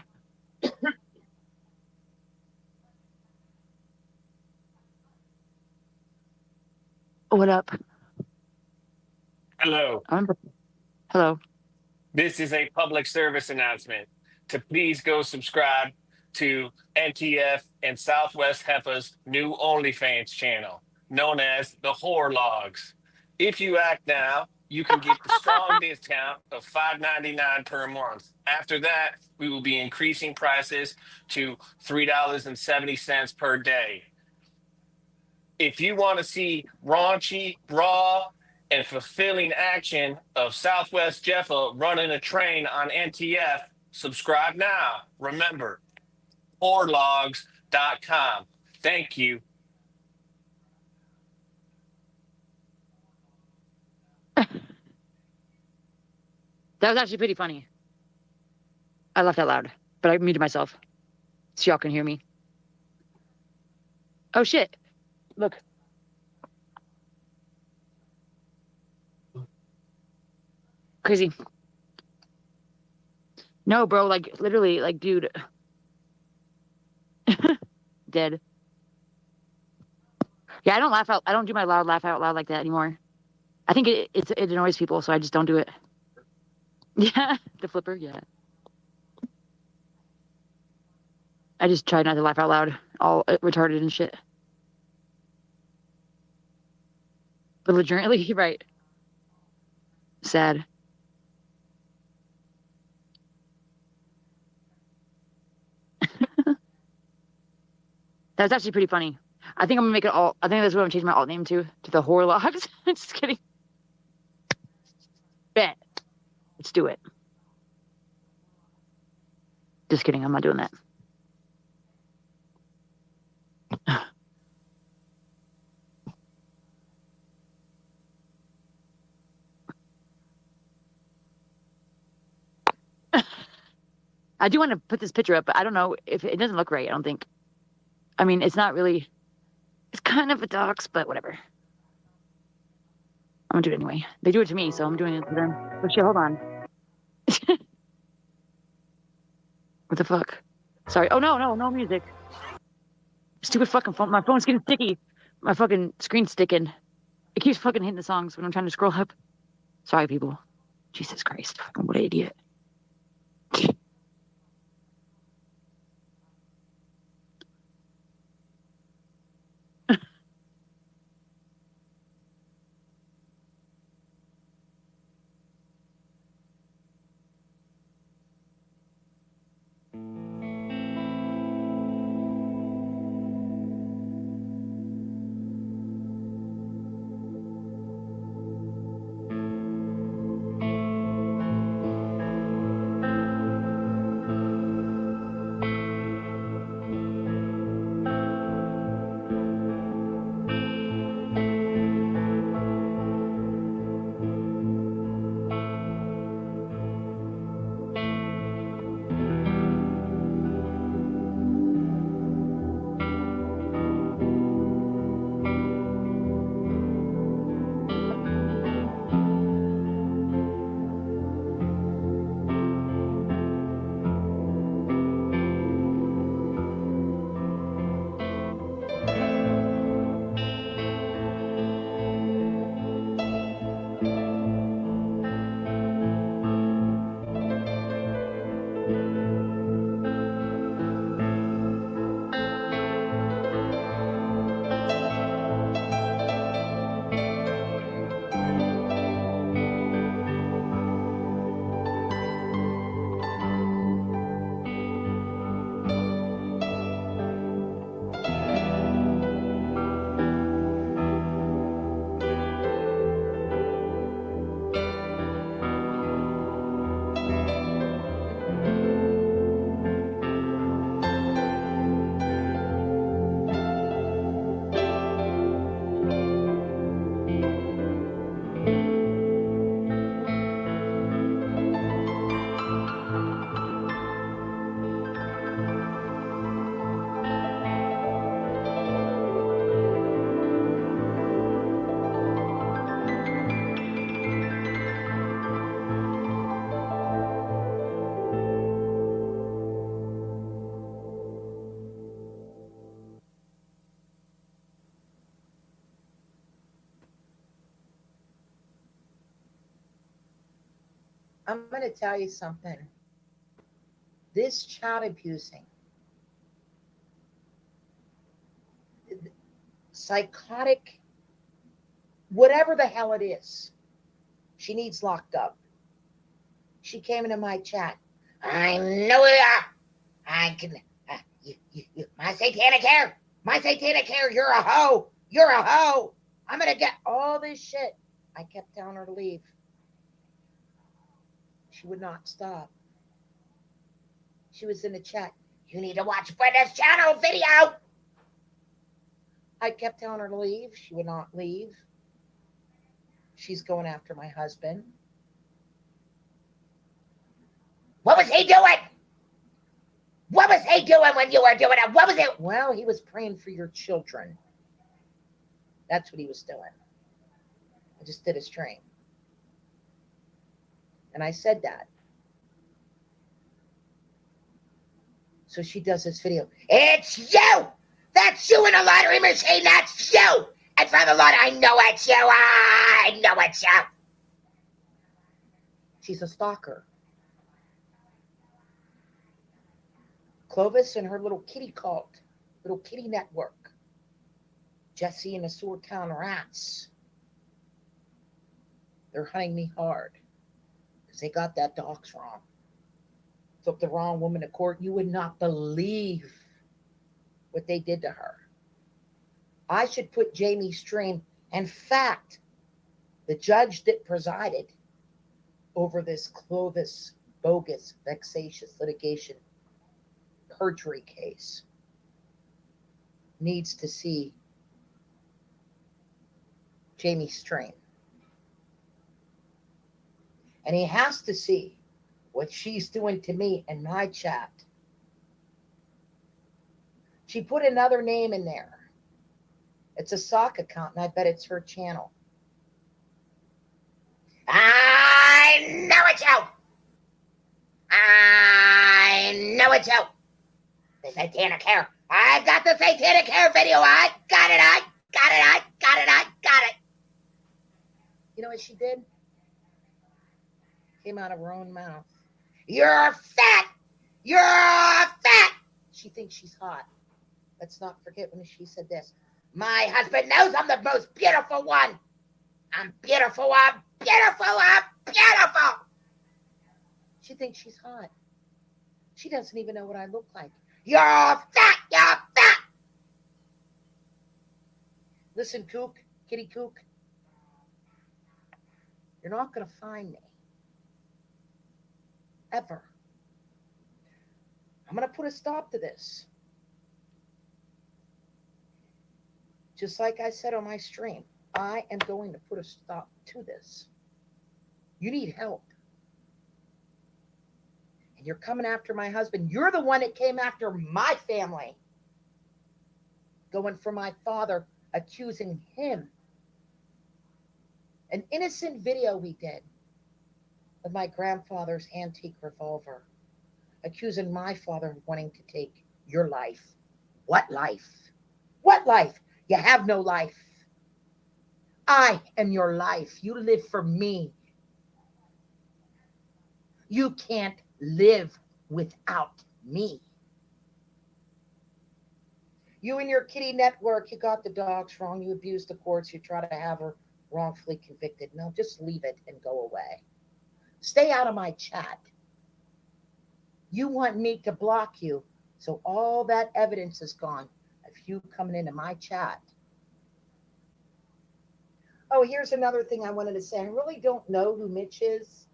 What up? Hello. Hello. This is a public service announcement to please go subscribe to NTF and Southwest Heifer's new OnlyFans channel, known as the Whore Logs. If you act now, you can get the strong discount of $5.99 per month. After that, we will be increasing prices to $3.70 per day. If you want to see raunchy, raw, and fulfilling action of Southwest Jeffa running a train on NTF, subscribe now. Remember, whorelogs.com. Thank you. That was actually pretty funny. I laughed out loud, but I muted myself so y'all can hear me. Oh shit. Look. Crazy. No, bro, like literally, like, dude. Dead. Yeah, I don't laugh out. I don't do my loud laugh out loud like that anymore. I think it annoys people, so I just don't do it. Yeah, the flipper. Yeah. I just try not to laugh out loud, all retarded and shit. Belligerently, right? Sad. That's actually pretty funny. I think I'm gonna make it all. I think that's what I'm changing my alt name to the Horlogs. Just kidding. Bet. Let's do it. Just kidding. I'm not doing that. I do want to put this picture up, but I don't know if it doesn't look right. I don't think. I mean, it's not really. It's kind of a dox, but whatever. I'm gonna do it anyway. They do it to me, so I'm doing it to them. But shit, hold on. What the fuck? Sorry. Oh no music. Stupid fucking phone. My phone's getting sticky. My fucking screen's sticking. It keeps fucking hitting the songs when I'm trying to scroll up. Sorry, people. Jesus Christ. What an idiot. I'm going to tell you something. This child abusing, psychotic, whatever the hell it is, she needs locked up. She came into my chat. I know you are. I can, my satanic hair, you're a hoe. You're a hoe. I'm going to get all this shit. I kept telling her to leave. She would not stop. She was in the chat. You need to watch Brenda's channel video. I kept telling her to leave. She would not leave. She's going after my husband. What was he doing? What was he doing when you were doing it? What was it? Well, he was praying for your children. That's what he was doing. I just did a stream. And I said that. So she does this video. It's you! That's you in a lottery machine! That's you! And for the Lord, I know it's you. I know it's you. She's a stalker. Clovis and her little kitty cult, little kitty network. Jesse and the Sword Town Rats. They're hunting me hard because they got that docs wrong. Took the wrong woman to court. You would not believe what they did to her. I should put Jamie Stream. In fact, the judge that presided over this Clovis bogus, vexatious litigation perjury case needs to see Jamie Stream. And he has to see what she's doing to me in my chat. She put another name in there. It's a sock account, and I bet it's her channel. I know it's you. I know it's you. The satanic hair. I got the satanic hair video. I got it. I got it. I got it. I got it. You know what she did? Came out of her own mouth. You're fat. You're fat. She thinks she's hot. Let's not forget when she said this. My husband knows I'm the most beautiful one. I'm beautiful. I'm beautiful. I'm beautiful. She thinks she's hot. She doesn't even know what I look like. You're fat. You're fat. Listen, kook, kitty kook. You're not going to find me. Ever. I'm going to put a stop to this. Just like I said on my stream, I am going to put a stop to this. You need help. And you're coming after my husband. You're the one that came after my family. Going for my father, accusing him. An innocent video we did of my grandfather's antique revolver, accusing my father of wanting to take your life. What life? What life? You have no life. I am your life. You live for me. You can't live without me. You and your kitty network, you got the dogs wrong. You abused the courts. You try to have her wrongfully convicted. No, just leave it and go away. Stay out of my chat. You want me to block you, so all that evidence is gone of you coming into my chat. Oh, here's another thing I wanted to say. I really don't know who Mitch is.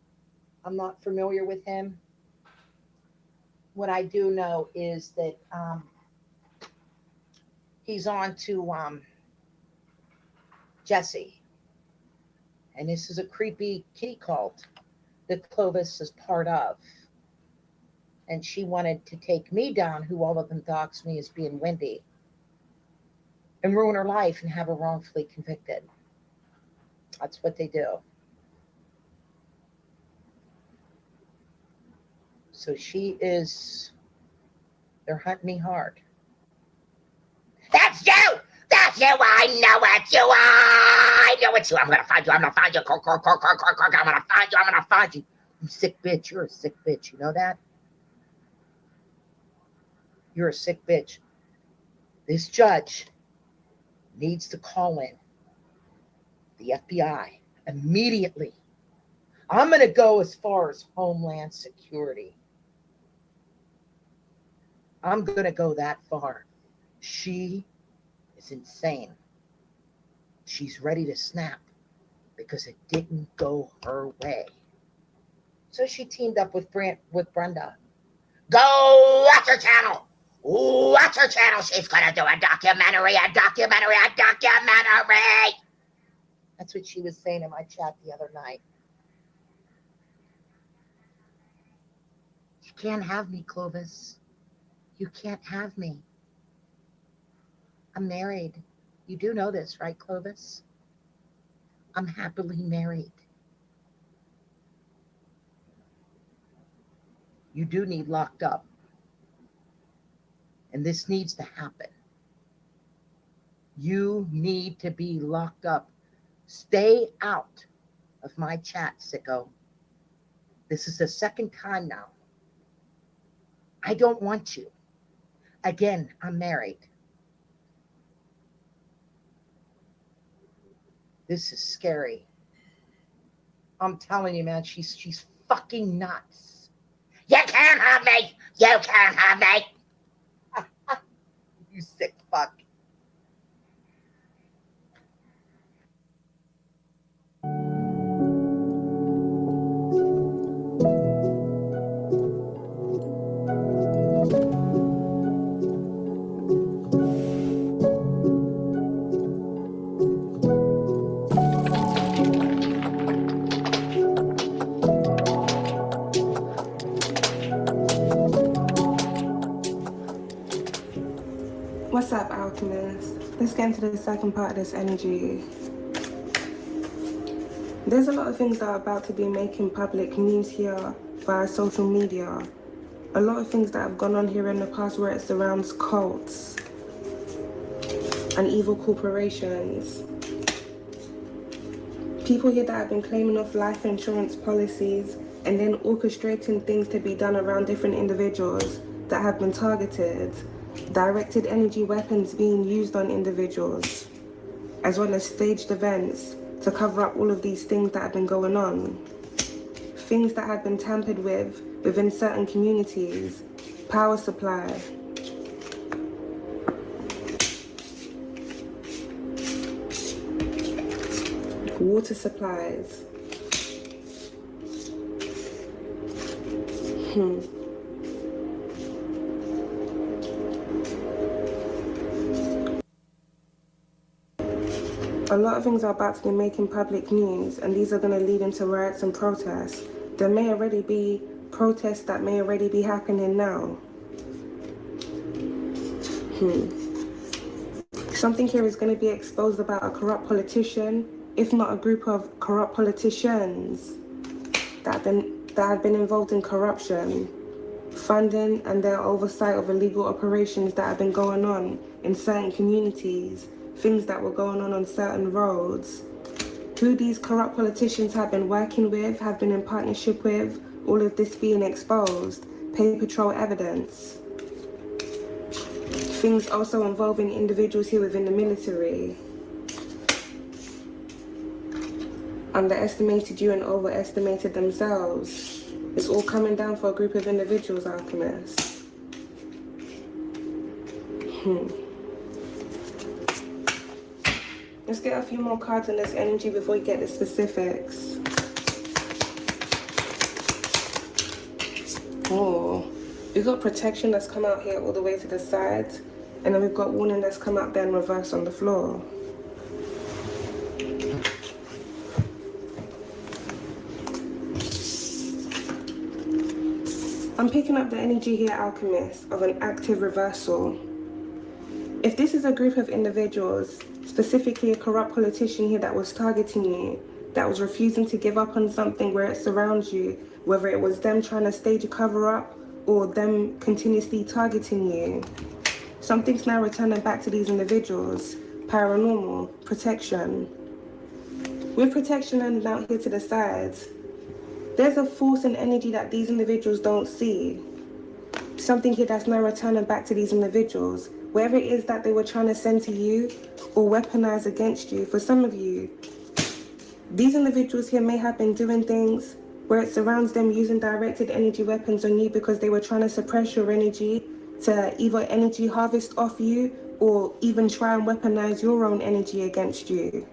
I'm not familiar with him. What I do know is that he's on to Jesse. And this is a creepy kitty cult that Clovis is part of. And she wanted to take me down, who all of them dox me as being Wendy, and ruin her life and have her wrongfully convicted. That's what they do. So she is, they're hunting me hard. That's you! That's you! I know it's you! I know it's you! I'm gonna find you! I'm gonna find you! I'm gonna find you! I'm gonna find you! You sick bitch! You're a sick bitch. You know that? You're a sick bitch. This judge needs to call in the FBI immediately. I'm going to go as far as Homeland Security. I'm going to go that far. She is insane. She's ready to snap because it didn't go her way. So she teamed up with Brenda. Go watch her channel. Watch her channel. She's going to do a documentary. That's what she was saying in my chat the other night. You can't have me, Clovis. You can't have me. I'm married. You do know this, right, Clovis? I'm happily married. You do need locked up. And this needs to happen. You need to be locked up. Stay out of my chat, sicko. This is the second time now. I don't want you. Again, I'm married. This is scary. I'm telling you, man, she's fucking nuts. You can't have me. You can't have me. You sick fuck. What's up, Alchemist? Let's get into the second part of this energy. There's a lot of things that are about to be making public news here via social media. A lot of things that have gone on here in the past where it surrounds cults and evil corporations. People here that have been claiming off life insurance policies and then orchestrating things to be done around different individuals that have been targeted. Directed energy weapons being used on individuals, as well as staged events to cover up all of these things that have been going on. Things that have been tampered with within certain communities, power supply. Water supplies. A lot of things are about to be making public news, and these are going to lead into riots and protests. There may already be protests that may already be happening now. Something here is going to be exposed about a corrupt politician, if not a group of corrupt politicians that have been involved in corruption, funding and their oversight of illegal operations that have been going on in certain communities. Things that were going on certain roads. Who these corrupt politicians have been working with, have been in partnership with, all of this being exposed. Paper trail evidence. Things also involving individuals here within the military. Underestimated you and overestimated themselves. It's all coming down for a group of individuals, Alchemists. Let's get a few more cards in this energy before we get the specifics. Oh, we've got protection that's come out here all the way to the sides, and then we've got warning that's come out there in reverse on the floor. I'm picking up the energy here, Alchemist, of an active reversal. If this is a group of individuals, specifically a corrupt politician here that was targeting you, that was refusing to give up on something where it surrounds you, whether it was them trying to stage a cover-up or them continuously targeting you, something's now returning back to these individuals. Paranormal, protection. With protection and out here to the sides, there's a force and energy that these individuals don't see. Something here that's now returning back to these individuals. Wherever it is that they were trying to send to you or weaponize against you, for some of you, these individuals here may have been doing things where it surrounds them using directed energy weapons on you because they were trying to suppress your energy to either energy harvest off you or even try and weaponize your own energy against you.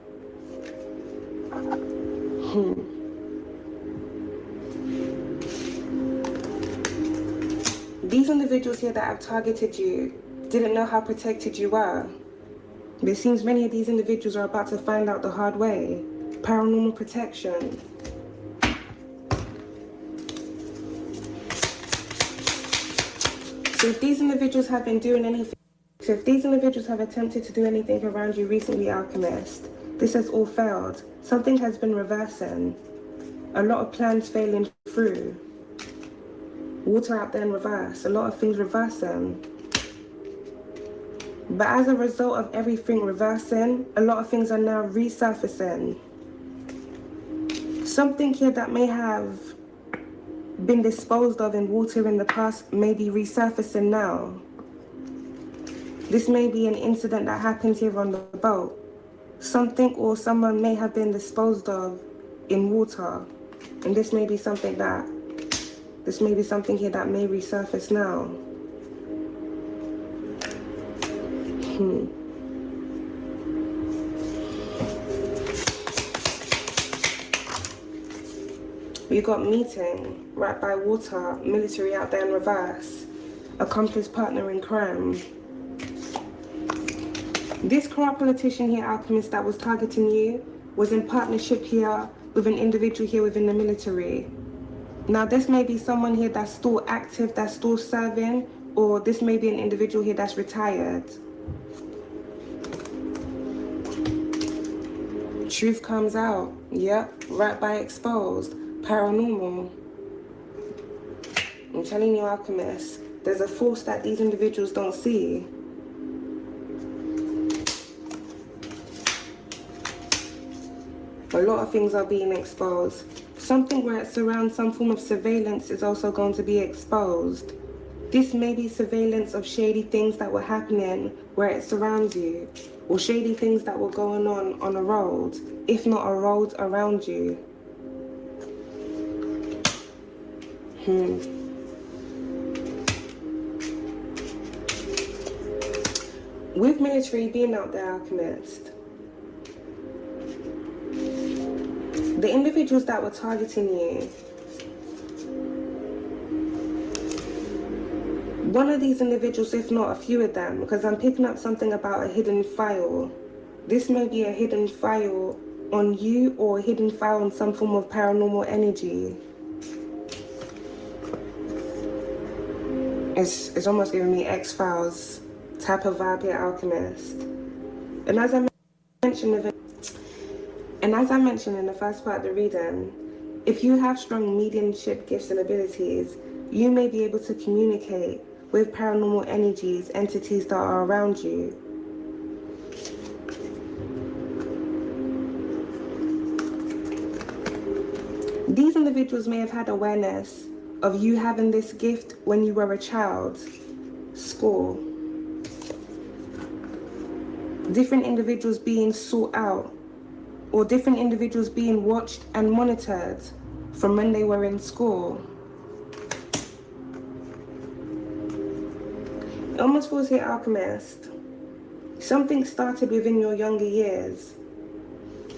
These individuals here that have targeted you didn't know how protected you were. It seems many of these individuals are about to find out the hard way. Paranormal protection. So if these individuals have been doing anything, so if these individuals have attempted to do anything around you recently, Alchemist, this has all failed. Something has been reversing. A lot of plans failing through. Water out there in reverse. A lot of things reversing. But as a result of everything reversing, a lot of things are now resurfacing. Something here that may have been disposed of in water in the past may be resurfacing now. This may be an incident that happened here on the boat. Something or someone may have been disposed of in water, and this may be something here that may resurface now. We got meeting, right by water, military out there in reverse, accomplice partner in crime. This corrupt politician here, Alchemist, that was targeting you, was in partnership here with an individual here within the military. Now, this may be someone here that's still active, that's still serving, or this may be an individual here that's retired. Truth comes out. Yep, right by exposed. Paranormal. I'm telling you, Alchemist, there's a force that these individuals don't see. A lot of things are being exposed. Something where it surrounds some form of surveillance is also going to be exposed. This may be surveillance of shady things that were happening where it surrounds you, or shady things that were going on a road, if not a road around you. With military being out there, Alchemist, the individuals that were targeting you, one of these individuals, if not a few of them, because I'm picking up something about a hidden file. This may be a hidden file on you or a hidden file on some form of paranormal energy. It's almost giving me X-Files type of vibe here, Alchemist. And as I mentioned in the first part of the reading, if you have strong mediumship gifts and abilities, you may be able to communicate with paranormal energies, entities that are around you. These individuals may have had awareness of you having this gift when you were a child. School. Different individuals being sought out, or different individuals being watched and monitored from when they were in school. It almost feels here, Alchemist. Something started within your younger years,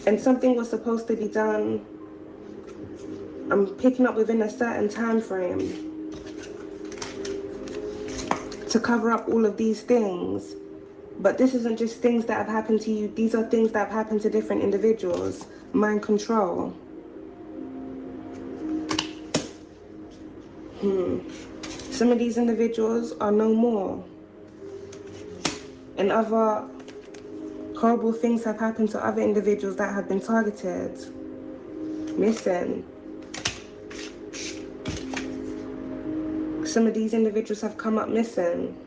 and something was supposed to be done. I'm picking up within a certain time frame to cover up all of these things. But this isn't just things that have happened to you. These are things that have happened to different individuals. Mind control. Some of these individuals are no more. And other horrible things have happened to other individuals that have been targeted. Missing. Some of these individuals have come up missing.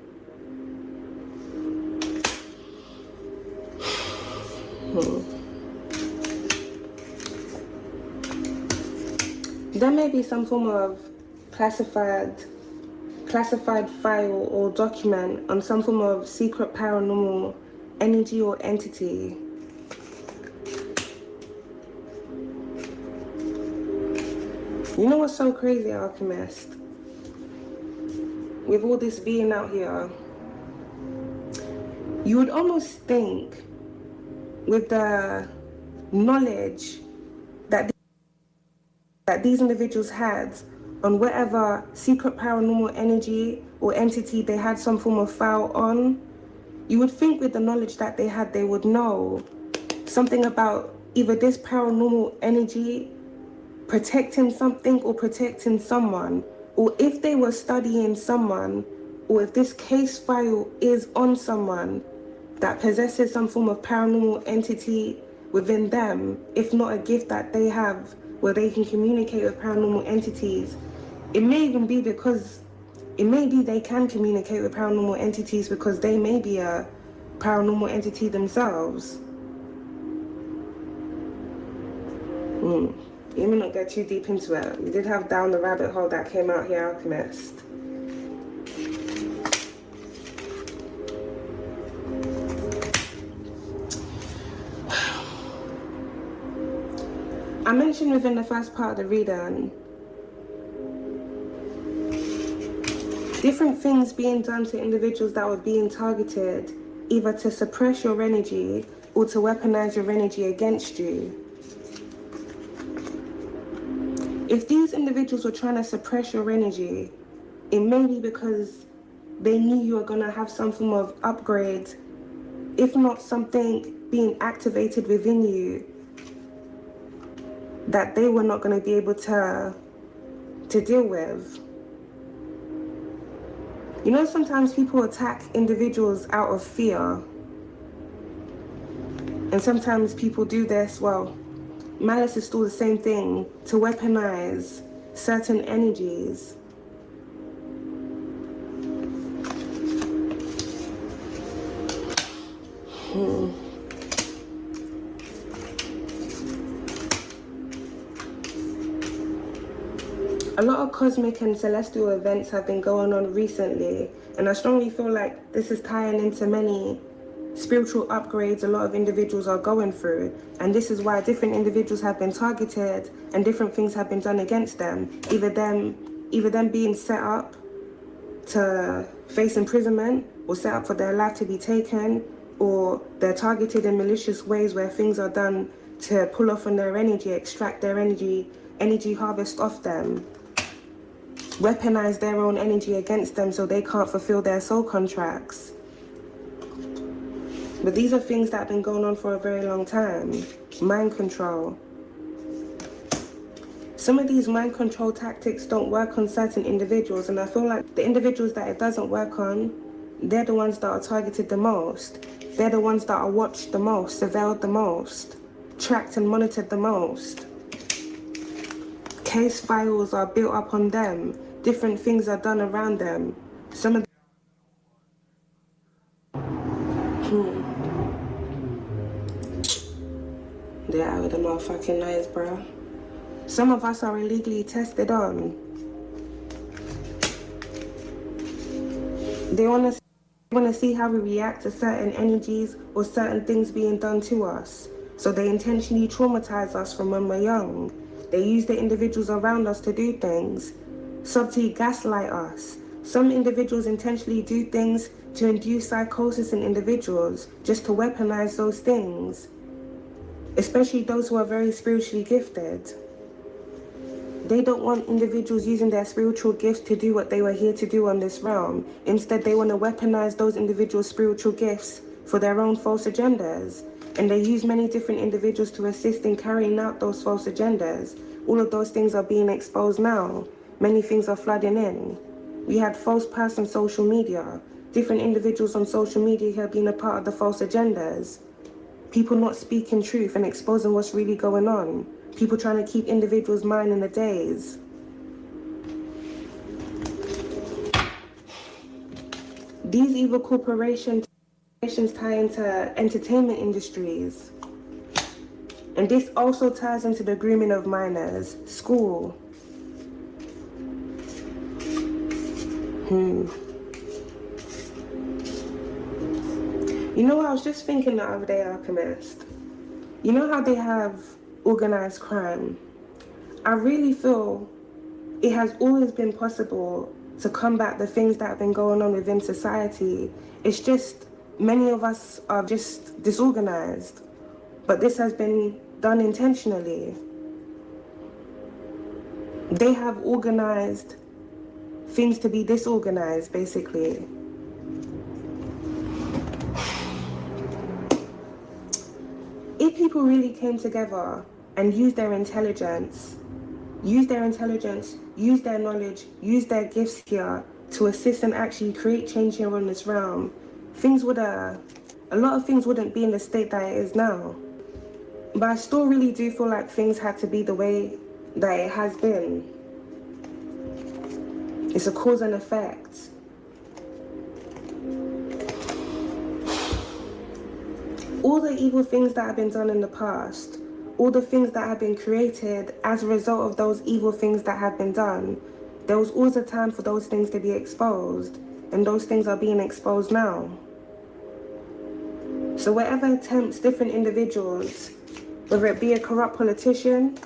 There may be some form of classified file or document on some form of secret paranormal energy or entity. You know what's so crazy, Alchemist? With all this being out here, you would almost think with the knowledge that these individuals had on whatever secret paranormal energy or entity they had some form of file on, you would think with the knowledge that they had, they would know something about either this paranormal energy protecting something or protecting someone, or if they were studying someone, or if this case file is on someone that possesses some form of paranormal entity within them, if not a gift that they have where they can communicate with paranormal entities. It may even be because, it may be they can communicate with paranormal entities because they may be a paranormal entity themselves. Let me not get too deep into it. We did have Down the Rabbit Hole that came out here, Alchemist. I mentioned within the first part of the reading, different things being done to individuals that were being targeted, either to suppress your energy or to weaponize your energy against you. If these individuals were trying to suppress your energy, it may be because they knew you were going to have some form of upgrade, if not something being activated within you that they were not going to be able to deal with. You know, sometimes people attack individuals out of fear. And sometimes people do this, well, malice is still the same thing, to weaponize certain energies. A lot of cosmic and celestial events have been going on recently, and I strongly feel like this is tying into many spiritual upgrades a lot of individuals are going through, and this is why different individuals have been targeted and different things have been done against them, either them being set up to face imprisonment or set up for their life to be taken, or they're targeted in malicious ways where things are done to pull off on their energy, extract their energy harvest off them, weaponize their own energy against them so they can't fulfill their soul contracts. But these are things that have been going on for a very long time. Mind control. Some of these mind control tactics don't work on certain individuals, and I feel like the individuals that it doesn't work on, they're the ones that are targeted the most. They're the ones that are watched the most, surveilled the most, tracked and monitored the most. Case files are built up on them. Different things are done around them. Some of They're out of the motherfucking noise, bro. Some of us are illegally tested on. They want to see how we react to certain energies or certain things being done to us. So they intentionally traumatize us from when we're young. They use the individuals around us to do things. Subtly gaslight us. Some individuals intentionally do things to induce psychosis in individuals just to weaponize those things. Especially those who are very spiritually gifted. They don't want individuals using their spiritual gifts to do what they were here to do on this realm. Instead, they want to weaponize those individuals' spiritual gifts for their own false agendas. And they use many different individuals to assist in carrying out those false agendas. All of those things are being exposed now. Many things are flooding in. We had false person social media. Different individuals on social media have been a part of the false agendas. People not speaking truth and exposing what's really going on. People trying to keep individuals' mind in a daze. These evil corporations tie into entertainment industries. And this also ties into the grooming of minors, school. You know what, I was just thinking the other day, Alchemist. You know how they have organized crime? I really feel it has always been possible to combat the things that have been going on within society. It's just many of us are just disorganized. But this has been done intentionally. They have organized things to be disorganized, basically. If people really came together and used their intelligence, use their knowledge, use their gifts here to assist and actually create change here on this realm, a lot of things wouldn't be in the state that it is now. But I still really do feel like things had to be the way that it has been. It's a cause and effect. all the evil things that have been done in the past, all the things that have been created as a result of those evil things that have been done, there was always a time for those things to be exposed, and those things are being exposed now. So whatever attempts different individuals, whether it be a corrupt politician,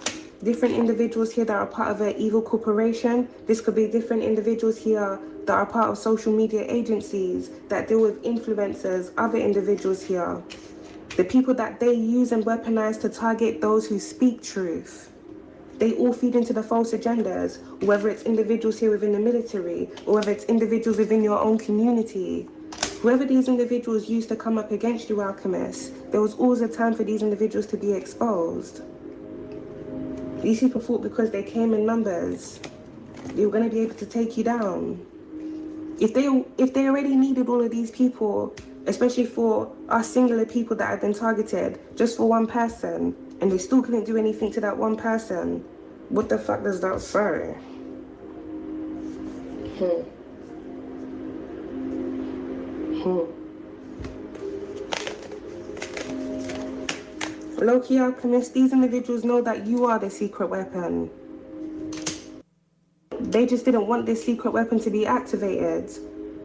different individuals here that are part of an evil corporation, this could be different individuals here that are part of social media agencies that deal with influencers, other individuals here, the people that they use and weaponize to target those who speak truth. They all feed into the false agendas, whether it's individuals here within the military, or whether it's individuals within your own community. Whoever these individuals used to come up against you, Alchemist, there was always a time for these individuals to be exposed. These people fought because they came in numbers. They were going to be able to take you down. If they already needed all of these people, especially for us singular people that have been targeted, just for one person, and they still couldn't do anything to that one person, what the fuck does that say? Low-key Alchemist, these individuals know that you are the secret weapon. They just didn't want this secret weapon to be activated.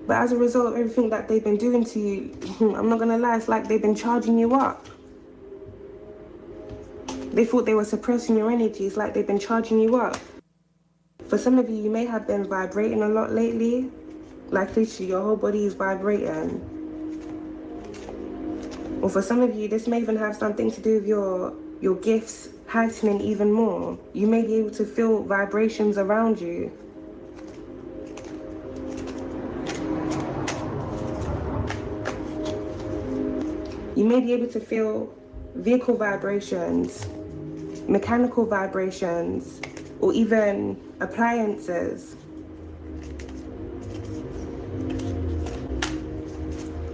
But as a result of everything that they've been doing to you, I'm not gonna lie, it's like they've been charging you up. They thought they were suppressing your energy, it's like they've been charging you up. For some of you, you may have been vibrating a lot lately. Like literally, your whole body is vibrating. Or for some of you, this may even have something to do with your gifts heightening even more. You may be able to feel vibrations around you. You may be able to feel vehicle vibrations, mechanical vibrations, or even appliances.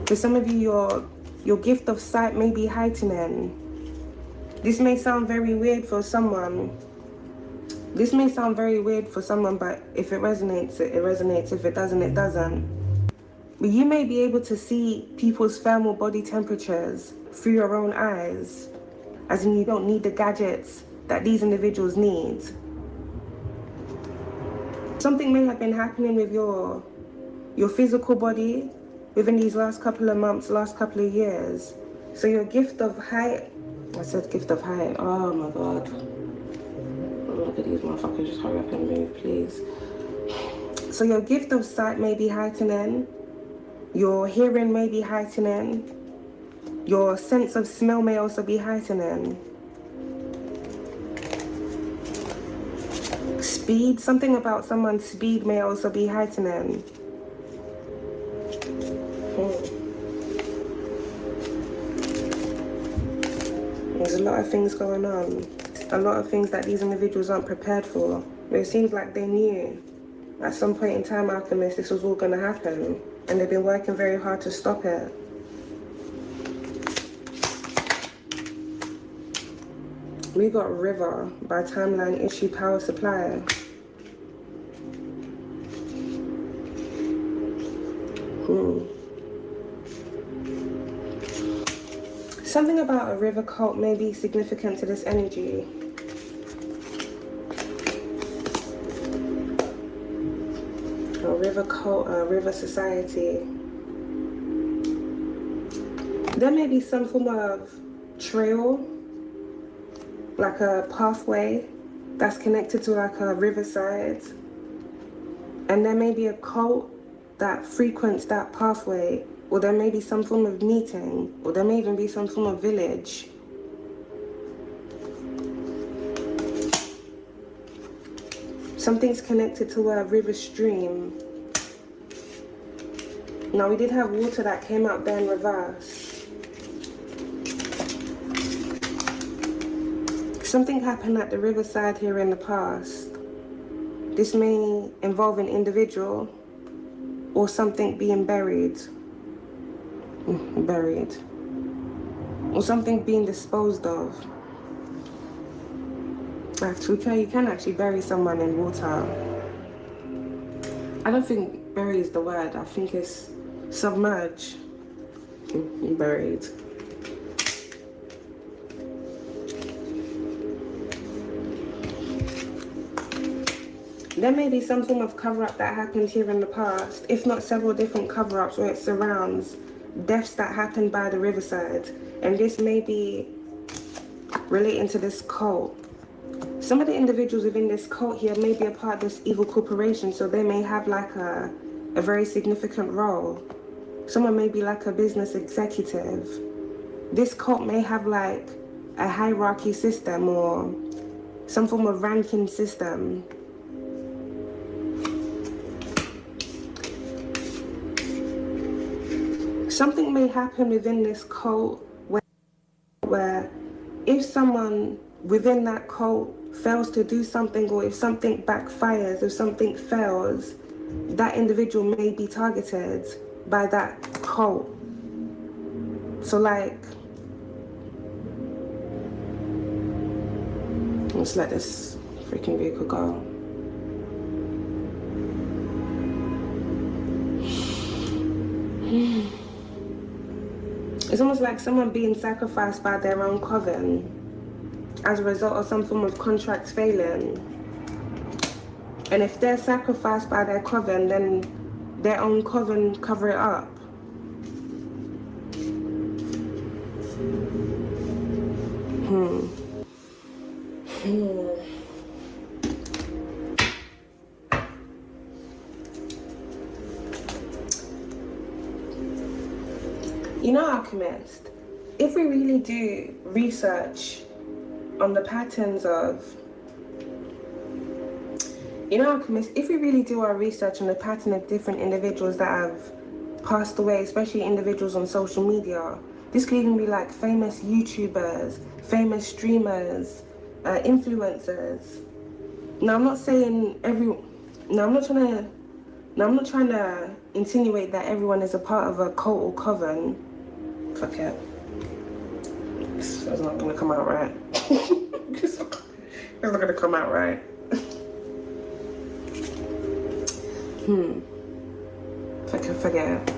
For some of you, your gift of sight may be heightening. This may sound very weird for someone. But if it resonates, it resonates. If it doesn't, it doesn't. But you may be able to see people's thermal body temperatures through your own eyes, as in you don't need the gadgets that these individuals need. Something may have been happening with your physical body within these last couple of months, last couple of years. So your gift of height, I said gift of height, oh my God. Look at these motherfuckers, just hurry up and move, please. So your gift of sight may be heightening, your hearing may be heightening, your sense of smell may also be heightening. Speed, something about someone's speed may also be heightening. There's a lot of things going on. A lot of things that these individuals aren't prepared for. But it seems like they knew at some point in time, Alchemist, this was all going to happen. And they've been working very hard to stop it. We got River by Timeline Issue Power Supply. Something about a river cult may be significant to this energy. A river cult, a river society. There may be some form of trail, like a pathway that's connected to like a riverside. And there may be a cult that frequents that pathway, or there may be some form of meeting, or there may even be some form of village. Something's connected to a river stream. Now we did have water that came out there in reverse. Something happened at the riverside here in the past. This may involve an individual or something being buried. Or something being disposed of. Actually, you can actually bury someone in water. I don't think bury is the word. I think it's submerge. Buried. There may be some form of cover-up that happened here in the past, if not several different cover-ups where it surrounds deaths that happened by the riverside. And this may be relating to this cult. Some of the individuals within this cult here may be a part of this evil corporation, so they may have like a very significant role. Someone may be like a business executive. This cult may have like a hierarchy system or some form of ranking system. Something may happen within this cult where if someone within that cult fails to do something, or if something backfires, if something fails, that individual may be targeted by that cult. So like, let's let this freaking vehicle go. It's almost like someone being sacrificed by their own coven as a result of some form of contract failing. And if they're sacrificed by their coven, then their own coven cover it up. You know, Alchemist, if we really do research on the patterns of, Alchemist, if we really do our research on the pattern of different individuals that have passed away, especially individuals on social media, this could even be like famous YouTubers, famous streamers, influencers. Now, I'm not saying I'm not trying to insinuate that everyone is a part of a cult or coven. Fuck it. This is not gonna come out right. It's not gonna come out right. Forget it.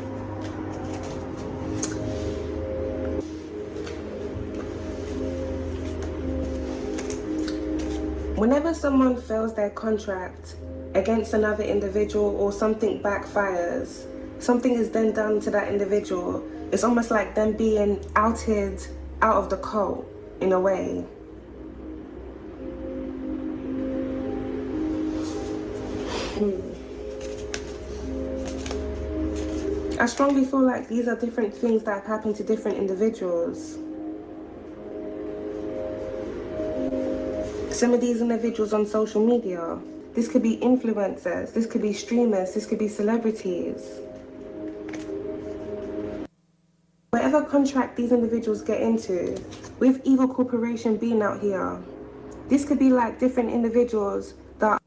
Whenever someone fails their contract against another individual or something backfires, something is then done to that individual, it's almost like them being outed out of the cult in a way. I strongly feel like these are different things that have happened to different individuals. Some of these individuals on social media, this could be influencers, this could be streamers, this could be celebrities. Whatever contract these individuals get into, with Evil Corporation being out here, this could be like different individuals that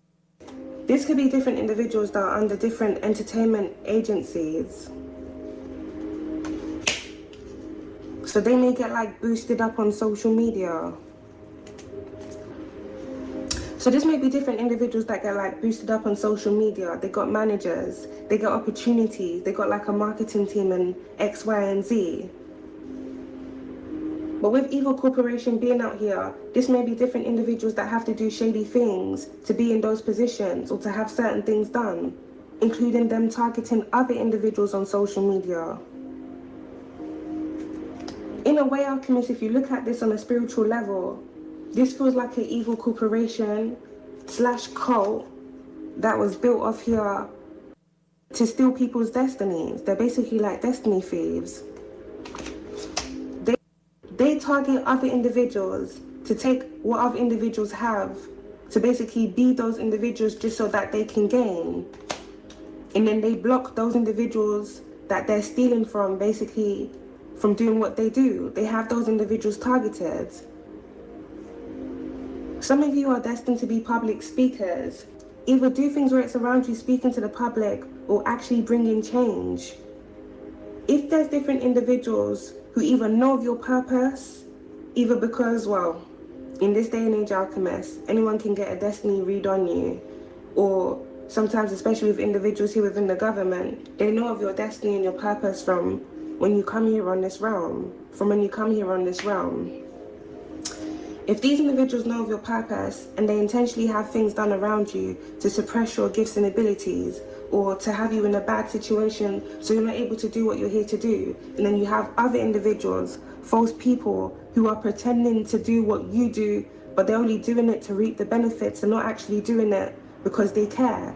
are under different entertainment agencies. So they may get like boosted up on social media. So this may be different individuals that get like boosted up on social media. They got managers, they got opportunities, they got like a marketing team and X, Y, and Z. But with Evil Corporation being out here, this may be different individuals that have to do shady things to be in those positions or to have certain things done, including them targeting other individuals on social media. In a way, Alchemist, if you look at this on a spiritual level, this feels like an evil corporation / cult that was built off here to steal people's destinies. They're basically like destiny thieves. They target other individuals to take what other individuals have to basically be those individuals just so that they can gain. And then they block those individuals that they're stealing from, basically, from doing what they do. They have those individuals targeted. Some of you are destined to be public speakers. Either do things where it's around you speaking to the public or actually bring in change. If there's different individuals who either know of your purpose, either because, well, in this day and age, Alchemist, anyone can get a destiny read on you, or sometimes, especially with individuals here within the government, they know of your destiny and your purpose from when you come here on this realm, If these individuals know of your purpose and they intentionally have things done around you to suppress your gifts and abilities, or to have you in a bad situation so you're not able to do what you're here to do, and then you have other individuals, false people, who are pretending to do what you do, but they're only doing it to reap the benefits and not actually doing it because they care.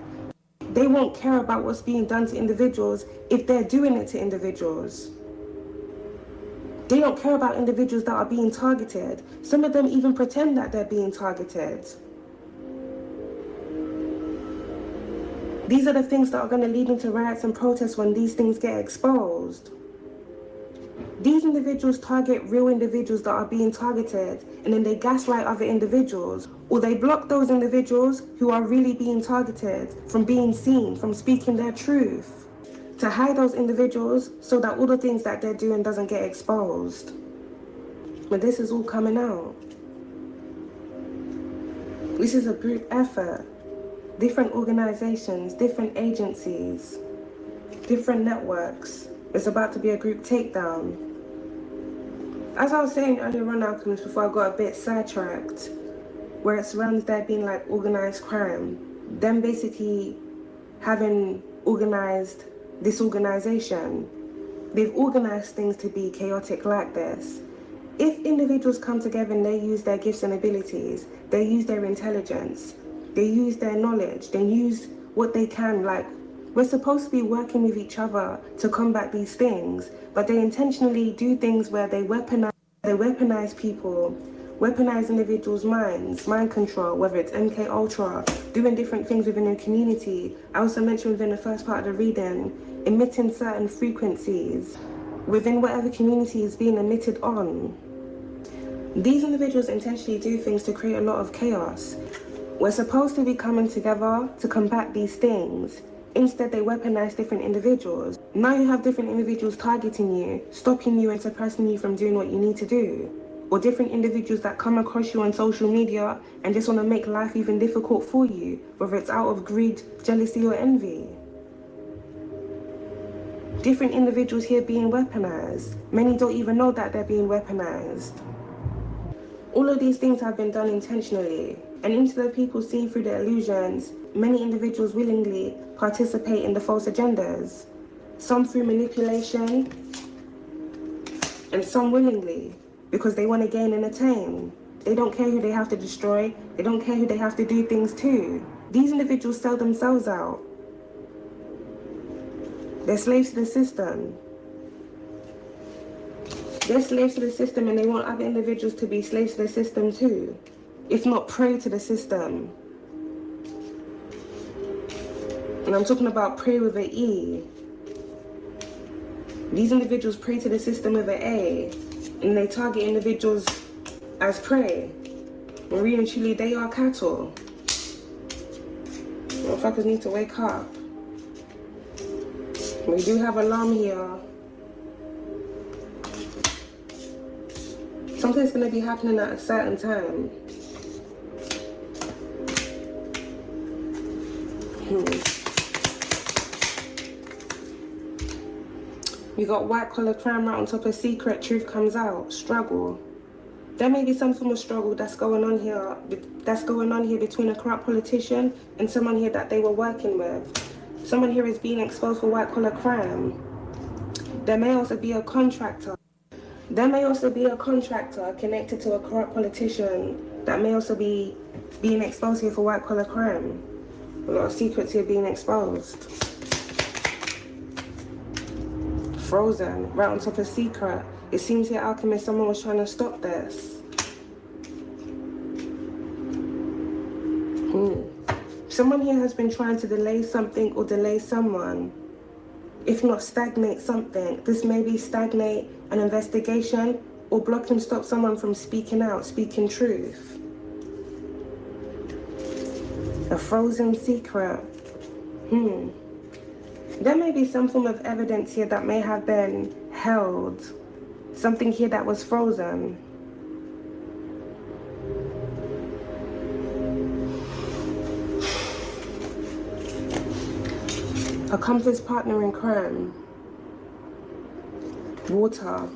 They won't care about what's being done to individuals if they're doing it to individuals. They don't care about individuals that are being targeted. Some of them even pretend that they're being targeted. These are the things that are going to lead into riots and protests when these things get exposed. These individuals target real individuals that are being targeted, and then they gaslight other individuals, or they block those individuals who are really being targeted from being seen, from speaking their truth, to hide those individuals so that all the things that they're doing doesn't get exposed. But this is all coming out. This is a group effort. Different organizations, different agencies, different networks. It's about to be a group takedown. As I was saying earlier on, Alchemist, before I got a bit sidetracked, where it surrounds there being like organized crime, them basically having organized this organization. They've organized things to be chaotic like this. If individuals come together and they use their gifts and abilities, they use their intelligence, they use their knowledge, they use what they can, like, we're supposed to be working with each other to combat these things, but they intentionally do things where they weaponize people, weaponize individuals' minds, mind control, whether it's MK Ultra, doing different things within a community. I also mentioned within the first part of the reading, emitting certain frequencies within whatever community is being emitted on. These individuals intentionally do things to create a lot of chaos. We're supposed to be coming together to combat these things. Instead, they weaponize different individuals. Now you have different individuals targeting you, stopping you and suppressing you from doing what you need to do. Or different individuals that come across you on social media and just want to make life even difficult for you, whether it's out of greed, jealousy, or envy. Different individuals here being weaponized. Many don't even know that they're being weaponized. All of these things have been done intentionally, and instead of people seeing through the illusions, many individuals willingly participate in the false agendas. Some through manipulation, and some willingly, because they want to gain and attain. They don't care who they have to destroy, they don't care who they have to do things to. These individuals sell themselves out. They're slaves to the system. They're slaves to the system, and they want other individuals to be slaves to the system too, if not prey to the system. And I'm talking about prey with an E. These individuals prey to the system with an A, and they target individuals as prey. And really and truly, they are cattle. Motherfuckers need to wake up. We do have alarm here. Something's going to be happening at a certain time. You got white collar crime right on top of secret, truth comes out, struggle. There may be some form of struggle that's going on here between a corrupt politician and someone here that they were working with. Someone here is being exposed for white collar crime. There may also be a contractor. There may also be a contractor connected to a corrupt politician that may also be being exposed here for white collar crime. A lot of secrets here being exposed. Frozen, right on top of secret. It seems here, Alchemist, someone was trying to stop this. Someone here has been trying to delay something or delay someone. If not stagnate something. This may be stagnate an investigation or block and stop someone from speaking out, speaking truth. A frozen secret. There may be some form of evidence here that may have been held. Something here that was frozen. Accomplice partner in crime. Water.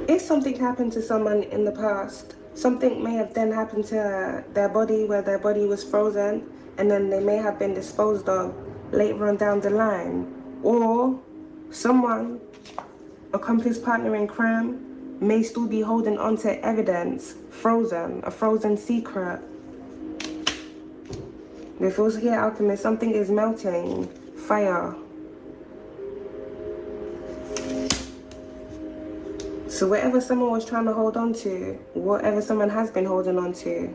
If something happened to someone in the past, something may have then happened to their body where their body was frozen and then they may have been disposed of later on down the line. Or someone, accomplice partner in crime, may still be holding on to evidence, frozen, a frozen secret. Before here, alchemist, something is melting. Fire. So whatever someone was trying to hold on to, whatever someone has been holding on to,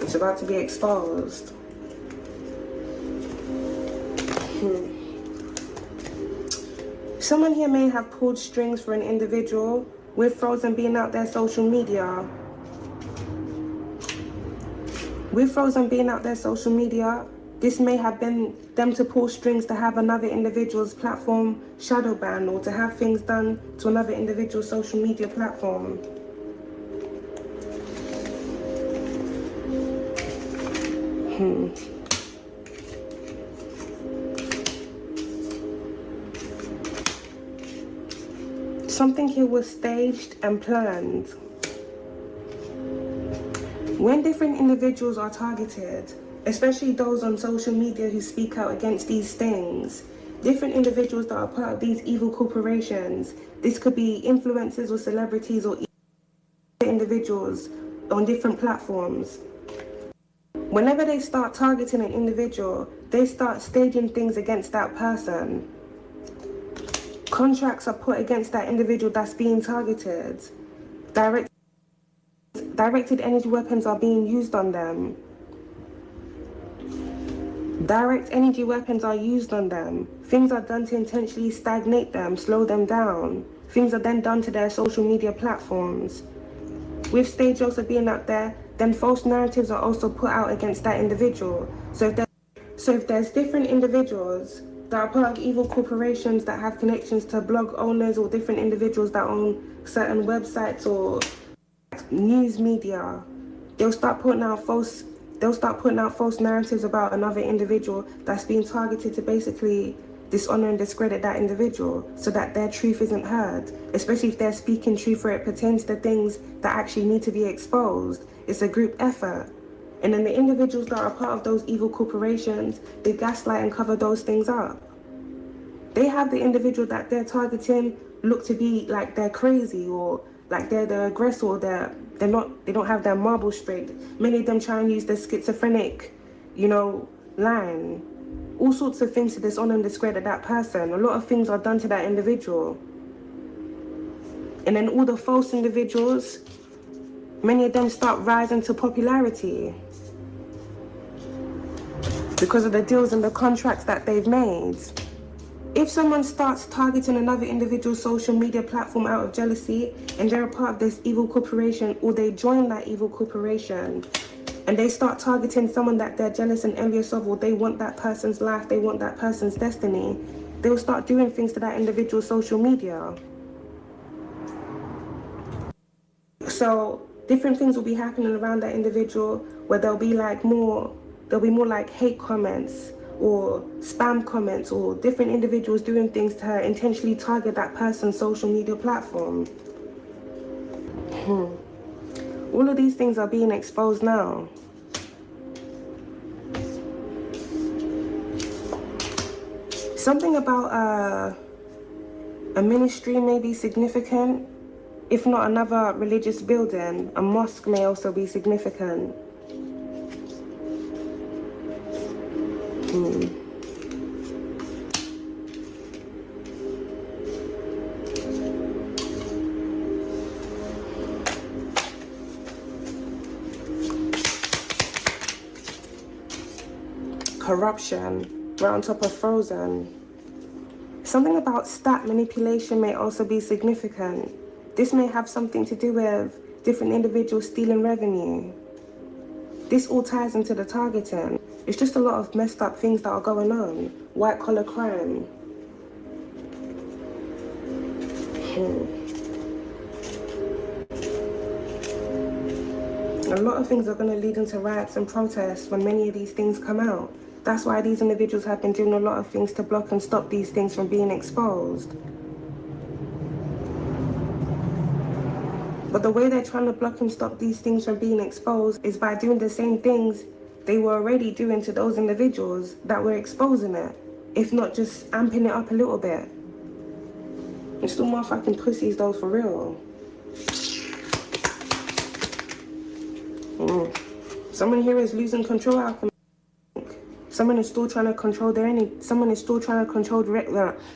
it's about to be exposed. Someone here may have pulled strings for an individual with Frozen being out their social media. With Frozen being out their social media, this may have been them to pull strings to have another individual's platform shadow banned or to have things done to another individual's social media platform. Something here was staged and planned. When different individuals are targeted, especially those on social media who speak out against these things, different individuals that are part of these evil corporations, this could be influencers or celebrities or individuals on different platforms. Whenever they start targeting an individual, they start staging things against that person. Contracts are put against that individual that's being targeted. Directed energy weapons are being used on them. Direct energy weapons are used on them. Things are done to intentionally stagnate them, slow them down. Things are then done to their social media platforms. With stage also being out there, then false narratives are also put out against that individual. So if there's different individuals that are part of evil corporations that have connections to blog owners or different individuals that own certain websites or news media, they'll start putting out false narratives about another individual that's being targeted to basically dishonor and discredit that individual so that their truth isn't heard, especially if they're speaking truth where it pertains to things that actually need to be exposed. It's a group effort. And then the individuals that are part of those evil corporations, they gaslight and cover those things up. They have the individual that they're targeting look to be like they're crazy or like they're the aggressor, they don't have their marbles straight. Many of them try and use the schizophrenic, line. All sorts of things to dishonor and discredit that person. A lot of things are done to that individual. And then all the false individuals, many of them start rising to popularity because of the deals and the contracts that they've made. If someone starts targeting another individual's social media platform out of jealousy and they're a part of this evil corporation or they join that evil corporation and they start targeting someone that they're jealous and envious of or they want that person's life, they want that person's destiny, they'll start doing things to that individual's social media. So different things will be happening around that individual where there'll be more like hate comments or spam comments or different individuals doing things to intentionally target that person's social media platform. All of these things are being exposed now. Something about a ministry may be significant. If not another religious building, a mosque may also be significant. Corruption, right on top of Frozen. Something about stat manipulation may also be significant. This may have something to do with different individuals stealing revenue. This all ties into the targeting. It's just a lot of messed up things that are going on. White collar crime. A lot of things are going to lead into riots and protests when many of these things come out. That's why these individuals have been doing a lot of things to block and stop these things from being exposed. But the way they're trying to block and stop these things from being exposed is by doing the same things they were already doing to those individuals that were exposing it, if not just amping it up a little bit. And still motherfucking pussies though, for real. Someone here is losing control out. Someone is still trying to control their energy. Someone is still trying to control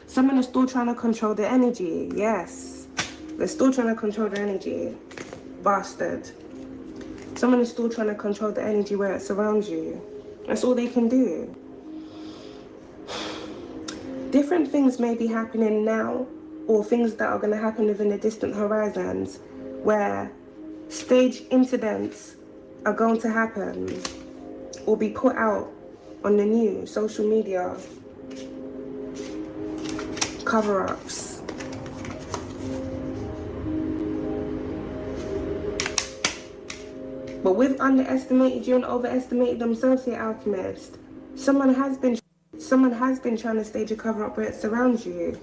someone is still trying to control their energy. Yes. They're still trying to control their energy. Bastard. Someone is still trying to control the energy where it surrounds you. That's all they can do. Different things may be happening now, or things that are going to happen within the distant horizons, where staged incidents are going to happen or be put out on the news, social media, cover-ups. But we've underestimated you and overestimated themselves here, Alchemist. Someone has been trying to stage a cover-up where it surrounds you,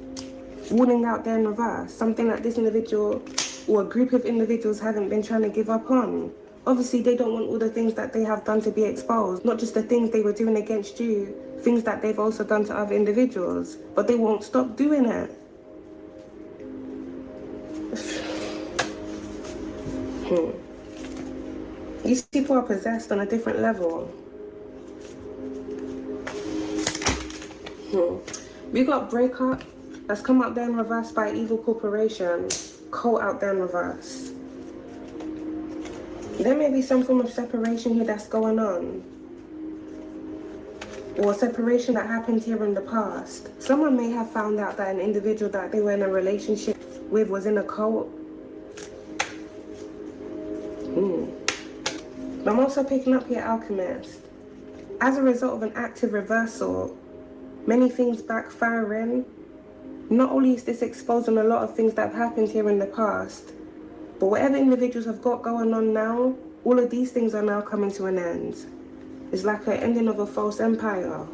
warning out there in reverse, something that this individual or a group of individuals haven't been trying to give up on. Obviously, they don't want all the things that they have done to be exposed, not just the things they were doing against you, things that they've also done to other individuals, but they won't stop doing it. These people are possessed on a different level. We got breakup that's come out there in reverse by evil corporation, cult out there in reverse. There may be some form of separation here that's going on, or separation that happened here in the past. Someone may have found out that an individual that they were in a relationship with was in a cult. But I'm also picking up here, Alchemist. As a result of an active reversal, many things backfiring. Not only is this exposing a lot of things that have happened here in the past, but whatever individuals have got going on now, all of these things are now coming to an end. It's like an ending of a false empire.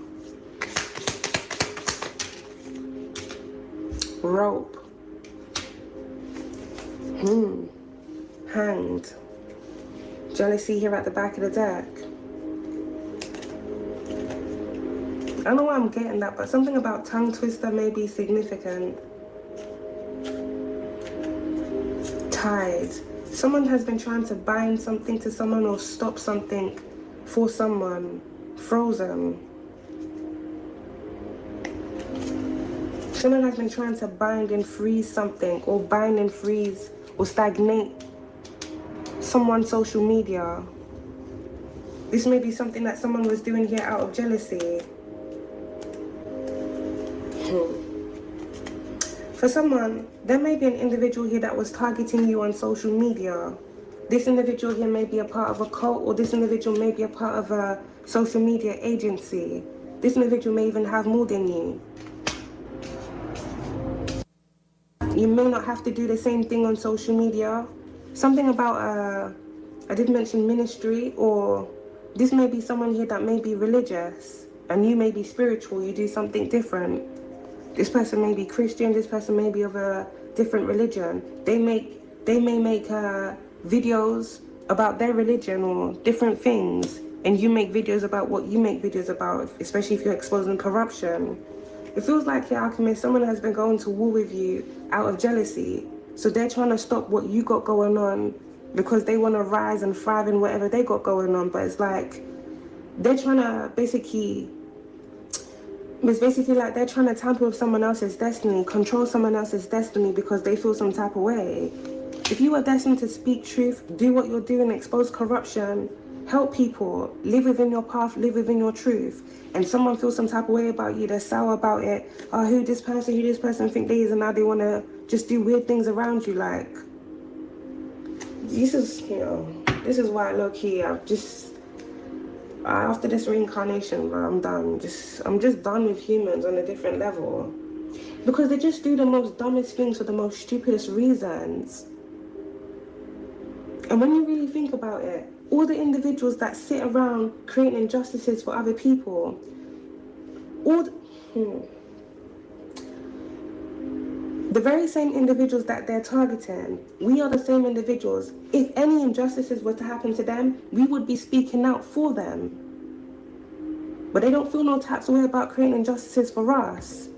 Rope. Hanged. Jealousy here at the back of the deck. I don't know why I'm getting that, but something about tongue twister may be significant. Tied. Someone has been trying to bind something to someone or stop something for someone. Frozen. Someone has been trying to bind and freeze something, or bind and freeze, or stagnate someone's social media. This may be something that someone was doing here out of jealousy. For someone, there may be an individual here that was targeting you on social media. This individual here may be a part of a cult, or this individual may be a part of a social media agency. This individual may even have more than you. You may not have to do the same thing on social media. Something about, I did mention ministry, or this may be someone here that may be religious, and you may be spiritual, you do something different. This person may be Christian, this person may be of a different religion. They may make videos about their religion or different things, and you make videos about what you make videos about, especially if you're exposing corruption. It feels like here, Alchemist, someone has been going to war with you out of jealousy. So they're trying to stop what you got going on because they want to rise and thrive in whatever they got going on. But it's like they're trying to it's basically like they're trying to tamper with someone else's destiny, control someone else's destiny because they feel some type of way. If you are destined to speak truth, do what you're doing, expose corruption, help people, live within your path, live within your truth, and someone feels some type of way about you, they're sour about it, who this person think they is, and now they want to just do weird things around you, like, this is why low-key, after this reincarnation, bro, I'm done. I'm just done with humans on a different level. Because they just do the most dumbest things for the most stupidest reasons. And when you really think about it, all the individuals that sit around creating injustices for other people, The very same individuals that they're targeting, we are the same individuals. If any injustices were to happen to them, we would be speaking out for them. But they don't feel no types of way about creating injustices for us.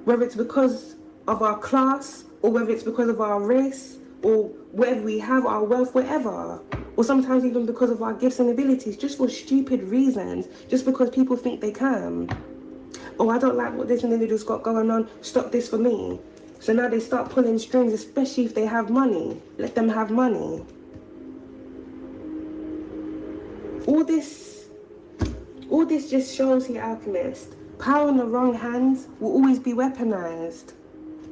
Whether it's because of our class, or whether it's because of our race, or whether we have our wealth, whatever. Or sometimes even because of our gifts and abilities, just for stupid reasons, just because people think they can. Oh, I don't like what this individual's got going on, stop this for me. So now they start pulling strings, especially if they have money. Let them have money. All this just shows here, Alchemist, power in the wrong hands will always be weaponized.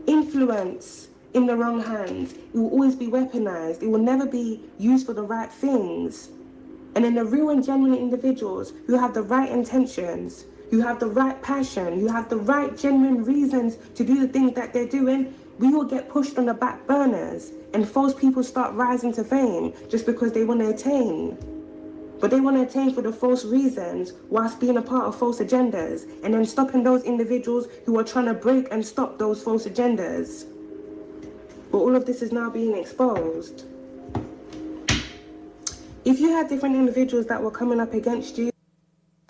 Influence in the wrong hands, it will always be weaponized. It will never be used for the right things. And then the real and genuine individuals who have the right intentions, who have the right passion, who have the right genuine reasons to do the things that they're doing, we will get pushed on the back burners and false people start rising to fame just because they want to attain. But they want to attain for the false reasons whilst being a part of false agendas and then stopping those individuals who are trying to break and stop those false agendas. But all of this is now being exposed. If you had different individuals that were coming up against you,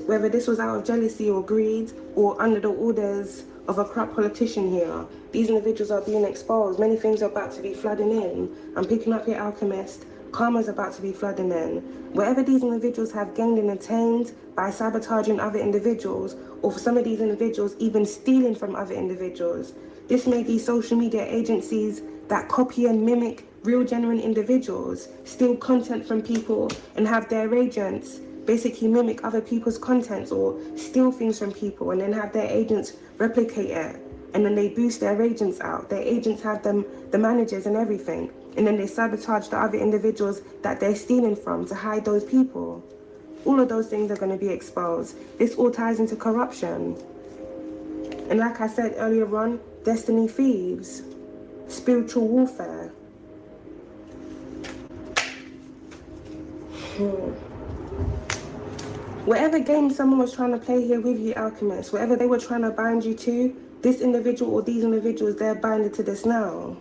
whether this was out of jealousy or greed or under the orders of a corrupt politician here, these individuals are being exposed. Many things are about to be flooding in. I'm picking up here, Alchemist. Karma's about to be flooding in. Whatever these individuals have gained and attained by sabotaging other individuals, or for some of these individuals even stealing from other individuals, this may be social media agencies that copy and mimic real genuine individuals, steal content from people and have their agents basically mimic other people's contents or steal things from people and then have their agents replicate it. And then they boost their agents out. Their agents have them, the managers and everything. And then they sabotage the other individuals that they're stealing from to hide those people. All of those things are going to be exposed. This all ties into corruption. And like I said earlier on, destiny thieves, spiritual warfare. Whatever game someone was trying to play here with you, Alchemist, whatever they were trying to bind you to, this individual or these individuals, they're binded to this now.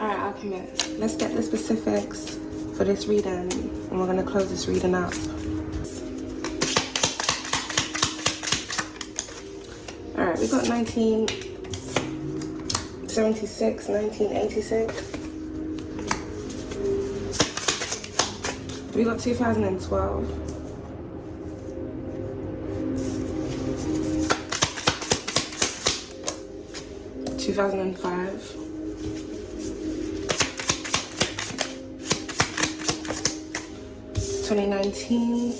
Alright, Alchemist, let's get the specifics for this reading, and we're going to close this reading up. Alright, we got 1976, 1986. We got 2012. (2005). 2019.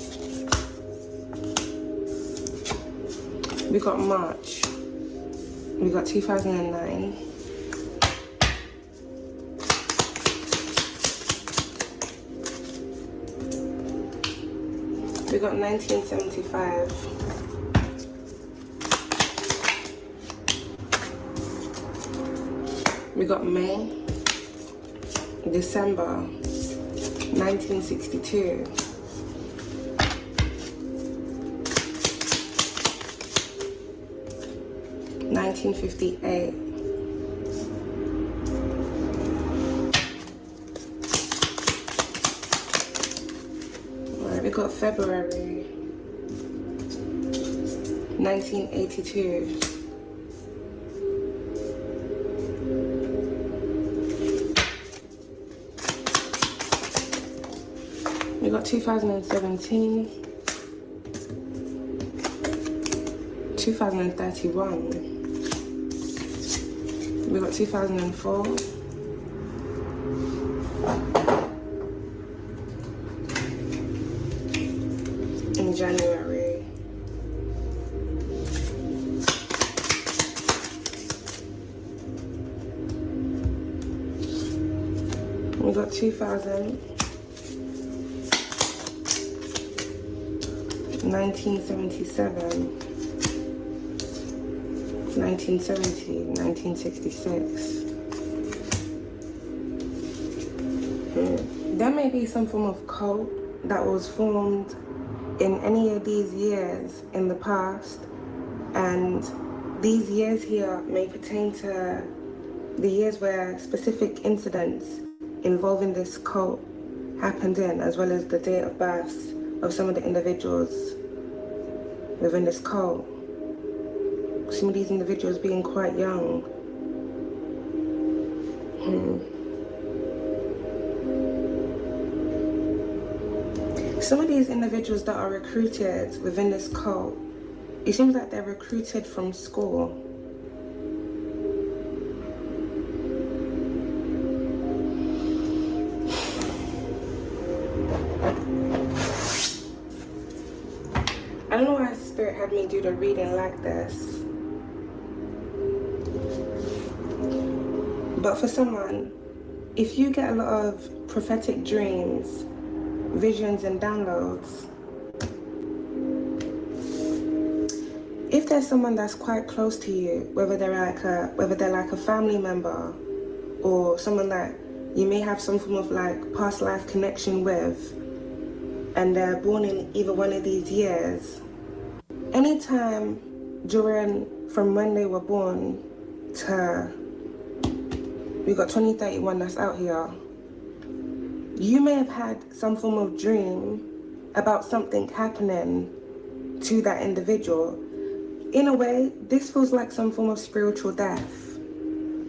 We got March. We got 2009. We got 1975. We got May, December, 1962. (1958). Alright, we got February 1982. We got 2017, 2031. We got 2004. In January. We got 2000. 1977. 1970, 1966. There may be some form of cult that was formed in any of these years in the past, and these years here may pertain to the years where specific incidents involving this cult happened in, as well as the date of births of some of the individuals within this cult. Some of these individuals being quite young. Some of these individuals that are recruited within this cult, it seems like they're recruited from school. I don't know why Spirit had me do the reading like this. But for someone, if you get a lot of prophetic dreams, visions and downloads, if there's someone that's quite close to you, whether they're like a family member or someone that you may have some form of like past life connection with, and they're born in either one of these years, anytime from when they were born to, we got 2031 that's out here, you may have had some form of dream about something happening to that individual. In a way, this feels like some form of spiritual death.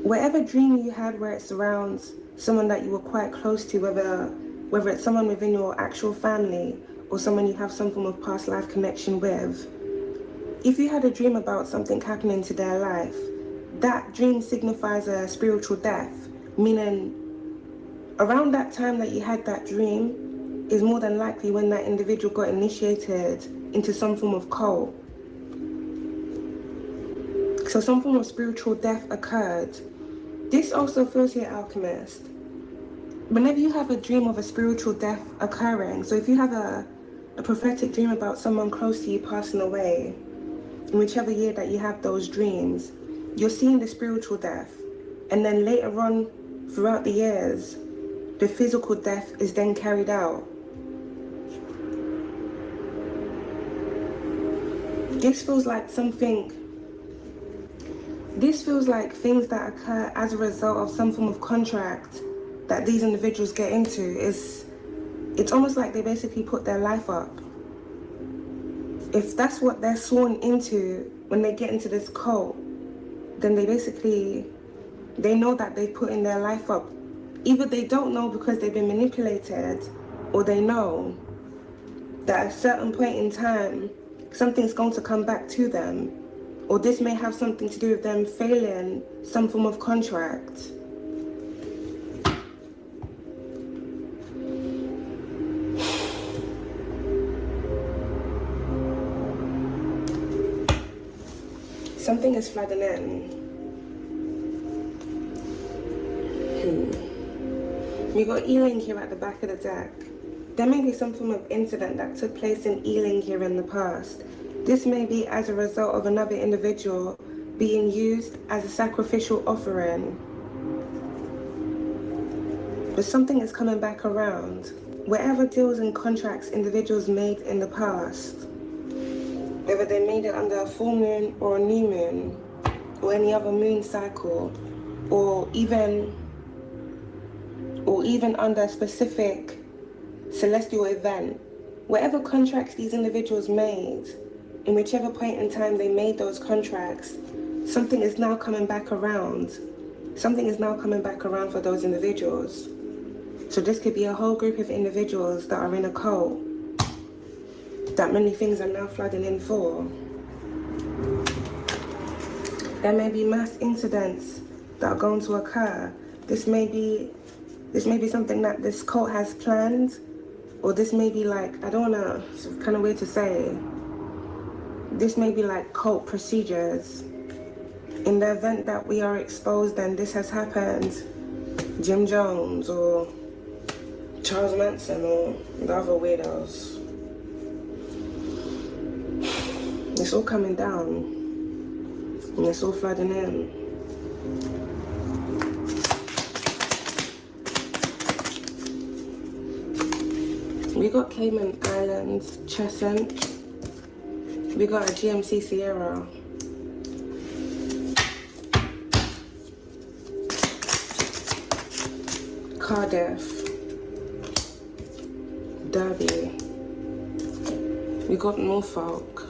Whatever dream you had where it surrounds someone that you were quite close to, whether it's someone within your actual family or someone you have some form of past life connection with, if you had a dream about something happening to their life, that dream signifies a spiritual death, meaning around that time that you had that dream is more than likely when that individual got initiated into some form of cult. So some form of spiritual death occurred. This also feels here, Alchemist. Whenever you have a dream of a spiritual death occurring, so if you have a prophetic dream about someone close to you passing away, in whichever year that you have those dreams, you're seeing the spiritual death. And then later on, throughout the years, the physical death is then carried out. This feels like things that occur as a result of some form of contract that these individuals get into. It's almost like they basically put their life up. If that's what they're sworn into when they get into this cult, then they know that they put in their life up. Either they don't know because they've been manipulated, or they know that at a certain point in time, something's going to come back to them, or this may have something to do with them failing some form of contract. Something is flooding in. We got Ealing here at the back of the deck. There may be some form of incident that took place in Ealing here in the past. This may be as a result of another individual being used as a sacrificial offering. But something is coming back around. Whatever deals and contracts individuals made in the past, whether they made it under a full moon or a new moon, or any other moon cycle, or even under a specific celestial event, whatever contracts these individuals made, in whichever point in time they made those contracts, something is now coming back around. Something is now coming back around for those individuals. So this could be a whole group of individuals that are in a cult that many things are now flooding in for. There may be mass incidents that are going to occur. This may be something that this cult has planned, or this may be like, I don't know, it's kind of weird to say. This may be like cult procedures. In the event that we are exposed and this has happened, Jim Jones or Charles Manson or the other weirdos, it's all coming down and it's all flooding in. We got Cayman Islands, Cheshunt. We got a GMC Sierra. Cardiff. Derby. We got Norfolk.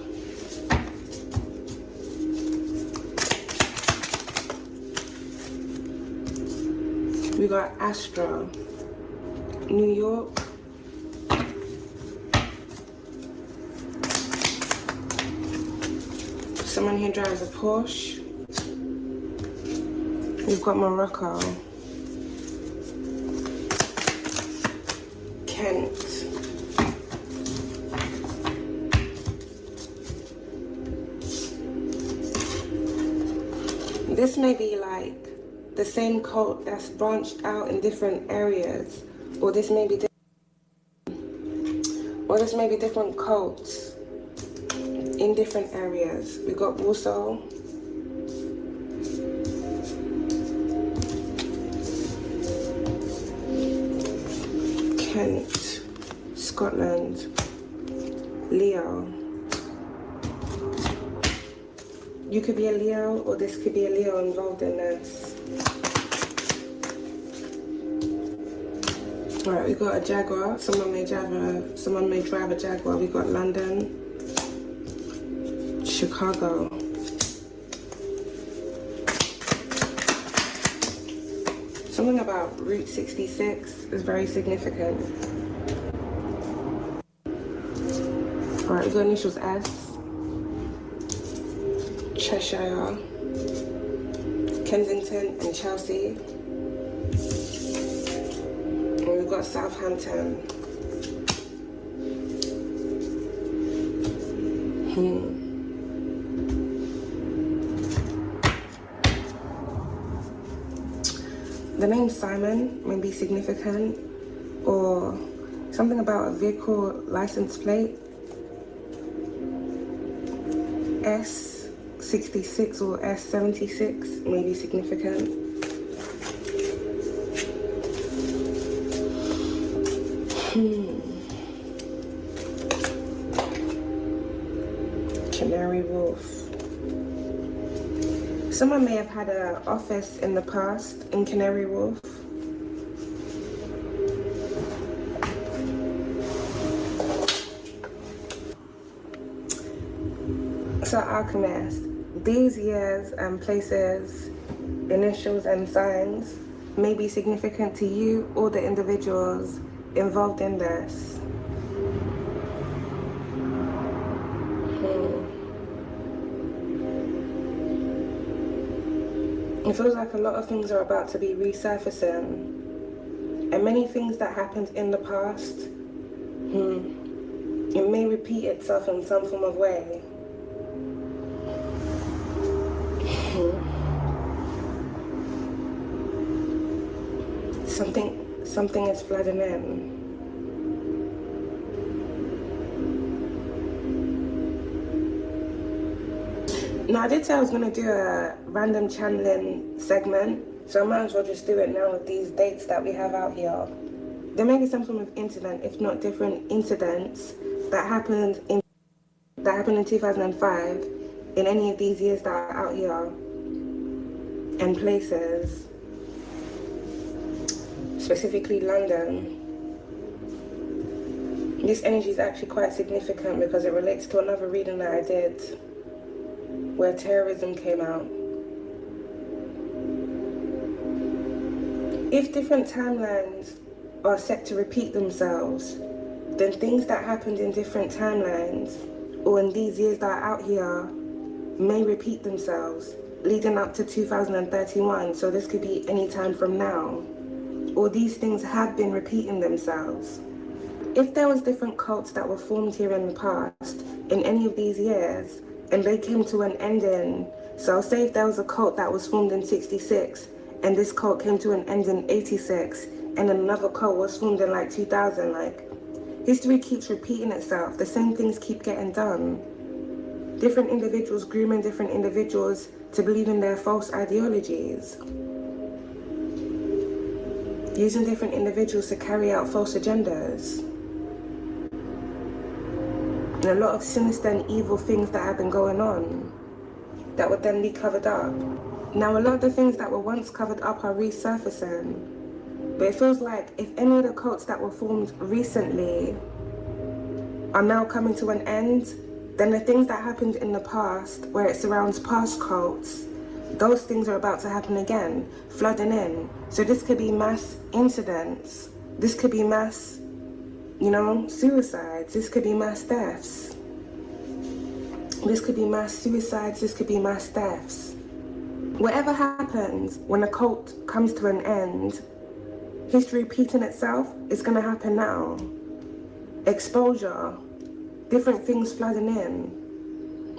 We got Astra. New York. Someone here drives a Porsche. We've got Morocco. Kent. This may be like the same cult that's branched out in different areas, or this may be different cults in different areas. We got Warsaw. Kent, Scotland, Leo. You could be a Leo, or this could be a Leo involved in this. Alright, we got a Jaguar. Someone may drive a Jaguar. We got London, Chicago. Something about Route 66 is very significant. Alright, we got initials S. Cheshire, Kensington and Chelsea. And we've got Southampton. The name Simon may be significant, or something about a vehicle license plate. S66 or S76 may be significant. Canary Wharf. Someone may have had an office in the past in Canary Wharf. So Alchemist, these years and places, initials and signs may be significant to you or the individuals involved in this. It feels like a lot of things are about to be resurfacing, and many things that happened in the past, it may repeat itself in some form of way. Something is flooding in. Now, I did say I was going to do a random channeling segment, so I might as well just do it now with these dates that we have out here. There may be some form of incident, if not different incidents, that happened in 2005 in any of these years that are out here and places, specifically London. This energy is actually quite significant because it relates to another reading that I did where terrorism came out. If different timelines are set to repeat themselves, then things that happened in different timelines or in these years that are out here may repeat themselves leading up to 2031. So this could be any time from now, or these things have been repeating themselves. If there was different cults that were formed here in the past in any of these years and they came to an ending, so say if there was a cult that was formed in 66 and this cult came to an end in 86 and another cult was formed in like 2000, like history keeps repeating itself. The same things keep getting done. Different individuals grooming different individuals to believe in their false ideologies. Using different individuals to carry out false agendas. and a lot of sinister and evil things that have been going on that would then be covered up. Now, a lot of the things that were once covered up are resurfacing, but it feels like if any of the cults that were formed recently are now coming to an end, then the things that happened in the past, where it surrounds past cults, those things are about to happen again, flooding in. So this could be mass incidents. This could be mass, suicides. This could be mass deaths. This could be mass suicides. This could be mass deaths. Whatever happens when a cult comes to an end, history repeating itself is going to happen now. Exposure, different things flooding in.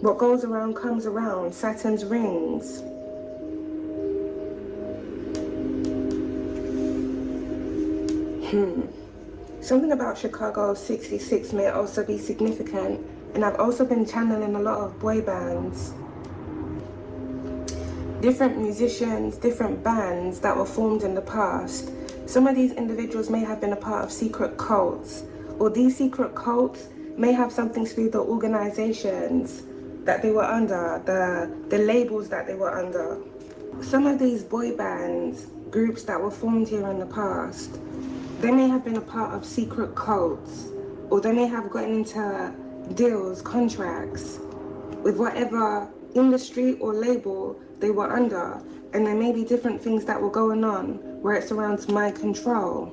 What goes around comes around, Saturn's rings. Something about Chicago 66 may also be significant, and I've also been channeling a lot of boy bands. Different musicians, different bands that were formed in the past. Some of these individuals may have been a part of secret cults, or these secret cults may have something to do with the organizations that they were under, the labels that they were under. Some of these boy bands, groups that were formed here in the past, they may have been a part of secret cults, or they may have gotten into deals, contracts with whatever industry or label they were under, and there may be different things that were going on where it surrounds mind control.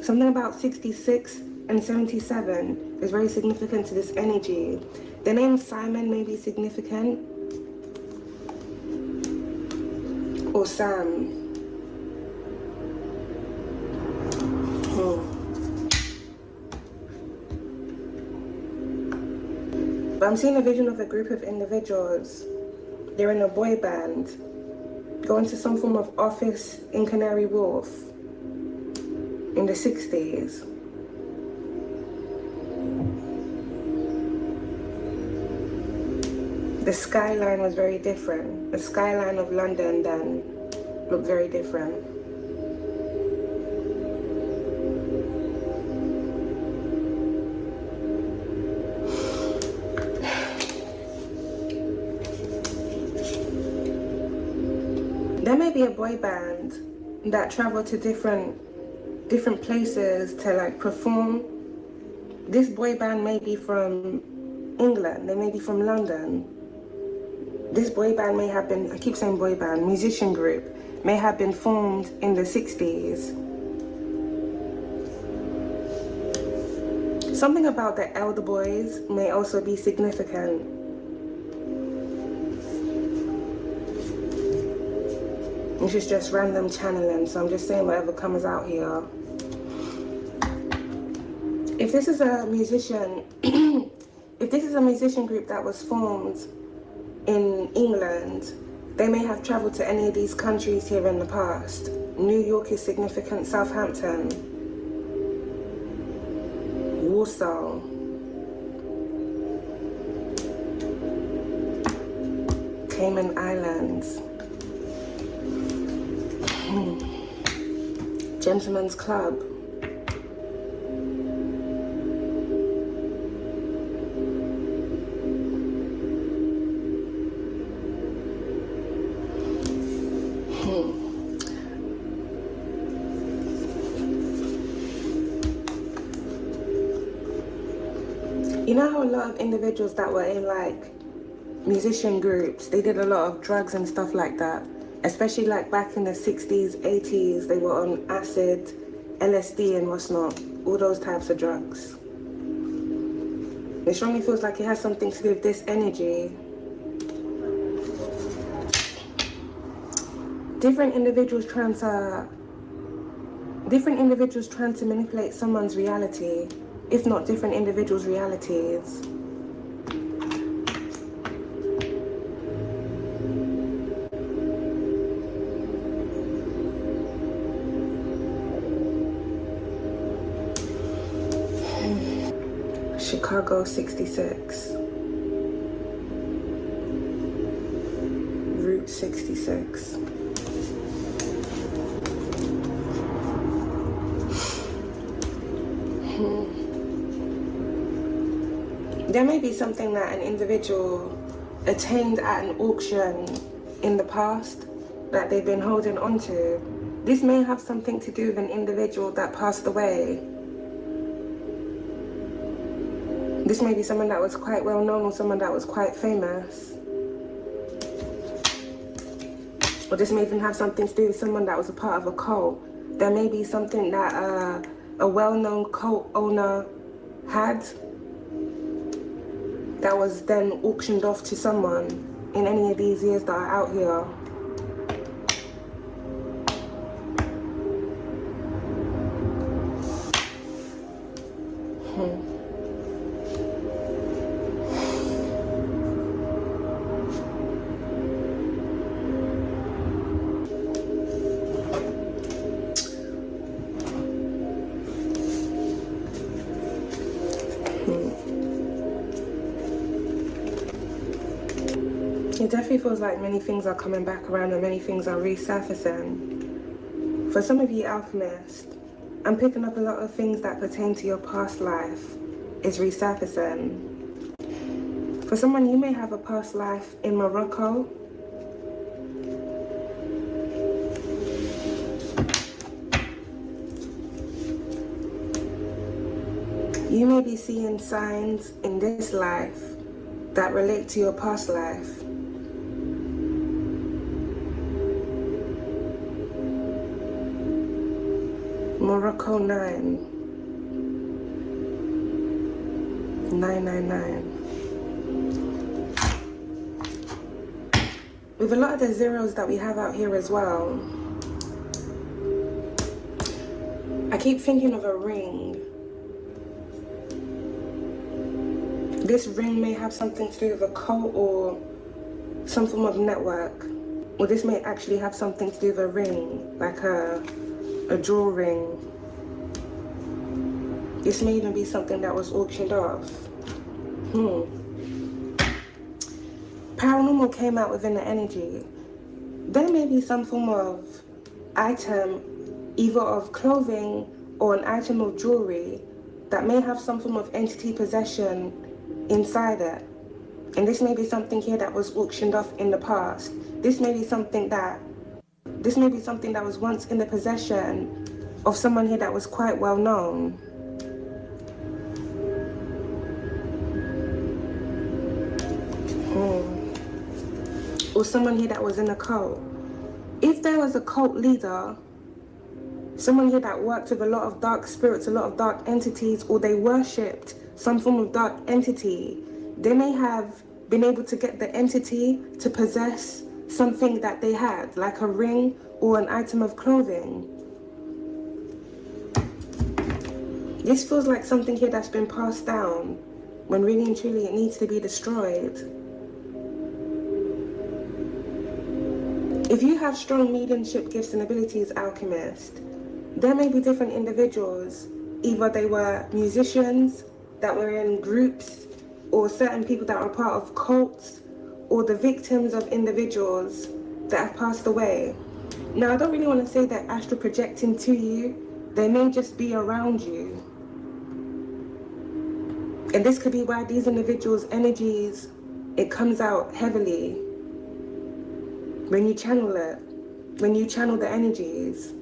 Something about 66 and 77 is very significant to this energy. The name Simon may be significant, or Sam. But I'm seeing a vision of a group of individuals. They're in a boy band, going to some form of office in Canary Wharf in the 60s. The skyline was very different. The skyline of London then looked very different. There may be a boy band that travel to different places to perform. This boy band may be from England, they may be from London. This boy band may have been, I keep saying boy band, musician group, may have been formed in the 60s. Something about the elder boys may also be significant. This is just random channeling, so I'm just saying whatever comes out here. If this is a musician, if this is a musician group that was formed in England, they may have traveled to any of these countries here in the past. New York is significant, Southampton, Warsaw, Cayman Islands, Gentleman's Club. You know how a lot of individuals that were in musician groups, they did a lot of drugs and stuff like that, especially back in the 60s, 80s, they were on acid, LSD and what's not, all those types of drugs. It strongly feels like it has something to do with this energy. Different individuals trying to manipulate someone's reality, if not different individuals' realities. Chicago 66. Route 66. There may be something that an individual attained at an auction in the past that they've been holding on to. This may have something to do with an individual that passed away. This may be someone that was quite well known or someone that was quite famous. Or this may even have something to do with someone that was a part of a cult. There may be something that a well-known cult owner had that was then auctioned off to someone in any of these years that are out here. It definitely feels like many things are coming back around and many things are resurfacing. For some of you alchemists, I'm picking up a lot of things that pertain to your past life is resurfacing. For someone, you may have a past life in Morocco. You may be seeing signs in this life that relate to your past life. Morocco 999. With a lot of the zeros that we have out here as well, I keep thinking of a ring. This ring may have something to do with a cult or some form of network. Or this may actually have something to do with a ring, like a jewel ring. This may even be something that was auctioned off. Paranormal came out within the energy. There may be some form of item, either of clothing or an item of jewelry, that may have some form of entity possession inside it. And this may be something here that was auctioned off in the past. This may be something that was once in the possession of someone here that was quite well known. Or someone here that was in a cult. If there was a cult leader, someone here that worked with a lot of dark spirits, a lot of dark entities, or they worshipped some form of dark entity, they may have been able to get the entity to possess something that they had, like a ring or an item of clothing. This feels like something here that's been passed down, when really and truly it needs to be destroyed. If you have strong mediumship gifts and abilities, alchemist, there may be different individuals. Either they were musicians that were in groups, or certain people that were part of cults, or the victims of individuals that have passed away. Now, I don't really want to say they're astral projecting to you. They may just be around you. And this could be why these individuals' energies, it comes out heavily when you channel it, when you channel the energies.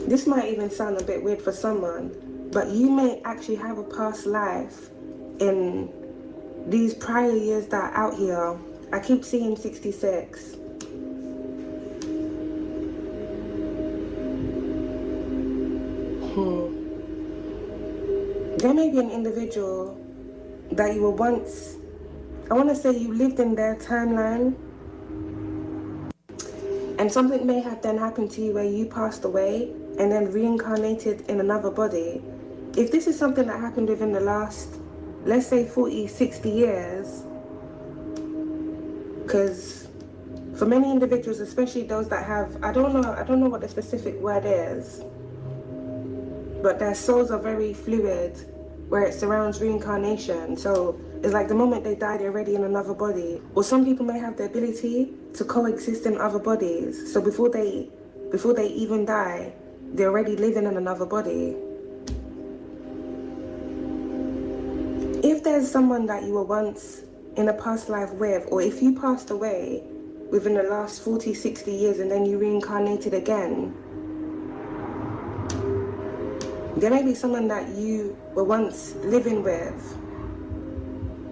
This might even sound a bit weird for someone, but you may actually have a past life in these prior years that are out here. I keep seeing 66. There may be an individual that you were once, I want to say you lived in their timeline, and something may have then happened to you where you passed away and then reincarnated in another body. If this is something that happened within the last, let's say 40, 60 years, because for many individuals, especially those that have, I don't know what the specific word is, but their souls are very fluid, where it surrounds reincarnation. So it's like the moment they die, they're already in another body. Or some people may have the ability to coexist in other bodies. So before they before they even die, they're already living in another body. If there's someone that you were once in a past life with, or if you passed away within the last 40, 60 years and then you reincarnated again, there may be someone that you were once living with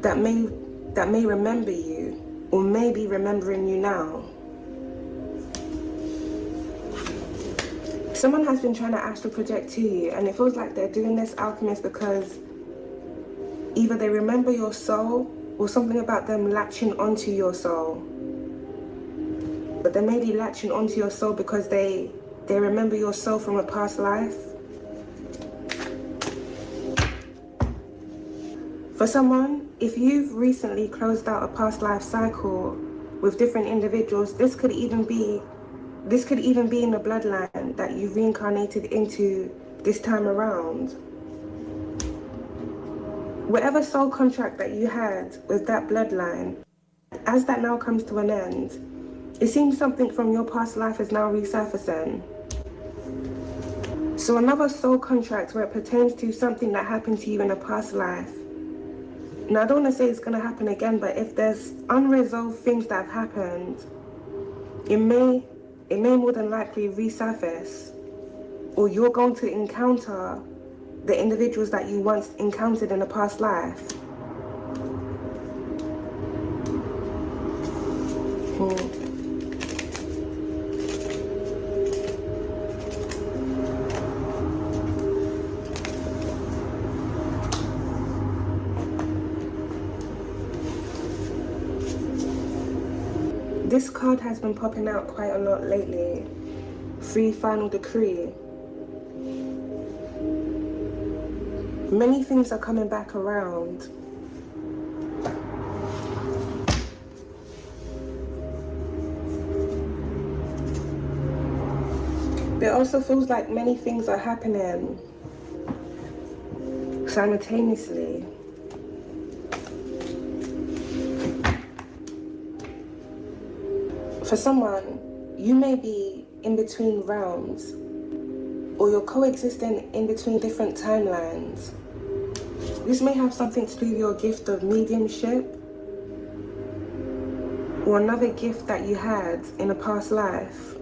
that may remember you, or may be remembering you now. Someone has been trying to astral project to you, and it feels like they're doing this, alchemist, because either they remember your soul or something about them latching onto your soul. But they may be latching onto your soul because they remember your soul from a past life. For someone, if you've recently closed out a past life cycle with different individuals, this could even be in the bloodline that you reincarnated into this time around. Whatever soul contract that you had with that bloodline, as that now comes to an end, it seems something from your past life is now resurfacing. So another soul contract where it pertains to something that happened to you in a past life. Now, I don't want to say it's going to happen again, but if there's unresolved things that have happened, it may more than likely resurface, or you're going to encounter the individuals that you once encountered in a past life. This card has been popping out quite a lot lately. 3 Final Decree. Many things are coming back around. It also feels like many things are happening simultaneously. For someone, you may be in between realms, or you're coexisting in between different timelines. This may have something to do with your gift of mediumship, or another gift that you had in a past life.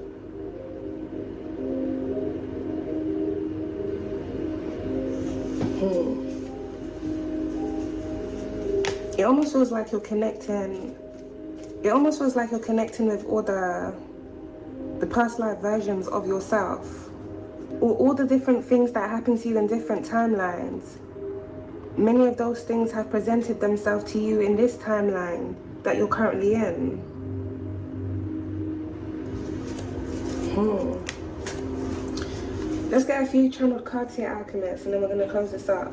It almost feels like you're connecting. It almost feels like you're connecting with all the past life versions of yourself, or all the different things that happen to you in different timelines. Many of those things have presented themselves to you in this timeline that you're currently in. Let's get a few channeled cards here, Alchemist, and then we're going to close this up.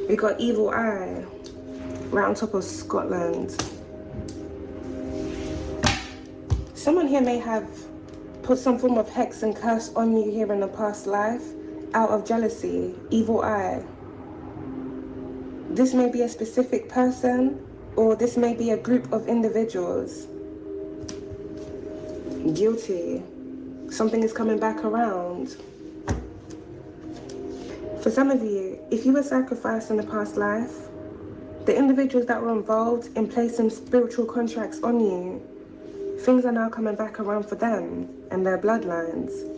We got Evil Eye, right on top of Scotland. Someone here may have put some form of hex and curse on you here in a past life out of jealousy. Evil Eye. This may be a specific person, or this may be a group of individuals. Guilty. Something is coming back around. For some of you, if you were sacrificed in a past life, the individuals that were involved in placing spiritual contracts on you, things are now coming back around for them and their bloodlines.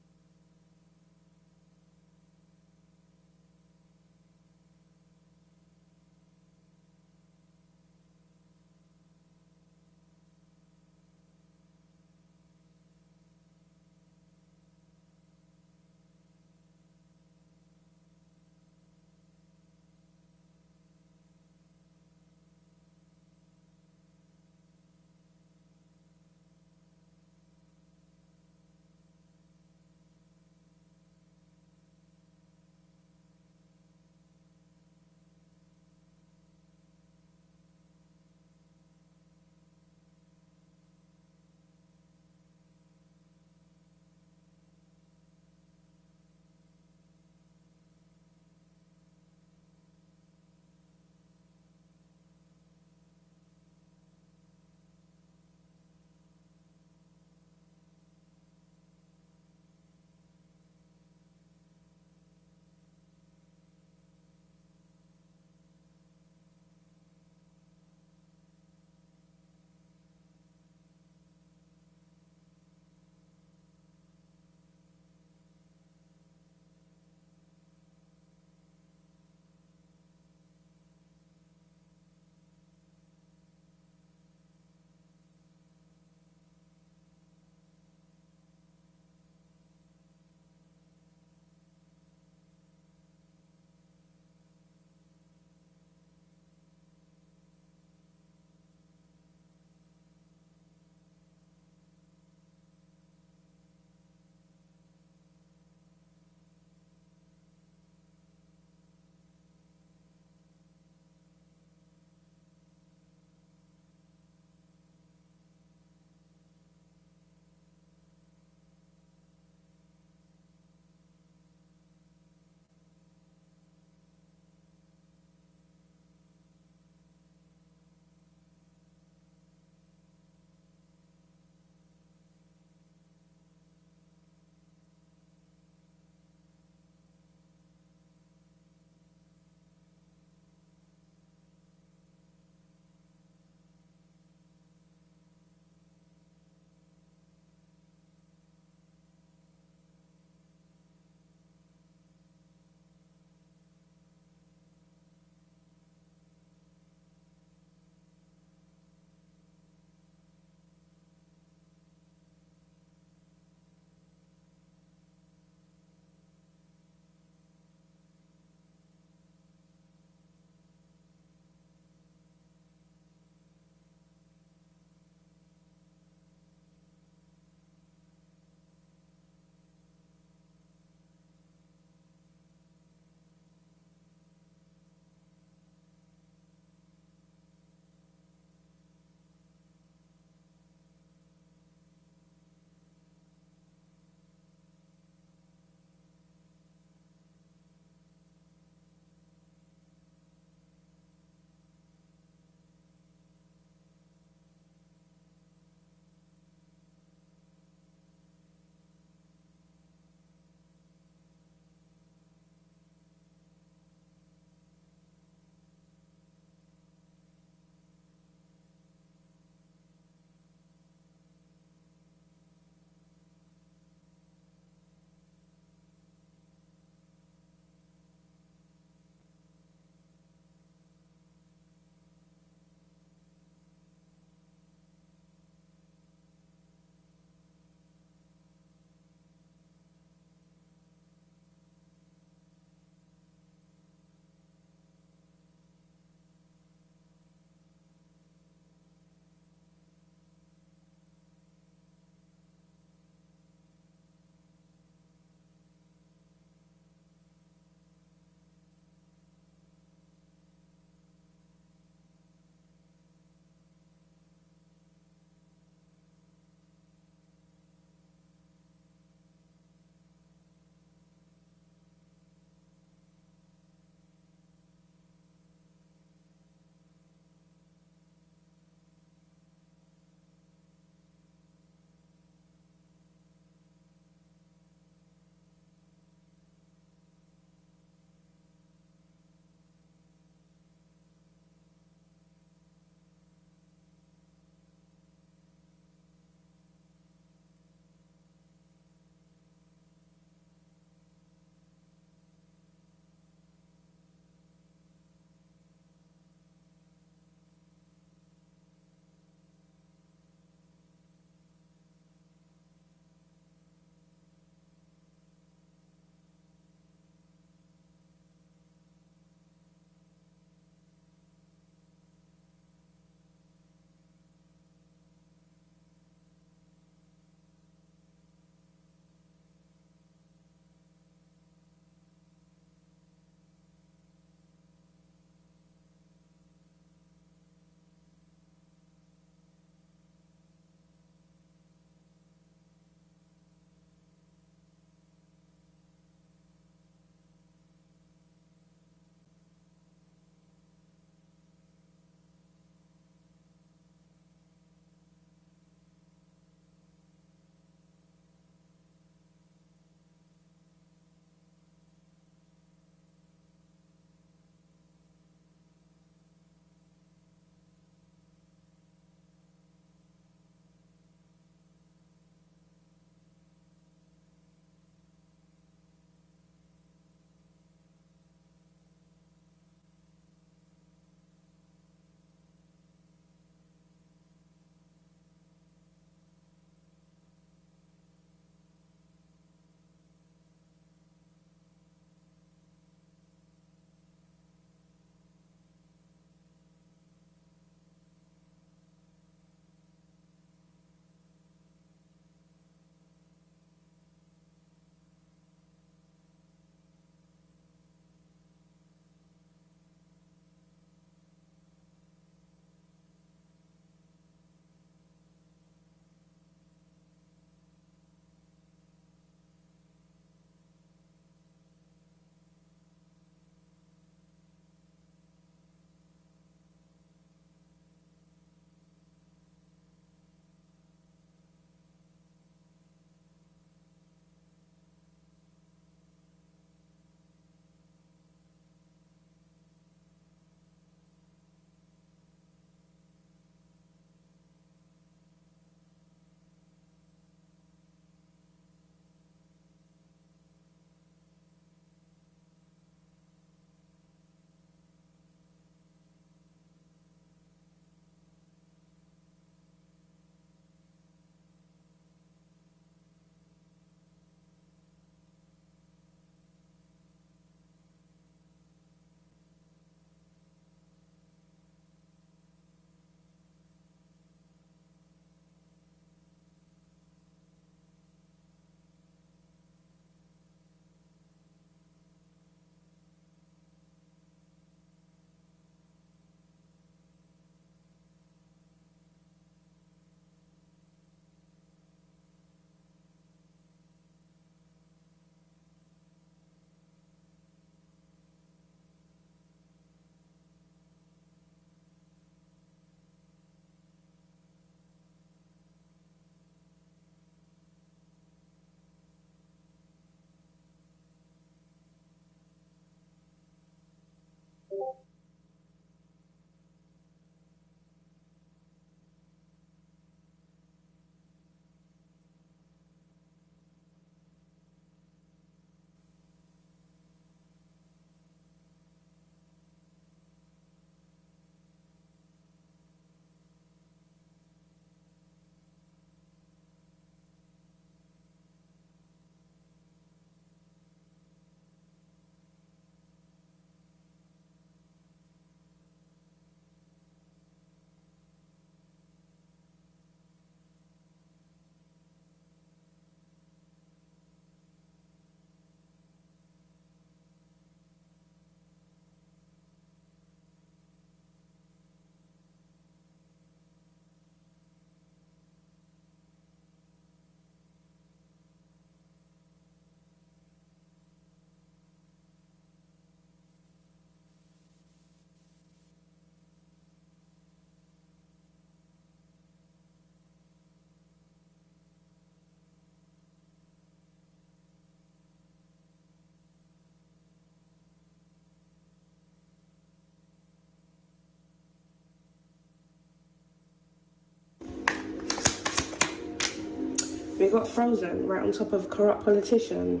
We got frozen right on top of corrupt politician.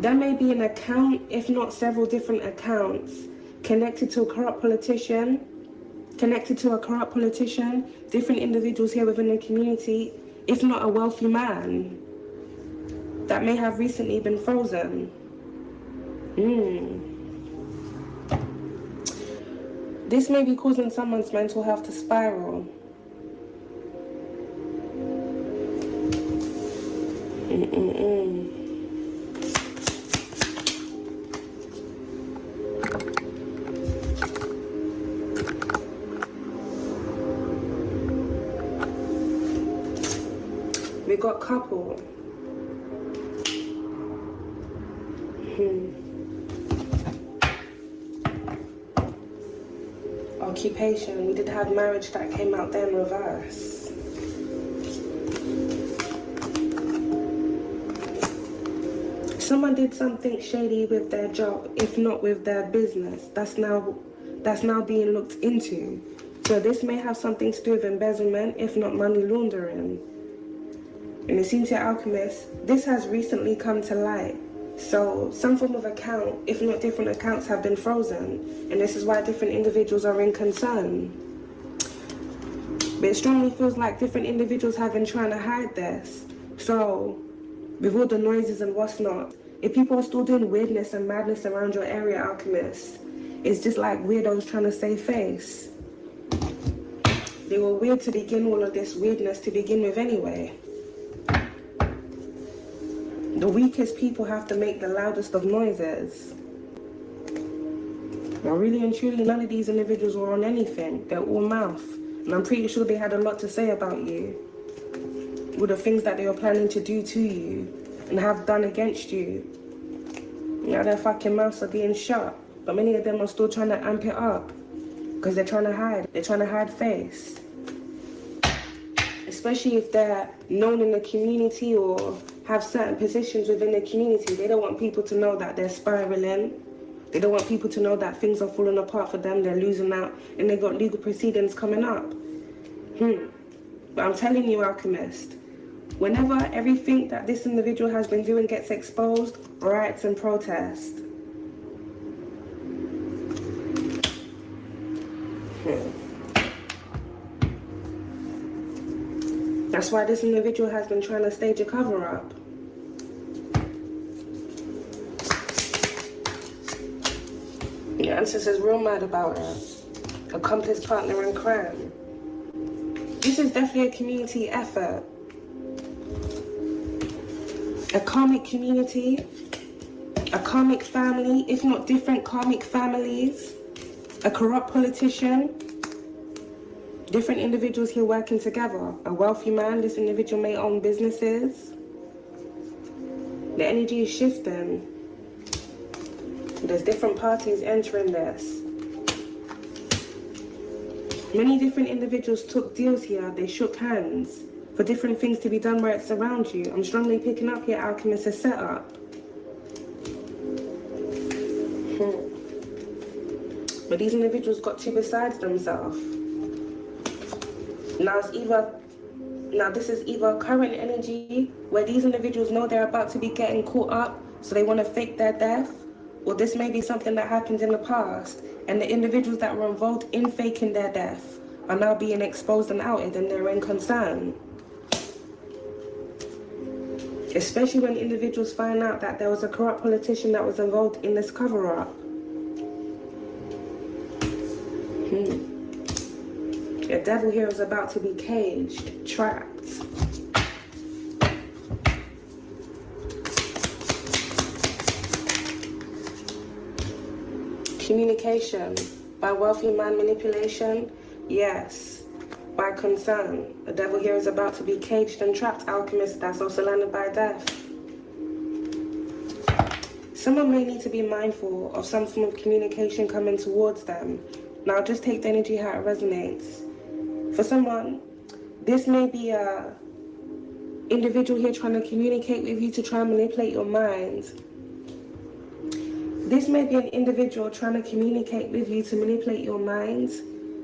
There may be an account, if not several different accounts, connected to a corrupt politician, different individuals here within the community, if not a wealthy man, that may have recently been frozen. This may be causing someone's mental health to spiral. We got couple. Occupation. We did have marriage that came out there in reverse. Someone did something shady with their job, if not with their business. That's now being looked into. So this may have something to do with embezzlement, if not money laundering. And it seems to Alchemist, this has recently come to light. So some form of account, if not different accounts, have been frozen. And this is why different individuals are in concern. But it strongly feels like different individuals have been trying to hide this. So with all the noises and what's not, if people are still doing weirdness and madness around your area, Alchemist, it's just like weirdos trying to save face. They were weird to begin all of this weirdness to begin with anyway. The weakest people have to make the loudest of noises. Now really and truly, none of these individuals were on anything. They're all mouth. And I'm pretty sure they had a lot to say about you. With the things that they were planning to do to you and have done against you. Now their fucking mouths are being shut. But many of them are still trying to amp it up. Because they're trying to hide. They're trying to hide face. Especially if they're known in the community or have certain positions within the community. They don't want people to know that they're spiraling. They don't want people to know that things are falling apart for them, they're losing out, and they got legal proceedings coming up. But I'm telling you, Alchemist, whenever everything that this individual has been doing gets exposed, riots and protest. That's why this individual has been trying to stage a cover-up. The ancestor's real mad about it. Accomplice partner in crime. This is definitely a community effort. A karmic community, a karmic family, if not different karmic families, a corrupt politician, different individuals here working together. A wealthy man, this individual may own businesses. The energy is shifting. There's different parties entering this. Many different individuals took deals here. They shook hands for different things to be done where it's around you. I'm strongly picking up here, Alchemist, a setup. But these individuals got too besides themselves. Now this is either current energy where these individuals know they're about to be getting caught up, so they want to fake their death, or this may be something that happened in the past, and the individuals that were involved in faking their death are now being exposed and outed, and they're in concern. Especially when individuals find out that there was a corrupt politician that was involved in this cover-up. The devil here is about to be caged, trapped. Communication. By wealthy man manipulation? Yes. By concern. The devil here is about to be caged and trapped, Alchemist. That's also landed by death. Someone may need to be mindful of some form of communication coming towards them. Now just take the energy how it resonates. For someone, this may be a individual here trying to communicate with you to try and manipulate your mind. This may be an individual trying to communicate with you to manipulate your mind,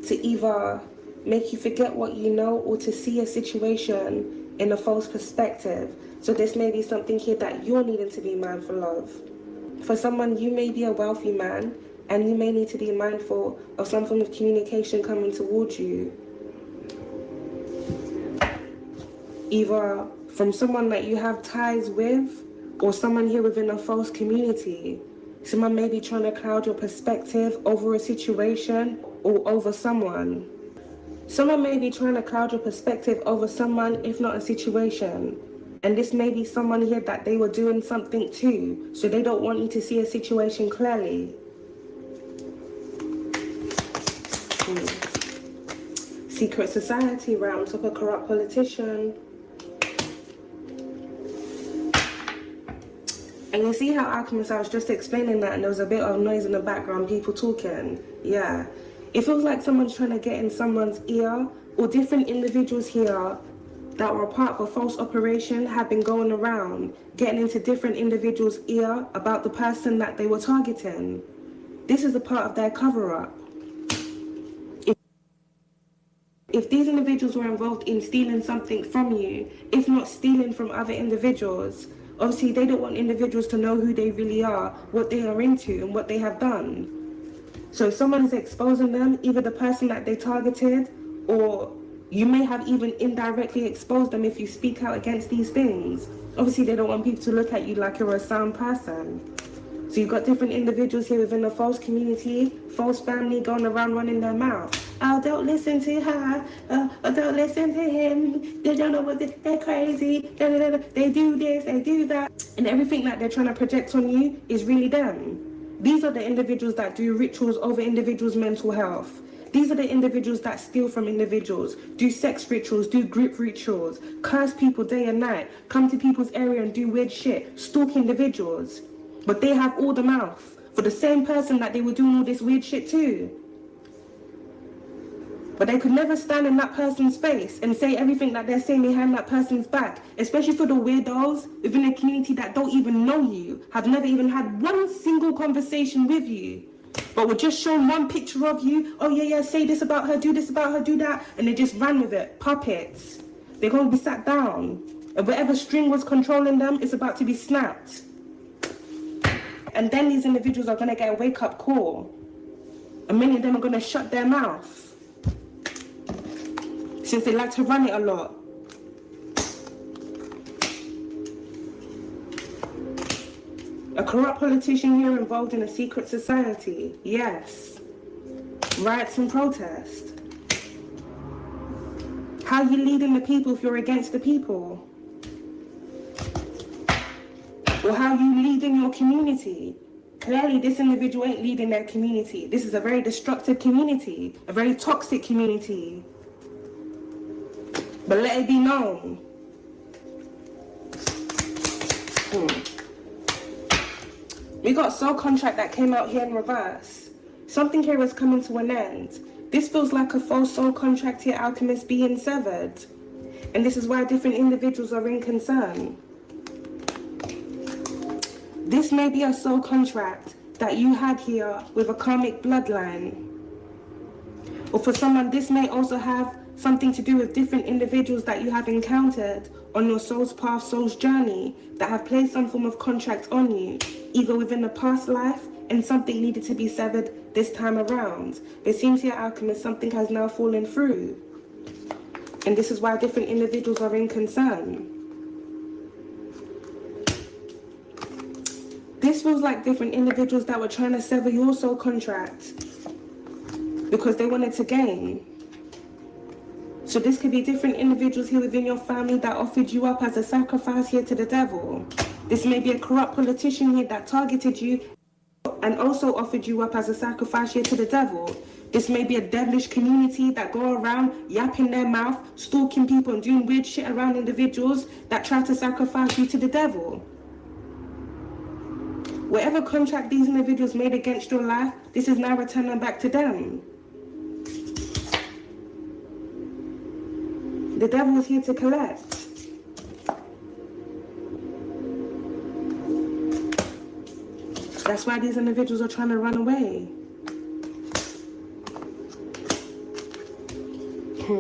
to either make you forget what you know, or to see a situation in a false perspective. So this may be something here that you're needing to be mindful of. For someone, you may be a wealthy man, and you may need to be mindful of some form of communication coming towards you. Either from someone that you have ties with, or someone here within a false community. Someone may be trying to cloud your perspective over a situation or over someone. Someone may be trying to cloud your perspective over someone, if not a situation. And this may be someone here that they were doing something to, so they don't want you to see a situation clearly. Secret society rounds up a corrupt politician. And you see how Alchemist, I was just explaining that and there was a bit of noise in the background, people talking. Yeah. It feels like someone's trying to get in someone's ear, or different individuals here that were a part of a false operation have been going around, getting into different individuals' ear about the person that they were targeting. This is a part of their cover-up. If these individuals were involved in stealing something from you, if not stealing from other individuals, obviously they don't want individuals to know who they really are, what they are into, and what they have done. So if someone is exposing them, either the person that they targeted, or you may have even indirectly exposed them if you speak out against these things. Obviously they don't want people to look at you like you're a sound person. So you've got different individuals here within a false community, false family going around running their mouth. Oh, don't listen to her. Oh, don't listen to him. They don't know what they're crazy. They do this, they do that. And everything that they're trying to project on you is really them. These are the individuals that do rituals over individuals' mental health. These are the individuals that steal from individuals, do sex rituals, do group rituals, curse people day and night, come to people's area and do weird shit, stalk individuals. But they have all the mouth for the same person that they were doing all this weird shit to. But they could never stand in that person's face and say everything that they're saying behind that person's back, especially for the weirdos within a community that don't even know you, have never even had one single conversation with you, but were just shown one picture of you. Oh yeah, say this about her, do this about her, do that, and they just ran with it. Puppets. They're going to be sat down, and whatever string was controlling them is about to be snapped. And then these individuals are going to get a wake-up call. And many of them are going to shut their mouth, since they like to run it a lot. A corrupt politician here involved in a secret society. Yes. Riots and protest. How are you leading the people if you're against the people? Or how are you leading your community? Clearly, this individual ain't leading their community. This is a very destructive community, a very toxic community. But let it be known. We got soul contract that came out here in reverse. Something here is coming to an end. This feels like a false soul contract here, Alchemist, being severed. And this is why different individuals are in concern. This may be a soul contract that you had here with a karmic bloodline. Or for someone, this may also have something to do with different individuals that you have encountered on your soul's path, soul's journey, that have placed some form of contract on you, either within a past life and something needed to be severed this time around. It seems here, Alchemist, something has now fallen through. And this is why different individuals are in concern. This feels like different individuals that were trying to sever your soul contract because they wanted to gain. So this could be different individuals here within your family that offered you up as a sacrifice here to the devil. This may be a corrupt politician here that targeted you and also offered you up as a sacrifice here to the devil. This may be a devilish community that go around yapping their mouth, stalking people and doing weird shit around individuals that try to sacrifice you to the devil. Whatever contract these individuals made against your life, this is now returning back to them. The devil is here to collect. That's why these individuals are trying to run away. We've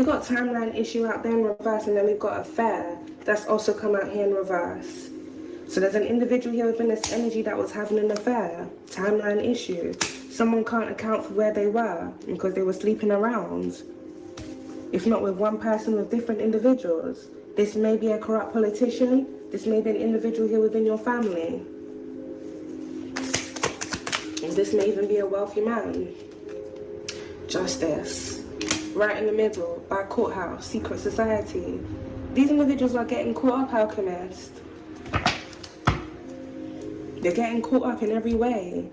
got timeline issue out there in reverse, and then we've got affair that's also come out here in reverse. So there's an individual here within this energy that was having an affair, timeline issue. Someone can't account for where they were because they were sleeping around. If not with one person, with different individuals. This may be a corrupt politician. This may be an individual here within your family. And this may even be a wealthy man. Justice. Right in the middle, by courthouse, secret society. These individuals are getting caught up, Alchemist. They're getting caught up in every way.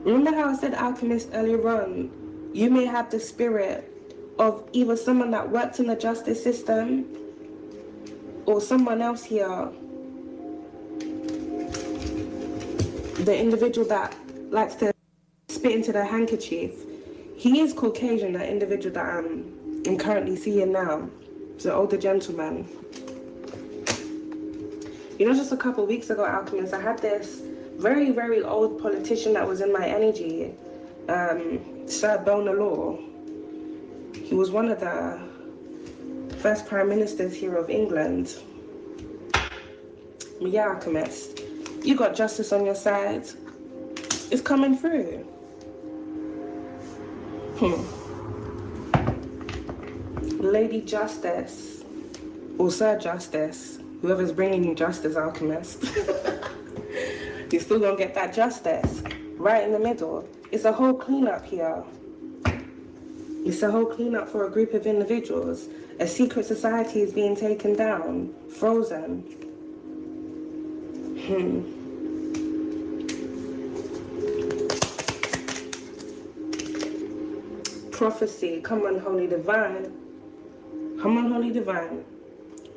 Remember how I said, Alchemist, earlier on, you may have the spirit of either someone that worked in the justice system or someone else here. The individual that likes to spit into their handkerchief. He is Caucasian, that individual that I'm currently seeing now. It's an older gentleman. You know, just a couple of weeks ago, Alchemist, I had this very, very old politician that was in my energy, Sir Bona Law. He was one of the first prime ministers here of England. Yeah, Alchemist, you got justice on your side. It's coming through. Lady Justice, or Sir Justice, whoever's bringing you justice, Alchemist. You're still gonna get that justice right in the middle. It's a whole cleanup here. It's a whole cleanup for a group of individuals. A secret society is being taken down, frozen. Prophecy, come on, Holy Divine. Come on, Holy Divine.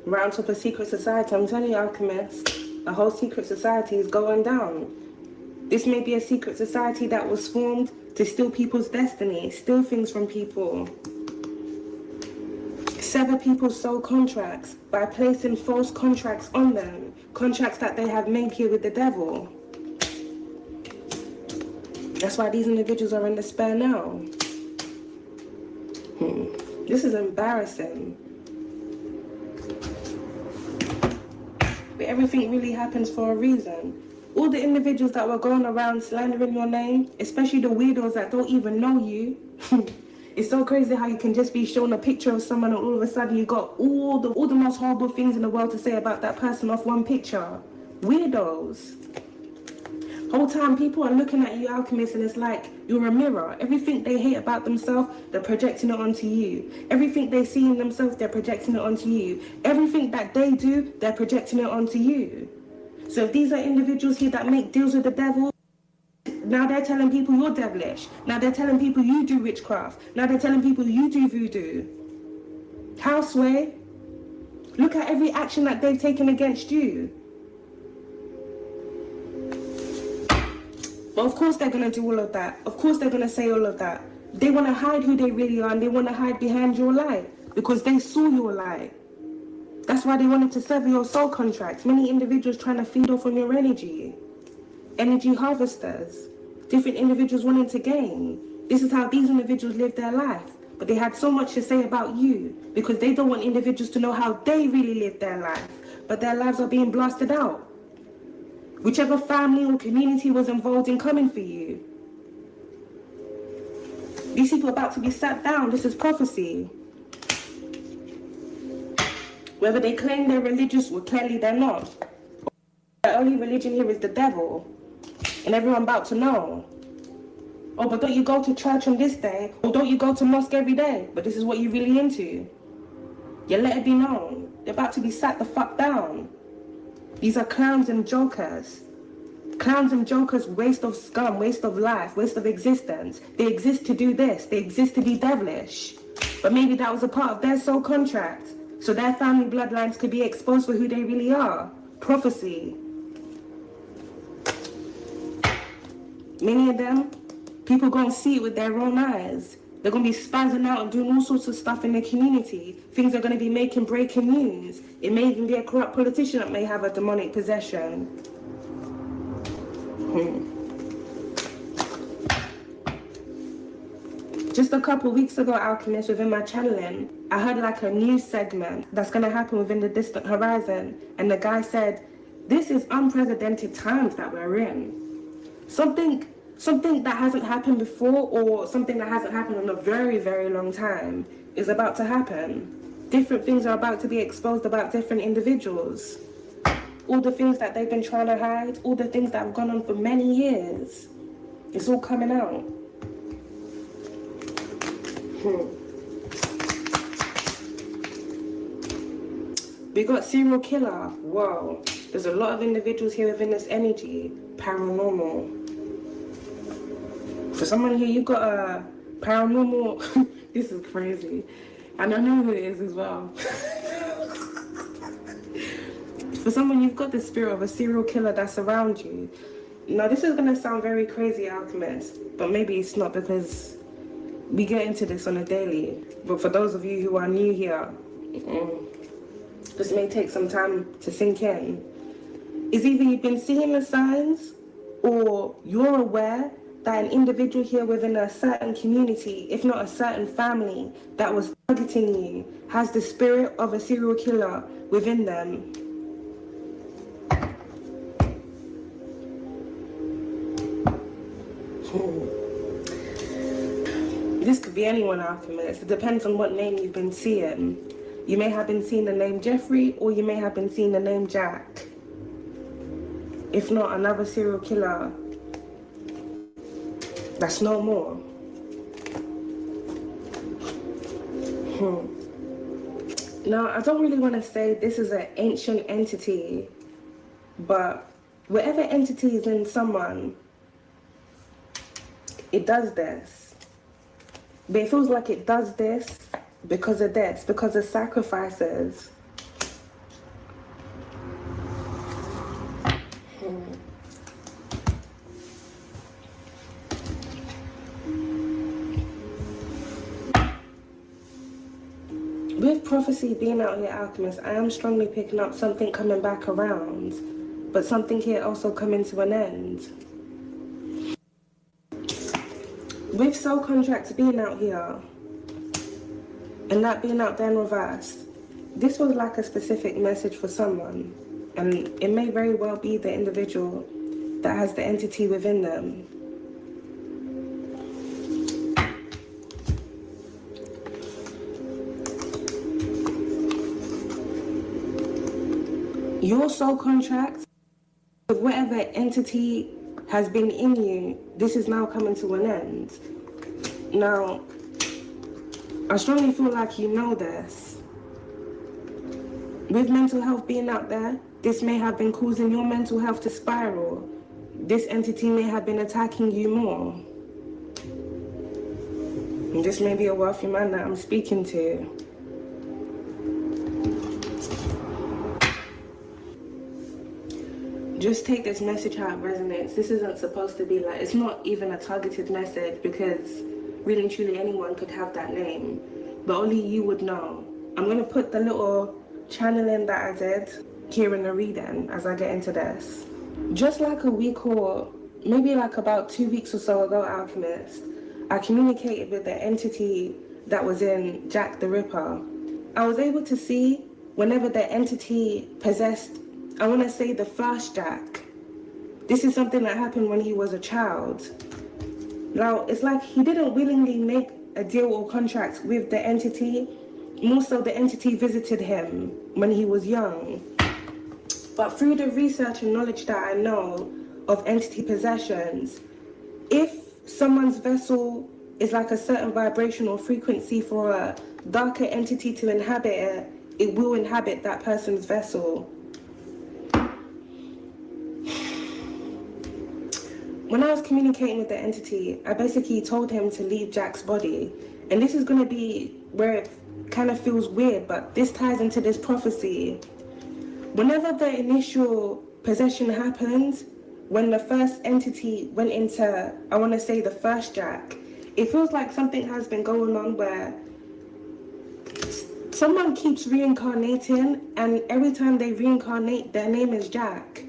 Right on top of secret society, I'm telling you, Alchemist, a whole secret society is going down. This may be a secret society that was formed to steal people's destiny, steal things from people. Sever people's soul contracts by placing false contracts on them, contracts that they have made here with the devil. That's why these individuals are in despair now. This is embarrassing. But everything really happens for a reason. All the individuals that were going around slandering your name, especially the weirdos that don't even know you. It's so crazy how you can just be shown a picture of someone and all of a sudden you got all the most horrible things in the world to say about that person off one picture. Weirdos. Whole time people are looking at you, Alchemist, and it's like you're a mirror. Everything they hate about themselves, they're projecting it onto you. Everything they see in themselves, they're projecting it onto you. Everything that they do, they're projecting it onto you. So if these are individuals here that make deals with the devil, now they're telling people you're devilish. Now they're telling people you do witchcraft. Now they're telling people you do voodoo. How, Sway? Look at every action that they've taken against you. But of course they're going to do all of that. Of course they're going to say all of that. They want to hide who they really are, and they want to hide behind your light because they saw your light. That's why they wanted to sever your soul contracts. Many individuals trying to feed off on your energy. Energy harvesters. Different individuals wanting to gain. This is how these individuals live their life. But they had so much to say about you because they don't want individuals to know how they really live their life. But their lives are being blasted out. Whichever family or community was involved in coming for you. These people are about to be sat down. This is prophecy. Whether they claim they're religious, well, clearly they're not. The only religion here is the devil. And everyone about to know. Oh, but don't you go to church on this day? Or don't you go to mosque every day? But this is what you're really into. You let it be known. They're about to be sat the fuck down. These are clowns and jokers. Clowns and jokers, waste of scum, waste of life, waste of existence. They exist to do this. They exist to be devilish. But maybe that was a part of their soul contract. So their family bloodlines could be exposed for who they really are. Prophecy. Many of them People gonna see it with their own eyes. They're gonna be spazzing out and doing all sorts of stuff in the community. Things are gonna be making breaking news. It may even be a corrupt politician that may have a demonic possession. Just a couple weeks ago, Alchemist, within my channeling, I heard like a news segment that's gonna happen within the distant horizon. And the guy said, this is unprecedented times that we're in. Something that hasn't happened before, or something that hasn't happened in a very, very long time is about to happen. Different things are about to be exposed about different individuals. All the things that they've been trying to hide, all the things that have gone on for many years, it's all coming out. We got serial killer. Whoa. There's a lot of individuals here within this energy. Paranormal. For someone here, you got a paranormal. This is crazy. And I know who it is as well. For someone, you've got the spirit of a serial killer that's around you. Now, this is going to sound very crazy, Alchemist, but maybe it's not, because we get into this on a daily. But for those of you who are new here, this may take some time to sink in. Is either you've been seeing the signs, or you're aware that an individual here within a certain community, if not a certain family, that was targeting you, has the spirit of a serial killer within them. This could be anyone, Alchemist. It depends on what name you've been seeing. You may have been seeing the name Jeffrey, or you may have been seeing the name Jack. If not, another serial killer that's no more. Now, I don't really want to say this is an ancient entity, but whatever entity is in someone, it does this. But it feels like it does this because of this, because of sacrifices. With prophecy being out here, Alchemist, I am strongly picking up something coming back around, but something here also coming to an end. With soul contracts being out here, and that being out there in reverse, this was like a specific message for someone, and it may very well be the individual that has the entity within them. Your soul contract with whatever entity has been in you, this is now coming to an end. Now, I strongly feel like you know this. With mental health being out there, this may have been causing your mental health to spiral. This entity may have been attacking you more. And this may be a wealthy man that I'm speaking to. Just take this message how it resonates. This isn't supposed to be like, it's not even a targeted message, because really and truly anyone could have that name, but only you would know. I'm gonna put the little channeling that I did here in the reading as I get into this. Just like a week or maybe like about 2 weeks or so ago, Alchemist, I communicated with the entity that was in Jack the Ripper. I was able to see whenever the entity possessed, I want to say the first Jack. This is something that happened when he was a child. Now, it's like he didn't willingly make a deal or contract with the entity. More so, the entity visited him when he was young. But through the research and knowledge that I know of entity possessions, if someone's vessel is like a certain vibration or frequency for a darker entity to inhabit it, it will inhabit that person's vessel. When I was communicating with the entity, I basically told him to leave Jack's body. And this is going to be where it kind of feels weird, but this ties into this prophecy. Whenever the initial possession happens, when the first entity went into, I want to say, the first Jack, it feels like something has been going on where someone keeps reincarnating, and every time they reincarnate, their name is Jack.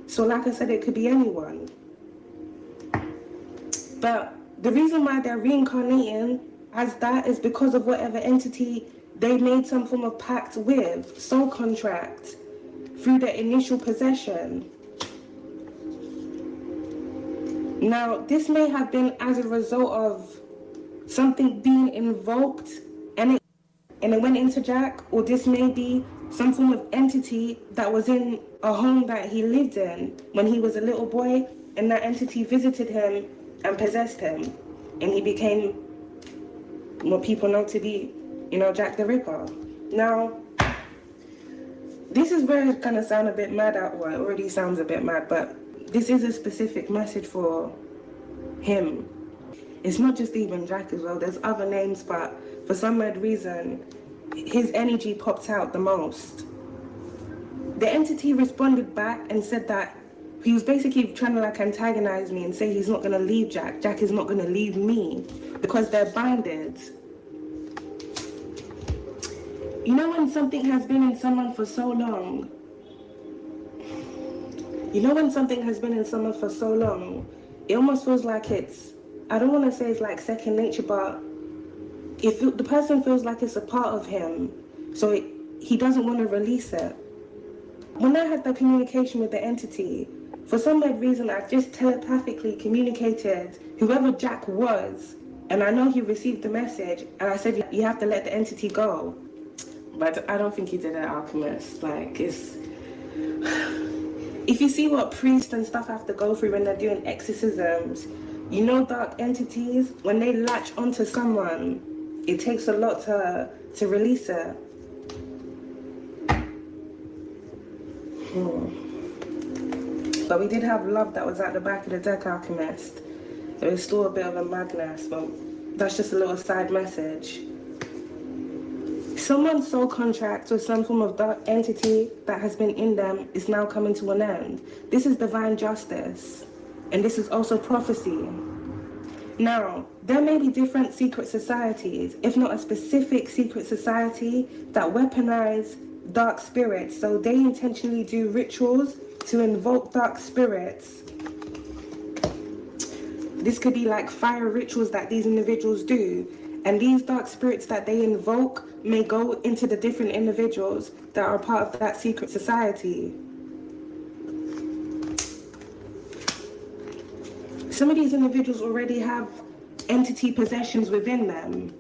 So like I said, it could be anyone. But the reason why they're reincarnating as that is because of whatever entity they made some form of pact with, soul contract, through their initial possession. Now, this may have been as a result of something being invoked and it went into Jack, or this may be some form of entity that was in a home that he lived in when he was a little boy, and that entity visited him and possessed him, and he became what people know to be, you know, Jack the Ripper. Now, this is where it's gonna sound a bit mad well, it already sounds a bit mad, but this is a specific message for him. It's not just even Jack as well, there's other names, but for some weird reason, his energy popped out the most. The entity responded back and said that he was basically trying to like antagonize me and say he's not gonna leave Jack. Jack is not gonna leave me because they're binded. You know when something has been in someone for so long? You know when something has been in someone for so long, it almost feels like it's, I don't want to say it's like second nature, but the person feels like it's a part of him, so he doesn't want to release it. When I had that communication with the entity, for some weird reason, I just telepathically communicated whoever Jack was, and I know he received the message, and I said, you have to let the entity go. But I don't think he did it, Alchemist. Like, it's... If you see what priests and stuff have to go through when they're doing exorcisms, you know dark entities, when they latch onto someone, it takes a lot to release it. But we did have love that was at the back of the deck, Alchemist. It was still a bit of a madness, but that's just a little side message. Someone's soul contract with some form of dark entity that has been in them is now coming to an end. This is divine justice, and this is also prophecy. Now, there may be different secret societies, if not a specific secret society, that weaponize dark spirits. So they intentionally do rituals to invoke dark spirits. This could be like fire rituals that these individuals do. And these dark spirits that they invoke may go into the different individuals that are part of that secret society. Some of these individuals already have entity possessions within them.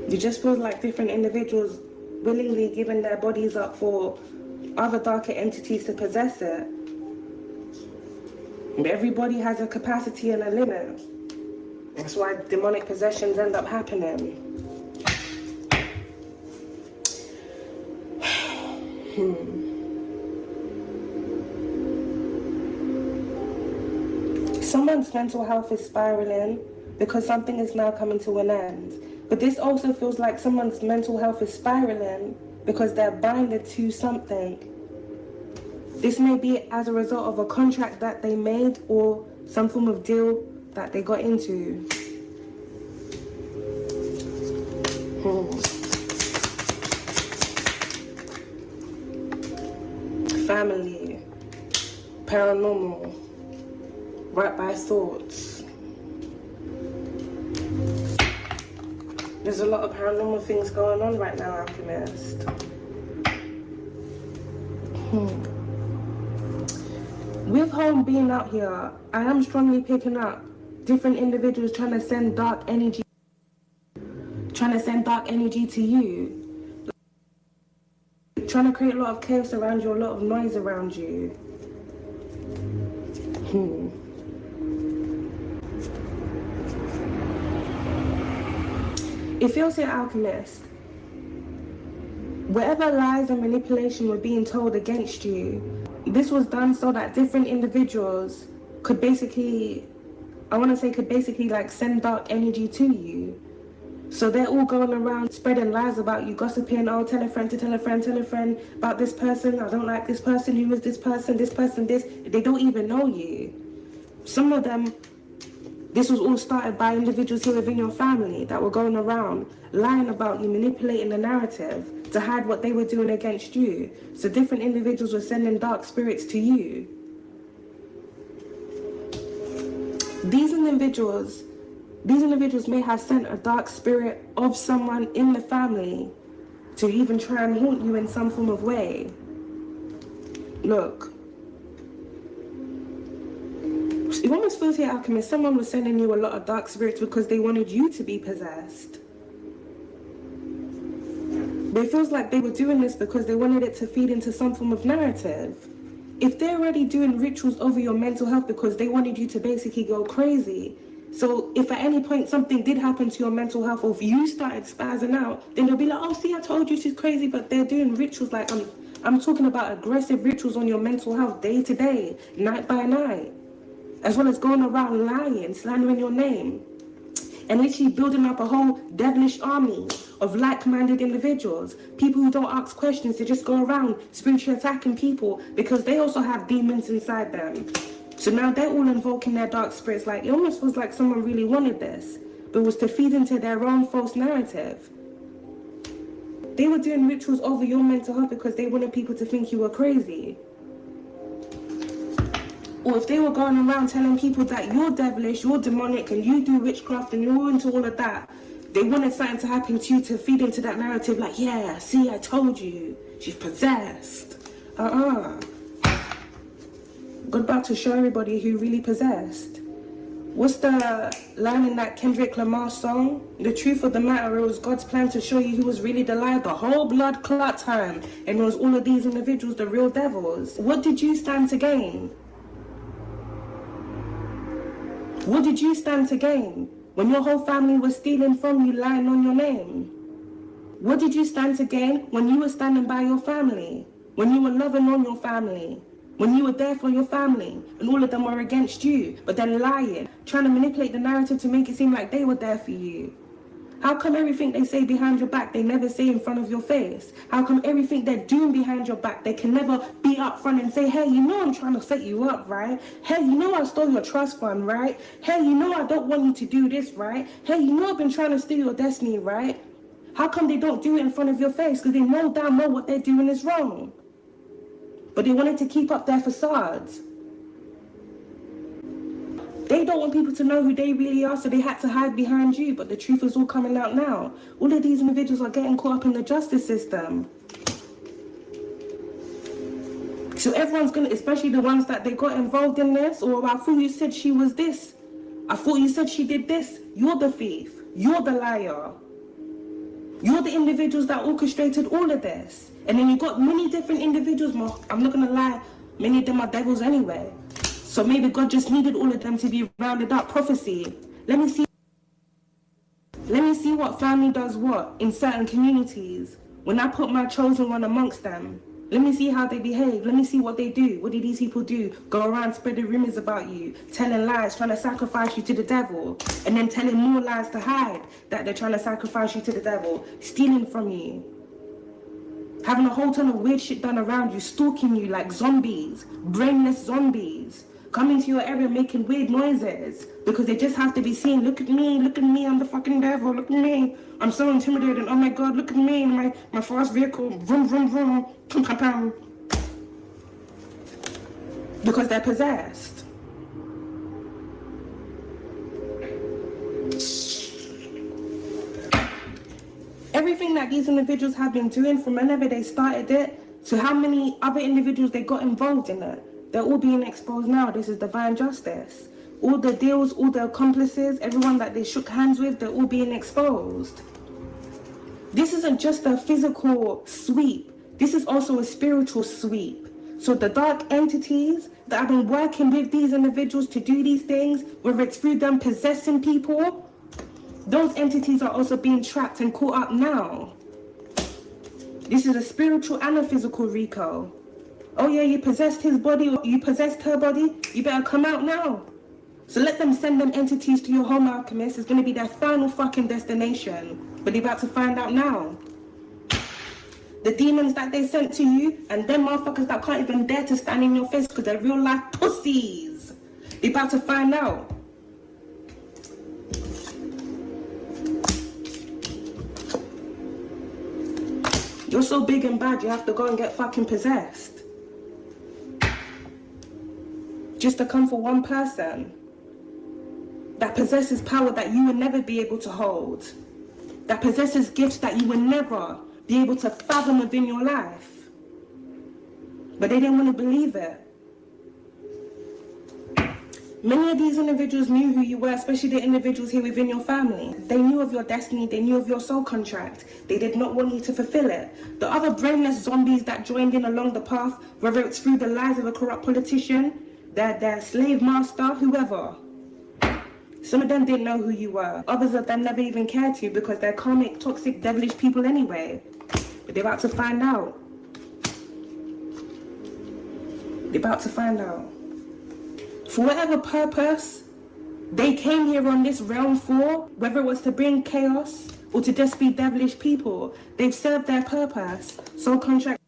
It just feels like different individuals willingly giving their bodies up for other darker entities to possess it. But everybody has a capacity and a limit. That's why demonic possessions end up happening. Someone's mental health is spiraling because something is now coming to an end. But this also feels like someone's mental health is spiraling because they're binded to something. This may be as a result of a contract that they made or some form of deal that they got into. Family, paranormal, right by thoughts. There's a lot of paranormal things going on right now, Alchemist. With home being out here, I am strongly picking up different individuals trying to send dark energy to you. Trying to create a lot of chaos around you, a lot of noise around you. It feels here, Alchemist, whatever lies and manipulation were being told against you, this was done so that different individuals could basically, like send dark energy to you. So they're all going around spreading lies about you, gossiping, oh, tell a friend to tell a friend about this person, I don't like this person, who is this person, this. They don't even know you. Some of them, this was all started by individuals here within your family that were going around lying about you, manipulating the narrative to hide what they were doing against you. So different individuals were sending dark spirits to you. These individuals may have sent a dark spirit of someone in the family to even try and haunt you in some form of way. Look, it almost feels here, Alchemist, someone was sending you a lot of dark spirits because they wanted you to be possessed. But it feels like they were doing this because they wanted it to feed into some form of narrative. If they're already doing rituals over your mental health because they wanted you to basically go crazy, so if at any point something did happen to your mental health, or if you started spazzing out, then they'll be like, oh, see, I told you she's crazy. But they're doing rituals like, I'm talking about aggressive rituals on your mental health day to day, night by night, as well as going around lying, slandering your name, and literally building up a whole devilish army of like-minded individuals, people who don't ask questions, they just go around spiritually attacking people because they also have demons inside them. So now they're all invoking their dark spirits. Like, it almost feels like someone really wanted this, but it was to feed into their own false narrative. They were doing rituals over your mental health because they wanted people to think you were crazy. Or if they were going around telling people that you're devilish, you're demonic, and you do witchcraft and you're into all of that, they wanted something to happen to you to feed into that narrative, like, yeah, see, I told you, she's possessed. God about to show everybody who really possessed. What's the line in that Kendrick Lamar song? The truth of the matter, it was God's plan to show you who was really the lie the whole blood clot time, and it was all of these individuals, the real devils. What did you stand to gain? What did you stand to gain when your whole family was stealing from you, lying on your name? What did you stand to gain when you were standing by your family? When you were loving on your family? When you were there for your family and all of them were against you, but then lying, trying to manipulate the narrative to make it seem like they were there for you? How come everything they say behind your back, they never say in front of your face? How come everything they're doing behind your back, they can never be up front and say, hey, you know I'm trying to set you up, right? Hey, you know I stole your trust fund, right? Hey, you know I don't want you to do this, right? Hey, you know I've been trying to steal your destiny, right? How come they don't do it in front of your face? Because they know damn well what they're doing is wrong. But they wanted to keep up their facades. They don't want people to know who they really are, so they had to hide behind you, but the truth is all coming out now. All of these individuals are getting caught up in the justice system. So everyone's gonna, especially the ones that they got involved in this, or I thought you said she was this. I thought you said she did this. You're the thief. You're the liar. You're the individuals that orchestrated all of this. And then you got many different individuals, I'm not gonna lie, many of them are devils anyway. So maybe God just needed all of them to be rounded up. Prophecy. Let me see what family does what in certain communities. When I put my chosen one amongst them, let me see how they behave. Let me see what they do. What do these people do? Go around spreading rumors about you, telling lies, trying to sacrifice you to the devil, and then telling more lies to hide that they're trying to sacrifice you to the devil, stealing from you, having a whole ton of weird shit done around you, stalking you like zombies, brainless zombies, coming to your area making weird noises because they just have to be seen. Look at me, I'm the fucking devil, look at me. I'm so intimidated, oh my God, look at me in my fast vehicle, vroom, vroom, vroom, pum, pum, pum. Because they're possessed. Everything that these individuals have been doing from whenever they started it to how many other individuals they got involved in it, they're all being exposed now. This is divine justice. All the deals, all the accomplices, everyone that they shook hands with, they're all being exposed. This isn't just a physical sweep. This is also a spiritual sweep. So the dark entities that have been working with these individuals to do these things, whether it's through them possessing people, those entities are also being trapped and caught up now. This is a spiritual and a physical Rico. Oh yeah, you possessed his body, or you possessed her body, you better come out now. So let them send them entities to your home, alchemist. It's going to be their final fucking destination. But they're about to find out now. The demons that they sent to you, and them motherfuckers that can't even dare to stand in your face because they're real life pussies. They're about to find out. You're so big and bad, you have to go and get fucking possessed. Just to come for one person that possesses power that you will never be able to hold. That possesses gifts that you will never be able to fathom within your life. But they didn't want to believe it. Many of these individuals knew who you were, especially the individuals here within your family. They knew of your destiny, they knew of your soul contract. They did not want you to fulfill it. The other brainless zombies that joined in along the path, whether it's through the lies of a corrupt politician, their slave master, whoever. Some of them didn't know who you were. Others of them never even cared to because they're karmic, toxic, devilish people anyway. But they're about to find out. They're about to find out. For whatever purpose they came here on this realm for, whether it was to bring chaos or to just be devilish people, they've served their purpose. Soul contract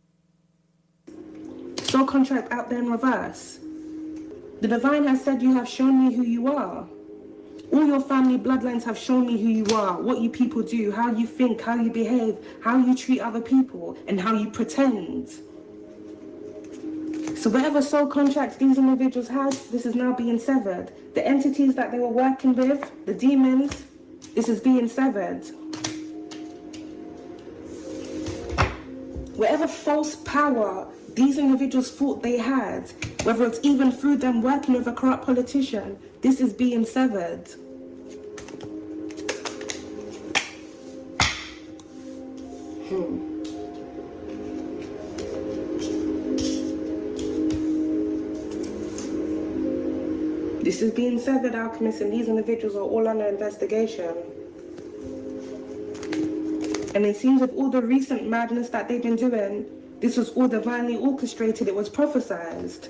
out there in reverse. The divine has said, you have shown me who you are. All your family bloodlines have shown me who you are, what you people do, how you think, how you behave, how you treat other people, and how you pretend. So whatever soul contracts these individuals had, this is now being severed. The entities that they were working with, the demons, this is being severed. Whatever false power these individuals thought they had, whether it's even through them working with a corrupt politician, this is being severed. This is being severed, alchemists, and these individuals are all under investigation. And it seems with all the recent madness that they've been doing, this was all divinely orchestrated, it was prophesized.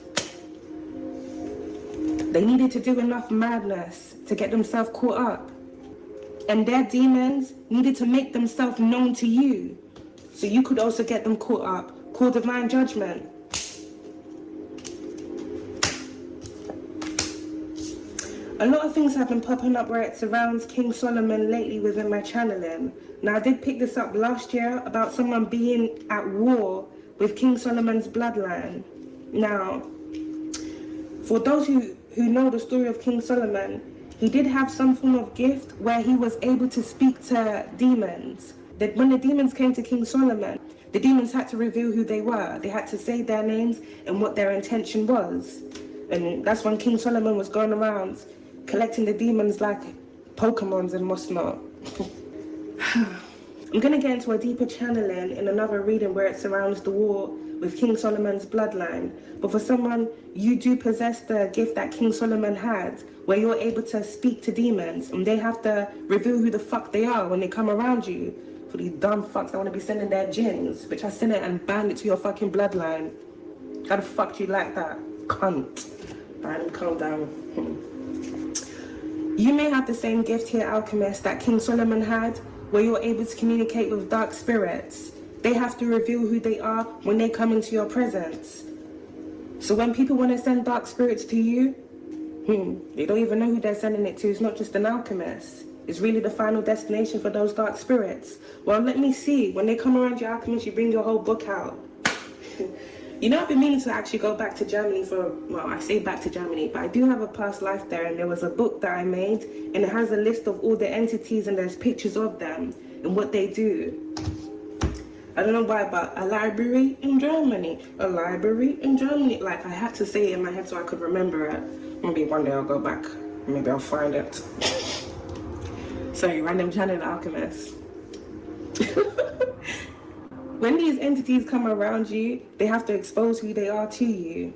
They needed to do enough madness to get themselves caught up. And their demons needed to make themselves known to you, so you could also get them caught up, call divine judgment. A lot of things have been popping up where it surrounds King Solomon lately within my channeling. Now, I did pick this up last year about someone being at war with King Solomon's bloodline. Now, for those who know the story of King Solomon, he did have some form of gift where he was able to speak to demons. That when the demons came to King Solomon, the demons had to reveal who they were. They had to say their names and what their intention was. And that's when King Solomon was going around collecting the demons like Pokemons and whatnot. I'm going to get into a deeper channeling in another reading where it surrounds the war with King Solomon's bloodline. But for someone, you do possess the gift that King Solomon had, where you're able to speak to demons, and they have to reveal who the fuck they are when they come around you. For these dumb fucks that want to be sending their jinns, bitch, I send it and ban it to your fucking bloodline. How the fuck do you like that? Cunt. Alright, calm down. You may have the same gift here, alchemist, that King Solomon had, where you're able to communicate with dark spirits. They have to reveal who they are when they come into your presence. So when people want to send dark spirits to you, they don't even know who they're sending it to. It's not just an alchemist. It's really the final destination for those dark spirits. Well, let me see. When they come around your alchemist, you bring your whole book out. You know, I've been meaning to actually go back to Germany well, I say back to Germany, but I do have a past life there, and there was a book that I made, and it has a list of all the entities, and there's pictures of them and what they do. I don't know why, but a library in Germany. A library in Germany. Like, I had to say it in my head so I could remember it. Maybe one day I'll go back. Maybe I'll find it. Sorry, random channel alchemist. When these entities come around you, they have to expose who they are to you.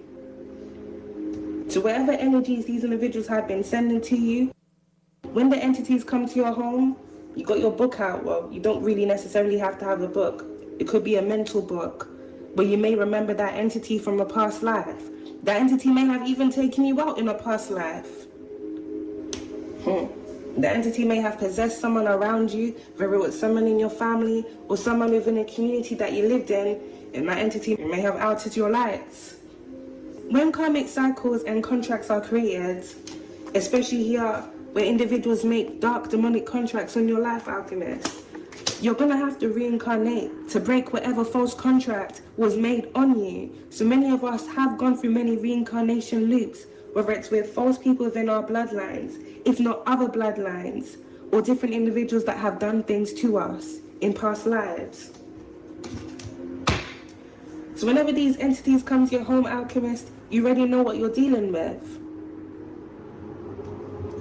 So whatever energies these individuals have been sending to you, when the entities come to your home, you got your book out. Well, you don't really necessarily have to have a book. It could be a mental book, but you may remember that entity from a past life. That entity may have even taken you out in a past life. The entity may have possessed someone around you, whether it was someone in your family or someone within a community that you lived in, and that entity may have outed your lights. When karmic cycles and contracts are created, especially here where individuals make dark demonic contracts on your life, alchemist, you're gonna have to reincarnate to break whatever false contract was made on you. So many of us have gone through many reincarnation loops, whether it's with false people within our bloodlines, if not other bloodlines, or different individuals that have done things to us in past lives. So whenever these entities come to your home, alchemist, you already know what you're dealing with.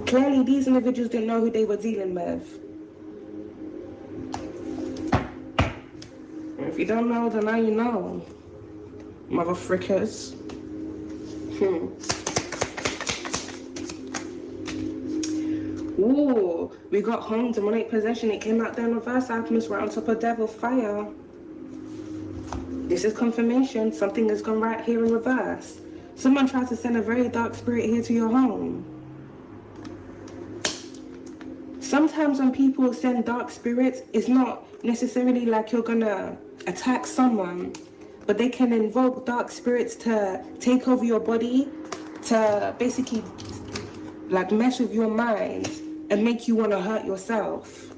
Clearly, these individuals didn't know who they were dealing with. If you don't know, then now you know. Mother frickers. Ooh, we got home demonic possession. It came out there in reverse, alchemist, right on top of devil fire. This is confirmation. Something has gone right here in reverse. Someone tried to send a very dark spirit here to your home. Sometimes when people send dark spirits, it's not necessarily like you're gonna attack someone, but they can invoke dark spirits to take over your body, to basically like mess with your mind and make you want to hurt yourself.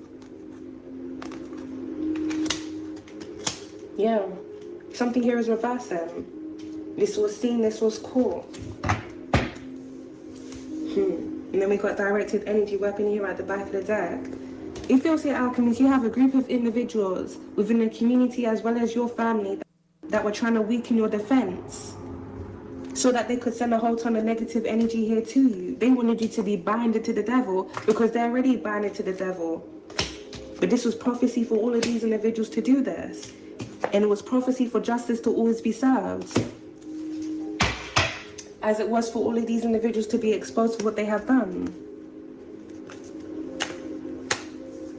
Yeah, something here is reversing. This was seen, this was caught. And then we got directed energy weapon here at the back of the deck. It feels here, alchemists, you have a group of individuals within the community as well as your family that were trying to weaken your defense so that they could send a whole ton of negative energy here to you. They wanted you to be binded to the devil because they're already binded to the devil. But this was prophecy for all of these individuals to do this. And it was prophecy for justice to always be served, as it was for all of these individuals to be exposed for what they have done.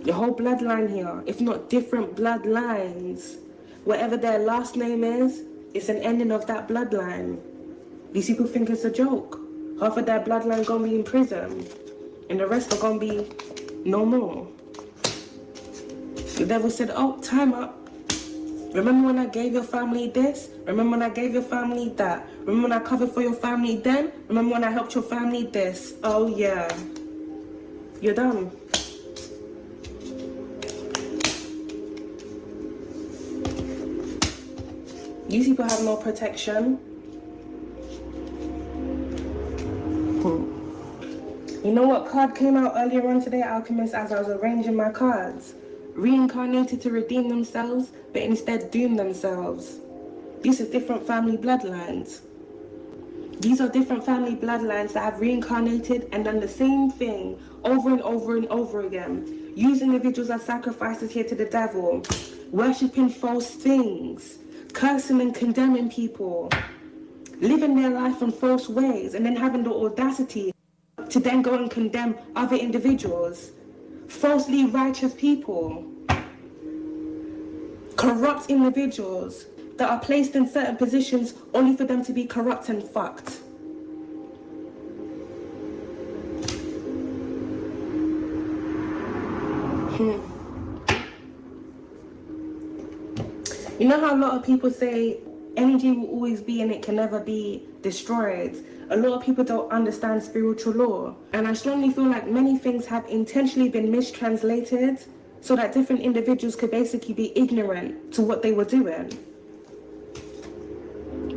Your whole bloodline here, if not different bloodlines, whatever their last name is, it's an ending of that bloodline. These people think it's a joke. Half of their bloodline gonna be in prison, and the rest are gonna be no more. The devil said, oh, time up. Remember when I gave your family this? Remember when I gave your family that? Remember when I covered for your family then? Remember when I helped your family this? Oh yeah. You're done. These people have no protection. You know what card came out earlier on today, alchemist, as I was arranging my cards? Reincarnated to redeem themselves, but instead doom themselves. These are different family bloodlines. These are different family bloodlines that have reincarnated and done the same thing over and over and over again. Use individuals as sacrifices here to the devil, worshipping false things, cursing and condemning people, living their life in false ways, and then having the audacity to then go and condemn other individuals. Falsely righteous people, corrupt individuals that are placed in certain positions only for them to be corrupt and fucked. You know how a lot of people say energy will always be and it can never be destroyed? A lot of people don't understand spiritual law. And I strongly feel like many things have intentionally been mistranslated so that different individuals could basically be ignorant to what they were doing.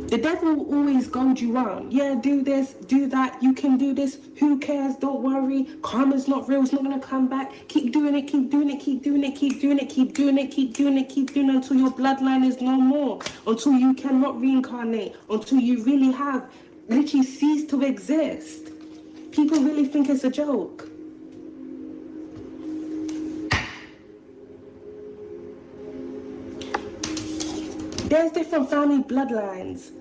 The devil will always goad you on. Yeah, do this, do that, you can do this, who cares, don't worry, karma's not real, it's not gonna come back. Keep doing it, keep doing it, keep doing it, keep doing it, keep doing it, keep doing it, keep doing it until your bloodline is no more, until you cannot reincarnate, until you really have literally ceased to exist. People really think it's a joke. There's different family bloodlines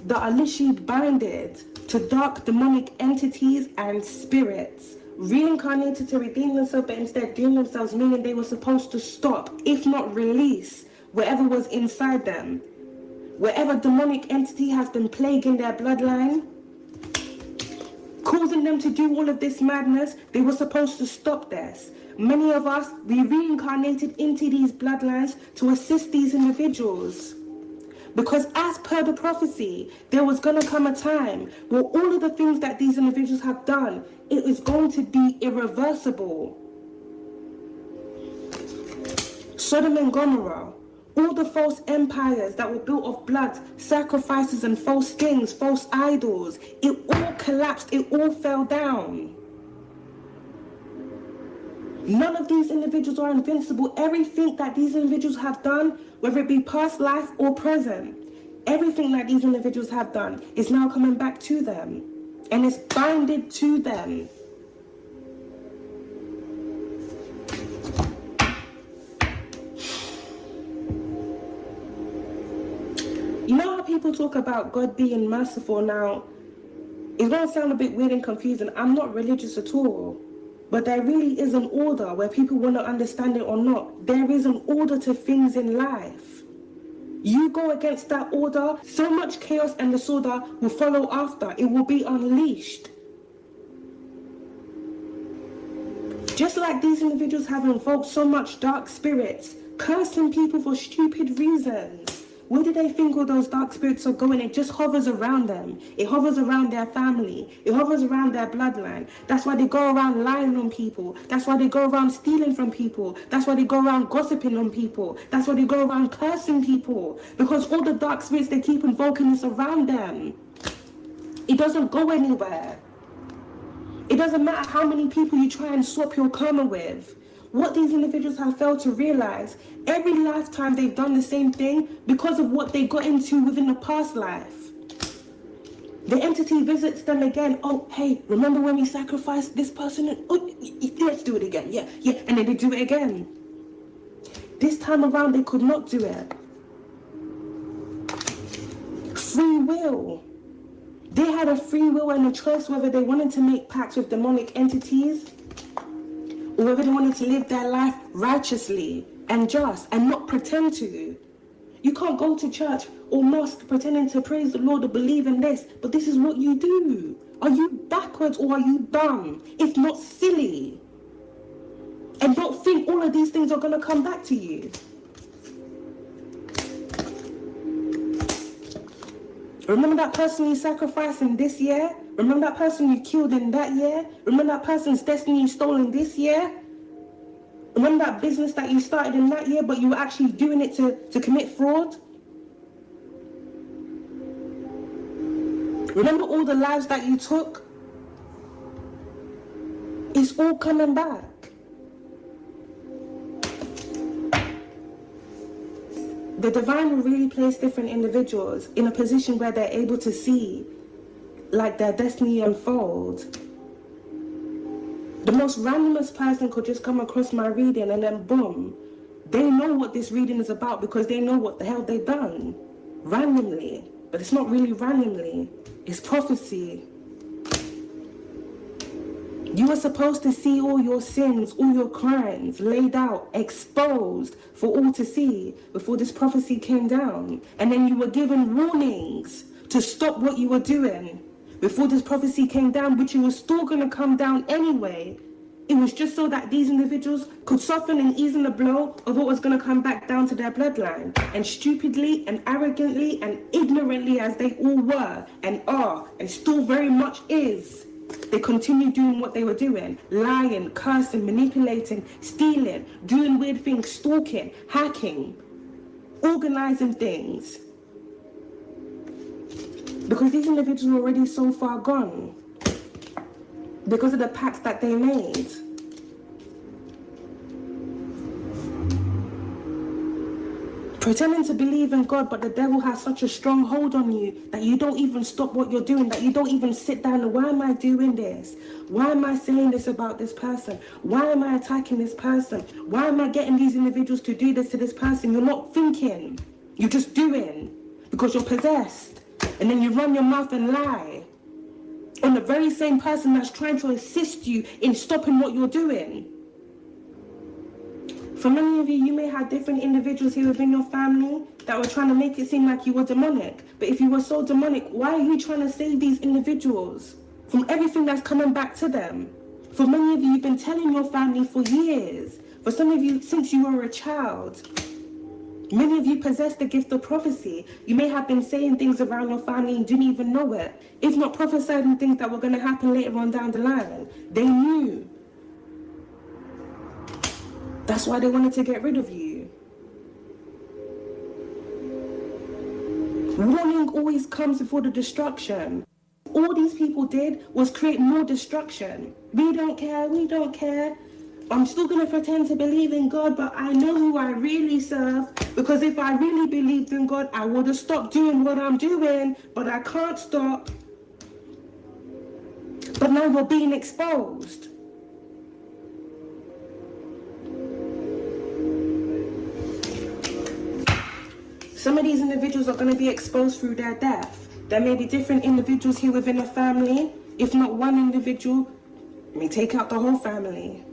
that are literally binded to dark demonic entities and spirits, reincarnated to redeem themselves, but instead doing themselves, meaning they were supposed to stop, if not release, whatever was inside them. Wherever demonic entity has been plaguing their bloodline, causing them to do all of this madness. They were supposed to stop this. Many of us, we reincarnated into these bloodlines to assist these individuals. Because as per the prophecy, there was going to come a time where all of the things that these individuals have done, it is going to be irreversible. Sodom and Gomorrah, all the false empires that were built of blood, sacrifices and false things, false idols, it all collapsed, it all fell down. None of these individuals are invincible. Everything that these individuals have done, whether it be past life or present, everything that these individuals have done is now coming back to them. And it's binded to them. You know how people talk about God being merciful now? It's going to sound a bit weird and confusing. I'm not religious at all. But there really is an order, where people want to understand it or not. There is an order to things in life. You go against that order, so much chaos and disorder will follow after. It will be unleashed. Just like these individuals have invoked so much dark spirits, cursing people for stupid reasons. Where do they think all those dark spirits are going? It just hovers around them. It hovers around their family. It hovers around their bloodline. That's why they go around lying on people. That's why they go around stealing from people. That's why they go around gossiping on people. That's why they go around cursing people. Because all the dark spirits they keep invoking is around them. It doesn't go anywhere. It doesn't matter how many people you try and swap your karma with. What these individuals have failed to realize, every lifetime they've done the same thing because of what they got into within the past life. The entity visits them again. Oh, hey, remember when we sacrificed this person? Oh, let's do it again. Yeah. And then they do it again. This time around, they could not do it. Free will. They had a free will and a choice whether they wanted to make pacts with demonic entities, or whether they wanted to live their life righteously and just and not pretend to. You can't go to church or mosque pretending to praise the Lord or believe in this, but this is what you do. Are you backwards or are you dumb? If not, silly. And don't think all of these things are going to come back to you. Remember that person you sacrificed in this year? Remember that person you killed in that year? Remember that person's destiny you stole in this year? Remember that business that you started in that year, but you were actually doing it to commit fraud? Remember all the lives that you took? It's all coming back. The divine will really place different individuals in a position where they're able to see, like, their destiny unfold. The most randomest person could just come across my reading and then boom, they know what this reading is about because they know what the hell they've done. Randomly. But it's not really randomly. It's prophecy. You were supposed to see all your sins, all your crimes laid out, exposed for all to see before this prophecy came down. And then you were given warnings to stop what you were doing before this prophecy came down, which it was still going to come down anyway. It was just so that these individuals could soften and ease in the blow of what was going to come back down to their bloodline. And stupidly and arrogantly and ignorantly as they all were and are and still very much is, they continue doing what they were doing. Lying, cursing, manipulating, stealing, doing weird things, stalking, hacking, organizing things. Because these individuals are already so far gone. Because of the pacts that they made. Pretending to believe in God, but the devil has such a strong hold on you that you don't even stop what you're doing, that you don't even sit down and, why am I doing this? Why am I saying this about this person? Why am I attacking this person? Why am I getting these individuals to do this to this person? You're not thinking. You're just doing because you're possessed. And then you run your mouth and lie on the very same person that's trying to assist you in stopping what you're doing. For many of you, you may have different individuals here within your family that were trying to make it seem like you were demonic. But if you were so demonic, why are you trying to save these individuals from everything that's coming back to them. For many of you, you've been telling your family for years. For some of you, since you were a child. Many of you possess the gift of prophecy. You may have been saying things around your family and didn't even know it. If not prophesying things that were going to happen later on down the line. They knew. That's why they wanted to get rid of you. Warning always comes before the destruction. All these people did was create more destruction. We don't care, we don't care. I'm still going to pretend to believe in God, but I know who I really serve. Because if I really believed in God, I would have stopped doing what I'm doing, but I can't stop. But now you're being exposed. Some of these individuals are going to be exposed through their death. There may be different individuals here within a family. If not one individual, may take out the whole family.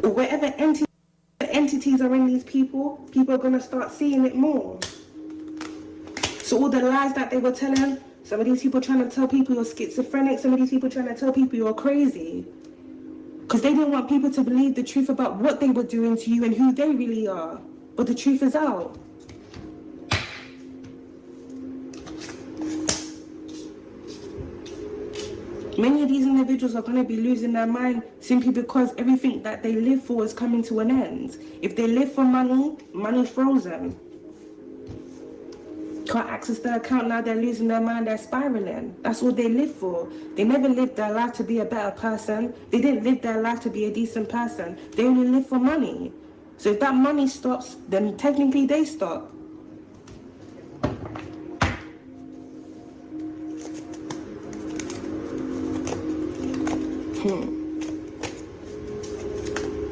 Or wherever entities are in these people are going to start seeing it more. So all the lies that they were telling, some of these people trying to tell people you're schizophrenic, some of these people trying to tell people you're crazy. Because they didn't want people to believe the truth about what they were doing to you and who they really are. But the truth is out. Many of these individuals are going to be losing their mind simply because everything that they live for is coming to an end. If they live for money, money's frozen. Can't access their account now, they're losing their mind, they're spiraling. That's what they live for. They never lived their life to be a better person. They didn't live their life to be a decent person. They only live for money. So if that money stops, then technically they stop.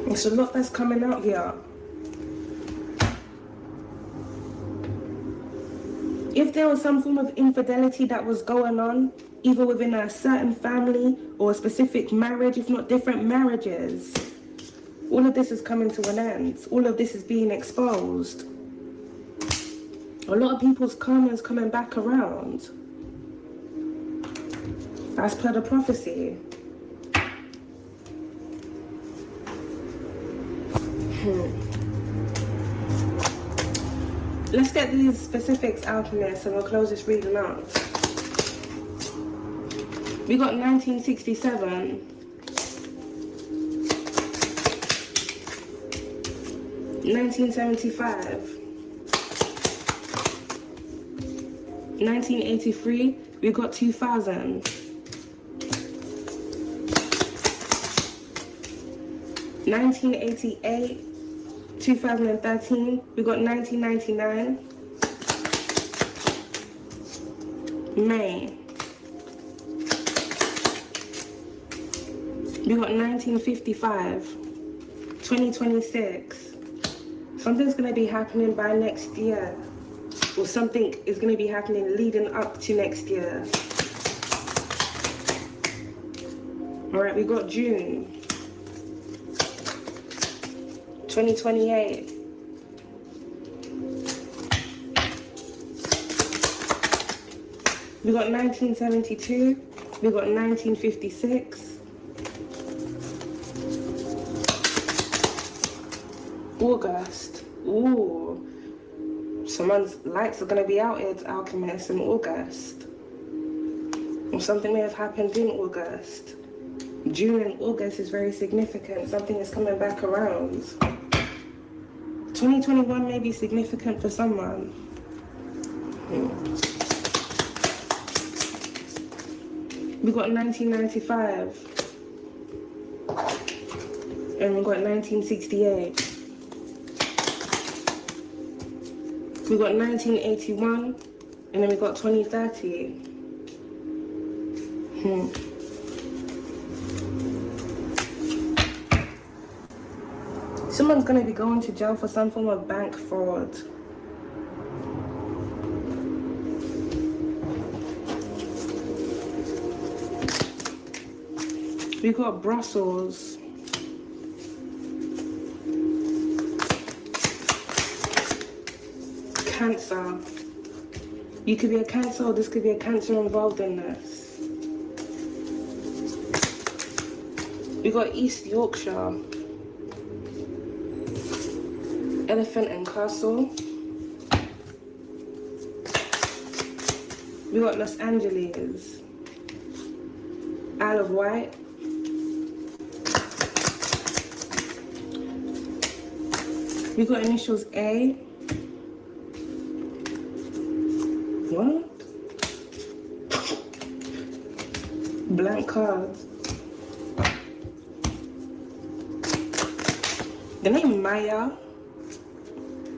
There's a lot that's coming out here. If there was some form of infidelity that was going on, either within a certain family or a specific marriage, if not different marriages, all of this is coming to an end. All of this is being exposed. A lot of people's karma is coming back around. As per the prophecy. Let's get these specifics out in this and we'll close this reading out. We got 1967. 1975. 1983. We got 2000. 1988. 2013, we got 1999, May, we got 1955, 2026, something's going to be happening by next year, or something is going to be happening leading up to next year. Alright, we got June, 2028. We got 1972. We got 1956. August. Ooh. Someone's lights are going to be out here, Alchemist, in August. Or something may have happened in August. June and August is very significant. Something is coming back around. 2021 may be significant for someone. We got 1995. And we got 1968. We got 1981. And then we got 2030. Someone's going to be going to jail for some form of bank fraud. We got Brussels. Cancer. You could be a Cancer, or this could be a Cancer involved in this. We got East Yorkshire, Elephant and Castle. We got Los Angeles, Isle of Wight. We got initials A. What? Blank cards. The name Maya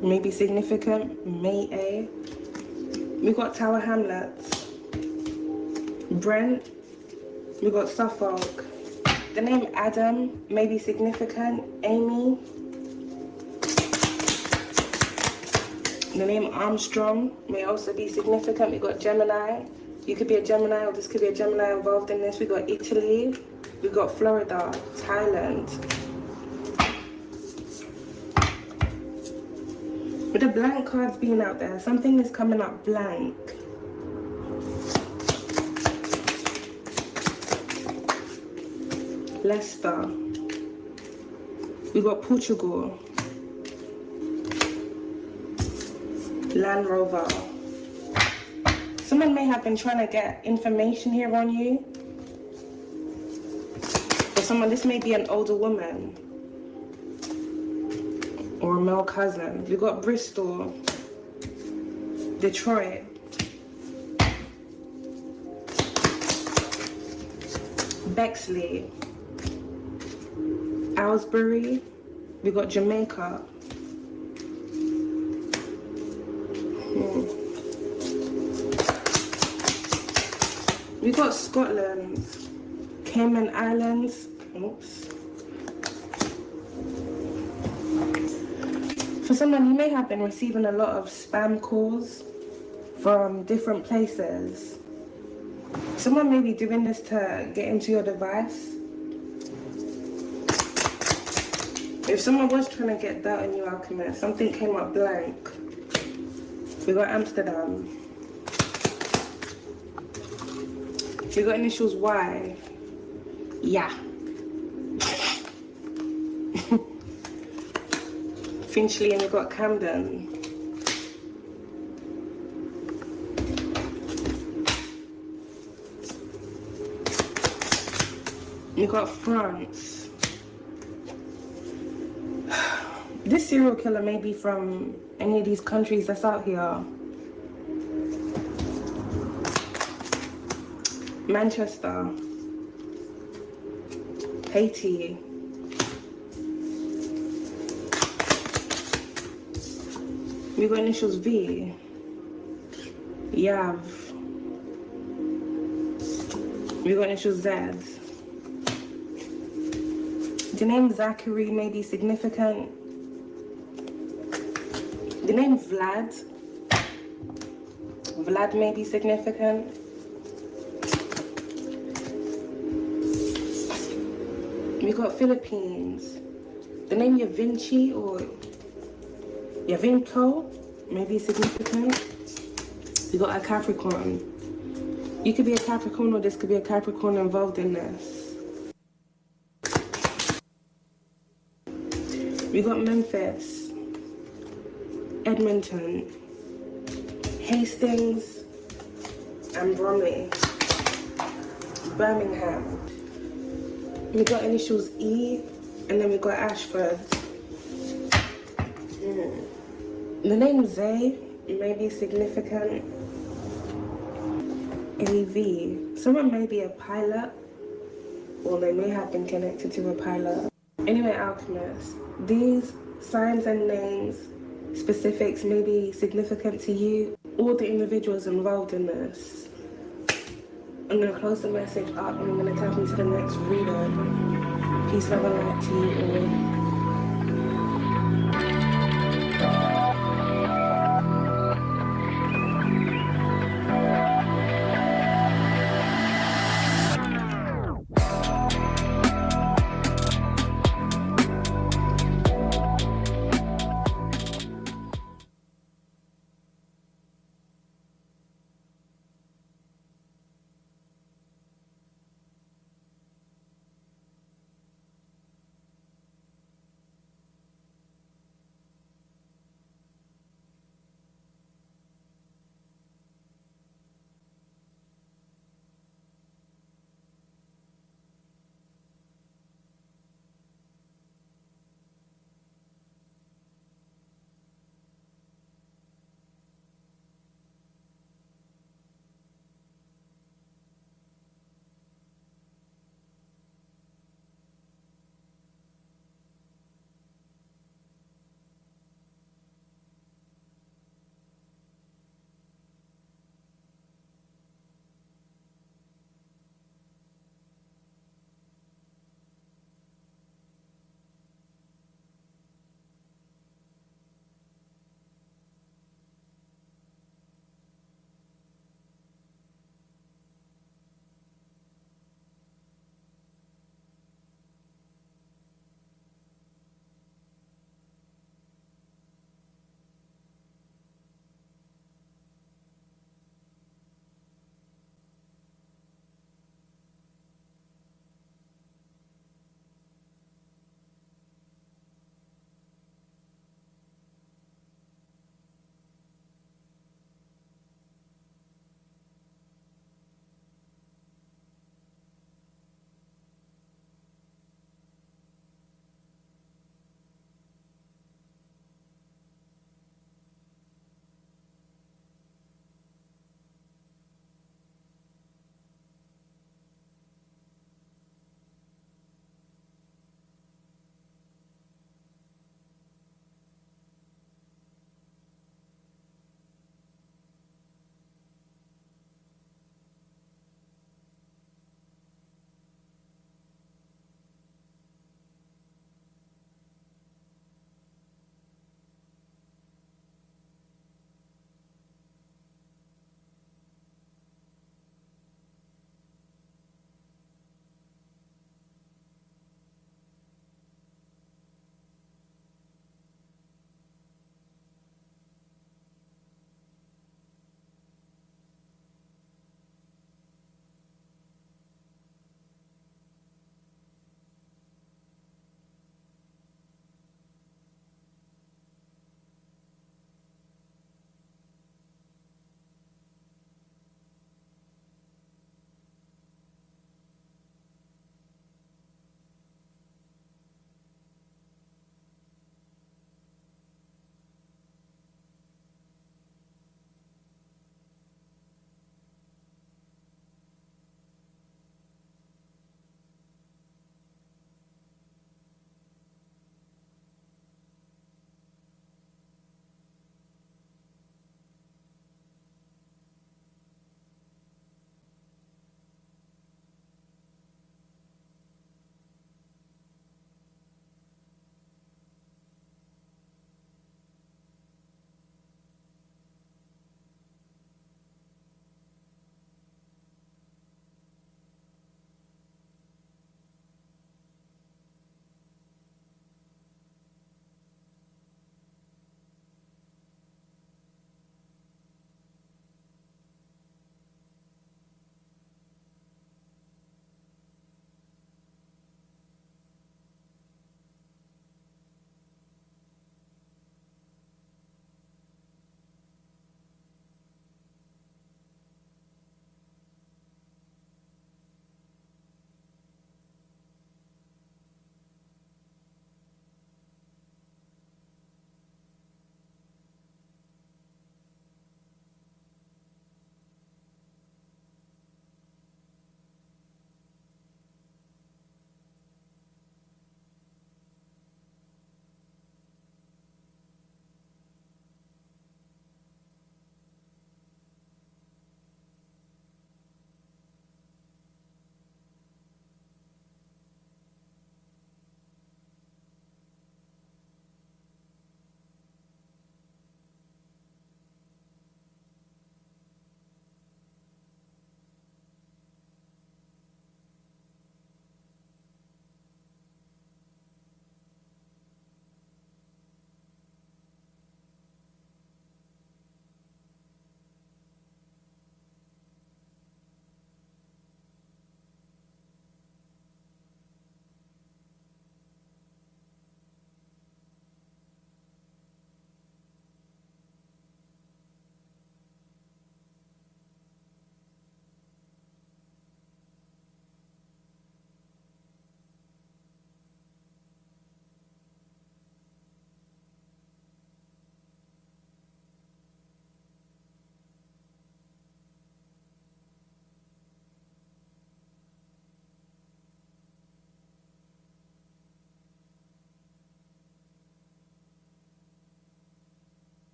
may be significant. May A. We got Tower Hamlets. Brent. We got Suffolk. The name Adam may be significant. Amy. The name Armstrong may also be significant. We got Gemini. You could be a Gemini, or this could be a Gemini involved in this. We got Italy. We got Florida, Thailand. With the blank cards being out there, something is coming up blank. Leicester. We got Portugal. Land Rover. Someone may have been trying to get information here on you. For someone, this may be an older woman or a male cousin. We got Bristol, Detroit, Bexley, Aylesbury. We got Jamaica. We got Scotland, Cayman Islands. Oops. For someone, you may have been receiving a lot of spam calls from different places. Someone may be doing this to get into your device. If someone was trying to get that on you, Alchemist, something came up blank. We got Amsterdam. We got initials Y. Yeah. Finchley, and we got Camden. We got France. This serial killer may be from any of these countries that's out here. Manchester, Haiti, we got initials V, Yav, we got initials Z. The name Zachary may be significant. The name Vlad may be significant. We got Philippines. The name Yavinci or Yavinko may be significant. We got a Capricorn. You could be a Capricorn, or this could be a Capricorn involved in this. We got Memphis, Edmonton, Hastings, and Bromley, Birmingham. We got initials E, and then we got Ashford. The name Zay may be significant. AV. Someone may be a pilot, or they may have been connected to a pilot. Anyway, Alchemist, these signs and names, specifics may be significant to you or the individuals involved in this. I'm going to close the message up and I'm going to tap into the next reader. Peace, love, and light to you all.